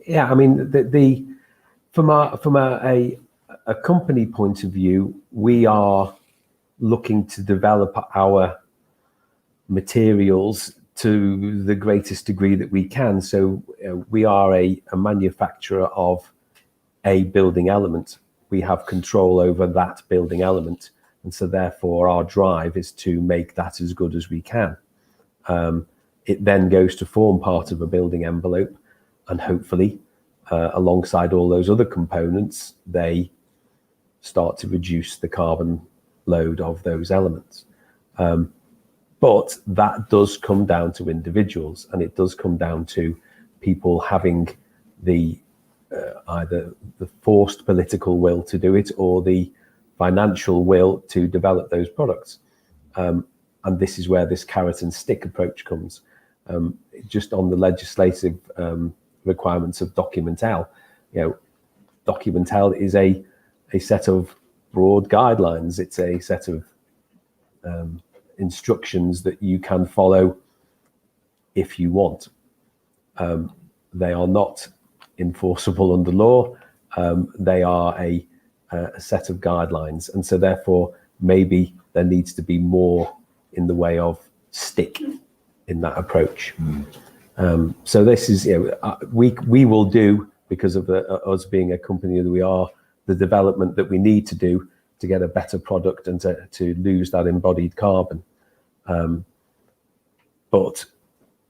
Speaker 17: Yeah, I mean, from a company point of view, we are looking to develop our materials to the greatest degree that we can. So we are a manufacturer of a building element. We have control over that building element. And so therefore our drive is to make that as good as we can. It then goes to form part of a building envelope, and hopefully alongside all those other components, they start to reduce the carbon load of those elements. But that does come down to individuals, and it does come down to people having the either the forced political will to do it or the financial will to develop those products. and this is where this carrot and stick approach comes. Just on the legislative requirements of Document-L, Document-L is a set of broad guidelines. It's a set of instructions that you can follow if you want. They are not enforceable under law. They are a set of guidelines, and so therefore maybe there needs to be more in the way of stick in that approach. So this is, we will do, because of us being a company that we are, the development that we need to do to get a better product and to lose that embodied carbon. But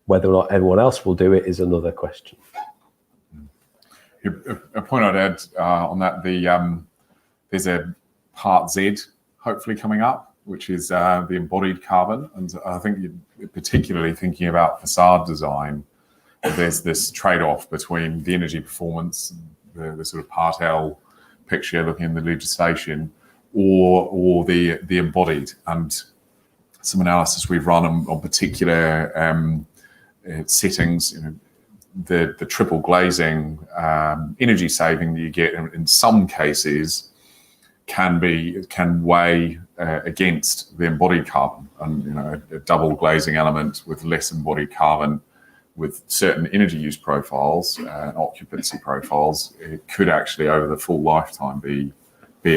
Speaker 17: whether or not everyone else will do it is another question.
Speaker 15: A point I'd add on that, there's a Part Z hopefully coming up, which is the embodied carbon. And I think you're particularly thinking about facade design, there's this trade-off between the energy performance, the sort of Part L picture you're looking in the legislation, or the embodied. And some analysis we've run on particular settings, the triple glazing energy saving that you get in some cases can weigh against the embodied carbon, and a double glazing element with less embodied carbon with certain energy use profiles and occupancy profiles, it could actually over the full lifetime be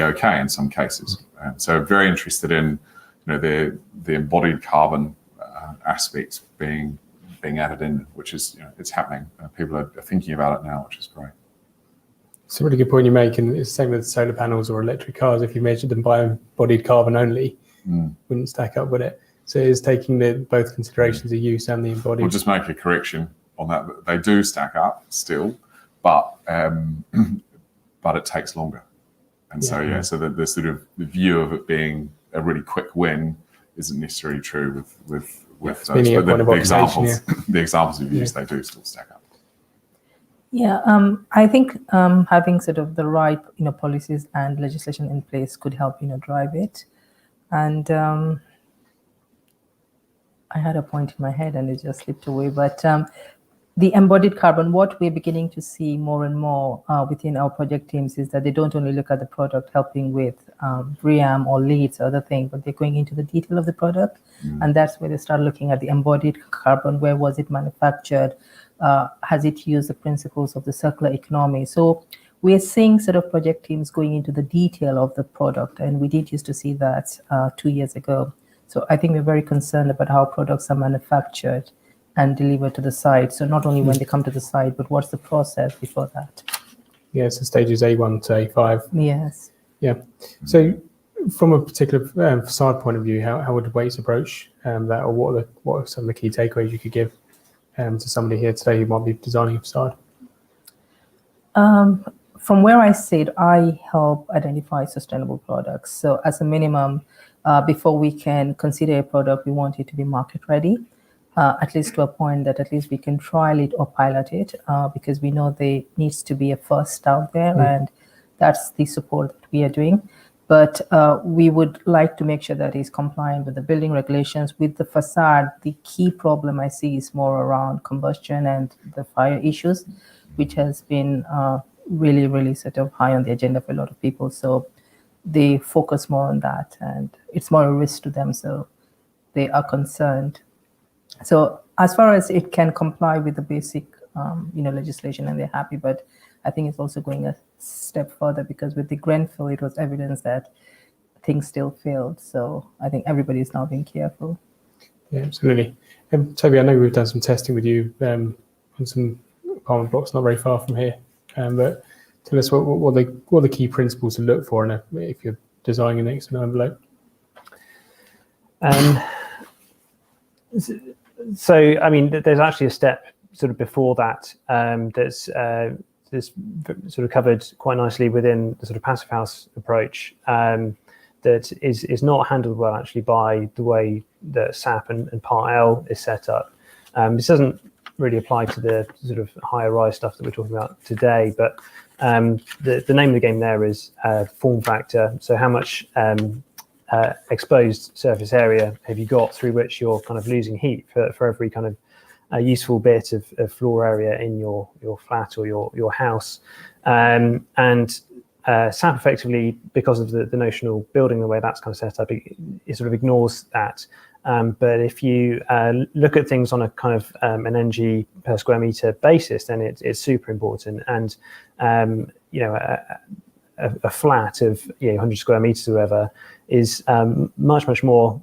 Speaker 15: okay in some cases. So very interested in the embodied carbon aspect being added in, which is it's happening. People are thinking about it now, which is great.
Speaker 2: It's a really good point you make, and it's the same with solar panels or electric cars. If you measured them by embodied carbon only, wouldn't stack up with it. So it is taking both considerations of use and the embodied.
Speaker 15: We'll just make a correction on that. They do stack up still, but it takes longer. And so so the sort of the view of it being a really quick win isn't necessarily true with those. But the examples we've used, they do still stack up.
Speaker 16: Yeah, I think having sort of the right policies and legislation in place could help drive it. And I had a point in my head and it just slipped away. But the embodied carbon, what we're beginning to see more and more within our project teams is that they don't only look at the product helping with BREEAM or LEEDs or other things, but they're going into the detail of the product. And that's where they start looking at the embodied carbon. Where was it manufactured? Has it used the principles of the circular economy? So we're seeing sort of project teams going into the detail of the product, and we did used to see that 2 years ago. So I think we're very concerned about how products are manufactured and delivered to the site. So not only when they come to the site, but what's the process before that?
Speaker 2: Yeah, so stages A1 to A5.
Speaker 16: Yes.
Speaker 2: Yeah. So from a particular facade point of view, how would Waits approach that, or what are some of the key takeaways you could give to somebody here today who might be designing a facade?
Speaker 16: From where I sit, I help identify sustainable products. So as a minimum, before we can consider a product, we want it to be market ready, at least to a point that at least we can trial it or pilot it, because we know there needs to be a first out there, and that's the support that we are doing. But we would like to make sure that it's compliant with the building regulations. With the facade, the key problem I see is more around combustion and the fire issues, which has been really, really sort of high on the agenda for a lot of people. So they focus more on that, and it's more a risk to them. So they are concerned. So as far as it can comply with the basic, legislation, and they're happy, but I think it's also going a step further, because with the Grenfell, it was evidence that things still failed. So I think everybody is now being careful.
Speaker 2: Yeah, absolutely. Toby, I know we've done some testing with you on some apartment blocks not very far from here. But tell us what are the key principles to look for if you're designing an external envelope?
Speaker 18: So, I mean, there's actually a step sort of before that that's sort of covered quite nicely within the sort of passive house approach that is not handled well actually by the way that SAP and Part L is set up. This doesn't really apply to the sort of higher rise stuff that we're talking about today, but the name of the game there is form factor. So how much exposed surface area have you got through which you're kind of losing heat for every kind of useful bit of floor area in your flat or your house. And SAP effectively, because of the notional building, the way that's kind of set up, it sort of ignores that. But if you look at things on a kind of an energy per square meter basis, then it's super important. And a flat of 100 square meters or whatever is much more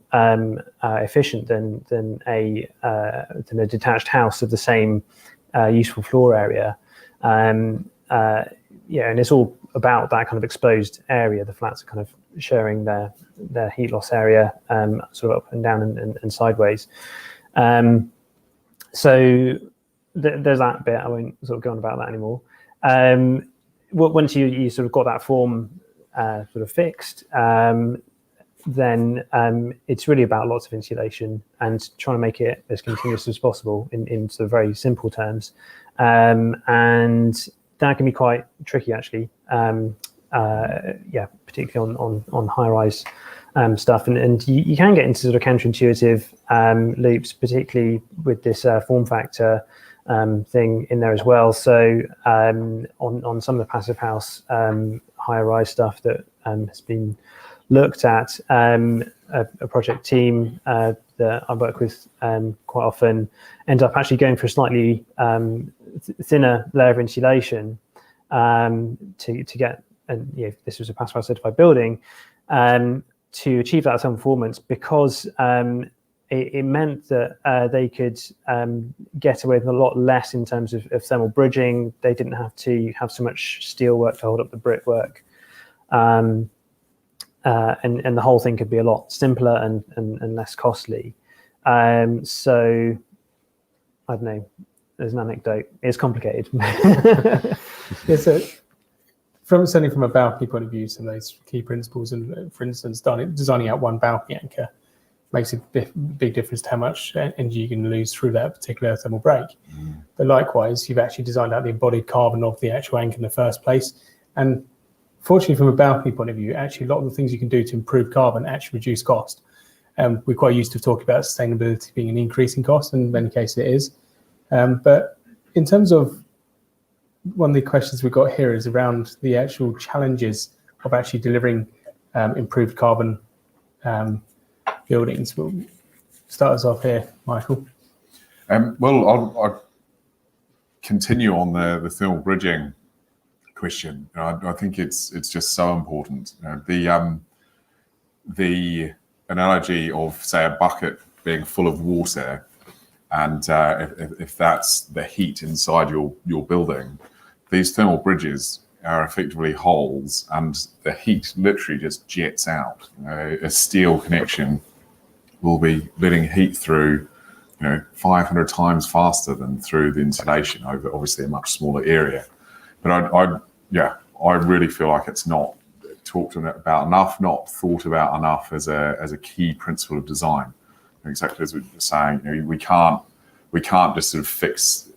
Speaker 18: efficient than a detached house of the same useful floor area. And it's all about that kind of exposed area. The flats are kind of sharing their heat loss area sort of up and down and sideways. So there's that bit. I won't sort of go on about that anymore. Once you sort of got that form sort of fixed, then it's really about lots of insulation and trying to make it as continuous as possible in sort of very simple terms. And that can be quite tricky, actually. Particularly on high-rise stuff, and you can get into sort of counterintuitive loops, particularly with this form factor thing in there as well. So on some of the passive house high-rise stuff that has been looked at, a project team that I work with quite often end up actually going for a slightly thinner layer of insulation to get, and this was a passive house certified building, to achieve that thermal performance, because it meant that they could get away with a lot less in terms of thermal bridging. They didn't have to have so much steel work to hold up the brickwork. And the whole thing could be a lot simpler and less costly. So I don't know, there's an anecdote. It's complicated.
Speaker 2: So certainly from a balcony point of view, some of those key principles, and for instance, designing out one balcony anchor makes a big difference to how much energy you can lose through that particular thermal break. But likewise, you've actually designed out the embodied carbon of the actual anchor in the first place. And fortunately, from a balcony point of view, actually a lot of the things you can do to improve carbon actually reduce cost. We're quite used to talking about sustainability being an increasing cost, and in many cases it is. But in terms of one of the questions we've got here is around the actual challenges of actually delivering improved carbon buildings. We'll start us off here, Michael.
Speaker 15: Well, I'll continue on the thermal bridging question. I think it's just so important. The analogy of, say, a bucket being full of water, and if that's the heat inside your building, these thermal bridges are effectively holes, and the heat literally just jets out. A steel connection will be letting heat through 500 times faster than through the insulation over obviously a much smaller area. But I really feel like it's not talked about enough, not thought about enough as a key principle of design. Exactly as we were saying, we can't just sort of fix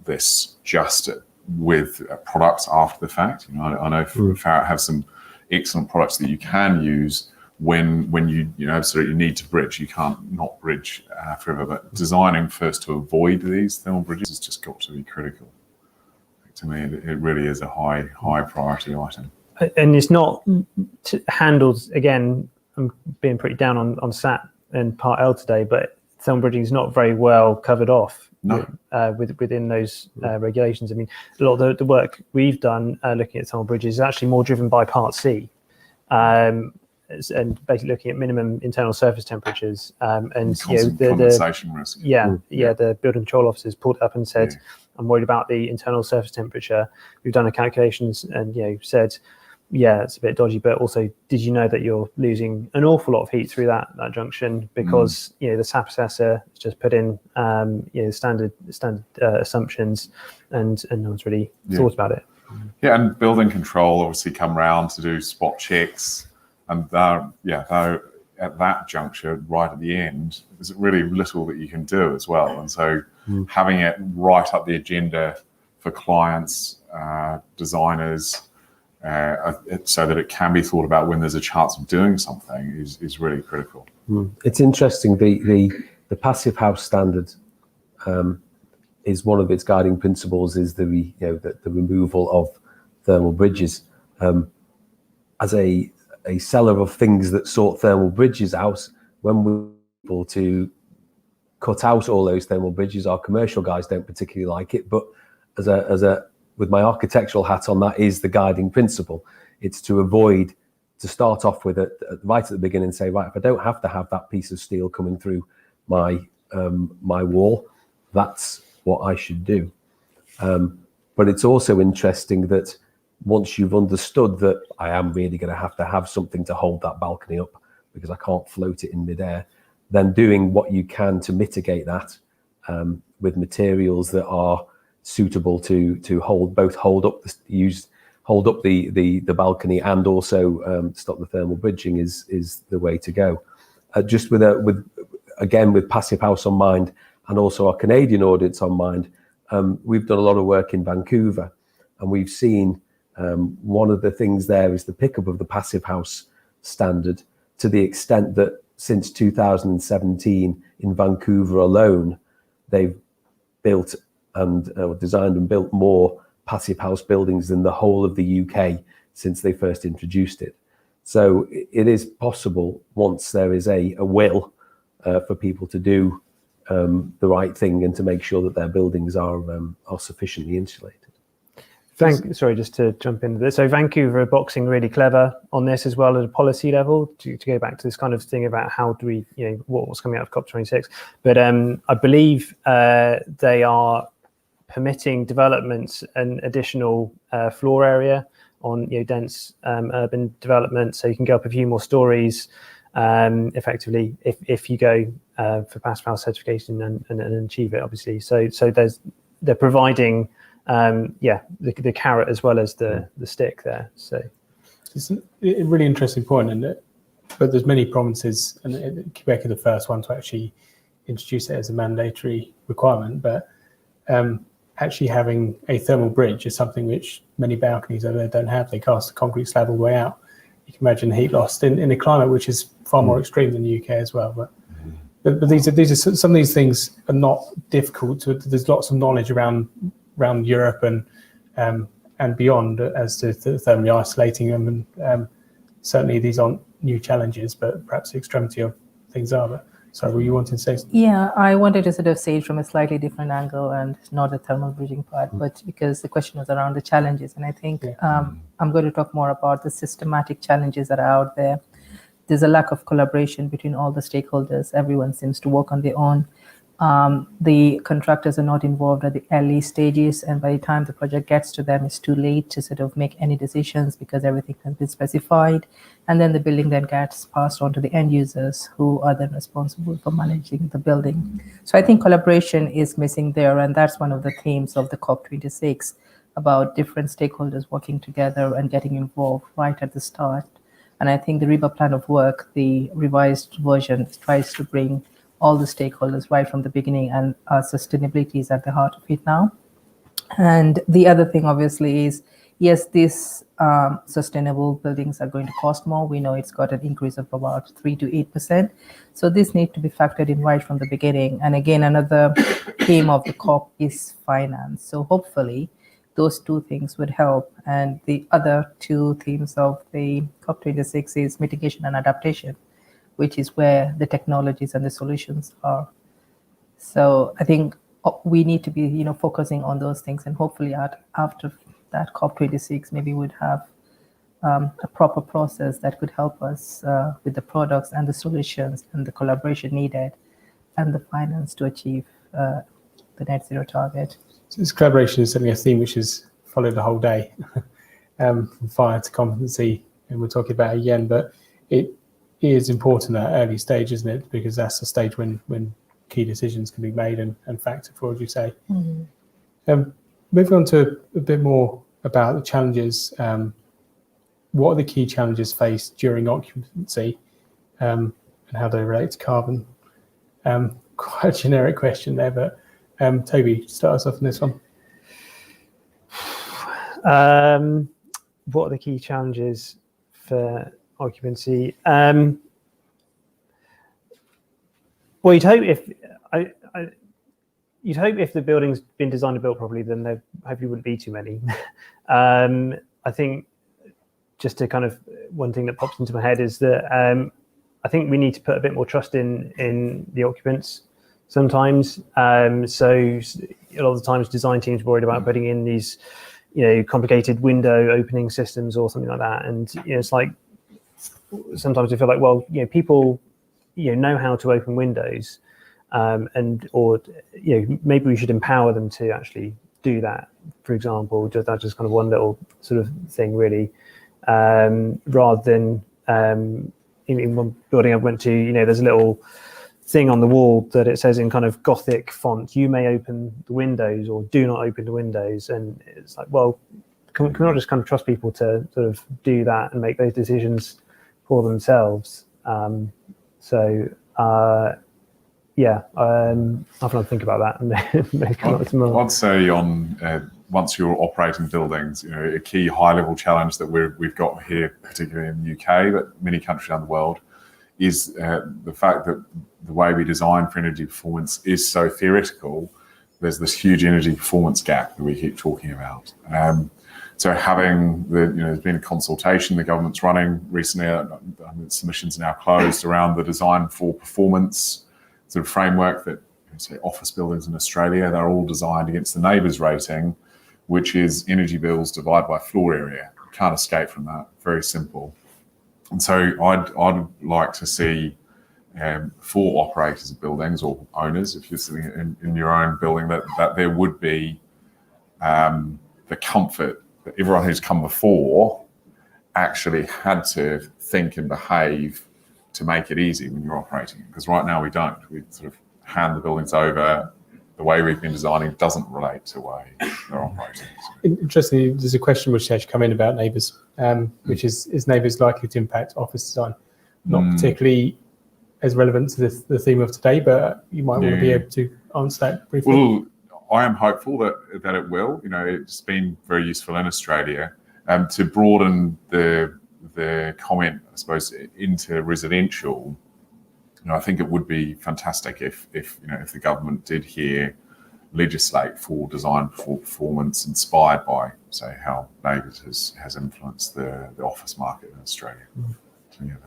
Speaker 15: this just with products after the fact. I know Farratt have some excellent products that you can use when you absolutely need to bridge. You can't not bridge forever, but designing first to avoid these thermal bridges has just got to be critical. To me, it really is a high priority item.
Speaker 18: And it's not handled, again, I'm being pretty down on SAT and Part L today, but thermal bridging is not very well covered off within those regulations. I mean, a lot of the work we've done looking at thermal bridges is actually more driven by Part C, and basically looking at minimum internal surface temperatures. And the
Speaker 15: condensation risk.
Speaker 18: The building control officers pulled up and said, I'm worried about the internal surface temperature. We've done the calculations and said, it's a bit dodgy, but also, did you know that you're losing an awful lot of heat through that junction because the SAP assessor just put in standard assumptions, and no one's really thought about it.
Speaker 15: Yeah, and building control obviously come round to do spot checks, and though at that juncture, right at the end, there's really little that you can do as well. And so having it right up the agenda for clients, designers, so that it can be thought about when there's a chance of doing something is really critical.
Speaker 17: It's interesting. The Passive House standard is one of its guiding principles is the removal of thermal bridges. As a seller of things that sort thermal bridges out, when we're able to cut out all those thermal bridges, our commercial guys don't particularly like it. But with my architectural hat on, that is the guiding principle. It's to avoid, to start off with it right at the beginning and say, right, if I don't have to have that piece of steel coming through my wall, that's what I should do. But it's also interesting that once you've understood that I am really going to have something to hold that balcony up because I can't float it in midair, then doing what you can to mitigate that with materials that are suitable to hold up the balcony and also stop the thermal bridging is the way to go. Just with Passive House on mind and also our Canadian audience on mind, we've done a lot of work in Vancouver, and we've seen one of the things there is the pickup of the Passive House standard, to the extent that since 2017 in Vancouver alone, they've built and designed and built more Passive House buildings than the whole of the UK since they first introduced it. So it is possible, once there is a will for people to do the right thing and to make sure that their buildings are sufficiently insulated.
Speaker 18: Sorry, just to jump into this. So Vancouver are boxing really clever on this as well at a policy level to go back to this kind of thing about how do we, what's coming out of COP26. But I believe they are permitting developments and additional floor area on dense urban development, so you can go up a few more stories effectively if you go for Passive House certification and achieve it, obviously. So they're providing the carrot as well as the stick there. So
Speaker 2: it's a really interesting point, but there's many provinces, and Quebec are the first one to actually introduce it as a mandatory requirement. But actually having a thermal bridge is something which many balconies over there don't have. They cast a concrete slab all the way out. You can imagine heat loss in a climate which is far more extreme than the UK as well. But these are some of these things are not difficult. There's lots of knowledge around Europe and beyond as to thermally isolating them, and certainly these aren't new challenges, but perhaps the extremity of things are. But sorry, were you wanting to say something?
Speaker 16: Yeah, I wanted to sort of say it from a slightly different angle and not the thermal bridging part, but because the question was around the challenges, and I think I'm going to talk more about the systematic challenges that are out there. There's a lack of collaboration between all the stakeholders. Everyone seems to work on their own. The contractors are not involved at the early stages, and by the time the project gets to them, it's too late to sort of make any decisions because everything has been specified. And then the building then gets passed on to the end users, who are then responsible for managing the building. So I think collaboration is missing there, and that's one of the themes of the COP26, about different stakeholders working together and getting involved right at the start. And I think the RIBA plan of work, the revised version, tries to bring all the stakeholders right from the beginning, and sustainability is at the heart of it now. And the other thing, obviously, is yes, these sustainable buildings are going to cost more. We know it's got an increase of about 3 to 8%. So this needs to be factored in right from the beginning. And again, another theme of the COP is finance. So hopefully those two things would help. And the other two themes of the COP26 is mitigation and adaptation, which is where the technologies and the solutions are. So I think we need to be, focusing on those things, and hopefully after that COP26, maybe we'd have a proper process that could help us with the products and the solutions and the collaboration needed and the finance to achieve the net zero target.
Speaker 2: So this collaboration is certainly a theme which has followed the whole day, from fire to competency, and we'll talk about it again, but it is important at early stage, isn't it? Because that's the stage when key decisions can be made and factored for, as you say.
Speaker 16: Mm-hmm.
Speaker 2: Moving on to a bit more about the challenges. What are the key challenges faced during occupancy, and how they relate to carbon? Quite a generic question there, but Toby, start us off on this one.
Speaker 18: what are the key challenges for occupancy? Well, you'd hope if the building's been designed and built properly, then there hopefully wouldn't be too many. I think just to kind of one thing that pops into my head is that I think we need to put a bit more trust in the occupants sometimes. So a lot of the times design teams are worried about putting in these, complicated window opening systems or something like that. And, it's like, sometimes I feel like, well, people, know how to open windows, or maybe we should empower them to actually do that. For example, that's just kind of one little sort of thing, really, rather than in one building I went to, there's a little thing on the wall that it says in kind of Gothic font, you may open the windows or do not open the windows. And it's like, well, can we not just kind of trust people to sort of do that and make those decisions for themselves? I'll have to think about that and maybe come up with some more.
Speaker 15: I'd say once you're operating buildings, a key high-level challenge that we've got here, particularly in the UK, but many countries around the world, is the fact that the way we design for energy performance is so theoretical. There's this huge energy performance gap that we keep talking about. So having there's been a consultation the government's running recently. Submissions are now closed around the design for performance sort of framework that, say, office buildings in Australia, they're all designed against the NABERS rating, which is energy bills divided by floor area. You can't escape from that. Very simple. And so I'd like to see for operators of buildings or owners, if you're sitting in your own building, that there would be the comfort that everyone who's come before actually had to think and behave to make it easy when you're operating. Because right now we don't. We sort of hand the buildings over. The way we've been designing doesn't relate to the way they're operating.
Speaker 2: Interestingly, there's a question which has come in about NABERS, which is NABERS likely to impact office design? Not particularly as relevant to the theme of today, but you might want to be able to answer that briefly.
Speaker 15: Well, I am hopeful that it will. It's been very useful in Australia. To broaden the comment, I suppose, into residential, I think it would be fantastic if the government did here legislate for design for performance inspired by, say, how NABERS has influenced the office market in Australia.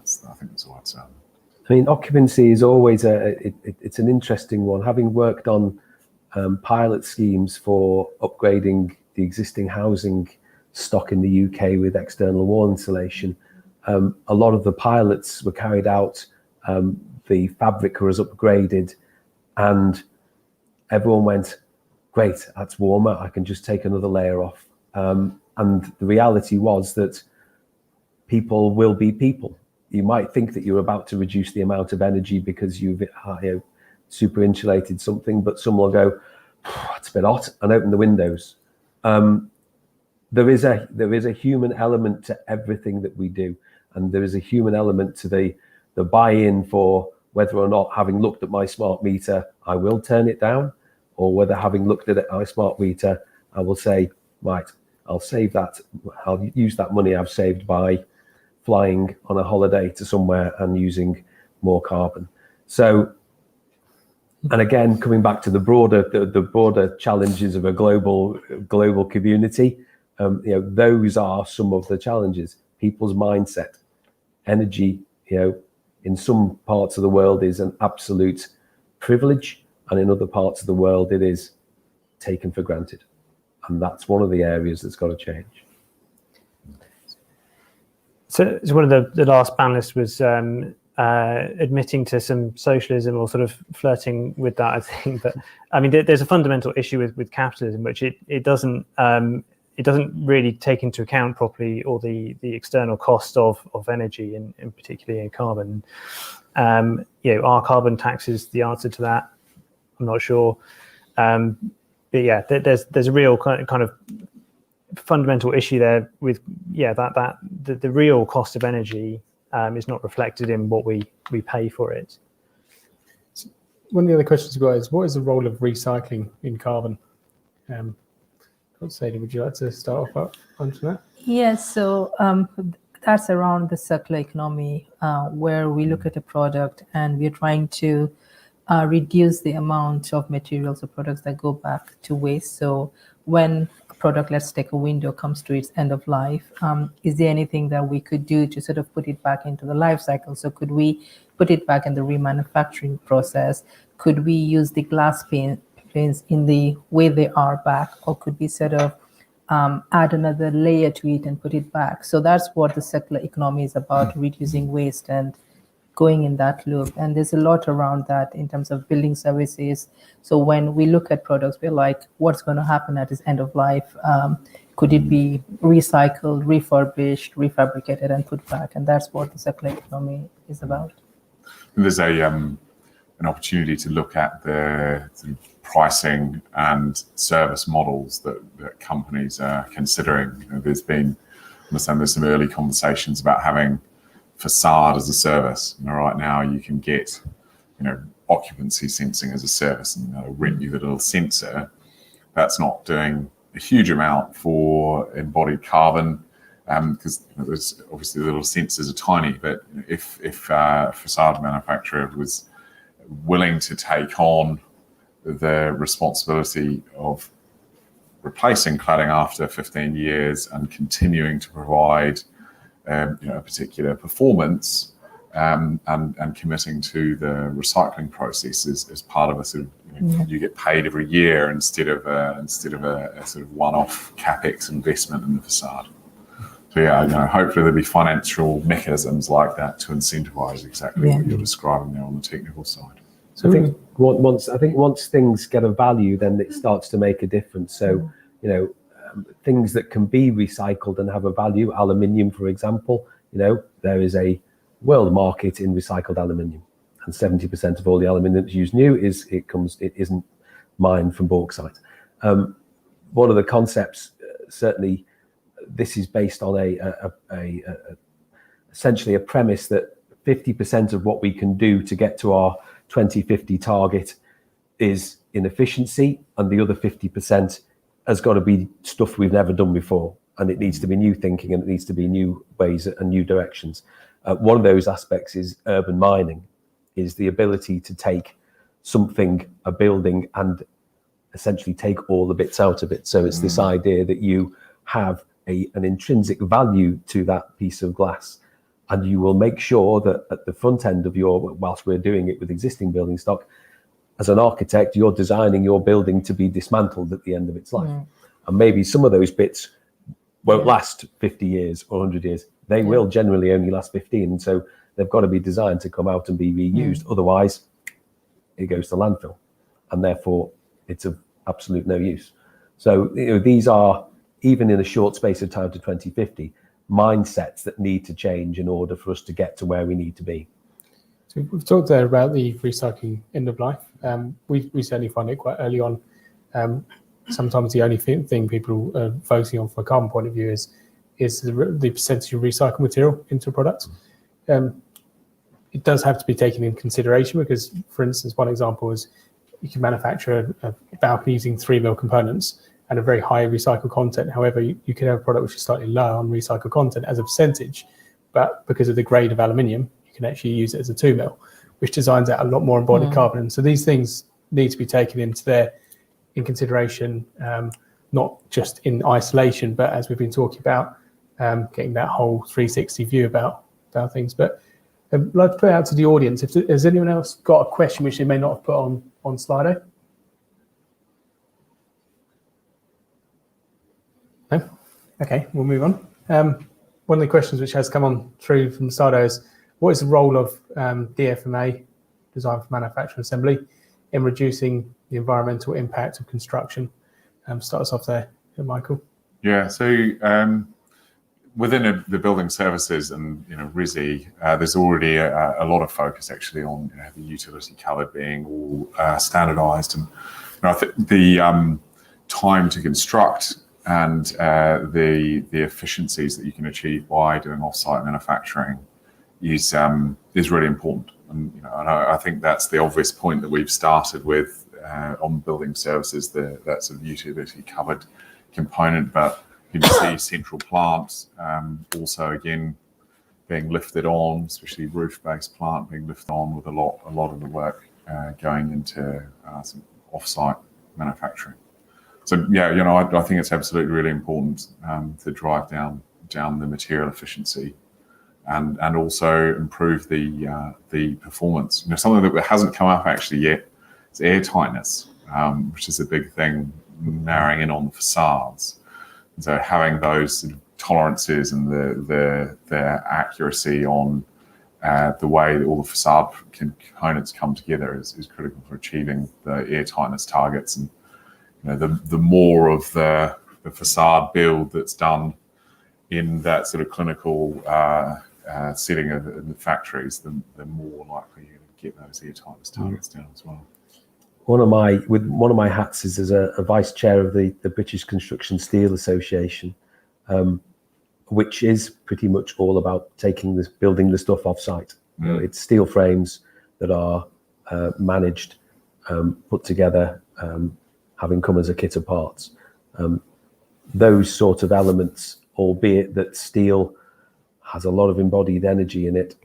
Speaker 15: So I think that's all I'd say.
Speaker 17: I mean, occupancy is always it's an interesting one. Having worked on pilot schemes for upgrading the existing housing stock in the UK with external wall insulation, a lot of the pilots were carried out. The fabric was upgraded, and everyone went, "Great, that's warmer. I can just take another layer off." And the reality was that people will be people. You might think that you're about to reduce the amount of energy because you've super insulated something, but some will go, "It's a bit hot," and open the windows. There is a human element to everything that we do, and there is a human element to the buy-in for whether or not, having looked at my smart meter, I will turn it down, or whether, having looked at my smart meter, I will say, right, I'll save that. I'll use that money I've saved by flying on a holiday to somewhere and using more carbon. So, and again, coming back to the broader challenges of a global community, those are some of the challenges. People's mindset, energy, in some parts of the world is an absolute privilege, and in other parts of the world it is taken for granted. And that's one of the areas that's got to change.
Speaker 18: So one of the last panelists was admitting to some socialism, or sort of flirting with that, I think. But I mean, there's a fundamental issue with capitalism, which it doesn't really take into account properly all the external cost of energy, and particularly in carbon. Are carbon taxes the answer to that? I'm not sure. But yeah, there's a real kind of fundamental issue there with that the real cost of energy is not reflected in what we pay for it.
Speaker 2: One of the other questions we've got is, what is the role of recycling in carbon? Sadie, would you like to start off onto that?
Speaker 16: Yes, so that's around the circular economy, where we look at a product and we're trying to reduce the amount of materials or products that go back to waste. So when a product, let's take a window, comes to its end of life, is there anything that we could do to sort of put it back into the life cycle? So could we put it back in the remanufacturing process? Could we use the glass panes in the way they are back, or could we sort of add another layer to it and put it back? So that's what the circular economy is about, reducing waste and going in that loop. And there's a lot around that in terms of building services. So when we look at products, we're like, what's going to happen at its end of life? Could it be recycled, refurbished, refabricated, and put back? And that's what the circular economy is about.
Speaker 15: There's an opportunity to look at the pricing and service models that companies are considering. There's been, I understand there's some early conversations about having facade as a service. Right now you can get, occupancy sensing as a service, and they'll rent you the little sensor. That's not doing a huge amount for embodied carbon, because there's obviously the little sensors are tiny. But if a facade manufacturer was willing to take on the responsibility of replacing cladding after 15 years and continuing to provide a particular performance, and committing to the recycling process as part of a sort of, you get paid every year instead of a sort of one-off capex investment in the facade. So hopefully there'll be financial mechanisms like that to incentivize exactly what you're describing there on the technical side.
Speaker 17: So I think once things get a value, then it starts to make a difference. So things that can be recycled and have a value, aluminium, for example, there is a world market in recycled aluminium, and 70% of all the aluminium that's used new it isn't mined from bauxite. One of the concepts, certainly, this is based on essentially a premise that 50% of what we can do to get to our 2050 target is inefficiency, and the other 50% has got to be stuff we've never done before, and it needs to be new thinking, and it needs to be new ways and new directions. One of those aspects is urban mining, is the ability to take something, a building, and essentially take all the bits out of it. So it's this idea that you have an intrinsic value to that piece of glass, and you will make sure that at the front end of whilst we're doing it with existing building stock, as an architect, you're designing your building to be dismantled at the end of its life. And maybe some of those bits won't last 50 years or 100 years. They will generally only last 15. And so they've got to be designed to come out and be reused. Otherwise, it goes to landfill. And therefore, it's of absolute no use. So these are, even in a short space of time to 2050, mindsets that need to change in order for us to get to where we need to be.
Speaker 2: So we've talked there about the recycling end of life. We certainly find it quite early on. Sometimes the only thing people are focusing on from a carbon point of view is the percentage of recycled material into a product. It does have to be taken in consideration because, for instance, one example is you can manufacture a balcony using 3mm components and a very high recycled content. However, you can have a product which is slightly lower on recycled content as a percentage, but because of the grade of aluminium, you can actually use it as a 2mm, which designs out a lot more embodied carbon. And so these things need to be taken in consideration, not just in isolation, but as we've been talking about, getting that whole 360 view about things. But I'd like to put it out to the audience. Has anyone else got a question which they may not have put on Slido? No? Okay, we'll move on. One of the questions which has come on through from Slido is, what is the role of DFMA, Design for Manufacturing Assembly, in reducing the environmental impact of construction? Start us off there, Michael.
Speaker 15: Yeah, so within the building services and RISI, there's already a lot of focus actually on the utility colour being all standardised, and I think the time to construct and the efficiencies that you can achieve by doing off-site manufacturing is really important. And I think that's the obvious point that we've started with on building services, that sort of utility covered component. But You can see central plant also again being lifted on, especially roof-based plant being lifted on with a lot of the work going into some off-site manufacturing. So yeah, I think it's absolutely really important to drive down the material efficiency and also improve the performance. Something that hasn't come up actually yet is air tightness, which is a big thing, narrowing in on the facades. And so having those sort of tolerances and the accuracy on the way that all the facade components come together is critical for achieving the air tightness targets. And the more of the facade build that's done in that sort of clinical setting in the factories, the more likely you're going to get those air tightness targets down as well.
Speaker 17: One of my hats is as a vice chair of the British Construction Steel Association, which is pretty much all about building the stuff off site. It's steel frames that are managed, put together, having come as a kit of parts. Those sort of elements, albeit that steel has a lot of embodied energy in it,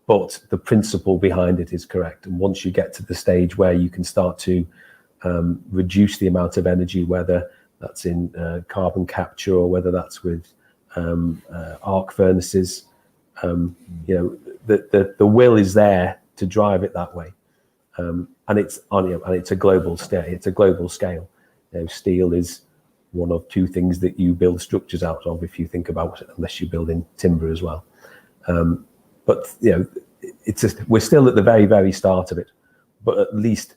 Speaker 17: but the principle behind it is correct. And once you get to the stage where you can start to reduce the amount of energy, whether that's in carbon capture or whether that's with arc furnaces, the will is there to drive it that way. And it's a global scale. It's a global scale. Steel is one of two things that you build structures out of, if you think about it, unless you're building timber as well. But we're still at the very, very start of it. But at least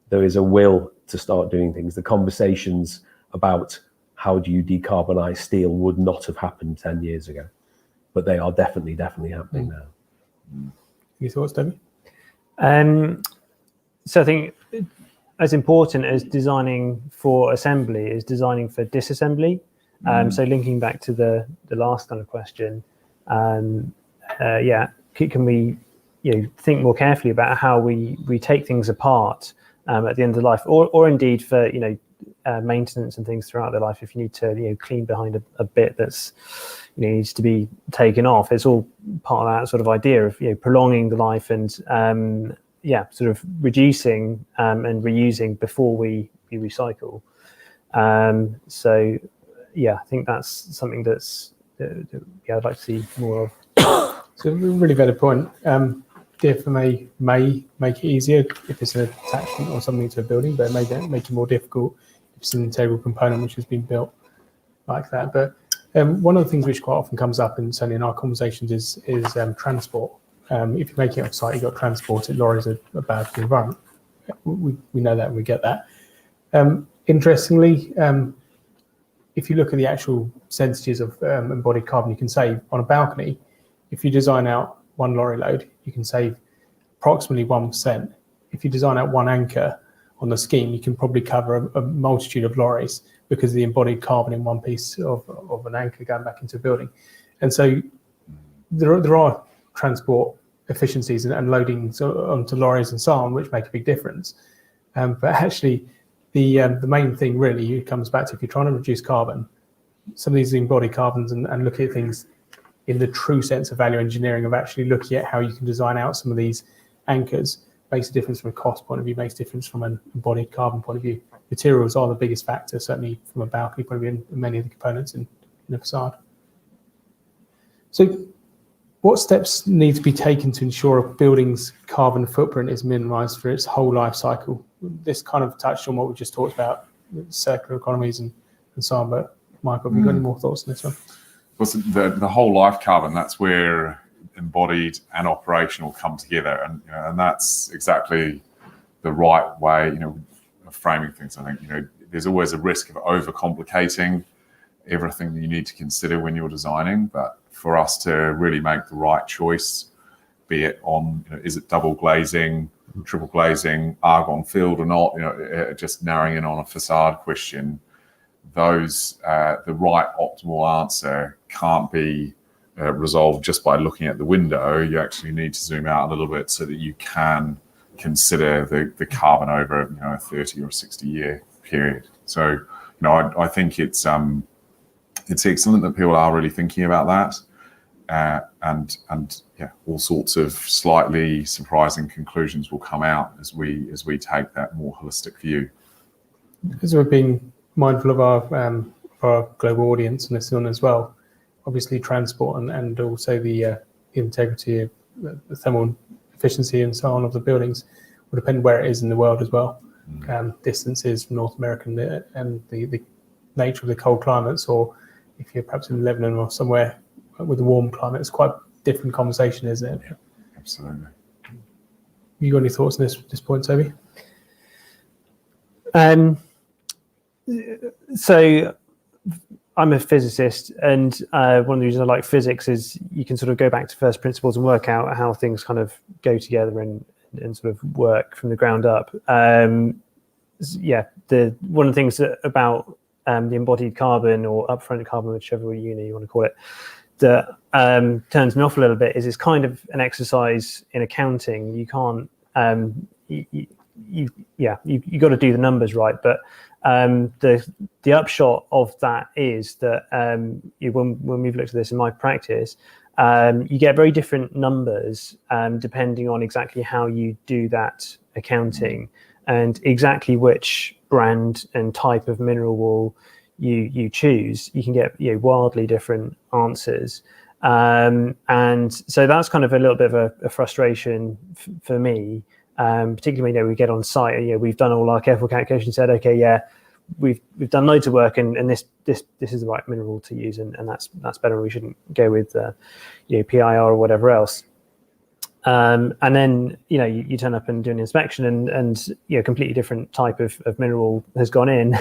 Speaker 17: there is a will to start doing things. The conversations about how do you decarbonize steel would not have happened 10 years ago, but they are definitely happening now.
Speaker 2: Your thoughts, Debbie?
Speaker 18: So I think as important as designing for assembly is designing for disassembly. So linking back to the last kind of question, can we think more carefully about how we take things apart at the end of life, or indeed for maintenance and things throughout their life. If you need to clean behind a bit that's needs to be taken off, it's all part of that sort of idea of prolonging the life and sort of reducing and reusing before we recycle. So I think that's something that's I'd like to see more of.
Speaker 2: So a really valid point. DFMA may make it easier if it's an attachment or something to a building, but it may make it more difficult if it's an integral component which has been built like that. But one of the things which quite often comes up, and certainly in our conversations, is transport. If you're making it off site, you've got to transport it. Lorries are bad for the environment. We know that and we get that. Interestingly, if you look at the actual percentages of embodied carbon you can save on a balcony, if you design out one lorry load, you can save approximately 1%. If you design out one anchor on the scheme, you can probably cover a multitude of lorries because of the embodied carbon in one piece of an anchor going back into a building. And so there are transport efficiencies and loadings onto lorries and so on, which make a big difference. But actually, the main thing really comes back to, if you're trying to reduce carbon, some of these embodied carbons and look at things in the true sense of value engineering, of actually looking at how you can design out some of these anchors, makes a difference from a cost point of view, makes a difference from an embodied carbon point of view. Materials are the biggest factor, certainly from a balcony point of view, and many of the components in the facade. So what steps need to be taken to ensure a building's carbon footprint is minimised for its whole life cycle? This kind of touched on what we just talked about, circular economies and so on, but Michael, have you got any more thoughts on this one?
Speaker 15: The whole life carbon, that's where embodied and operational come together, and that's exactly the right way of framing things. I think there's always a risk of overcomplicating everything that you need to consider when you're designing, but for us to really make the right choice, be it on is it double glazing, triple glazing, argon filled or not, just narrowing in on a facade question, those the right optimal answer can't be resolved just by looking at the window. You actually need to zoom out a little bit so that you can consider the carbon over a 30 or 60 year period. So no, I think it's excellent that people are really thinking about that, and yeah, all sorts of slightly surprising conclusions will come out as we take that more holistic view.
Speaker 2: As we've been mindful of our global audience and this one as well, obviously transport and also the integrity of the thermal efficiency and so on of the buildings will depend where it is in the world as well. Distances from North America and the nature of the cold climates, or if you're perhaps in Lebanon or somewhere with a warm climate, it's quite a different conversation, isn't it?
Speaker 15: Yeah, absolutely.
Speaker 2: You got any thoughts on this point, Toby?
Speaker 18: So I'm a physicist, and one of the reasons I like physics is you can sort of go back to first principles and work out how things kind of go together and sort of work from the ground up. Yeah, one of the things about the embodied carbon or upfront carbon, whichever you want to call it, that turns me off a little bit is it's kind of an exercise in accounting. You can't, you got to do the numbers right, but the upshot of that is that when we've looked at this in my practice, you get very different numbers depending on exactly how you do that accounting and exactly which brand and type of mineral wool you choose. You can get wildly different answers, and so that's kind of a little bit of a frustration for me. Particularly when we get on site, we've done all our careful calculations, said, okay, yeah, we've done loads of work, and this is the right mineral to use, and that's better. We shouldn't go with PIR or whatever else. And then you turn up and do an inspection, and completely different type of mineral has gone in,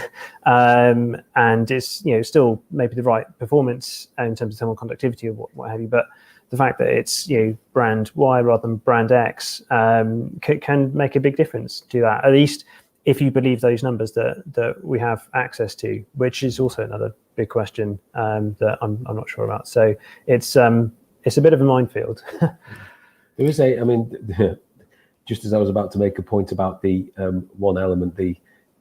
Speaker 18: and it's still maybe the right performance in terms of thermal conductivity or what have you, but the fact that it's brand Y rather than brand X can make a big difference to that, at least if you believe those numbers that we have access to, which is also another big question that I'm not sure about. So it's a bit of a minefield.
Speaker 17: There is just as I was about to make a point about the one element, the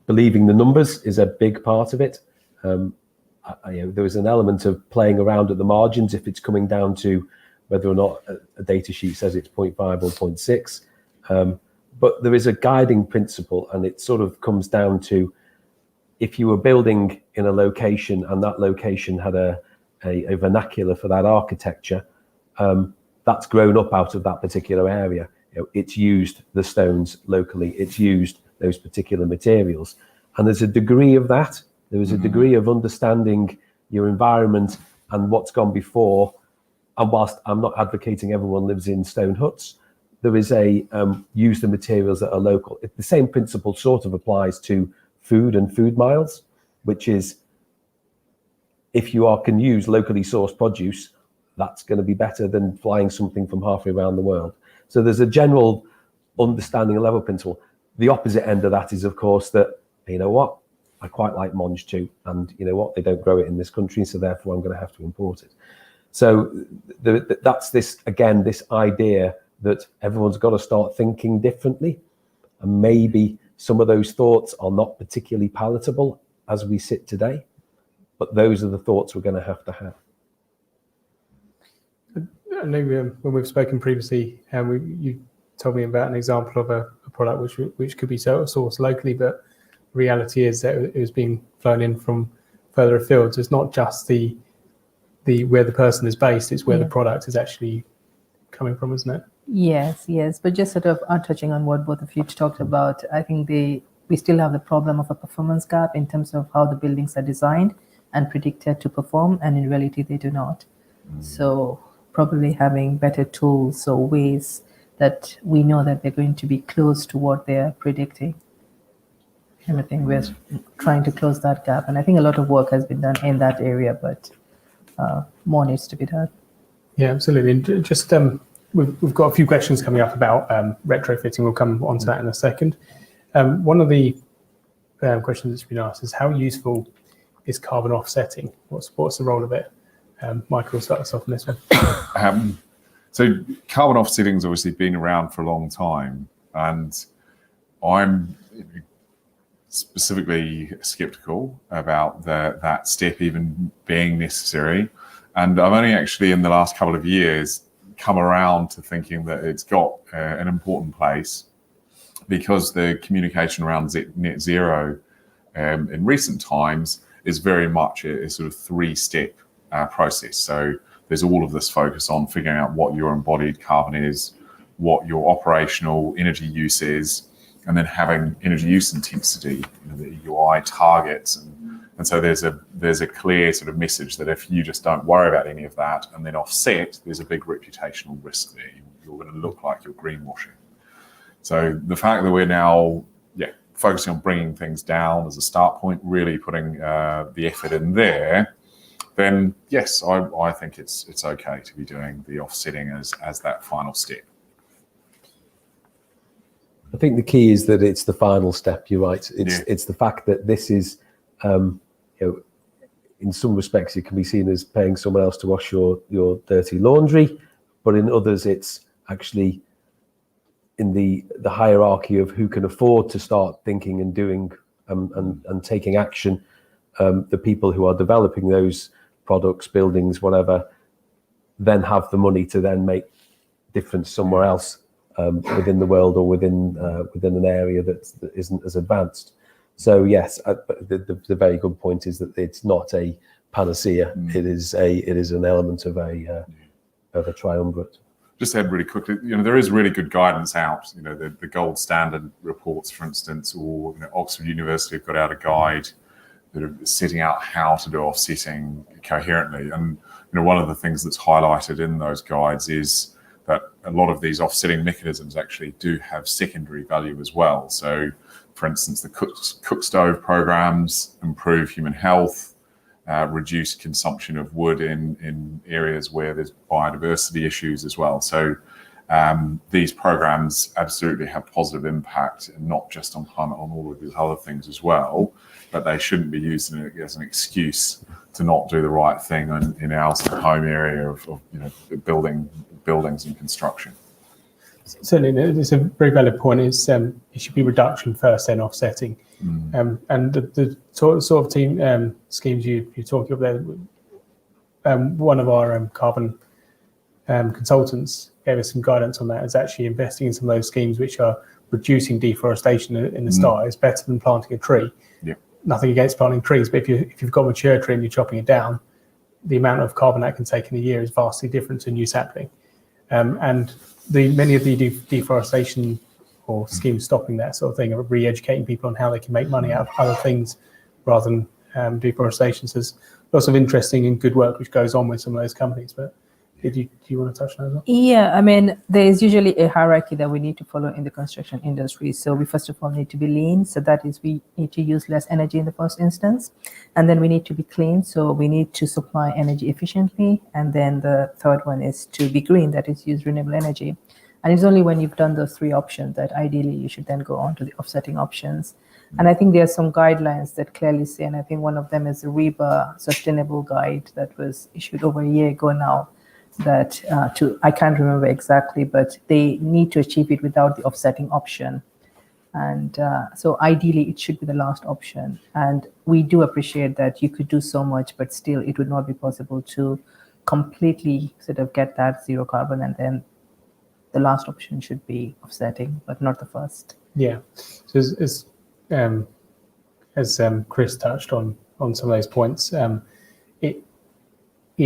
Speaker 17: believing the numbers is a big part of it. There is an element of playing around at the margins if it's coming down to whether or not a data sheet says it's 0.5 or 0.6. But there is a guiding principle, and it sort of comes down to if you were building in a location and that location had a vernacular for that architecture, that's grown up out of that particular area. It's used the stones locally, it's used those particular materials. And there's a degree of that. There is a degree of understanding your environment and what's gone before. And whilst I'm not advocating everyone lives in stone huts, there is a use the materials that are local. The same principle sort of applies to food and food miles, which is if you can use locally sourced produce, that's going to be better than flying something from halfway around the world. So there's a general understanding and level principle. The opposite end of that is, of course, that, I quite like Monge too. And they don't grow it in this country, so therefore I'm going to have to import it. So that's this idea that everyone's got to start thinking differently. And maybe some of those thoughts are not particularly palatable as we sit today, but those are the thoughts we're going to have.
Speaker 2: I know when we've spoken previously, you told me about an example of a product which could be sourced locally, but reality is that it was being flown in from further afield. So it's not just the where the person is based, it's where the product is actually coming from, isn't it?
Speaker 16: Yes. But just sort of touching on what both of you talked about, I think we still have the problem of a performance gap in terms of how the buildings are designed and predicted to perform, and in reality they do not. So probably having better tools or ways that we know that they're going to be close to what they're predicting. And I think we're trying to close that gap. And I think a lot of work has been done in that area, but more needs to be done.
Speaker 2: Yeah, absolutely. And just we've got a few questions coming up about retrofitting. We'll come on to that in a second. One of the questions that's been asked is how useful is carbon offsetting? What's the role of it? Michael will start us off on this one.
Speaker 15: So carbon offsetting has obviously been around for a long time, and I'm specifically skeptical about that step even being necessary. And I've only actually in the last couple of years come around to thinking that it's got an important place, because the communication around net zero in recent times is very much a sort of three-step process. So there's all of this focus on figuring out what your embodied carbon is, what your operational energy use is, and then having energy use intensity, the EUI targets. And so there's a clear sort of message that if you just don't worry about any of that and then offset, there's a big reputational risk there. You're going to look like you're greenwashing. So the fact that we're now focusing on bringing things down as a start point, really putting the effort in there, then yes, I think it's okay to be doing the offsetting as that final step.
Speaker 17: I think the key is that it's the final step. You're right. It's the fact that this is, in some respects, it can be seen as paying someone else to wash your dirty laundry, but in others, it's actually in the hierarchy of who can afford to start thinking and doing and taking action. The people who are developing those products, buildings, whatever, then have the money to then make difference somewhere else within the world or within an area that isn't as advanced. So yes, the very good point is that it's not a panacea. It is an element of a triumvirate.
Speaker 15: Just to add really quickly, there is really good guidance out. The gold standard reports, for instance, or Oxford University have got out a guide that are setting out how to do offsetting coherently. And one of the things that's highlighted in those guides is that a lot of these offsetting mechanisms actually do have secondary value as well. So, for instance, the cook stove programs improve human health, reduce consumption of wood in areas where there's biodiversity issues as well. So these programs absolutely have positive impact, and not just on climate, on all of these other things as well, but they shouldn't be used as an excuse to not do the right thing in our home area of buildings and construction.
Speaker 2: Certainly, it's a very valid point. It should be reduction first, then offsetting. And the sort of team schemes you're talking about there, one of our carbon consultants gave us some guidance on that. Is actually investing in some of those schemes which are reducing deforestation in the start is better than planting a tree.
Speaker 15: Yeah.
Speaker 2: Nothing against planting trees, but if you've got a mature tree and you're chopping it down, the amount of carbon that can take in a year is vastly different to a new sapling. And many of the deforestation or schemes stopping that sort of thing are re-educating people on how they can make money out of other things rather than deforestation. So there's lots of interesting and good work which goes on with some of those companies. But do you want to touch on that as well?
Speaker 16: Yeah, I mean, there is usually a hierarchy that we need to follow in the construction industry. So we first of all need to be lean. So that is, we need to use less energy in the first instance. And then we need to be clean. So we need to supply energy efficiently. And then the third one is to be green, that is use renewable energy. And it's only when you've done those three options that ideally you should then go on to the offsetting options. And I think there are some guidelines that clearly say, and I think one of them is the REBA Sustainable Guide that was issued over a year ago now, that I can't remember exactly, but they need to achieve it without the offsetting option. And so ideally it should be the last option. And we do appreciate that you could do so much, but still it would not be possible to completely sort of get that zero carbon, and then the last option should be offsetting, but not the first.
Speaker 2: Yeah. So as Chris touched on some of those points, it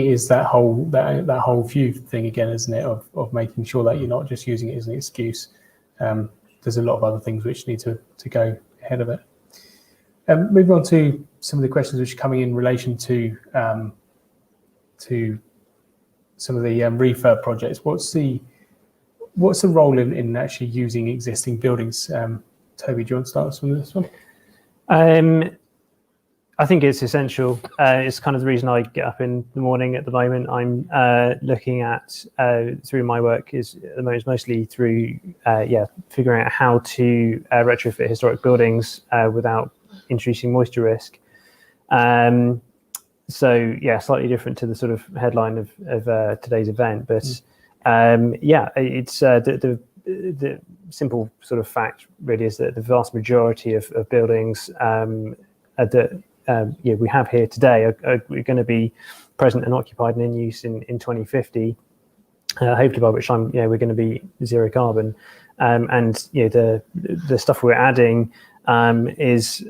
Speaker 2: is that whole view thing again, isn't it? Of making sure that you're not just using it as an excuse. There's a lot of other things which need to go ahead of it. Moving on to some of the questions which are coming in relation to some of the refurb projects. What's the role in actually using existing buildings? Toby, do you want to start with this one?
Speaker 18: I think it's essential. It's kind of the reason I get up in the morning at the moment. I'm looking at, through my work, is at the moment mostly through, figuring out how to retrofit historic buildings without introducing moisture risk. So, slightly different to the sort of headline of today's event, but it's the the simple sort of fact really is that the vast majority of buildings that we have here today are going to be present and occupied and in use in 2050. Hopefully by which time we're going to be zero carbon, and the stuff we're adding is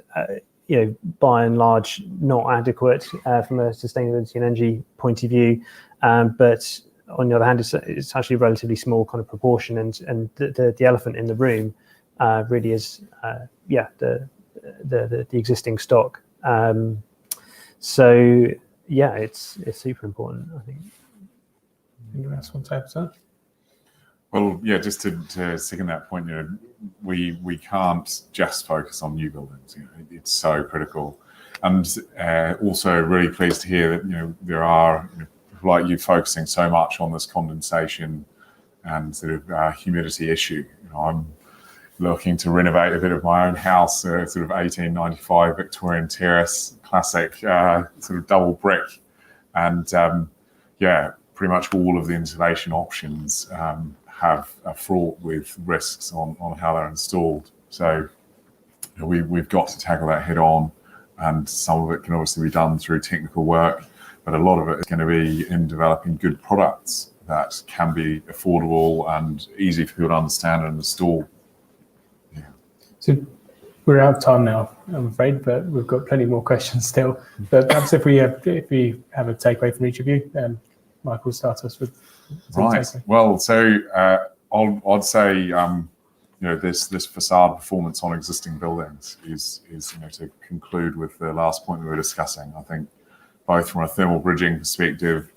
Speaker 18: by and large not adequate from a sustainability and energy point of view, but on the other hand it's actually a relatively small kind of proportion, and the elephant in the room really is the existing stock. So yeah, it's super important, I think.
Speaker 2: Anyone else want to add to that?
Speaker 15: Well, yeah, just to second that point, we can't just focus on new buildings. It's so critical, and also really pleased to hear that there are people like you focusing so much on this condensation and sort of humidity issue. I'm looking to renovate a bit of my own house, sort of 1895 Victorian terrace, classic sort of double brick, and pretty much all of the insulation options are fraught with risks on how they're installed. So we've got to tackle that head on, and some of it can obviously be done through technical work, but a lot of it is going to be in developing good products that can be affordable and easy for people to understand and install.
Speaker 2: So we're out of time now, I'm afraid, but we've got plenty more questions still. But perhaps if we have a takeaway from each of you, Michael, start us with.
Speaker 15: Right. Well, so I'd say this facade performance on existing buildings is to conclude with the last point we were discussing. I think both from a thermal bridging perspective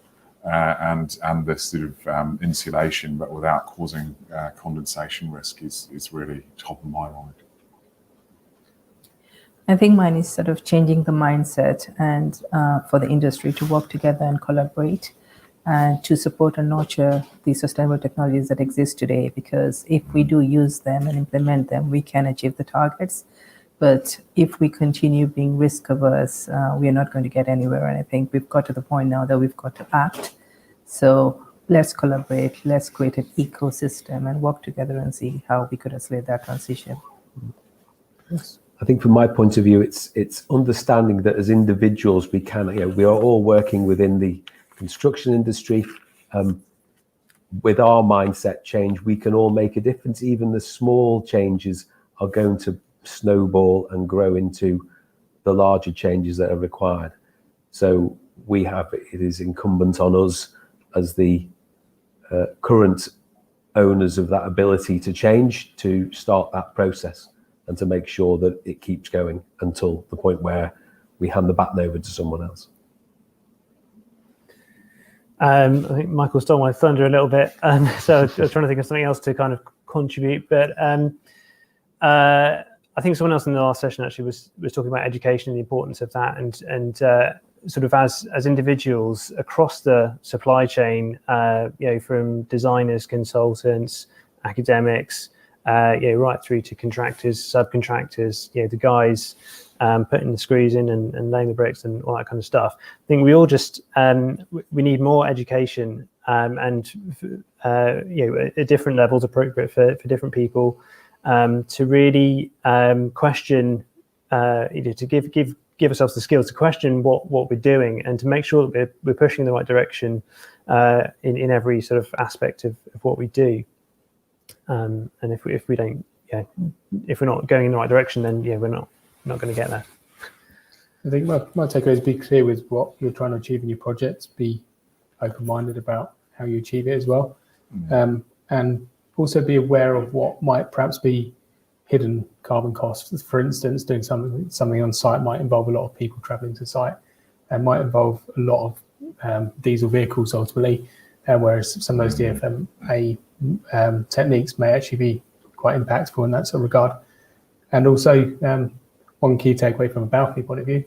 Speaker 15: and this sort of insulation, but without causing condensation risk, is really top of my mind.
Speaker 16: I think mine is sort of changing the mindset and for the industry to work together and collaborate and to support and nurture the sustainable technologies that exist today, because if we do use them and implement them, we can achieve the targets. But if we continue being risk averse, we are not going to get anywhere. And I think we've got to the point now that we've got to act. So let's collaborate, let's create an ecosystem and work together and see how we could accelerate that transition.
Speaker 2: Yes.
Speaker 17: I think from my point of view, it's understanding that as individuals we can, we are all working within the construction industry. With our mindset change, we can all make a difference. Even the small changes are going to snowball and grow into the larger changes that are required. So it is incumbent on us as the current owners of that ability to change, to start that process and to make sure that it keeps going until the point where we hand the baton over to someone else.
Speaker 18: I think Michael stole my thunder a little bit, so I was trying to think of something else to kind of contribute. But I think someone else in the last session actually was talking about education and the importance of that, and sort of as individuals across the supply chain, from designers, consultants, academics, right through to contractors, subcontractors, the guys putting the screws in and laying the bricks and all that kind of stuff. I think we all just we need more education and at different levels appropriate for different people to really question, to give ourselves the skills to question what we're doing and to make sure that we're pushing in the right direction in every sort of aspect of what we do. And if we don't, if we're not going in the right direction, then we're not going to get there.
Speaker 2: I think my takeaway is be clear with what you're trying to achieve in your projects, be open-minded about how you achieve it as well, and also be aware of what might perhaps be hidden carbon costs. For instance, doing something on site might involve a lot of people traveling to site and might involve a lot of diesel vehicles ultimately, whereas some of those DFMA techniques may actually be quite impactful in that sort of regard. And also, one key takeaway from a balcony point of view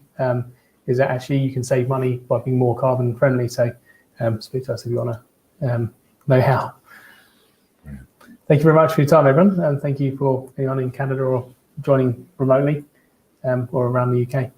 Speaker 2: is that actually you can save money by being more carbon friendly. So speak to us if you want to know how. Thank you very much for your time, everyone, and thank you for anyone in Canada or joining remotely or around the UK.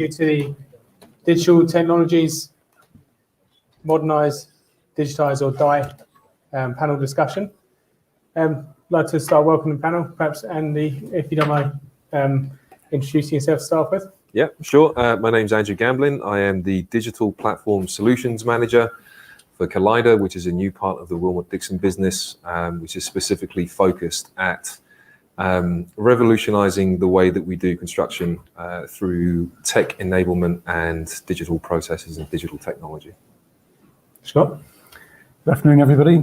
Speaker 2: you to the digital technologies, modernise, digitise or die panel discussion. I'd like to start welcoming the panel. Perhaps Andy, if you don't mind introducing yourself to start with.
Speaker 19: Yeah, sure. My name's Andrew Gamblin. I am the Digital Platform Solutions Manager for Collider, which is a new part of the Wilmot Dixon business, which is specifically focused at revolutionising the way that we do construction through tech enablement and digital processes and digital technology.
Speaker 2: Scott?
Speaker 20: Good afternoon, everybody.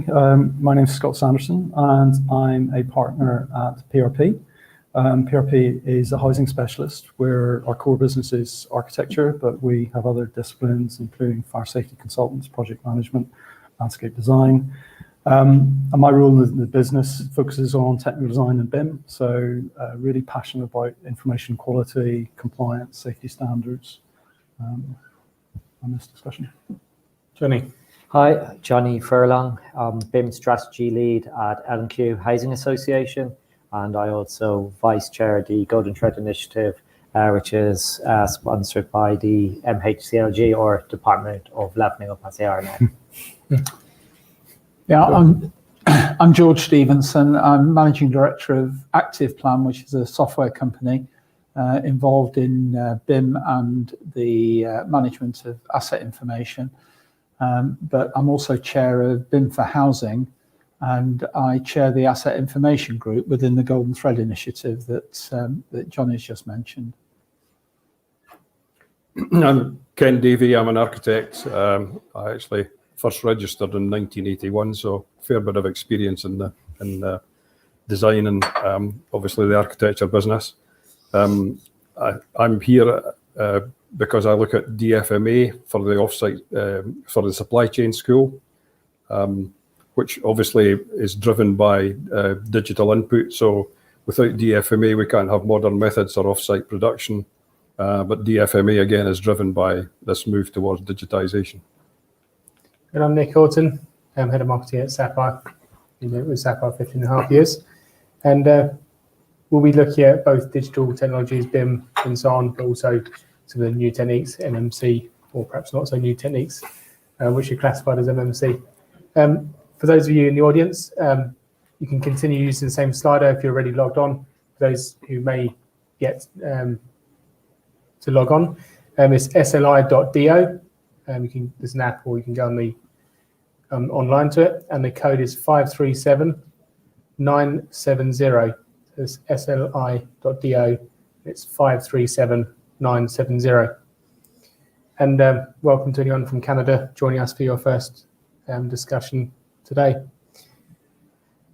Speaker 20: My name is Scott Sanderson, and I'm a partner at PRP. PRP is a housing specialist where our core business is architecture, but we have other disciplines, including fire safety consultants, project management, landscape design. And my role in the business focuses on technical design and BIM, so really passionate about information quality, compliance, safety standards on this discussion.
Speaker 2: Johnny.
Speaker 21: Hi, Johnny Furlong. I'm BIM strategy lead at L&Q Housing Association, and I also vice chair the Golden Thread Initiative, which is sponsored by the MHCLG, or Department of Levelling Up as they are now.
Speaker 22: Yeah, I'm George Stevenson. I'm managing director of Active Plan, which is a software company involved in BIM and the management of asset information. But I'm also chair of BIM for Housing, and I chair the Asset Information Group within the Golden Thread Initiative that John has just mentioned.
Speaker 8: I'm Ken Davey. I'm an architect. I actually first registered in 1981, so a fair bit of experience in the design and obviously the architecture business. I'm here because I look at DFMA for the offsite for the supply chain school, which obviously is driven by digital input. So without DFMA, we can't have modern methods or offsite production. But DFMA again is driven by this move towards digitization.
Speaker 2: And I'm Nick Horton. I'm head of marketing at Sapphire. Been with Sapphire 15.5 years. And we'll be looking at both digital technologies, BIM and so on, but also some of the new techniques, MMC, or perhaps not so new techniques, which are classified as MMC. For those of you in the audience, you can continue using the same slider if you're already logged on. For those who may get to log on, it's sli.do. There's an app, or you can go on the online to it, and the code is 537970. It's sli.do. It's 537970. And welcome to anyone from Canada joining us for your first discussion today.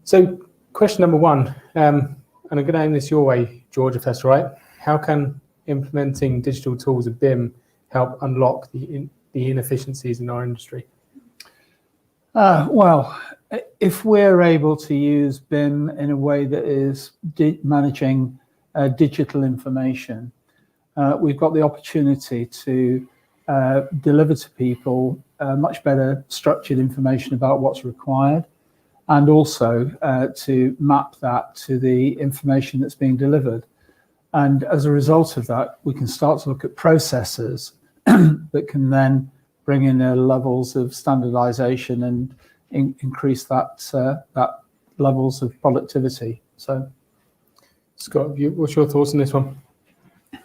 Speaker 2: So, question number one, and I'm going to aim this your way, George, if that's all right. How can implementing digital tools of BIM help unlock the inefficiencies in our industry?
Speaker 22: Well, if we're able to use BIM in a way that is managing digital information, we've got the opportunity to deliver to people much better structured information about what's required, and also to map that to the information that's being delivered. And as a result of that, we can start to look at processes that can then bring in levels of standardization and increase that levels of productivity. So,
Speaker 2: Scott, what's your thoughts on this one?
Speaker 20: I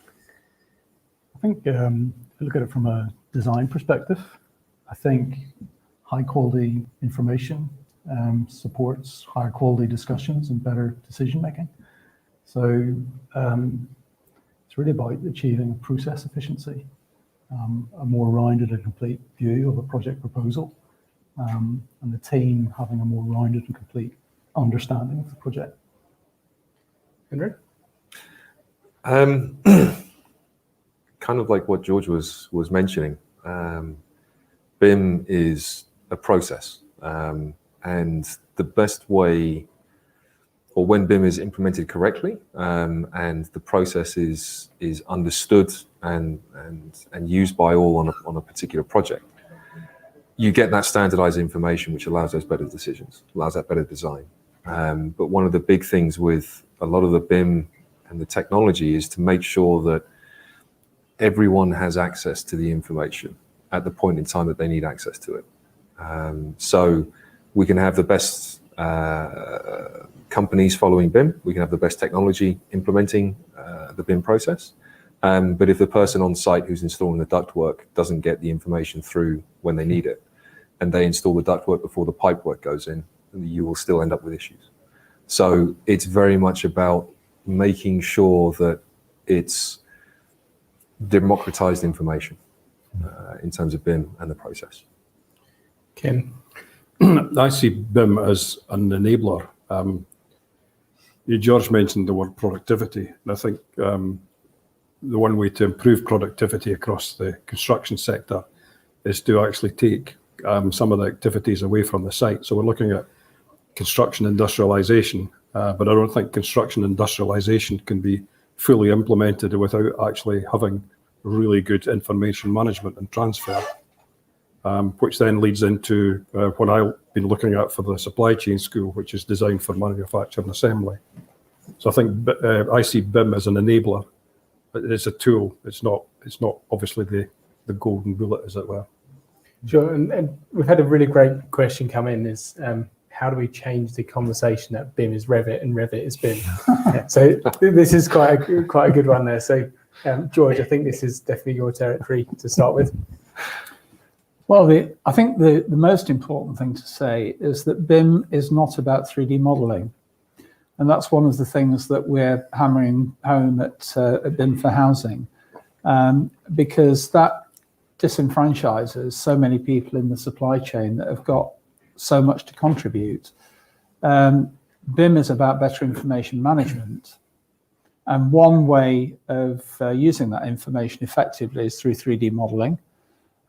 Speaker 20: think if you look at it from a design perspective, I think high quality information supports higher quality discussions and better decision making. So it's really about achieving process efficiency, a more rounded and complete view of a project proposal, and the team having a more rounded and complete understanding of the project.
Speaker 2: Henry?
Speaker 19: Kind of like what George was mentioning, BIM is a process, and the best way, or when BIM is implemented correctly, and the process is understood and used by all on a particular project, you get that standardized information which allows those better decisions, allows that better design. But one of the big things with a lot of the BIM and the technology is to make sure that everyone has access to the information at the point in time that they need access to it. So we can have the best companies following BIM, we can have the best technology implementing the BIM process. But if the person on site who's installing the ductwork doesn't get the information through when they need it, and they install the ductwork before the pipework goes in, you will still end up with issues. So it's very much about making sure that it's democratized information in terms of BIM and the process.
Speaker 2: Ken?
Speaker 8: I see BIM as an enabler. George mentioned the word productivity, and I think the one way to improve productivity across the construction sector is to actually take some of the activities away from the site. So we're looking at construction industrialization, but I don't think construction industrialization can be fully implemented without actually having really good information management and transfer, which then leads into what I've been looking at for the supply chain school, which is designed for manufacture and assembly. So I think I see BIM as an enabler, but it's a tool. It's not obviously the golden bullet, as it were.
Speaker 2: Sure, and we've had a really great question come in, is how do we change the conversation that BIM is Revit and Revit is BIM? So this is quite a good one there. So George, I think this is definitely your territory to start with.
Speaker 22: Well, I think the most important thing to say is that BIM is not about 3D modeling. And that's one of the things that we're hammering home at BIM for Housing, because that disenfranchises so many people in the supply chain that have got so much to contribute. BIM is about better information management. And one way of using that information effectively is through 3D modeling.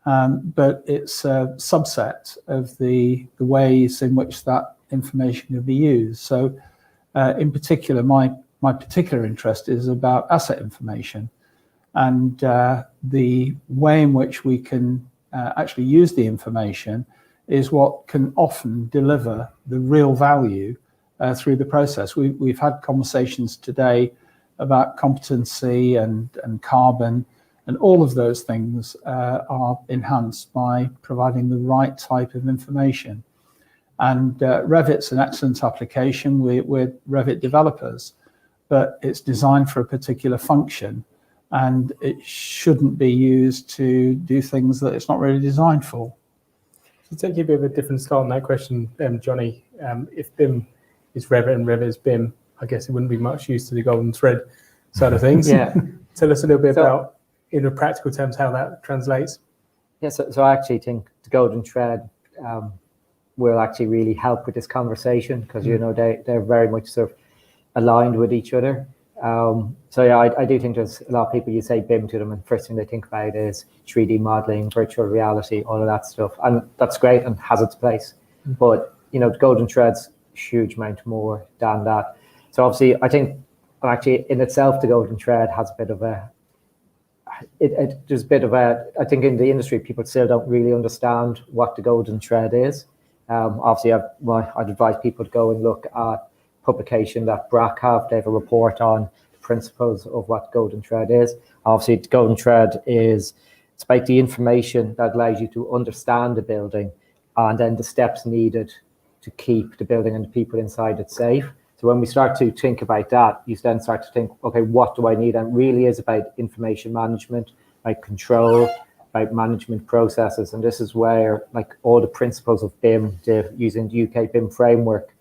Speaker 22: But it's a subset of the ways in which that information can be used. So in particular, my particular interest is about asset information, and the way in which we can actually use the information is what can often deliver the real value through the process. We've had conversations today about competency and carbon, and all of those things are enhanced by providing the right type of information. And Revit's an excellent application. We're Revit developers, but it's designed for a particular function, and it shouldn't be used to do things that it's not really designed for.
Speaker 2: To take you a bit of a different start on that question, Johnny, if BIM is Revit and Revit is BIM, I guess it wouldn't be much use to the golden thread side of things.
Speaker 21: Yeah.
Speaker 2: Tell us a little bit about, in practical terms, how that translates.
Speaker 21: Yeah, so I actually think the golden thread will actually really help with this conversation, because you know they're very much sort of aligned with each other. So yeah, I do think there's a lot of people, you say BIM to them and first thing they think about is 3D modeling, virtual reality, all of that stuff, and that's great and has its place. But you know, the golden thread's a huge amount more than that. So obviously, I think actually in itself the golden thread has a bit of a there's a bit of a, I think in the industry people still don't really understand what the golden thread is. Obviously, I'd advise people to go and look at publication that BRAC have. They have a report on the principles of what golden thread is. Obviously, the golden thread is, it's about the information that allows you to understand the building and then the steps needed to keep the building and the people inside it safe. So when we start to think about that, you then start to think, okay, what do I need? And it really is about information management, about control, about management processes. And this is where like all the principles of BIM, using the UK BIM framework,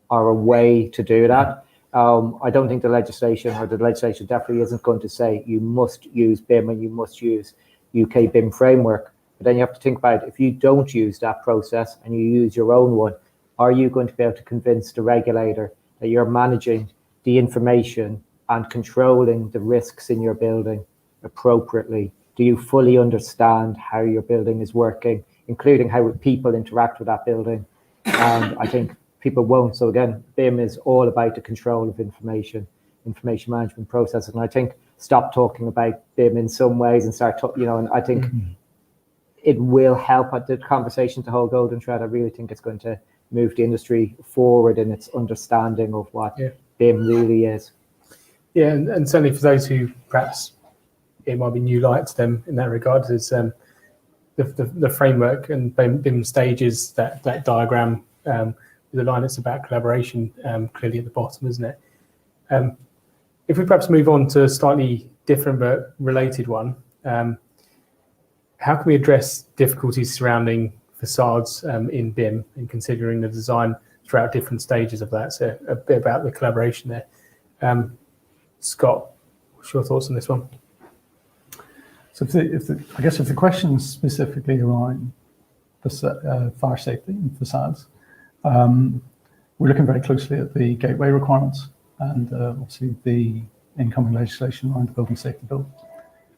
Speaker 21: are a way to do that. I don't think the legislation definitely isn't going to say you must use BIM and you must use UK BIM framework. But then you have to think about, if you don't use that process and you use your own one, are you going to be able to convince the regulator that you're managing the information and controlling the risks in your building appropriately? Do you fully understand how your building is working, including how people interact with that building? And I think people won't. So again, BIM is all about the control of information management processes. And I think stop talking about BIM in some ways and start, and I think it will help at the conversation to whole golden thread. I really think it's going to move the industry forward in its understanding of what BIM really is.
Speaker 2: Yeah, and certainly for those who perhaps it might be new light to them in that regard. Is the framework and BIM stages, that diagram with the line that's about collaboration clearly at the bottom, isn't it? If we perhaps move on to a slightly different but related one, how can we address difficulties surrounding facades in BIM and considering the design throughout different stages of that? So a bit about the collaboration there. Scott, what's your thoughts on this one?
Speaker 20: So I guess if the question is specifically around fire safety and facades, we're looking very closely at the gateway requirements and obviously the incoming legislation around the Building Safety Bill,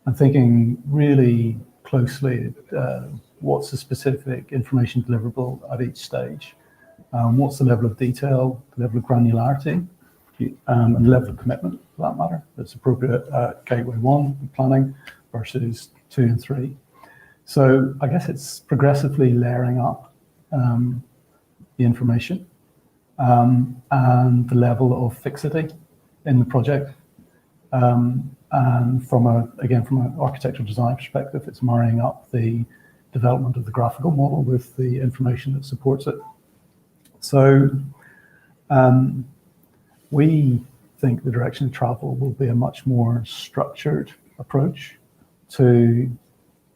Speaker 20: and thinking really closely at what's the specific information deliverable at each stage, what's the level of detail, the level of granularity, and the level of commitment, for that matter, that's appropriate at Gateway 1 planning versus 2 and 3. So I guess it's progressively layering up the information and the level of fixity in the project. And from an architectural design perspective, it's marrying up the development of the graphical model with the information that supports it. So we think the direction of travel will be a much more structured approach to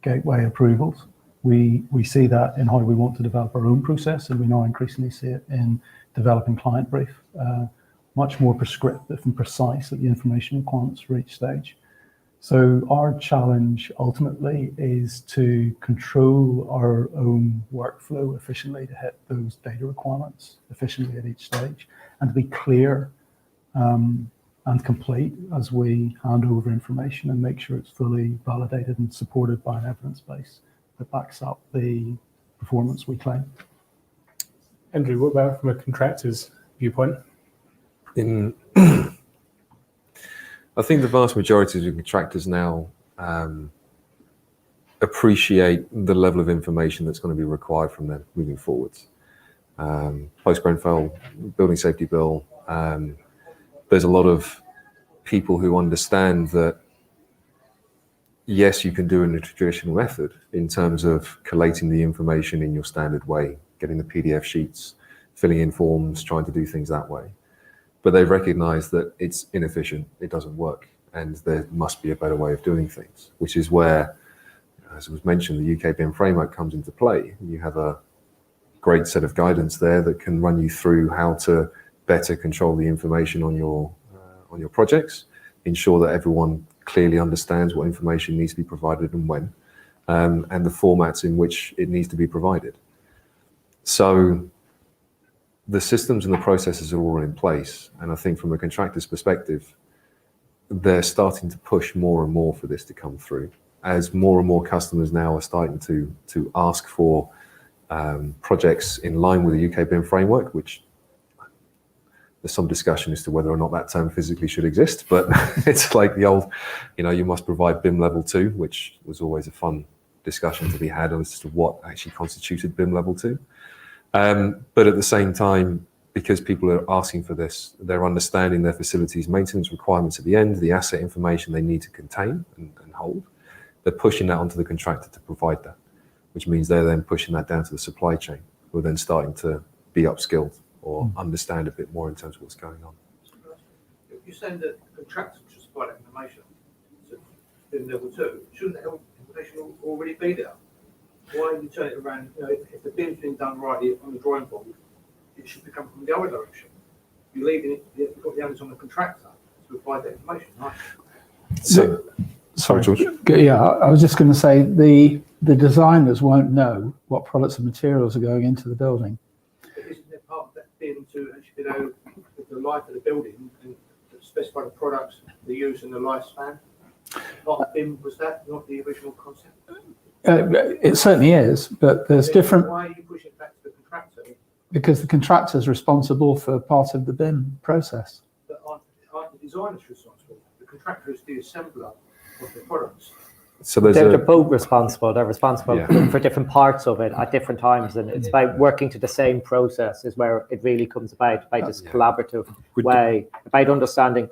Speaker 20: gateway approvals. We see that in how we want to develop our own process, and we now increasingly see it in developing client brief, much more prescriptive and precise at the information requirements for each stage. So our challenge ultimately is to control our own workflow efficiently to hit those data requirements efficiently at each stage, and to be clear and complete as we hand over information and make sure it's fully validated and supported by an evidence base that backs up the performance we claim.
Speaker 2: Andrew, what about from a contractor's viewpoint?
Speaker 19: I think the vast majority of the contractors now appreciate the level of information that's going to be required from them moving forwards. Post-Grenfell Building Safety Bill, there's a lot of people who understand that, yes, you can do it in a traditional method in terms of collating the information in your standard way, getting the PDF sheets, filling in forms, trying to do things that way. But they've recognized that it's inefficient, it doesn't work, and there must be a better way of doing things, which is where, as was mentioned, the UK BIM framework comes into play. You have a great set of guidance there that can run you through how to better control the information on your projects, ensure that everyone clearly understands what information needs to be provided and when, and the formats in which it needs to be provided. So the systems and the processes are all in place, and I think from a contractor's perspective, they're starting to push more and more for this to come through, as more and more customers now are starting to ask for projects in line with the UK BIM framework, which there's some discussion as to whether or not that term physically should exist, but it's like the old, you must provide BIM level 2, which was always a fun discussion to be had as to what actually constituted BIM level 2. But at the same time, because people are asking for this, they're understanding their facilities maintenance requirements at the end, the asset information they need to contain and hold. They're pushing that onto the contractor to provide that, which means they're then pushing that down to the supply chain, who are then starting to be upskilled or understand a bit more in terms of what's going on.
Speaker 1: You're saying that contractors should supply that information to BIM level 2. Shouldn't that information already be there? Why you turn it around? If the BIM's been done right on the drawing board, it should come from the other direction. You're leaving it, you've got the onus on the contractor to provide that information, right?
Speaker 19: So, sorry, George.
Speaker 22: Yeah, I was just going to say the designers won't know what products and materials are going into the building.
Speaker 1: But isn't there part of that BIM to actually know the life of the building and specify the products, the use and the lifespan? Part of BIM was that, not the original concept?
Speaker 22: It certainly is, but there's different.
Speaker 1: Why are you pushing it back to the contractor?
Speaker 22: Because the contractor is responsible for part of the BIM process.
Speaker 1: But aren't the designers responsible? The contractor is the assembler of the products.
Speaker 19: So they're
Speaker 21: both responsible. They're responsible for different parts of it at different times, and it's about working to the same process is where it really comes about this collaborative way, about understanding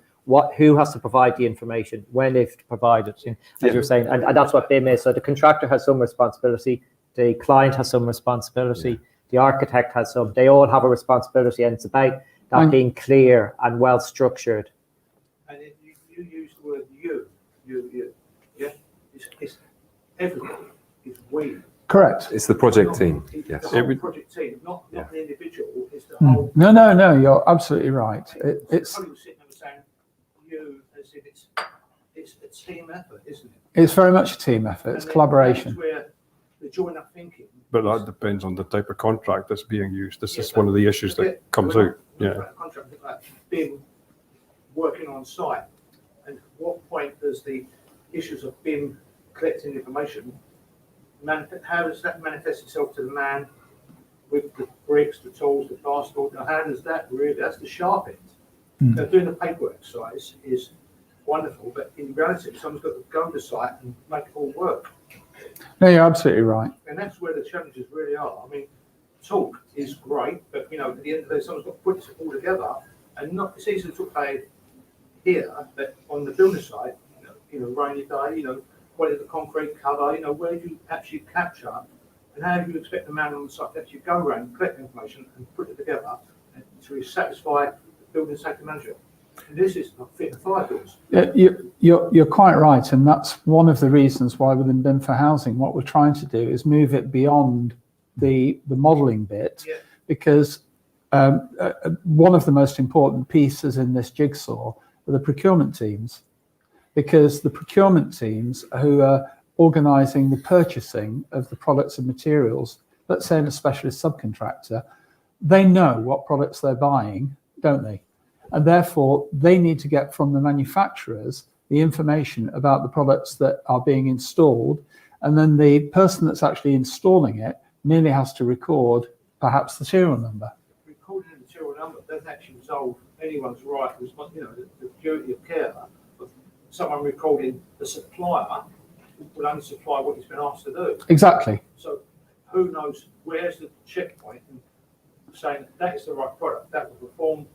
Speaker 21: who has to provide the information, when they've to provide it, as you're saying, and that's what BIM is. So the contractor has some responsibility, the client has some responsibility, the architect has some. They all have a responsibility, and it's about that being clear and well structured.
Speaker 1: And you use the word you, yeah? It's everybody, it's we.
Speaker 22: Correct.
Speaker 19: It's the project team.
Speaker 1: It's
Speaker 19: Yes.
Speaker 1: the whole project team, not the individual, it's the whole.
Speaker 22: No, you're absolutely right. It's
Speaker 1: Probably sitting there saying you, as if it's a team effort, isn't it?
Speaker 22: it's very much a team effort. It's
Speaker 1: And
Speaker 22: collaboration.
Speaker 1: that's where the joint up thinking.
Speaker 8: But that depends on the type of contract that's being used. This is one of the issues that comes out. Yeah.
Speaker 1: Contract like BIM working on site, and what point does the issues of BIM collecting information how does that manifest itself to the man with the bricks, the tools, the plaster? How does that really? That's the sharp end. Now, doing the paperwork exercise is wonderful, but in reality, someone's got to go to the site and make it all work.
Speaker 22: No, you're absolutely right.
Speaker 1: And that's where the challenges really are. I mean, talk is great, but at the end of the day, someone's got to put it all together, and not. It's easy to talk about it here, but on the building site, rainy day, what is the concrete cover, where do you actually capture, and how do you expect the man on the site to actually go around, collect information, and put it together and to satisfy the building safety manager? And this is not fit and fire bills.
Speaker 22: You're quite right, and that's one of the reasons why within BIM for Housing, what we're trying to do is move it beyond the modelling bit, because one of the most important pieces in this jigsaw are the procurement teams, because the procurement teams who are organising the purchasing of the products and materials, let's say in a specialist subcontractor, they know what products they're buying, don't they? And therefore, they need to get from the manufacturers the information about the products that are being installed. And then the person that's actually installing it merely has to record perhaps the serial number.
Speaker 1: Recording the material number doesn't actually resolve anyone's right, the duty of care of someone recording the supplier will only supply what he's been asked to do.
Speaker 22: Exactly.
Speaker 1: So who knows where's the checkpoint in saying that is the right product, that will perform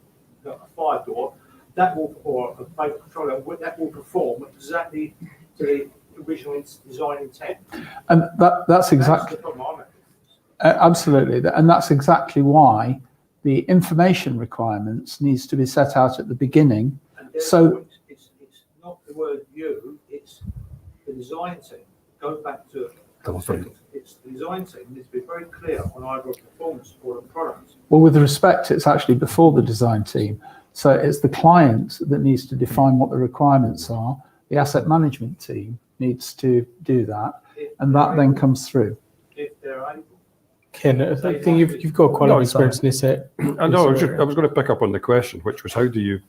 Speaker 1: a fire door, that will, or a vapor controller, that will perform exactly to the original design intent.
Speaker 22: And that's exactly.
Speaker 1: That's the problem I'm having.
Speaker 22: Absolutely. And that's exactly why the information requirements needs to be set out at the beginning. So
Speaker 1: it's not the word you, it's the design team. Go back to it's the design team needs to be very clear on either a performance or a product.
Speaker 22: well, with respect, it's actually before the design team. So it's the client that needs to define what the requirements are. The asset management team needs to do that, and that then comes through.
Speaker 1: If they're able.
Speaker 2: Ken, I think you've got quite a lot of experience in this.
Speaker 8: I know. I was going to pick up on the question, which was how do you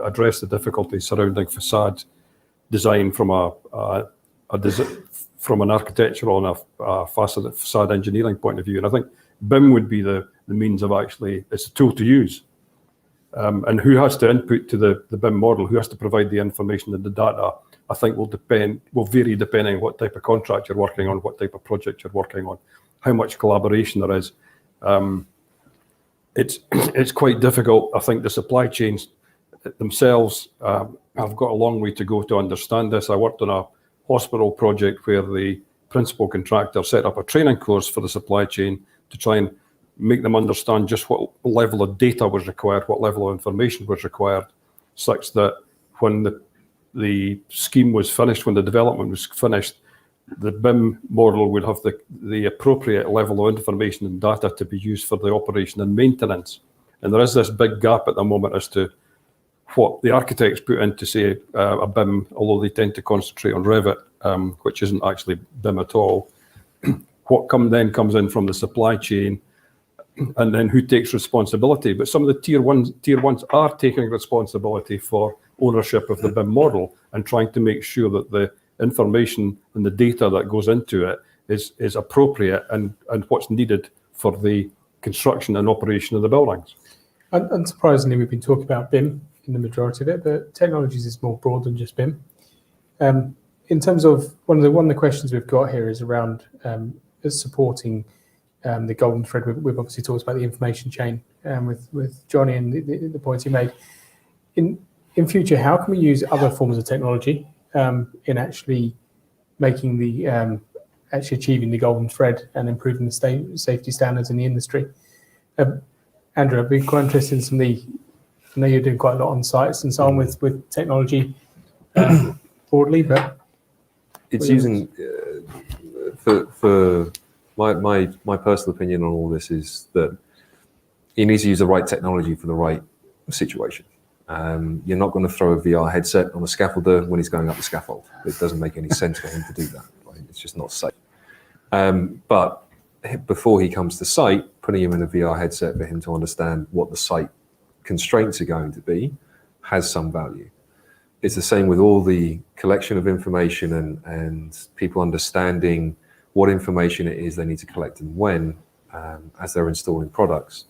Speaker 8: address the difficulties surrounding facade design from from an architectural and a facade engineering point of view? And I think BIM would be the means of actually, it's a tool to use. And who has to input to the BIM model, who has to provide the information and the data, I think will vary depending on what type of contract you're working on, what type of project you're working on, how much collaboration there is. It's quite difficult. I think the supply chains themselves have got a long way to go to understand this. I worked on a hospital project where the principal contractor set up a training course for the supply chain to try and make them understand just what level of data was required, what level of information was required, such that when the scheme was finished, when the development was finished, the BIM model would have the appropriate level of information and data to be used for the operation and maintenance. And there is this big gap at the moment as to what the architects put into, say, a BIM, although they tend to concentrate on Revit, which isn't actually BIM at all. What then comes in from the supply chain, and then who takes responsibility. But some of the tier ones are taking responsibility for ownership of the BIM model and trying to make sure that the information and the data that goes into it is appropriate and what's needed for the construction and operation of the buildings.
Speaker 2: Unsurprisingly, we've been talking about BIM in the majority of it, but technologies is more broad than just BIM. In terms of one of the questions we've got here is around supporting the golden thread. We've obviously talked about the information chain with Johnny and the points he made. in future, how can we use other forms of technology in actually making the actually achieving the golden thread and improving the safety standards in the industry? Andrew, I'd be quite interested in some of the. I know you're doing quite a lot on sites and so on with technology broadly, but
Speaker 19: it's using for my personal opinion on all this is that you need to use the right technology for the right situation. You're not going to throw a VR headset on a scaffolder when he's going up the scaffold. It doesn't make any sense for him to do that. Right? It's just not safe. But before he comes to site, putting him in a VR headset for him to understand what the site constraints are going to be has some value. It's the same with all the collection of information and people understanding what information it is they need to collect and when as they're installing products.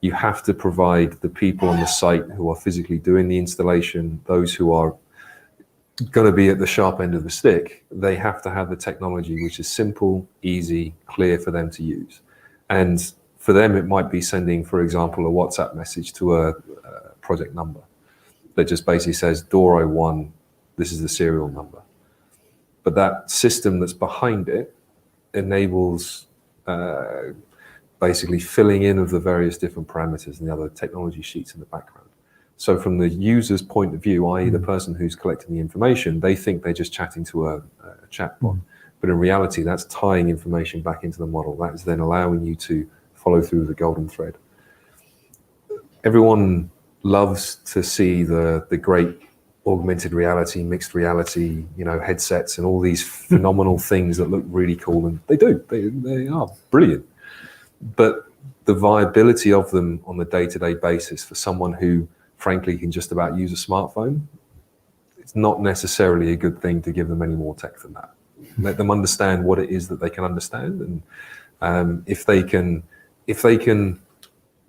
Speaker 19: You have to provide the people on the site who are physically doing the installation, those who are going to be at the sharp end of the stick, they have to have the technology which is simple, easy, clear for them to use. And for them, it might be sending, for example, a WhatsApp message to a project number that just basically says door 01, this is the serial number. But that system that's behind it enables basically filling in of the various different parameters and the other technology sheets in the background. So from the user's point of view, i.e. the person who's collecting the information, they think they're just chatting to a chatbot. But in reality, that's tying information back into the model. That is then allowing you to follow through the golden thread. Everyone loves to see the great augmented reality, mixed reality, headsets and all these phenomenal things that look really cool, and they do. They are brilliant. But the viability of them on the day-to-day basis for someone who, frankly, can just about use a smartphone, it's not necessarily a good thing to give them any more tech than that. Let them understand what it is that they can understand, and if they can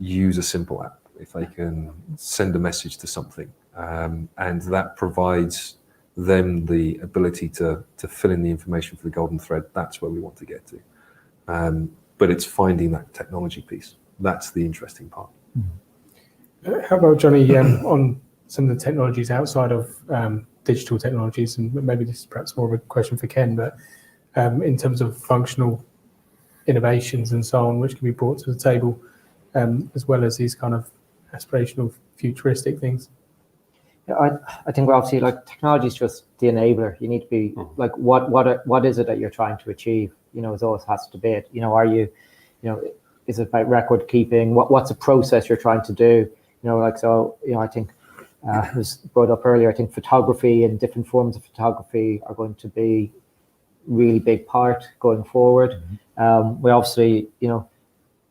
Speaker 19: use a simple app, if they can send a message to something, and that provides them the ability to fill in the information for the golden thread, that's where we want to get to. But it's finding that technology piece. That's the interesting part.
Speaker 2: How about, Johnny, on some of the technologies outside of digital technologies, and maybe this is perhaps more of a question for Ken, but in terms of functional innovations and so on, which can be brought to the table, as well as these kind of aspirational, futuristic things?
Speaker 3: Yeah, I think obviously technology is just the enabler. You need to be what is it that you're trying to achieve? It always has to be it. Are you, is it about record keeping? What's a process you're trying to do? I think it was brought up earlier. I think photography and different forms of photography are going to be really big part going forward. We obviously,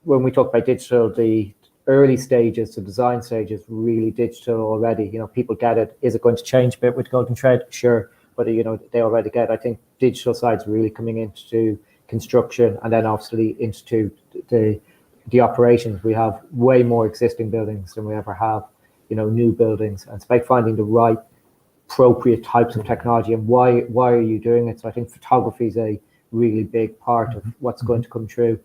Speaker 3: when we talk about digital, the early stages, the design stages, really digital already. People get it. Is it going to change a bit with golden thread? Sure, but they already get it. I think digital side's really coming into construction, and then obviously into the operations. We have way more existing buildings than we ever have, new buildings. And it's about finding the right appropriate types of technology and why are you doing it. So I think photography is a really big part of what's going to come true.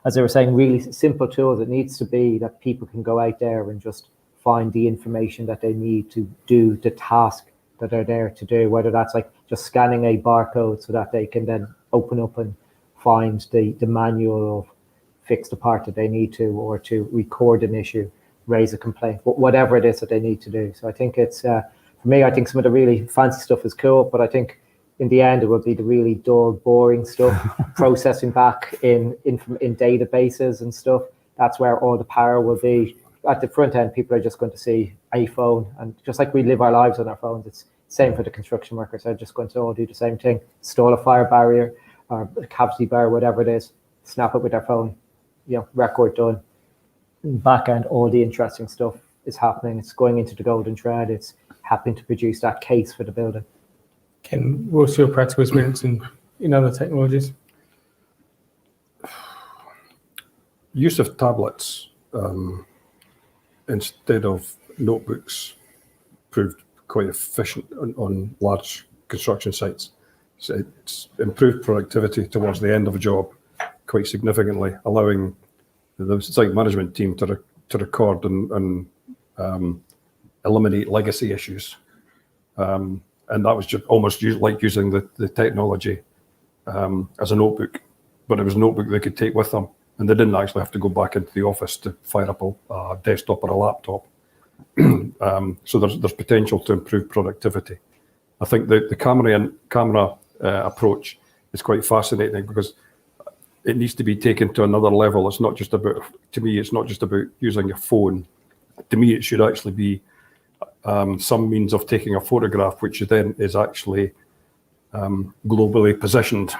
Speaker 3: As they were saying, really simple tools. It needs to be that people can go out there and just find the information that they need to do the task that they're there to do, whether that's just scanning a barcode so that they can then open up and find the manual of fix the part that they need to, or to record an issue, raise a complaint, whatever it is that they need to do. So I think it's, for me, I think some of the really fancy stuff is cool, but I think in the end, it will be the really dull, boring stuff, processing back in databases and stuff. That's where all the power will be. At the front end, people are just going to see a phone, and just like we live our lives on our phones, it's the same for the construction workers. They're just going to all do the same thing: install a fire barrier or a cavity bar, whatever it is, snap it with their phone, record done. In the back end, all the interesting stuff is happening. It's going into the golden thread. It's helping to produce that case for the building.
Speaker 2: Ken, what's your practical experience in other technologies?
Speaker 9: Use of tablets instead of notebooks proved quite efficient on large construction sites. So it's improved productivity towards the end of a job quite significantly, allowing the site management team to record and eliminate legacy issues. And that was just almost like using the technology as a notebook, but it was a notebook they could take with them, and they didn't actually have to go back into the office to fire up a desktop or a laptop. So there's potential to improve productivity. I think the camera approach is quite fascinating because it needs to be taken to another level. It's not just about, to me, it's not just about using your phone. To me, it should actually be some means of taking a photograph, which then is actually globally positioned.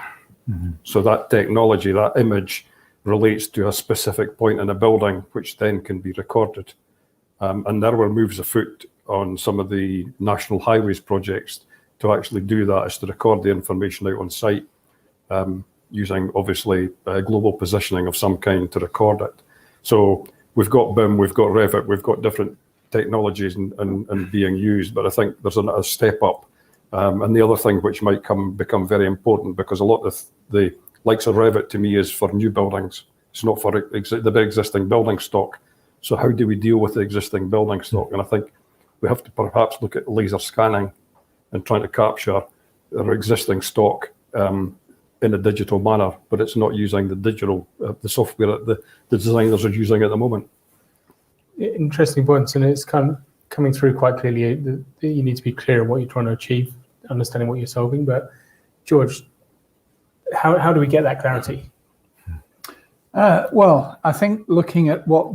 Speaker 9: So that technology, that image relates to a specific point in a building, which then can be recorded. And there were moves afoot on some of the national highways projects to actually do that, is to record the information out on site, using obviously global positioning of some kind to record it. So we've got BIM, we've got Revit, we've got different technologies and being used, but I think there's a step up. And the other thing which might become very important, because a lot of the likes of Revit to me is for new buildings. It's not for the big existing building stock. So how do we deal with the existing building stock? And I think we have to perhaps look at laser scanning and trying to capture our existing stock in a digital manner, but it's not using the digital, the software that the designers are using at the moment.
Speaker 2: Interesting points, and it's kind of coming through quite clearly that you need to be clear on what you're trying to achieve, understanding what you're solving. But George, how do we get that clarity?
Speaker 22: Well, I think looking at what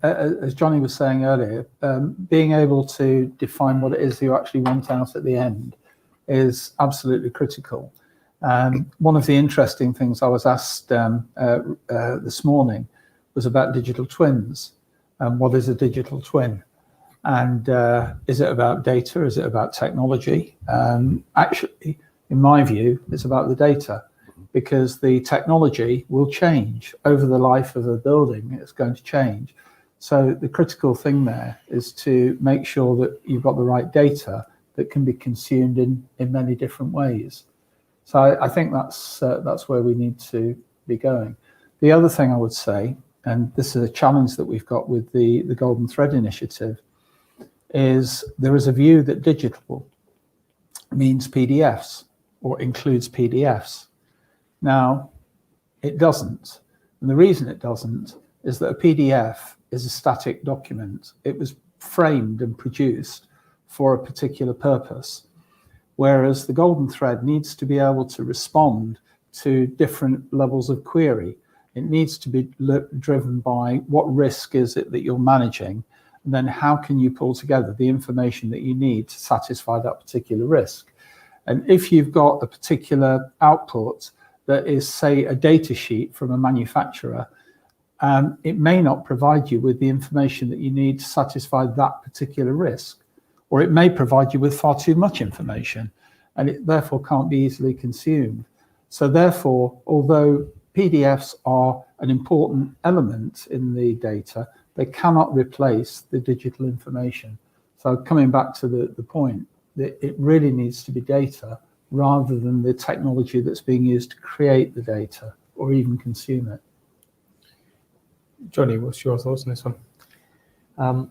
Speaker 22: as Johnny was saying earlier, being able to define what it is you actually want out at the end is absolutely critical. One of the interesting things I was asked this morning was about digital twins. What is a digital twin? And is it about data? Is it about technology? Actually, in my view, it's about the data, because the technology will change over the life of a building. It's going to change. So the critical thing there is to make sure that you've got the right data that can be consumed in many different ways. So I think that's where we need to be going. The other thing I would say, and this is a challenge that we've got with the Golden Thread initiative, is there is a view that digital means PDFs or includes PDFs. Now, it doesn't. And the reason it doesn't is that a PDF is a static document. It was framed and produced for a particular purpose, whereas the Golden Thread needs to be able to respond to different levels of query. It needs to be driven by what risk is it that you're managing, and then how can you pull together the information that you need to satisfy that particular risk. And if you've got a particular output that is, say, a data sheet from a manufacturer, it may not provide you with the information that you need to satisfy that particular risk, or it may provide you with far too much information, and it therefore can't be easily consumed. So therefore, although PDFs are an important element in the data, they cannot replace the digital information. So coming back to the point, that it really needs to be data rather than the technology that's being used to create the data or even consume it.
Speaker 2: Johnny, what's your thoughts on this one?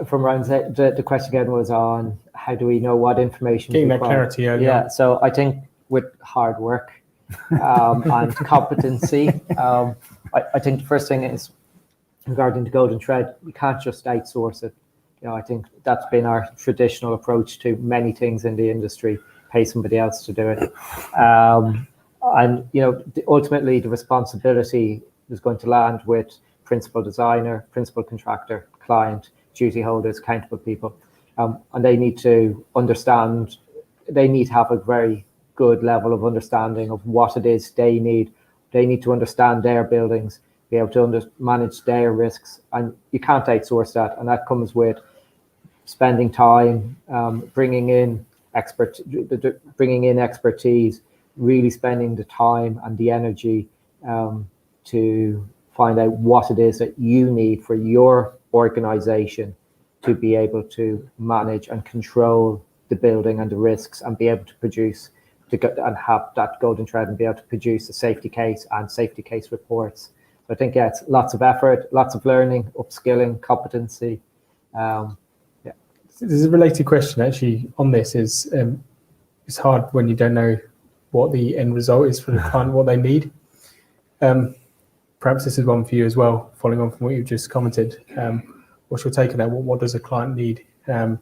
Speaker 3: From Ryan's, the question again was on how do we know what information?
Speaker 2: Getting that clarity early on.
Speaker 3: So I think with hard work and competency, I think the first thing is regarding the Golden Thread, you can't just outsource it. I think that's been our traditional approach to many things in the industry, pay somebody else to do it. And, ultimately the responsibility is going to land with principal designer, principal contractor, client, duty holders, accountable people. And they need to understand, they need to have a very good level of understanding of what it is they need. They need to understand their buildings, be able to manage their risks, and you can't outsource that. And that comes with spending time, bringing in expertise, really spending the time and the energy to find out what it is that you need for your organization to be able to manage and control the building and the risks, and be able to produce and have that Golden Thread and be able to produce a safety case and safety case reports. So I think, it's lots of effort, lots of learning, upskilling, competency.
Speaker 2: There's a related question actually on this. Is it's hard when you don't know what the end result is for the client, what they need. Perhaps this is one for you as well, following on from what you've just commented. What's your take on that? What does a client need in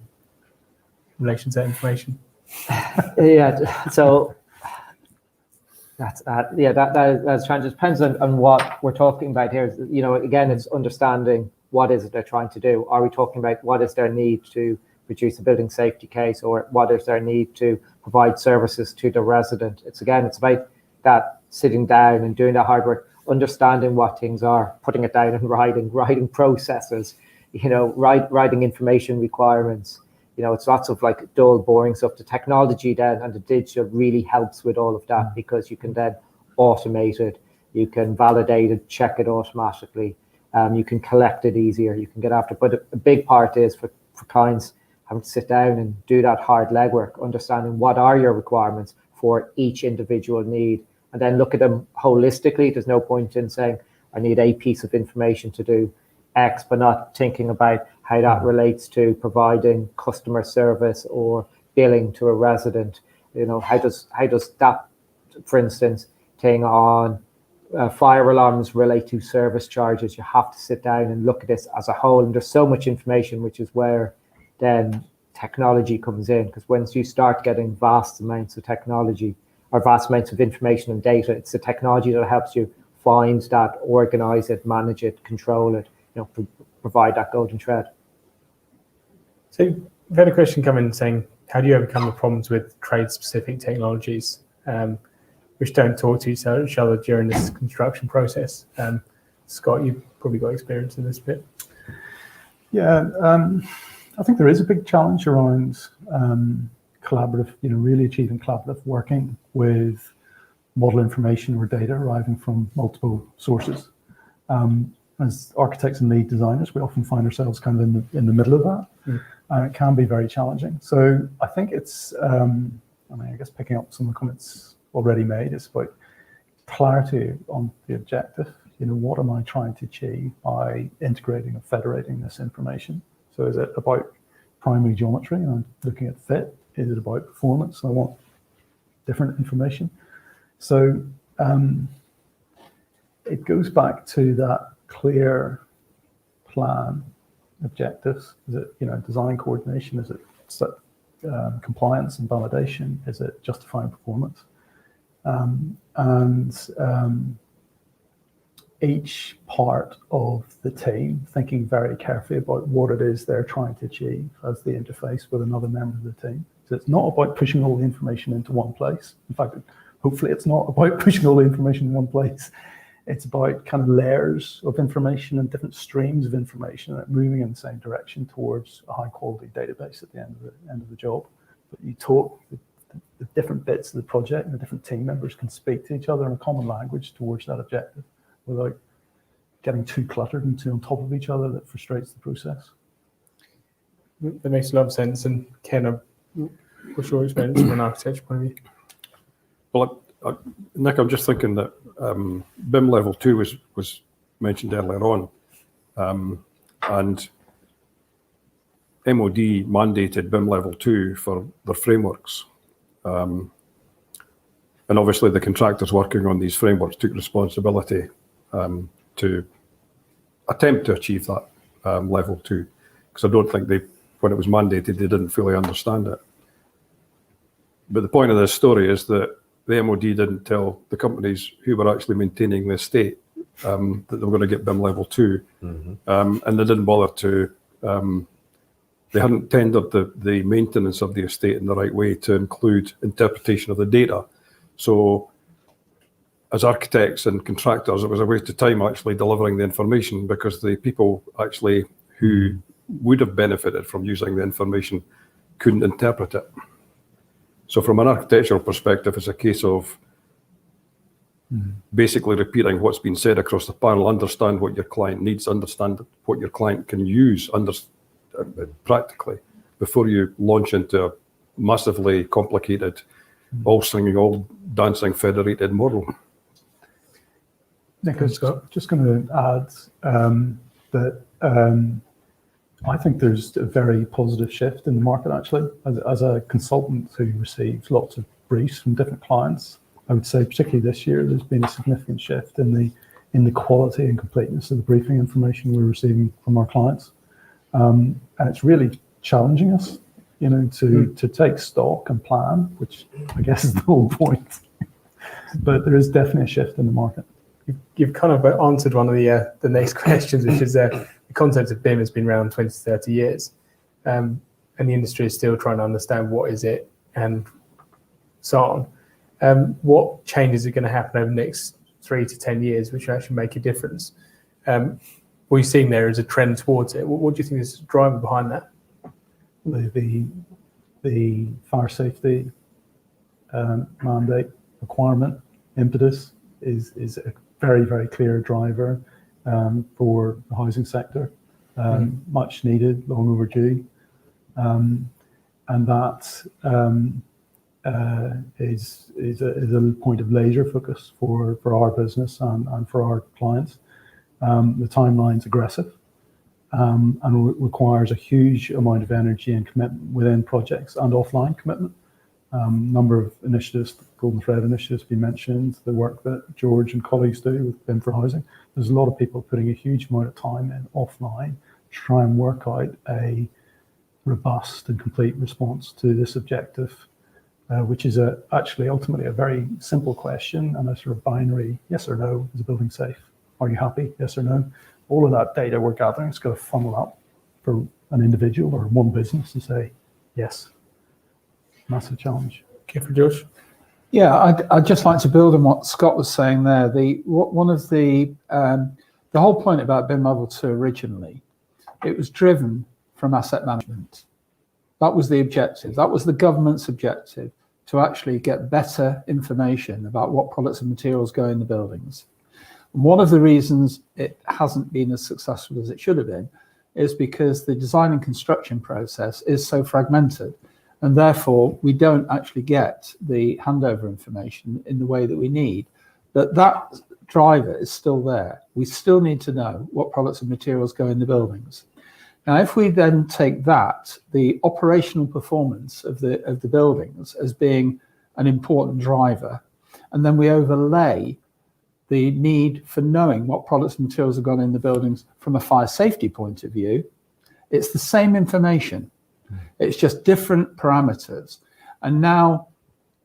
Speaker 2: relation to that information?
Speaker 3: Yeah, so that's trying to depends on what we're talking about here. You know, again, it's understanding what is it they're trying to do. Are we talking about what is their need to produce a building safety case, or what is their need to provide services to the resident? It's about that sitting down and doing that hard work, understanding what things are, putting it down in writing processes, you know, writing information requirements. You know, it's lots of like dull, boring stuff. The technology then and the digital really helps with all of that, because you can then automate it, you can validate it, check it automatically, you can collect it easier, you can get after it. But a big part is for clients having to sit down and do that hard legwork, understanding what are your requirements for each individual need, and then look at them holistically. There's no point in saying, I need a piece of information to do X, but not thinking about how that relates to providing customer service or billing to a resident. You know, how does that, for instance, thing on fire alarms relate to service charges? You have to sit down and look at this as a whole. And there's so much information, which is where then technology comes in, because once you start getting vast amounts of technology or vast amounts of information and data, it's the technology that helps you find that, organize it, manage it, control it, you know, provide that golden thread.
Speaker 2: So we've had a question come in saying, how do you overcome the problems with trade-specific technologies which don't talk to each other during this construction process? Scott, you've probably got experience in this bit.
Speaker 20: Yeah, I think there is a big challenge around collaborative, you know, really achieving collaborative working with model information or data arriving from multiple sources. As architects and lead designers, we often find ourselves kind of in the middle of that. It can be very challenging. So I think it's, I mean, I guess picking up some of the comments already made, it's about clarity on the objective. You know, what am I trying to achieve by integrating and federating this information? So is it about primary geometry and I'm looking at fit? Is it about performance? I want different information. So it goes back to that clear plan, objectives. Is it, you know, design coordination? Is it compliance and validation? Is it justifying performance? Each part of the team thinking very carefully about what it is they're trying to achieve as the interface with another member of the team. So it's not about pushing all the information into one place. In fact, hopefully it's not about pushing all the information in one place. It's about kind of layers of information and different streams of information and moving in the same direction towards a high quality database at the end of the job. But you talk, the different bits of the project and the different team members can speak to each other in a common language towards that objective without getting too cluttered and too on top of each other that frustrates the process.
Speaker 2: That makes a lot of sense. And Ken, what's your experience from an architecture point of view?
Speaker 9: Well, Nick, I'm just thinking that BIM level 2 was mentioned earlier on, and MOD mandated BIM level 2 for their frameworks. And obviously the contractors working on these frameworks took responsibility to attempt to achieve that level 2, because I don't think when it was mandated, they didn't fully understand it. But the point of this story is that the MOD didn't tell the companies who were actually maintaining the estate that they were going to get BIM level 2, and they didn't bother to, they hadn't tendered the maintenance of the estate in the right way to include interpretation of the data. So as architects and contractors, it was a waste of time actually delivering the information, because the people actually who would have benefited from using the information couldn't interpret it. So from an architectural perspective, it's a case of basically repeating what's been said across the panel, understand what your client needs, understand what your client can use practically before you launch into a massively complicated, all singing, all dancing federated model.
Speaker 20: Nick, I was just going to add that I think there's a very positive shift in the market, actually. As a consultant who receives lots of briefs from different clients, I would say particularly this year, there's been a significant shift in the quality and completeness of the briefing information we're receiving from our clients. And it's really challenging us, to take stock and plan, which I guess is the whole point. But there is definitely a shift in the market.
Speaker 2: You've kind of answered one of the next questions, which is the concept of BIM has been around 20 to 30 years. And the industry is still trying to understand what is it and so on. What changes are going to happen over the next 3 to 10 years, which will actually make a difference? What you're seeing there is a trend towards it. What do you think is the driver behind that?
Speaker 20: The fire safety mandate requirement impetus is a very, very clear driver for the housing sector. Much needed, long overdue. And that is a point of laser focus for our business and for our clients. The timeline's aggressive and requires a huge amount of energy and commitment within projects and offline commitment. Number of initiatives, Golden Thread initiatives been mentioned, the work that George and colleagues do with BIM for Housing. There's a lot of people putting a huge amount of time in offline to try and work out a robust and complete response to this objective, which is actually ultimately a very simple question and a sort of binary yes or no. Is the building safe? Are you happy? Yes or no? All of that data we're gathering is going to funnel up for an individual or one business to say yes. Massive challenge.
Speaker 2: Okay, for George.
Speaker 22: Yeah, I'd just like to build on what Scott was saying there. The whole point about BIM Level 2 originally, it was driven from asset management. That was the objective. That was the government's objective, to actually get better information about what products and materials go in the buildings. And one of the reasons it hasn't been as successful as it should have been is because the design and construction process is so fragmented. And therefore, we don't actually get the handover information in the way that we need. But that driver is still there. We still need to know what products and materials go in the buildings. Now, if we then take that, the operational performance of the buildings as being an important driver, and then we overlay the need for knowing what products and materials have gone in the buildings from a fire safety point of view, it's the same information. It's just different parameters. And now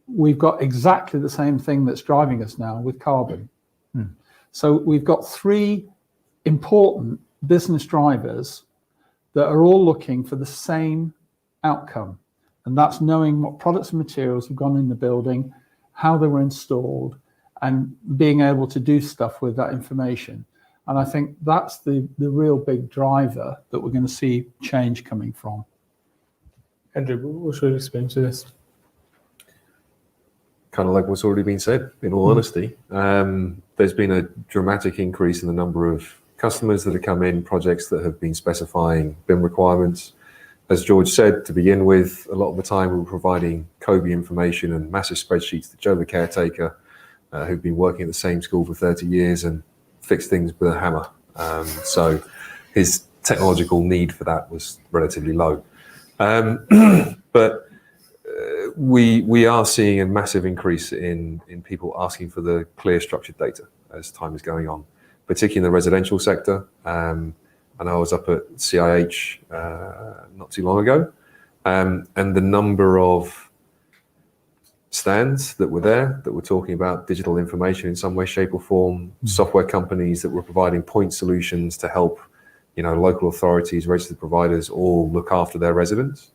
Speaker 22: we've got exactly the same thing that's driving us now with carbon. So we've got 3 important business drivers that are all looking for the same outcome. And that's knowing what products and materials have gone in the building, how they were installed, and being able to do stuff with that information. And I think that's the real big driver that we're going to see change coming from.
Speaker 2: Andrew, what's your experience with this?
Speaker 19: Kind of like what's already been said, in all honesty. There's been a dramatic increase in the number of customers that have come in, projects that have been specifying BIM requirements. As George said, to begin with, a lot of the time we were providing COBie information and massive spreadsheets to Joe the caretaker, who'd been working at the same school for 30 years and fixed things with a hammer. So his technological need for that was relatively low. But we are seeing a massive increase in people asking for the clear structured data as time is going on, particularly in the residential sector. And I was up at CIH not too long ago, and the number of stands that were there that were talking about digital information in some way, shape or form, software companies that were providing point solutions to help local authorities, registered providers all look after their residents.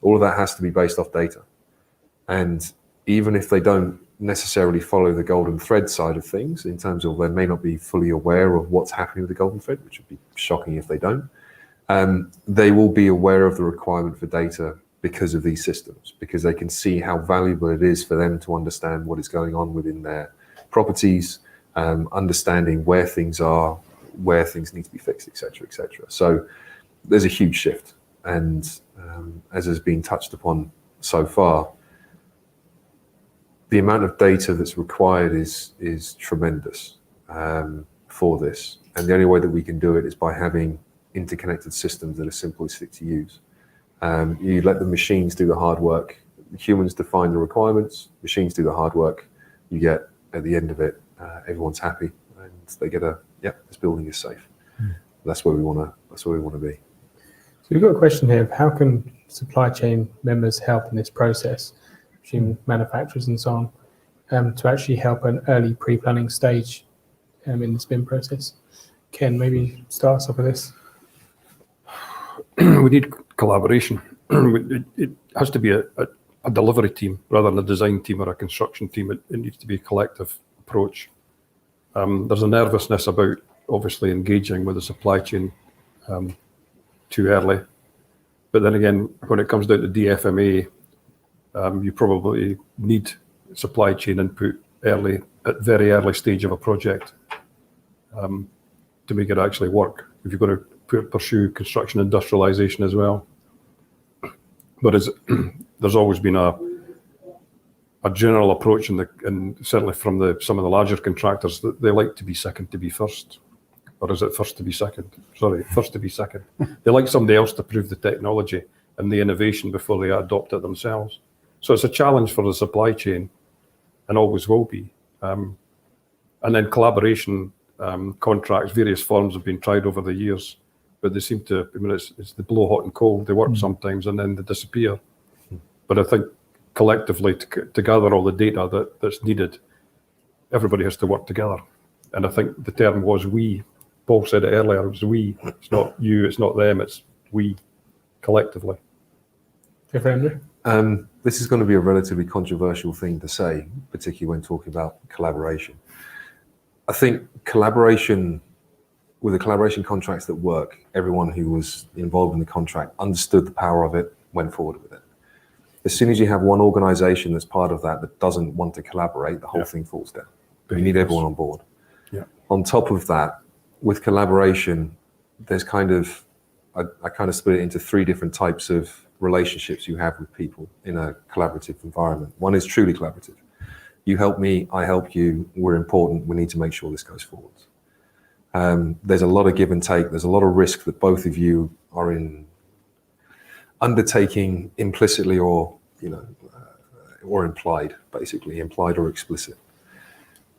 Speaker 19: All of that has to be based off data. And even if they don't necessarily follow the golden thread side of things, in terms of they may not be fully aware of what's happening with the golden thread, which would be shocking if they don't, they will be aware of the requirement for data because of these systems, because they can see how valuable it is for them to understand what is going on within their properties, understanding where things are, where things need to be fixed, etc., etc. So there's a huge shift, and as has been touched upon so far, the amount of data that's required is tremendous for this, and the only way that we can do it is by having interconnected systems that are simplistic to use. You let the machines do the hard work. Humans define the requirements, machines do the hard work. You get, at the end of it, everyone's happy and they get this building is safe. That's where we want to be.
Speaker 2: So we've got a question here of how can supply chain members help in this process, machine manufacturers and so on, to actually help an early pre-planning stage in the BIM process. Ken, maybe start us off with this.
Speaker 9: We need collaboration. It has to be a delivery team rather than a design team or a construction team. It needs to be a collective approach. There's a nervousness about obviously engaging with the supply chain too early. But then again, when it comes down to DFMA, you probably need supply chain input early, at very early stage of a project to make it actually work. If you're going to pursue construction industrialization as well. But there's always been a general approach and certainly from some of the larger contractors that they like to be second to be first. Or is it first to be second? Sorry, first to be second. They like somebody else to prove the technology and the innovation before they adopt it themselves. So it's a challenge for the supply chain and always will be. And then collaboration contracts, various forms have been tried over the years, but they seem to, it's the blow hot and cold. They work sometimes and then they disappear. But I think collectively to gather all the data that's needed, everybody has to work together. And I think the term was we. Paul said it earlier, it was we. It's not you, it's not them, it's we collectively.
Speaker 19: This is going to be a relatively controversial thing to say, particularly when talking about collaboration. I think with the collaboration contracts that work, everyone who was involved in the contract understood the power of it, went forward with it. As soon as you have one organization that's part of that doesn't want to collaborate, the whole thing falls down. You need everyone on board. On top of that, with collaboration, there's I kind of split it into three different types of relationships you have with people in a collaborative environment. One is truly collaborative. You help me, I help you, we're important, we need to make sure this goes forward. There's a lot of give and take, there's a lot of risk that both of you are undertaking implicitly or implied, basically, implied or explicit.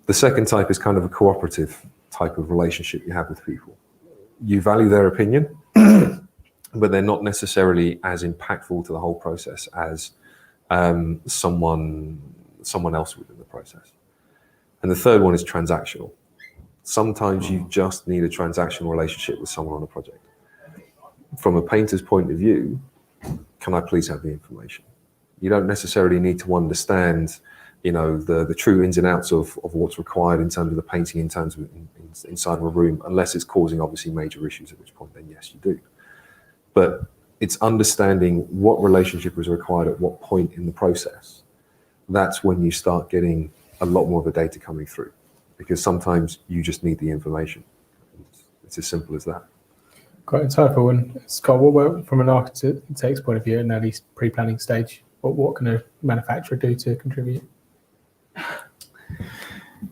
Speaker 19: The second type is kind of a cooperative type of relationship you have with people. You value their opinion, but they're not necessarily as impactful to the whole process as someone else within the process. And the third one is transactional. Sometimes you just need a transactional relationship with someone on a project. From a painter's point of view, can I please have the information? You don't necessarily need to understand the true ins and outs of what's required in terms of the painting, in terms of inside of a room, unless it's causing obviously major issues, at which point then yes, you do. But it's understanding what relationship is required at what point in the process. That's when you start getting a lot more of the data coming through, because sometimes you just need the information. It's as simple as that.
Speaker 2: Quite insightful. And Scott, from an architect's point of view, in at least pre-planning stage, what can a manufacturer do to contribute?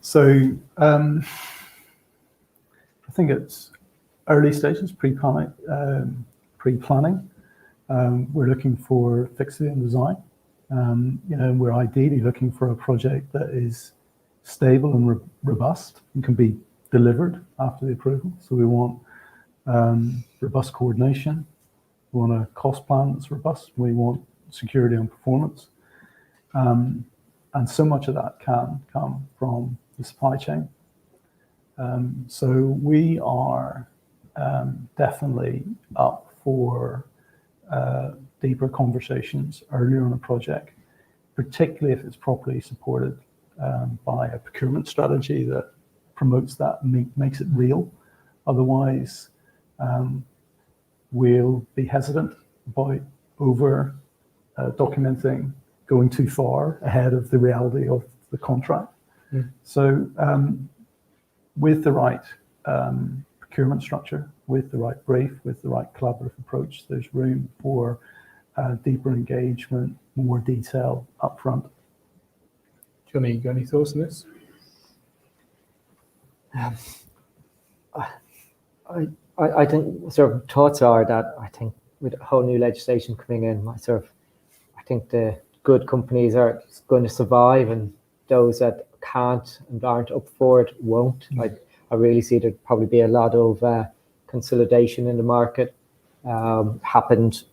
Speaker 20: So I think it's early stages, pre-planning. We're looking for fixing and design. We're ideally looking for a project that is stable and robust and can be delivered after the approval. So we want robust coordination. We want a cost plan that's robust. We want security and performance. And so much of that can come from the supply chain. So we are definitely up for deeper conversations earlier on a project, particularly if it's properly supported by a procurement strategy that promotes that and makes it real. Otherwise, we'll be hesitant about over documenting, going too far ahead of the reality of the contract. So with the right procurement structure, with the right brief, with the right collaborative approach, there's room for deeper engagement, more detail upfront.
Speaker 2: Johnny, you got any thoughts on this?
Speaker 21: I think sort of thoughts are that I think with a whole new legislation coming in, I think the good companies are going to survive, and those that can't and aren't up for it won't. I really see there'd probably be a lot of consolidation in the market happened.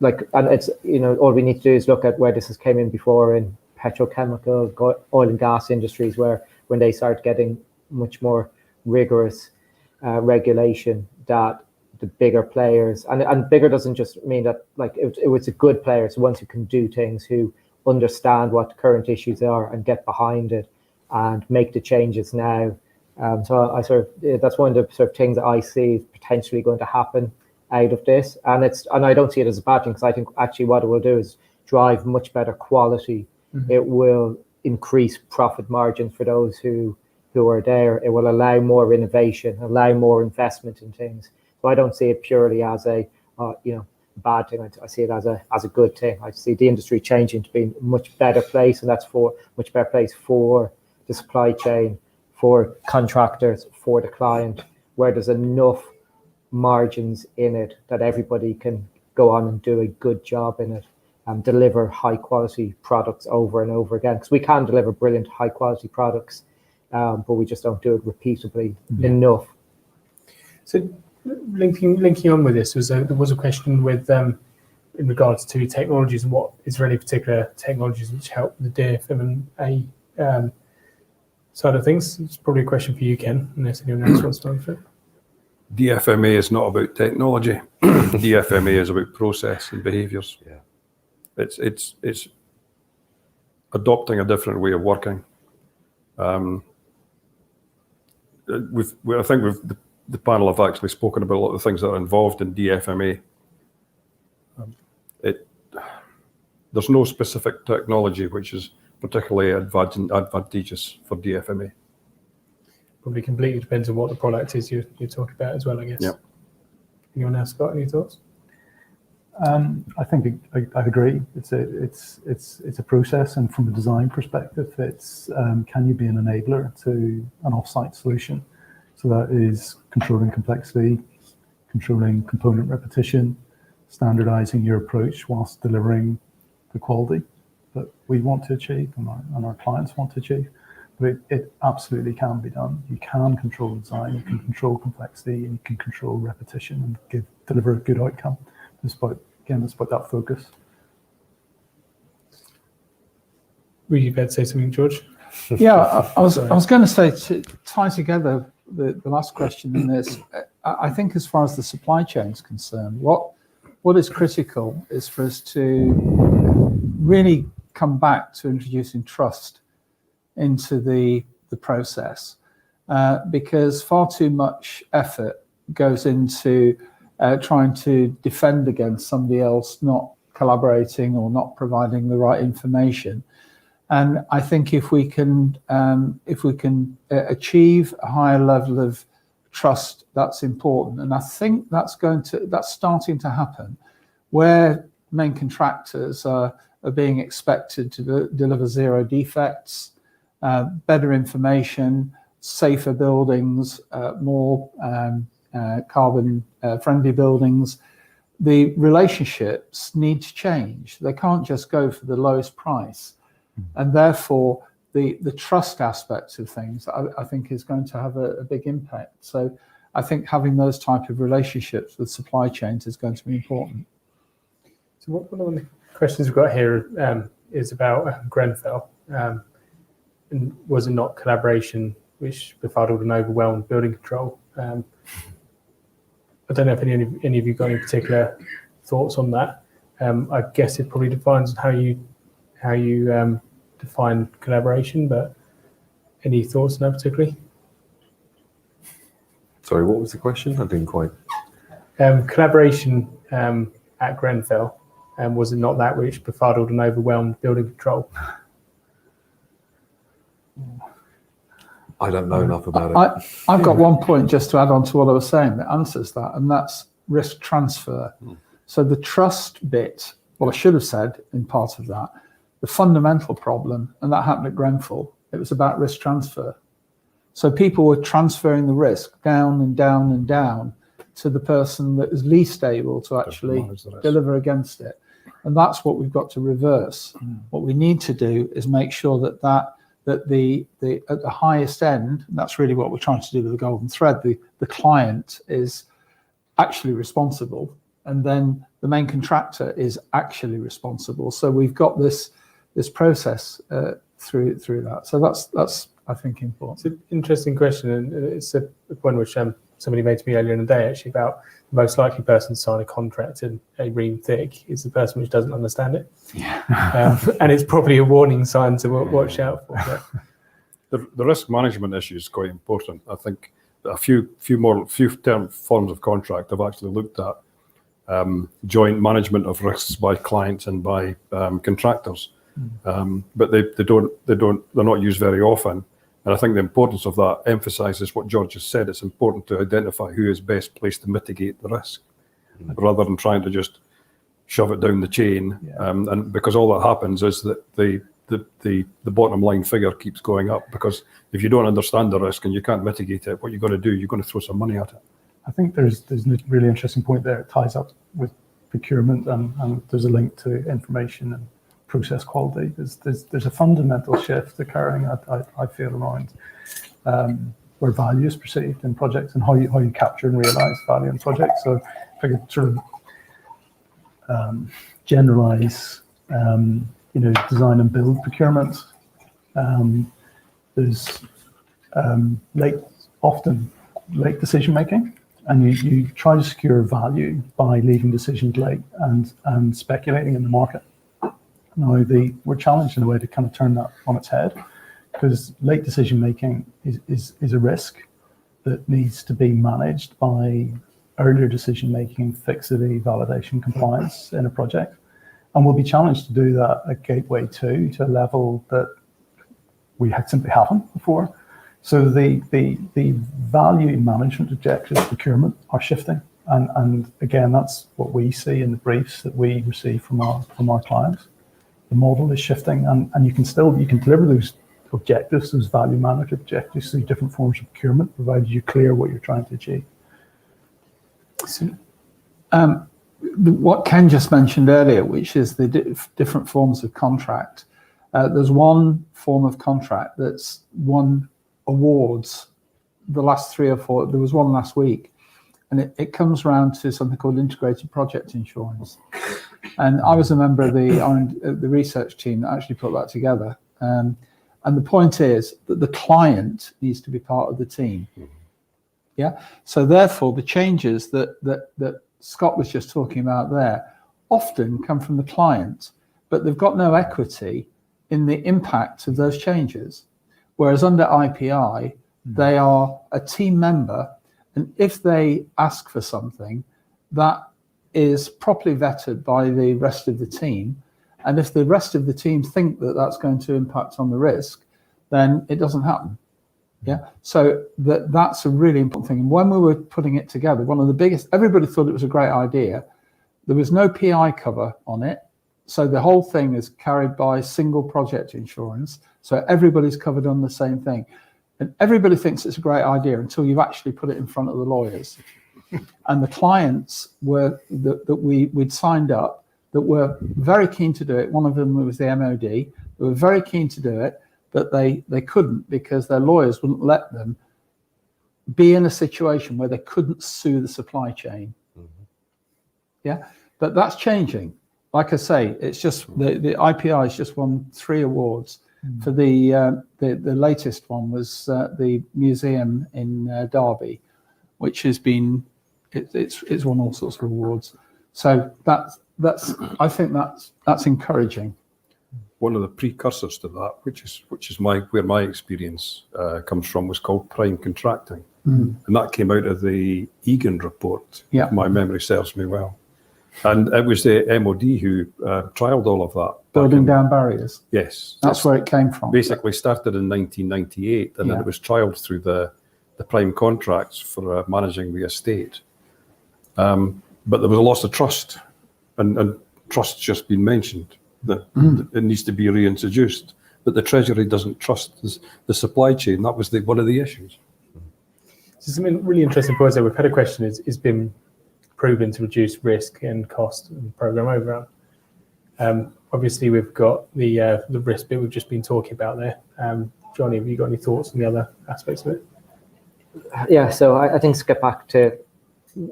Speaker 21: And it's, all we need to do is look at where this has came in before in petrochemical, oil and gas industries, where when they start getting much more rigorous regulation, that the bigger players, and bigger doesn't just mean that it was a good player, so ones who can do things, who understand what the current issues are and get behind it and make the changes now. So that's one of the sort of things that I see potentially going to happen out of this, and I don't see it as a bad thing, because I think actually what it will do is drive much better quality. It will increase profit margins for those who are there. It will allow more innovation, allow more investment in things. So I don't see it purely as a bad thing. I see it as a good thing. I see the industry changing to be a much better place, and that's for much better place for the supply chain, for contractors, for the client, where there's enough margins in it that everybody can go on and do a good job in it and deliver high quality products over and over again. Because we can deliver brilliant high quality products, but we just don't do it repeatably enough.
Speaker 2: So linking on with this, there was a question with in regards to technologies, and is there any particular technologies which help the DFMA side of things? It's probably a question for you, Ken, unless anyone else wants to answer it.
Speaker 9: DFMA is not about technology. DFMA is about process and behaviours.
Speaker 17: Yeah.
Speaker 9: It's adopting a different way of working. I think the panel have actually spoken about a lot of the things that are involved in DFMA. There's no specific technology which is particularly advantageous for DFMA.
Speaker 2: Probably completely depends on what the product is you're talking about as well, I guess.
Speaker 9: Yep.
Speaker 2: Anyone else got any thoughts?
Speaker 20: I think I'd agree. It's a process, and from a design perspective, it's can you be an enabler to an off-site solution? So that is controlling complexity, controlling component repetition, standardizing your approach whilst delivering the quality that we want to achieve and our clients want to achieve. But it absolutely can be done. You can control design, you can control complexity, and you can control repetition and deliver a good outcome. Despite that focus.
Speaker 2: Were you about to say something, George?
Speaker 22: Yeah, I was going to say, to tie together the last question in this, I think as far as the supply chain is concerned, what is critical is for us to really come back to introducing trust into the process, because far too much effort goes into trying to defend against somebody else not collaborating or not providing the right information. And I think if we can achieve a higher level of trust, that's important. And I think that's starting to happen, where main contractors are being expected to deliver zero defects, better information, safer buildings, more carbon friendly buildings. The relationships need to change. They can't just go for the lowest price. And therefore, the trust aspects of things, I think, is going to have a big impact. So I think having those type of relationships with supply chains is going to be important.
Speaker 2: So one of the questions we've got here is about Grenfell. And was it not collaboration which befuddled and overwhelmed building control? I don't know if any of you got any particular thoughts on that. I guess it probably depends on how you define collaboration, but any thoughts on that particularly?
Speaker 19: Sorry, what was the question? I didn't quite.
Speaker 2: Collaboration at Grenfell, was it not that which befuddled and overwhelmed building control?
Speaker 19: I don't know enough about it.
Speaker 22: I've got one point just to add on to what I was saying that answers that, and that's risk transfer. So the trust bit, well, I should have said in part of that, the fundamental problem, and that happened at Grenfell, it was about risk transfer. So people were transferring the risk down and down and down to the person that is least able to actually deliver against it. And that's what we've got to reverse. What we need to do is make sure that at the highest end, and that's really what we're trying to do with the golden thread, the client is actually responsible, and then the main contractor is actually responsible. So we've got this process through that. So that's I think important.
Speaker 2: It's an interesting question, and it's a one which somebody made to me earlier in the day actually about the most likely person to sign a contract and a ream thick is the person which doesn't understand it. Yeah. And it's probably a warning sign to watch out for.
Speaker 9: The risk management issue is quite important. I think that a few term forms of contract have actually looked at joint management of risks by clients and by contractors, but they're not used very often. And I think the importance of that emphasises what George has said. It's important to identify who is best placed to mitigate the risk, rather than trying to just shove it down the chain. And because all that happens is that the bottom line figure keeps going up, because if you don't understand the risk and you can't mitigate it, what you're going to do, you're going to throw some money at it.
Speaker 20: I think there's a really interesting point there. It ties up with procurement, and there's a link to information and process quality. There's a fundamental shift occurring, I feel, around where value is perceived in projects and how you capture and realise value in projects. So if I could sort of generalise, design and build procurement. There's often late decision making, and you try to secure value by leaving decisions late and speculating in the market. Now we're challenged in a way to kind of turn that on its head, because late decision making is a risk that needs to be managed by earlier decision making, fixity, validation, compliance in a project. And we'll be challenged to do that at Gateway 2 to a level that we simply haven't before. So the value management objectives of procurement are shifting. And again, that's what we see in the briefs that we receive from our clients. The model is shifting, and you can deliver those objectives, those value management objectives, through different forms of procurement, provided you're clear what you're trying to achieve. So, what Ken just mentioned earlier, which is the different forms of contract. There's one form of contract that's won awards the last 3 or 4. There was one last week, and it comes around to something called integrated project insurance. And I was a member of the research team that actually put that together. And the point is that the client needs to be part of the team. Yeah. So therefore, the changes that Scott was just talking about there often come from the client, but they've got no equity in the impact of those changes. Whereas under IPI, they are a team member, and if they ask for something, that is properly vetted by the rest of the team. And if the rest of the team think that that's going to impact on the risk, then it doesn't happen. Yeah. So that's a really important thing. And when we were putting it together, one of the biggest, everybody thought it was a great idea. There was no PI cover on it. So the whole thing is carried by single project insurance. So everybody's covered on the same thing. And everybody thinks it's a great idea until you've actually put it in front of the lawyers. And the clients that we'd signed up that were very keen to do it. One of them was the MOD. They were very keen to do it, but they couldn't, because their lawyers wouldn't let them be in a situation where they couldn't sue the supply chain. Yeah, but that's changing. Like I say, it's just the IPI has just won 3 awards. For the latest one was the museum in Derby, which has been it's won all sorts of awards. So that's I think that's encouraging.
Speaker 9: One of the precursors to that, which is where my experience comes from, was called prime contracting, and that came out of the Egan report.
Speaker 22: Yeah.
Speaker 9: If my memory serves me well, and it was the MOD who trialled all of that.
Speaker 22: Building down barriers.
Speaker 9: Yes,
Speaker 22: that's where it came from.
Speaker 9: Basically started in 1998, and then it was trialled through the prime contracts for managing the estate. But there was a loss of trust, and trust's just been mentioned, that it needs to be reintroduced. but the Treasury doesn't trust the supply chain. That was one of the issues.
Speaker 2: So something really interesting for us there, we've had a question, is BIM proven to reduce risk and cost and program overrun? Obviously, we've got the risk bit we've just been talking about there. Johnny, have you got any thoughts on the other aspects of it?
Speaker 3: Yeah, so I think to get back to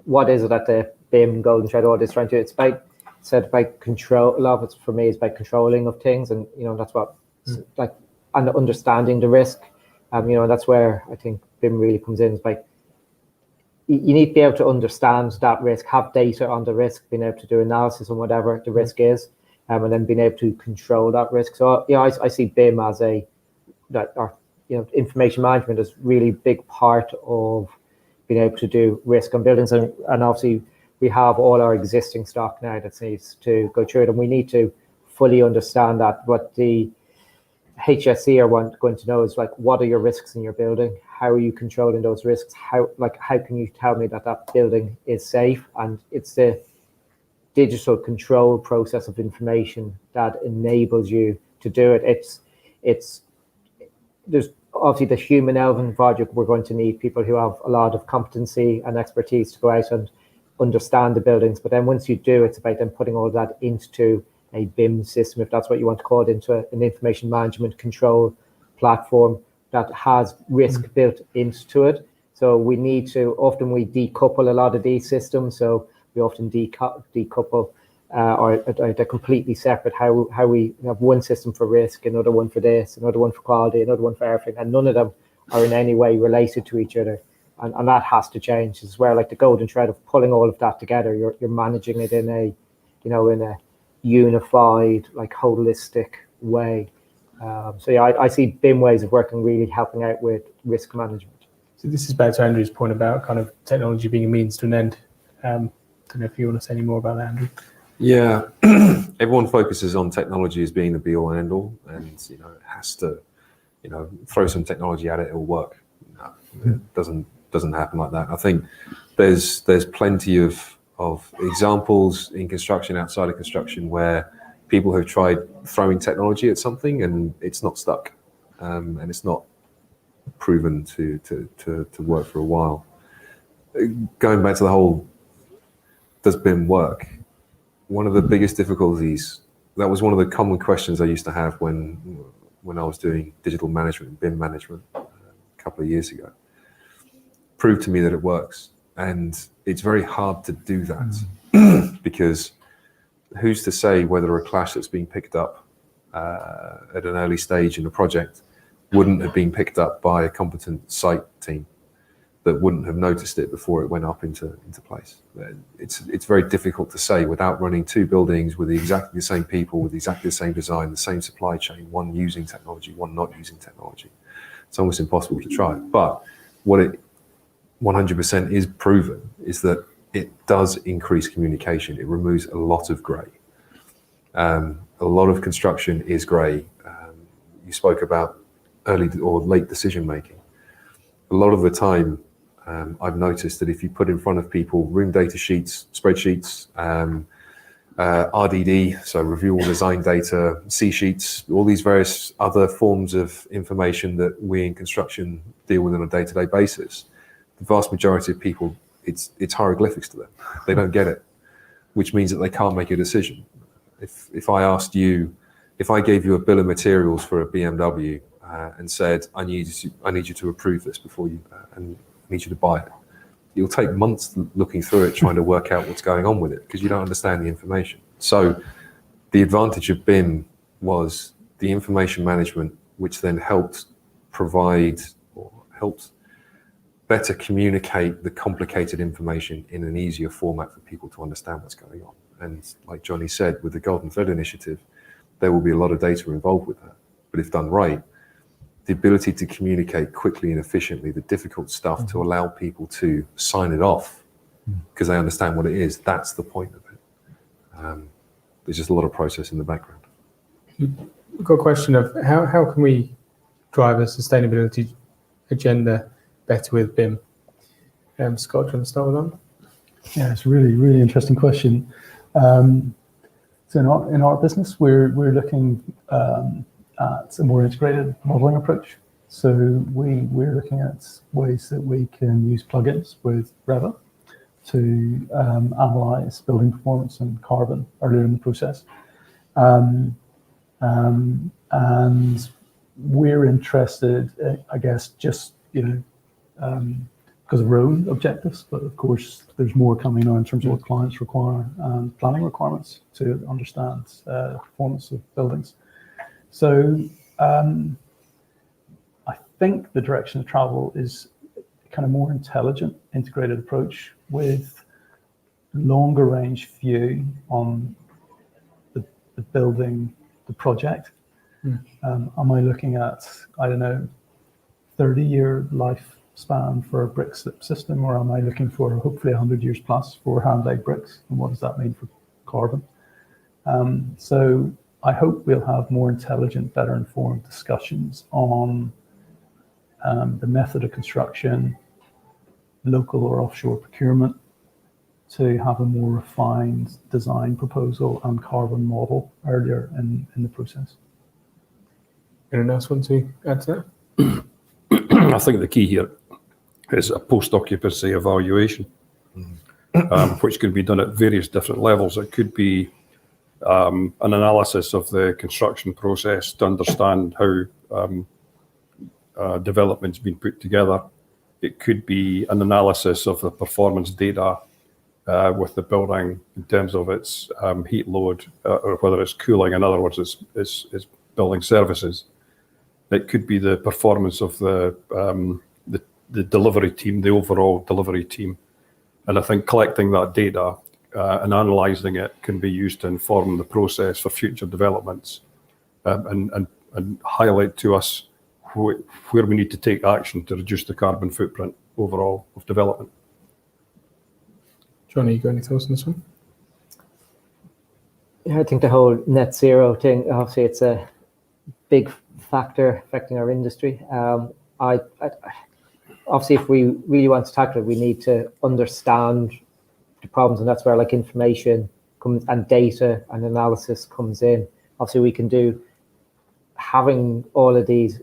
Speaker 3: what is it that the BIM Golden Thread audit is trying to do, it's by control. A lot of it for me is by controlling of things, and that's what like, and understanding the risk. That's where I think BIM really comes in. It's like you need to be able to understand that risk, have data on the risk, being able to do analysis on whatever the risk is, and then being able to control that risk. So I see BIM as information management is really big part of being able to do risk on buildings, and obviously we have all our existing stock now that needs to go through it, and we need to fully understand that. What the HSE are going to know is like, what are your risks in your building? How are you controlling those risks? How can you tell me that building is safe? And it's the digital control process of information that enables you to do it. There's obviously the human element project. We're going to need people who have a lot of competency and expertise to go out and understand the buildings. But then once you do, it's about then putting all that into a BIM system, if that's what you want to call it, into an information management control platform that has risk built into it. So we need to, often we decouple a lot of these systems. So we often decouple or they're completely separate. How we have one system for risk, another one for this, another one for quality, another one for everything, and none of them are in any way related to each other. And that has to change. This is where, like, the golden thread of pulling all of that together, you're managing it in a unified, like, holistic way. I see BIM ways of working really helping out with risk management.
Speaker 2: So this is back to Andrew's point about kind of technology being a means to an end. Don't know if you want to say any more about that, Andrew.
Speaker 19: Yeah, everyone focuses on technology as being the be all and end all, and it has to, throw some technology at it, it'll work. No, it doesn't happen like that. I think there's plenty of examples in construction, outside of construction, where people have tried throwing technology at something and it's not stuck, and it's not proven to work for a while. Going back to the whole, does BIM work? One of the biggest difficulties, that was one of the common questions I used to have when I was doing digital management, BIM management, a couple of years ago. Proved to me that it works. And it's very hard to do that because who's to say whether a clash that's being picked up at an early stage in a project wouldn't have been picked up by a competent site team that wouldn't have noticed it before it went up into place. It's very difficult to say without running two buildings with exactly the same people, with exactly the same design, the same supply chain, one using technology, one not using technology. It's almost impossible to try. But what it 100% is proven is that it does increase communication. It removes a lot of grey. A lot of construction is grey. You spoke about early or late decision making. A lot of the time, I've noticed that if you put in front of people room data sheets, spreadsheets, RDD, so reviewable design data, C sheets, all these various other forms of information that we in construction deal with on a day-to-day basis, the vast majority of people, it's hieroglyphics to them. They don't get it, which means that they can't make a decision. If I asked you, if I gave you a bill of materials for a BMW and said, I need you to approve this before you, and I need you to buy it, you'll take months looking through it, trying to work out what's going on with it because you don't understand the information. So the advantage of BIM was the information management, which then helped provide or helped better communicate the complicated information in an easier format for people to understand what's going on. And like Johnny said, with the Golden Thread initiative, there will be a lot of data involved with that. But if done right, the ability to communicate quickly and efficiently, the difficult stuff to allow people to sign it off because they understand what it is, that's the point of it. There's just a lot of process in the background.
Speaker 2: We've got a question of how can we drive a sustainability agenda better with BIM? Scott, do you want to start with that?
Speaker 20: Yeah, it's a really, really interesting question. So in our business, we're looking at a more integrated modeling approach. So we're looking at ways that we can use plugins with Revit to analyze building performance and carbon earlier in the process. And we're interested, I guess, just, because of our own objectives, but of course there's more coming now in terms of what clients require and planning requirements to understand the performance of buildings. So I think the direction of travel is kind of more intelligent, integrated approach with longer range view on the building, the project. Am I looking at, I don't know, 30-year lifespan for a brick slip system, or am I looking for hopefully 100 years plus for hand-laid bricks? And what does that mean for carbon? So I hope we'll have more intelligent, better informed discussions on the method of construction, local or offshore procurement, to have a more refined design proposal and carbon model earlier in the process.
Speaker 2: Anyone else want to add to
Speaker 9: that? I think the key here is a post-occupancy evaluation, which can be done at various different levels. It could be an analysis of the construction process to understand how development's been put together. It could be an analysis of the performance data with the building in terms of its heat load, or whether it's cooling. In other words, it's building services. It could be the performance of the delivery team, the overall delivery team. And I think collecting that data and analysing it can be used to inform the process for future developments, and highlight to us where we need to take action to reduce the carbon footprint overall of development.
Speaker 2: Johnny, you got any thoughts on this one?
Speaker 21: Yeah, I think the whole net zero thing, obviously it's a big factor affecting our industry. Obviously, if we really want to tackle it, we need to understand the problems, and that's where like information comes and data and analysis comes in. Obviously, we can do having all of these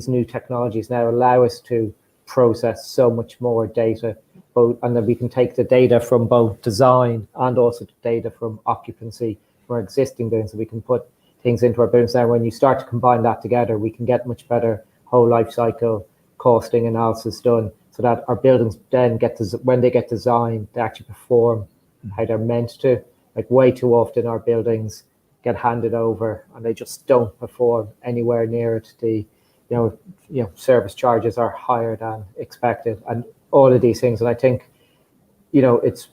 Speaker 21: new technologies now allow us to process so much more data, and then we can take the data from both design and also the data from occupancy for existing buildings, so we can put things into our buildings. Now, when you start to combine that together, we can get much better whole life cycle costing analysis done, so that our buildings then when they get designed, they actually perform how they're meant to. Like way too often our buildings get handed over and they just don't perform anywhere near it. The service charges are higher than expected, and all of these things. And I think it's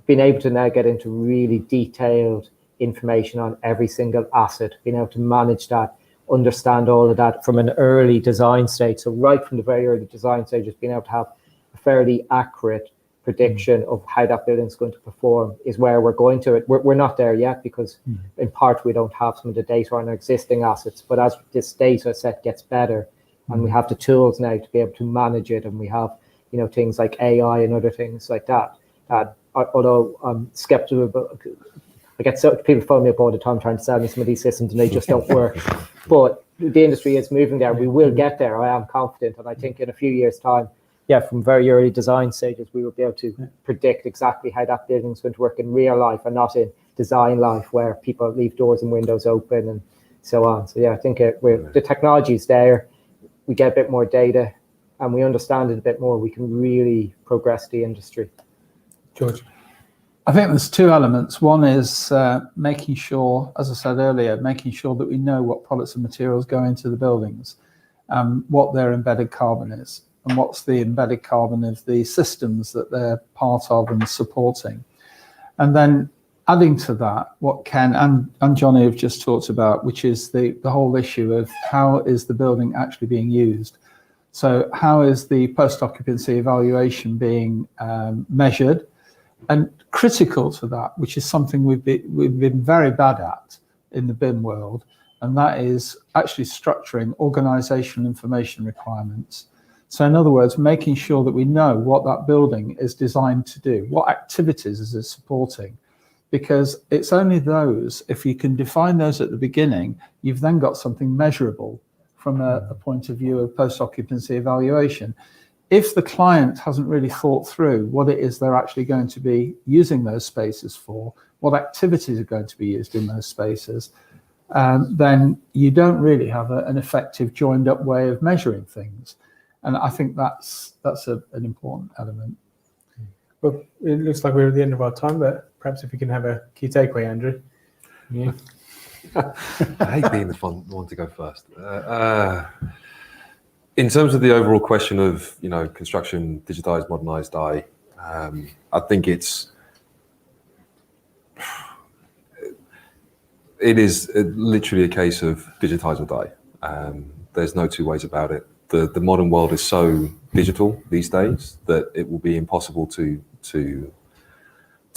Speaker 21: being able to now get into really detailed information on every single asset, being able to manage that, understand all of that from an early design stage. So right from the very early design stages, being able to have a fairly accurate prediction of how that building is going to perform is where we're going to. We're not there yet because in part we don't have some of the data on our existing assets, but as this data set gets better and we have the tools now to be able to manage it, and we have things like AI and other things like that, although I'm skeptical about, I get so people phone me up all the time trying to sell me some of these systems and they just don't work. But the industry is moving there. We will get there. I am confident. And I think in a few years' time, from very early design stages, we will be able to predict exactly how that building is going to work in real life and not in design life where people leave doors and windows open and so on. So I think the technology is there. We get a bit more data and we understand it a bit more. We can really progress the industry.
Speaker 2: George?
Speaker 22: I think there's two elements. One is making sure, as I said earlier, making sure that we know what products and materials go into the buildings, what their embedded carbon is, and what's the embedded carbon of the systems that they're part of and supporting. And then adding to that, what Ken and Johnny have just talked about, which is the whole issue of how is the building actually being used. So how is the post-occupancy evaluation being measured? And critical to that, which is something we've been very bad at in the BIM world, and that is actually structuring organizational information requirements. So in other words, making sure that we know what that building is designed to do, what activities is it supporting, because it's only those, if you can define those at the beginning, you've then got something measurable from a point of view of post-occupancy evaluation. If the client hasn't really thought through what it is they're actually going to be using those spaces for, what activities are going to be used in those spaces, then you don't really have an effective joined up way of measuring things. And I think that's an important element.
Speaker 2: Well, it looks like we're at the end of our time, but perhaps if we can have a key takeaway, Andrew. Yeah.
Speaker 19: I hate being the one to go first. In terms of the overall question of, construction, digitized, modernized, I think it is literally a case of digitize or die. There's no two ways about it. The modern world is so digital these days that it will be impossible to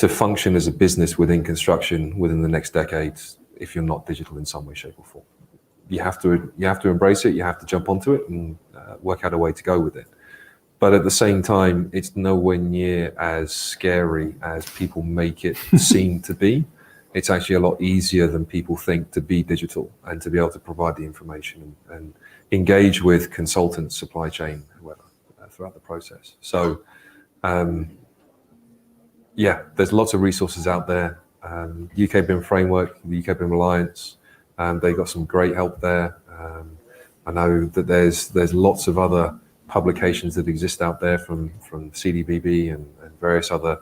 Speaker 19: function as a business within construction within the next decade if you're not digital in some way, shape, or form. You have to embrace it. You have to jump onto it and work out a way to go with it. But at the same time, it's nowhere near as scary as people make it seem to be. It's actually a lot easier than people think to be digital and to be able to provide the information and engage with consultants, supply chain, whoever, throughout the process. So, there's lots of resources out there. UK BIM Framework, the UK BIM Alliance, they got some great help there. I know that there's lots of other publications that exist out there from CDBB and various other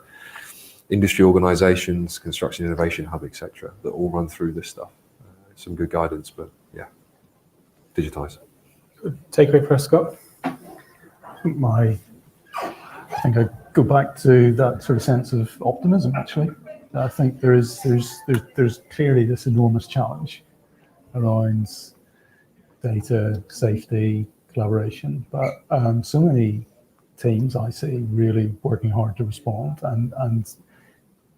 Speaker 19: industry organizations, Construction Innovation Hub, etc., that all run through this stuff. Some good guidance, but digitize.
Speaker 2: Takeaway for us, Scott?
Speaker 20: I think I go back to that sort of sense of optimism, actually. I think there's clearly this enormous challenge around data, safety, collaboration, but so many teams I see really working hard to respond, and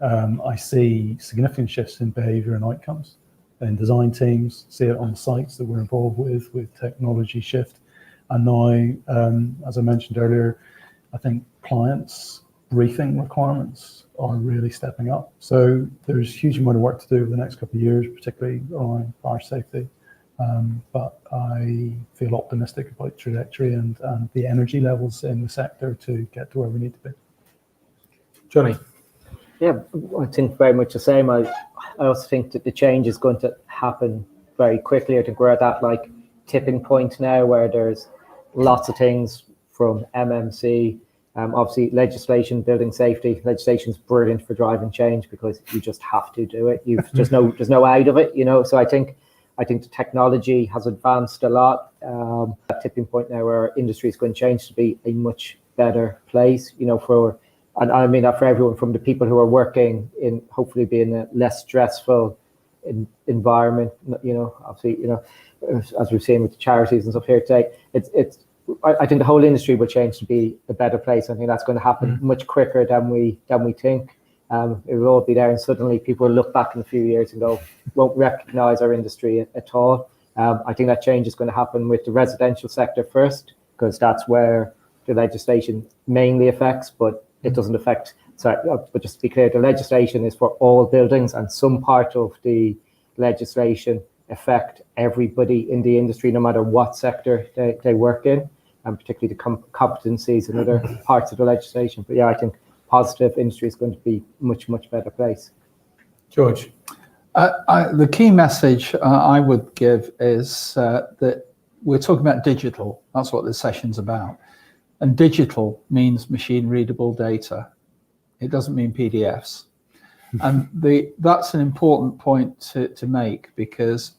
Speaker 20: I see significant shifts in behavior and outcomes in design teams, see it on the sites that we're involved with technology shift. And now, as I mentioned earlier, I think clients' briefing requirements are really stepping up. So there's a huge amount of work to do over the next couple of years, particularly around fire safety. But I feel optimistic about trajectory and the energy levels in the sector to get to where we need to be.
Speaker 2: Johnny?
Speaker 3: Yeah, I think very much the same. I also think that the change is going to happen very quickly. I think we're at that tipping point now where there's lots of things from MMC, obviously legislation, building safety. Legislation is brilliant for driving change because you just have to do it. There's no out of it, So I think the technology has advanced a lot. That tipping point now where our industry is going to change to be a much better place, for everyone, from the people who are working in hopefully be in a less stressful environment, obviously, as we've seen with the charities and stuff here today, I think the whole industry will change to be a better place. I think that's going to happen much quicker than we think. It will all be there, and suddenly people will look back in a few years and won't recognise our industry at all. I think that change is going to happen with the residential sector first, because that's where the legislation mainly affects, but it doesn't affect. But just to be clear, the legislation is for all buildings, and some part of the legislation affect everybody in the industry, no matter what sector they work in, and particularly the competencies and other parts of the legislation. But I think positive industry is going to be much, much better place.
Speaker 2: George?
Speaker 22: The key message I would give is that we're talking about digital. That's what this session's about. And digital means machine readable data. It doesn't mean PDFs. And that's an important point to make, because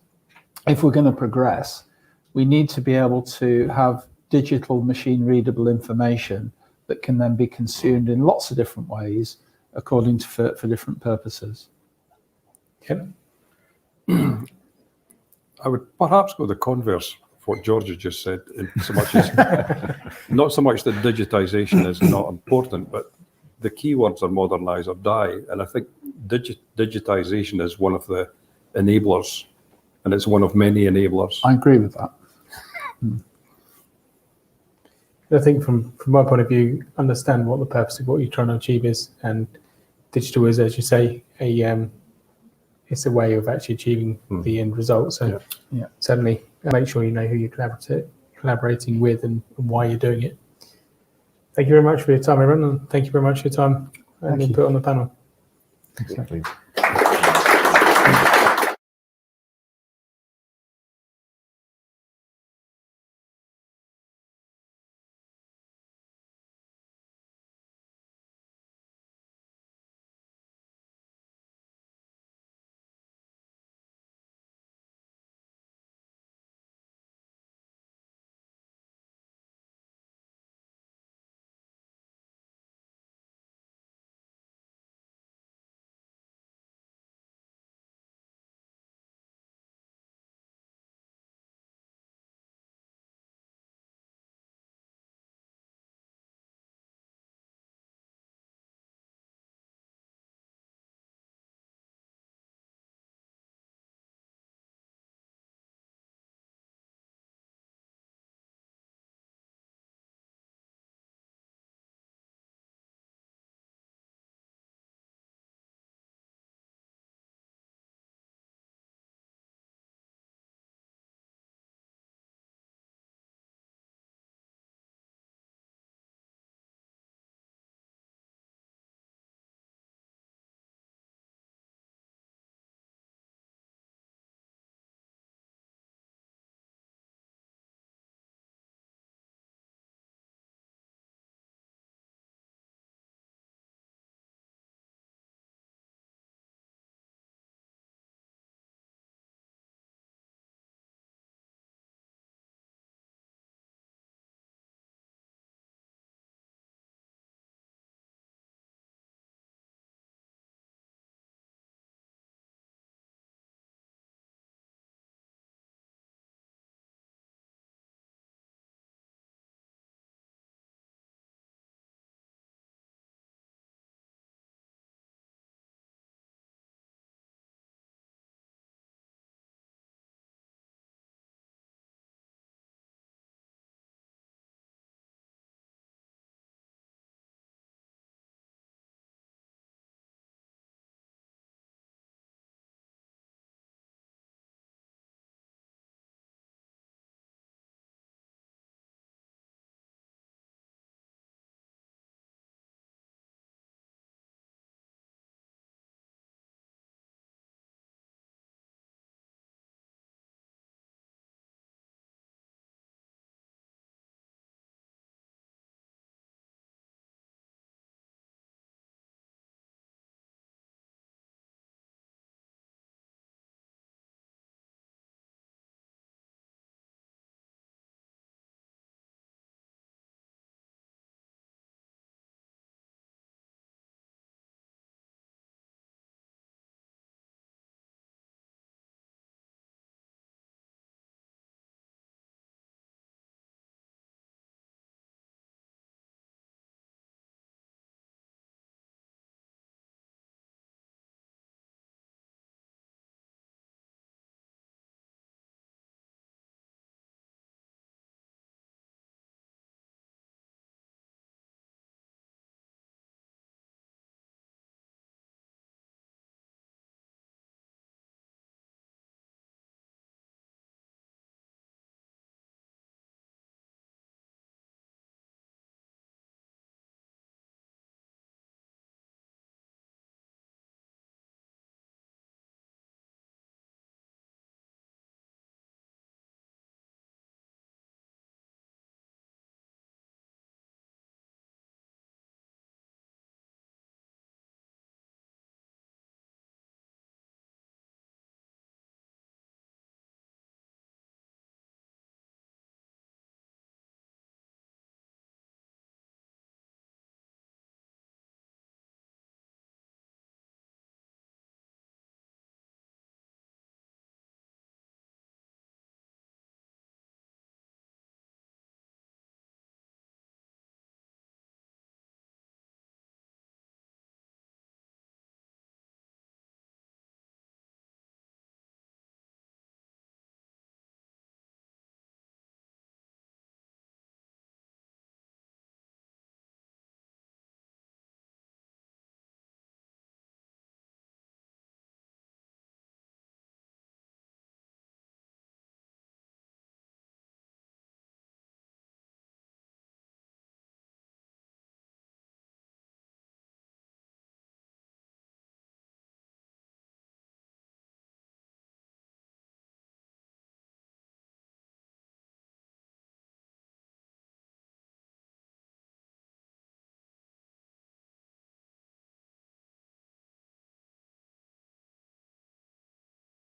Speaker 22: if we're going to progress, we need to be able to have digital machine readable information that can then be consumed in lots of different ways according to for different purposes.
Speaker 2: Ken?
Speaker 9: I would perhaps go the converse of what George has just said, in so much as not so much that digitization is not important, but the key words are modernise or die. And I think digitization is one of the enablers, and it's one of many enablers.
Speaker 22: I agree with that.
Speaker 2: I think from my point of view, understand what the purpose of what you're trying to achieve is, and digital is, as you say, it's a way of actually achieving the end result. So
Speaker 22: Yeah.
Speaker 2: certainly make sure you know who you're collaborating with and why you're doing it. Thank you very much for your time, everyone, and thank you very much for your time and input on the panel.
Speaker 17: Excellent.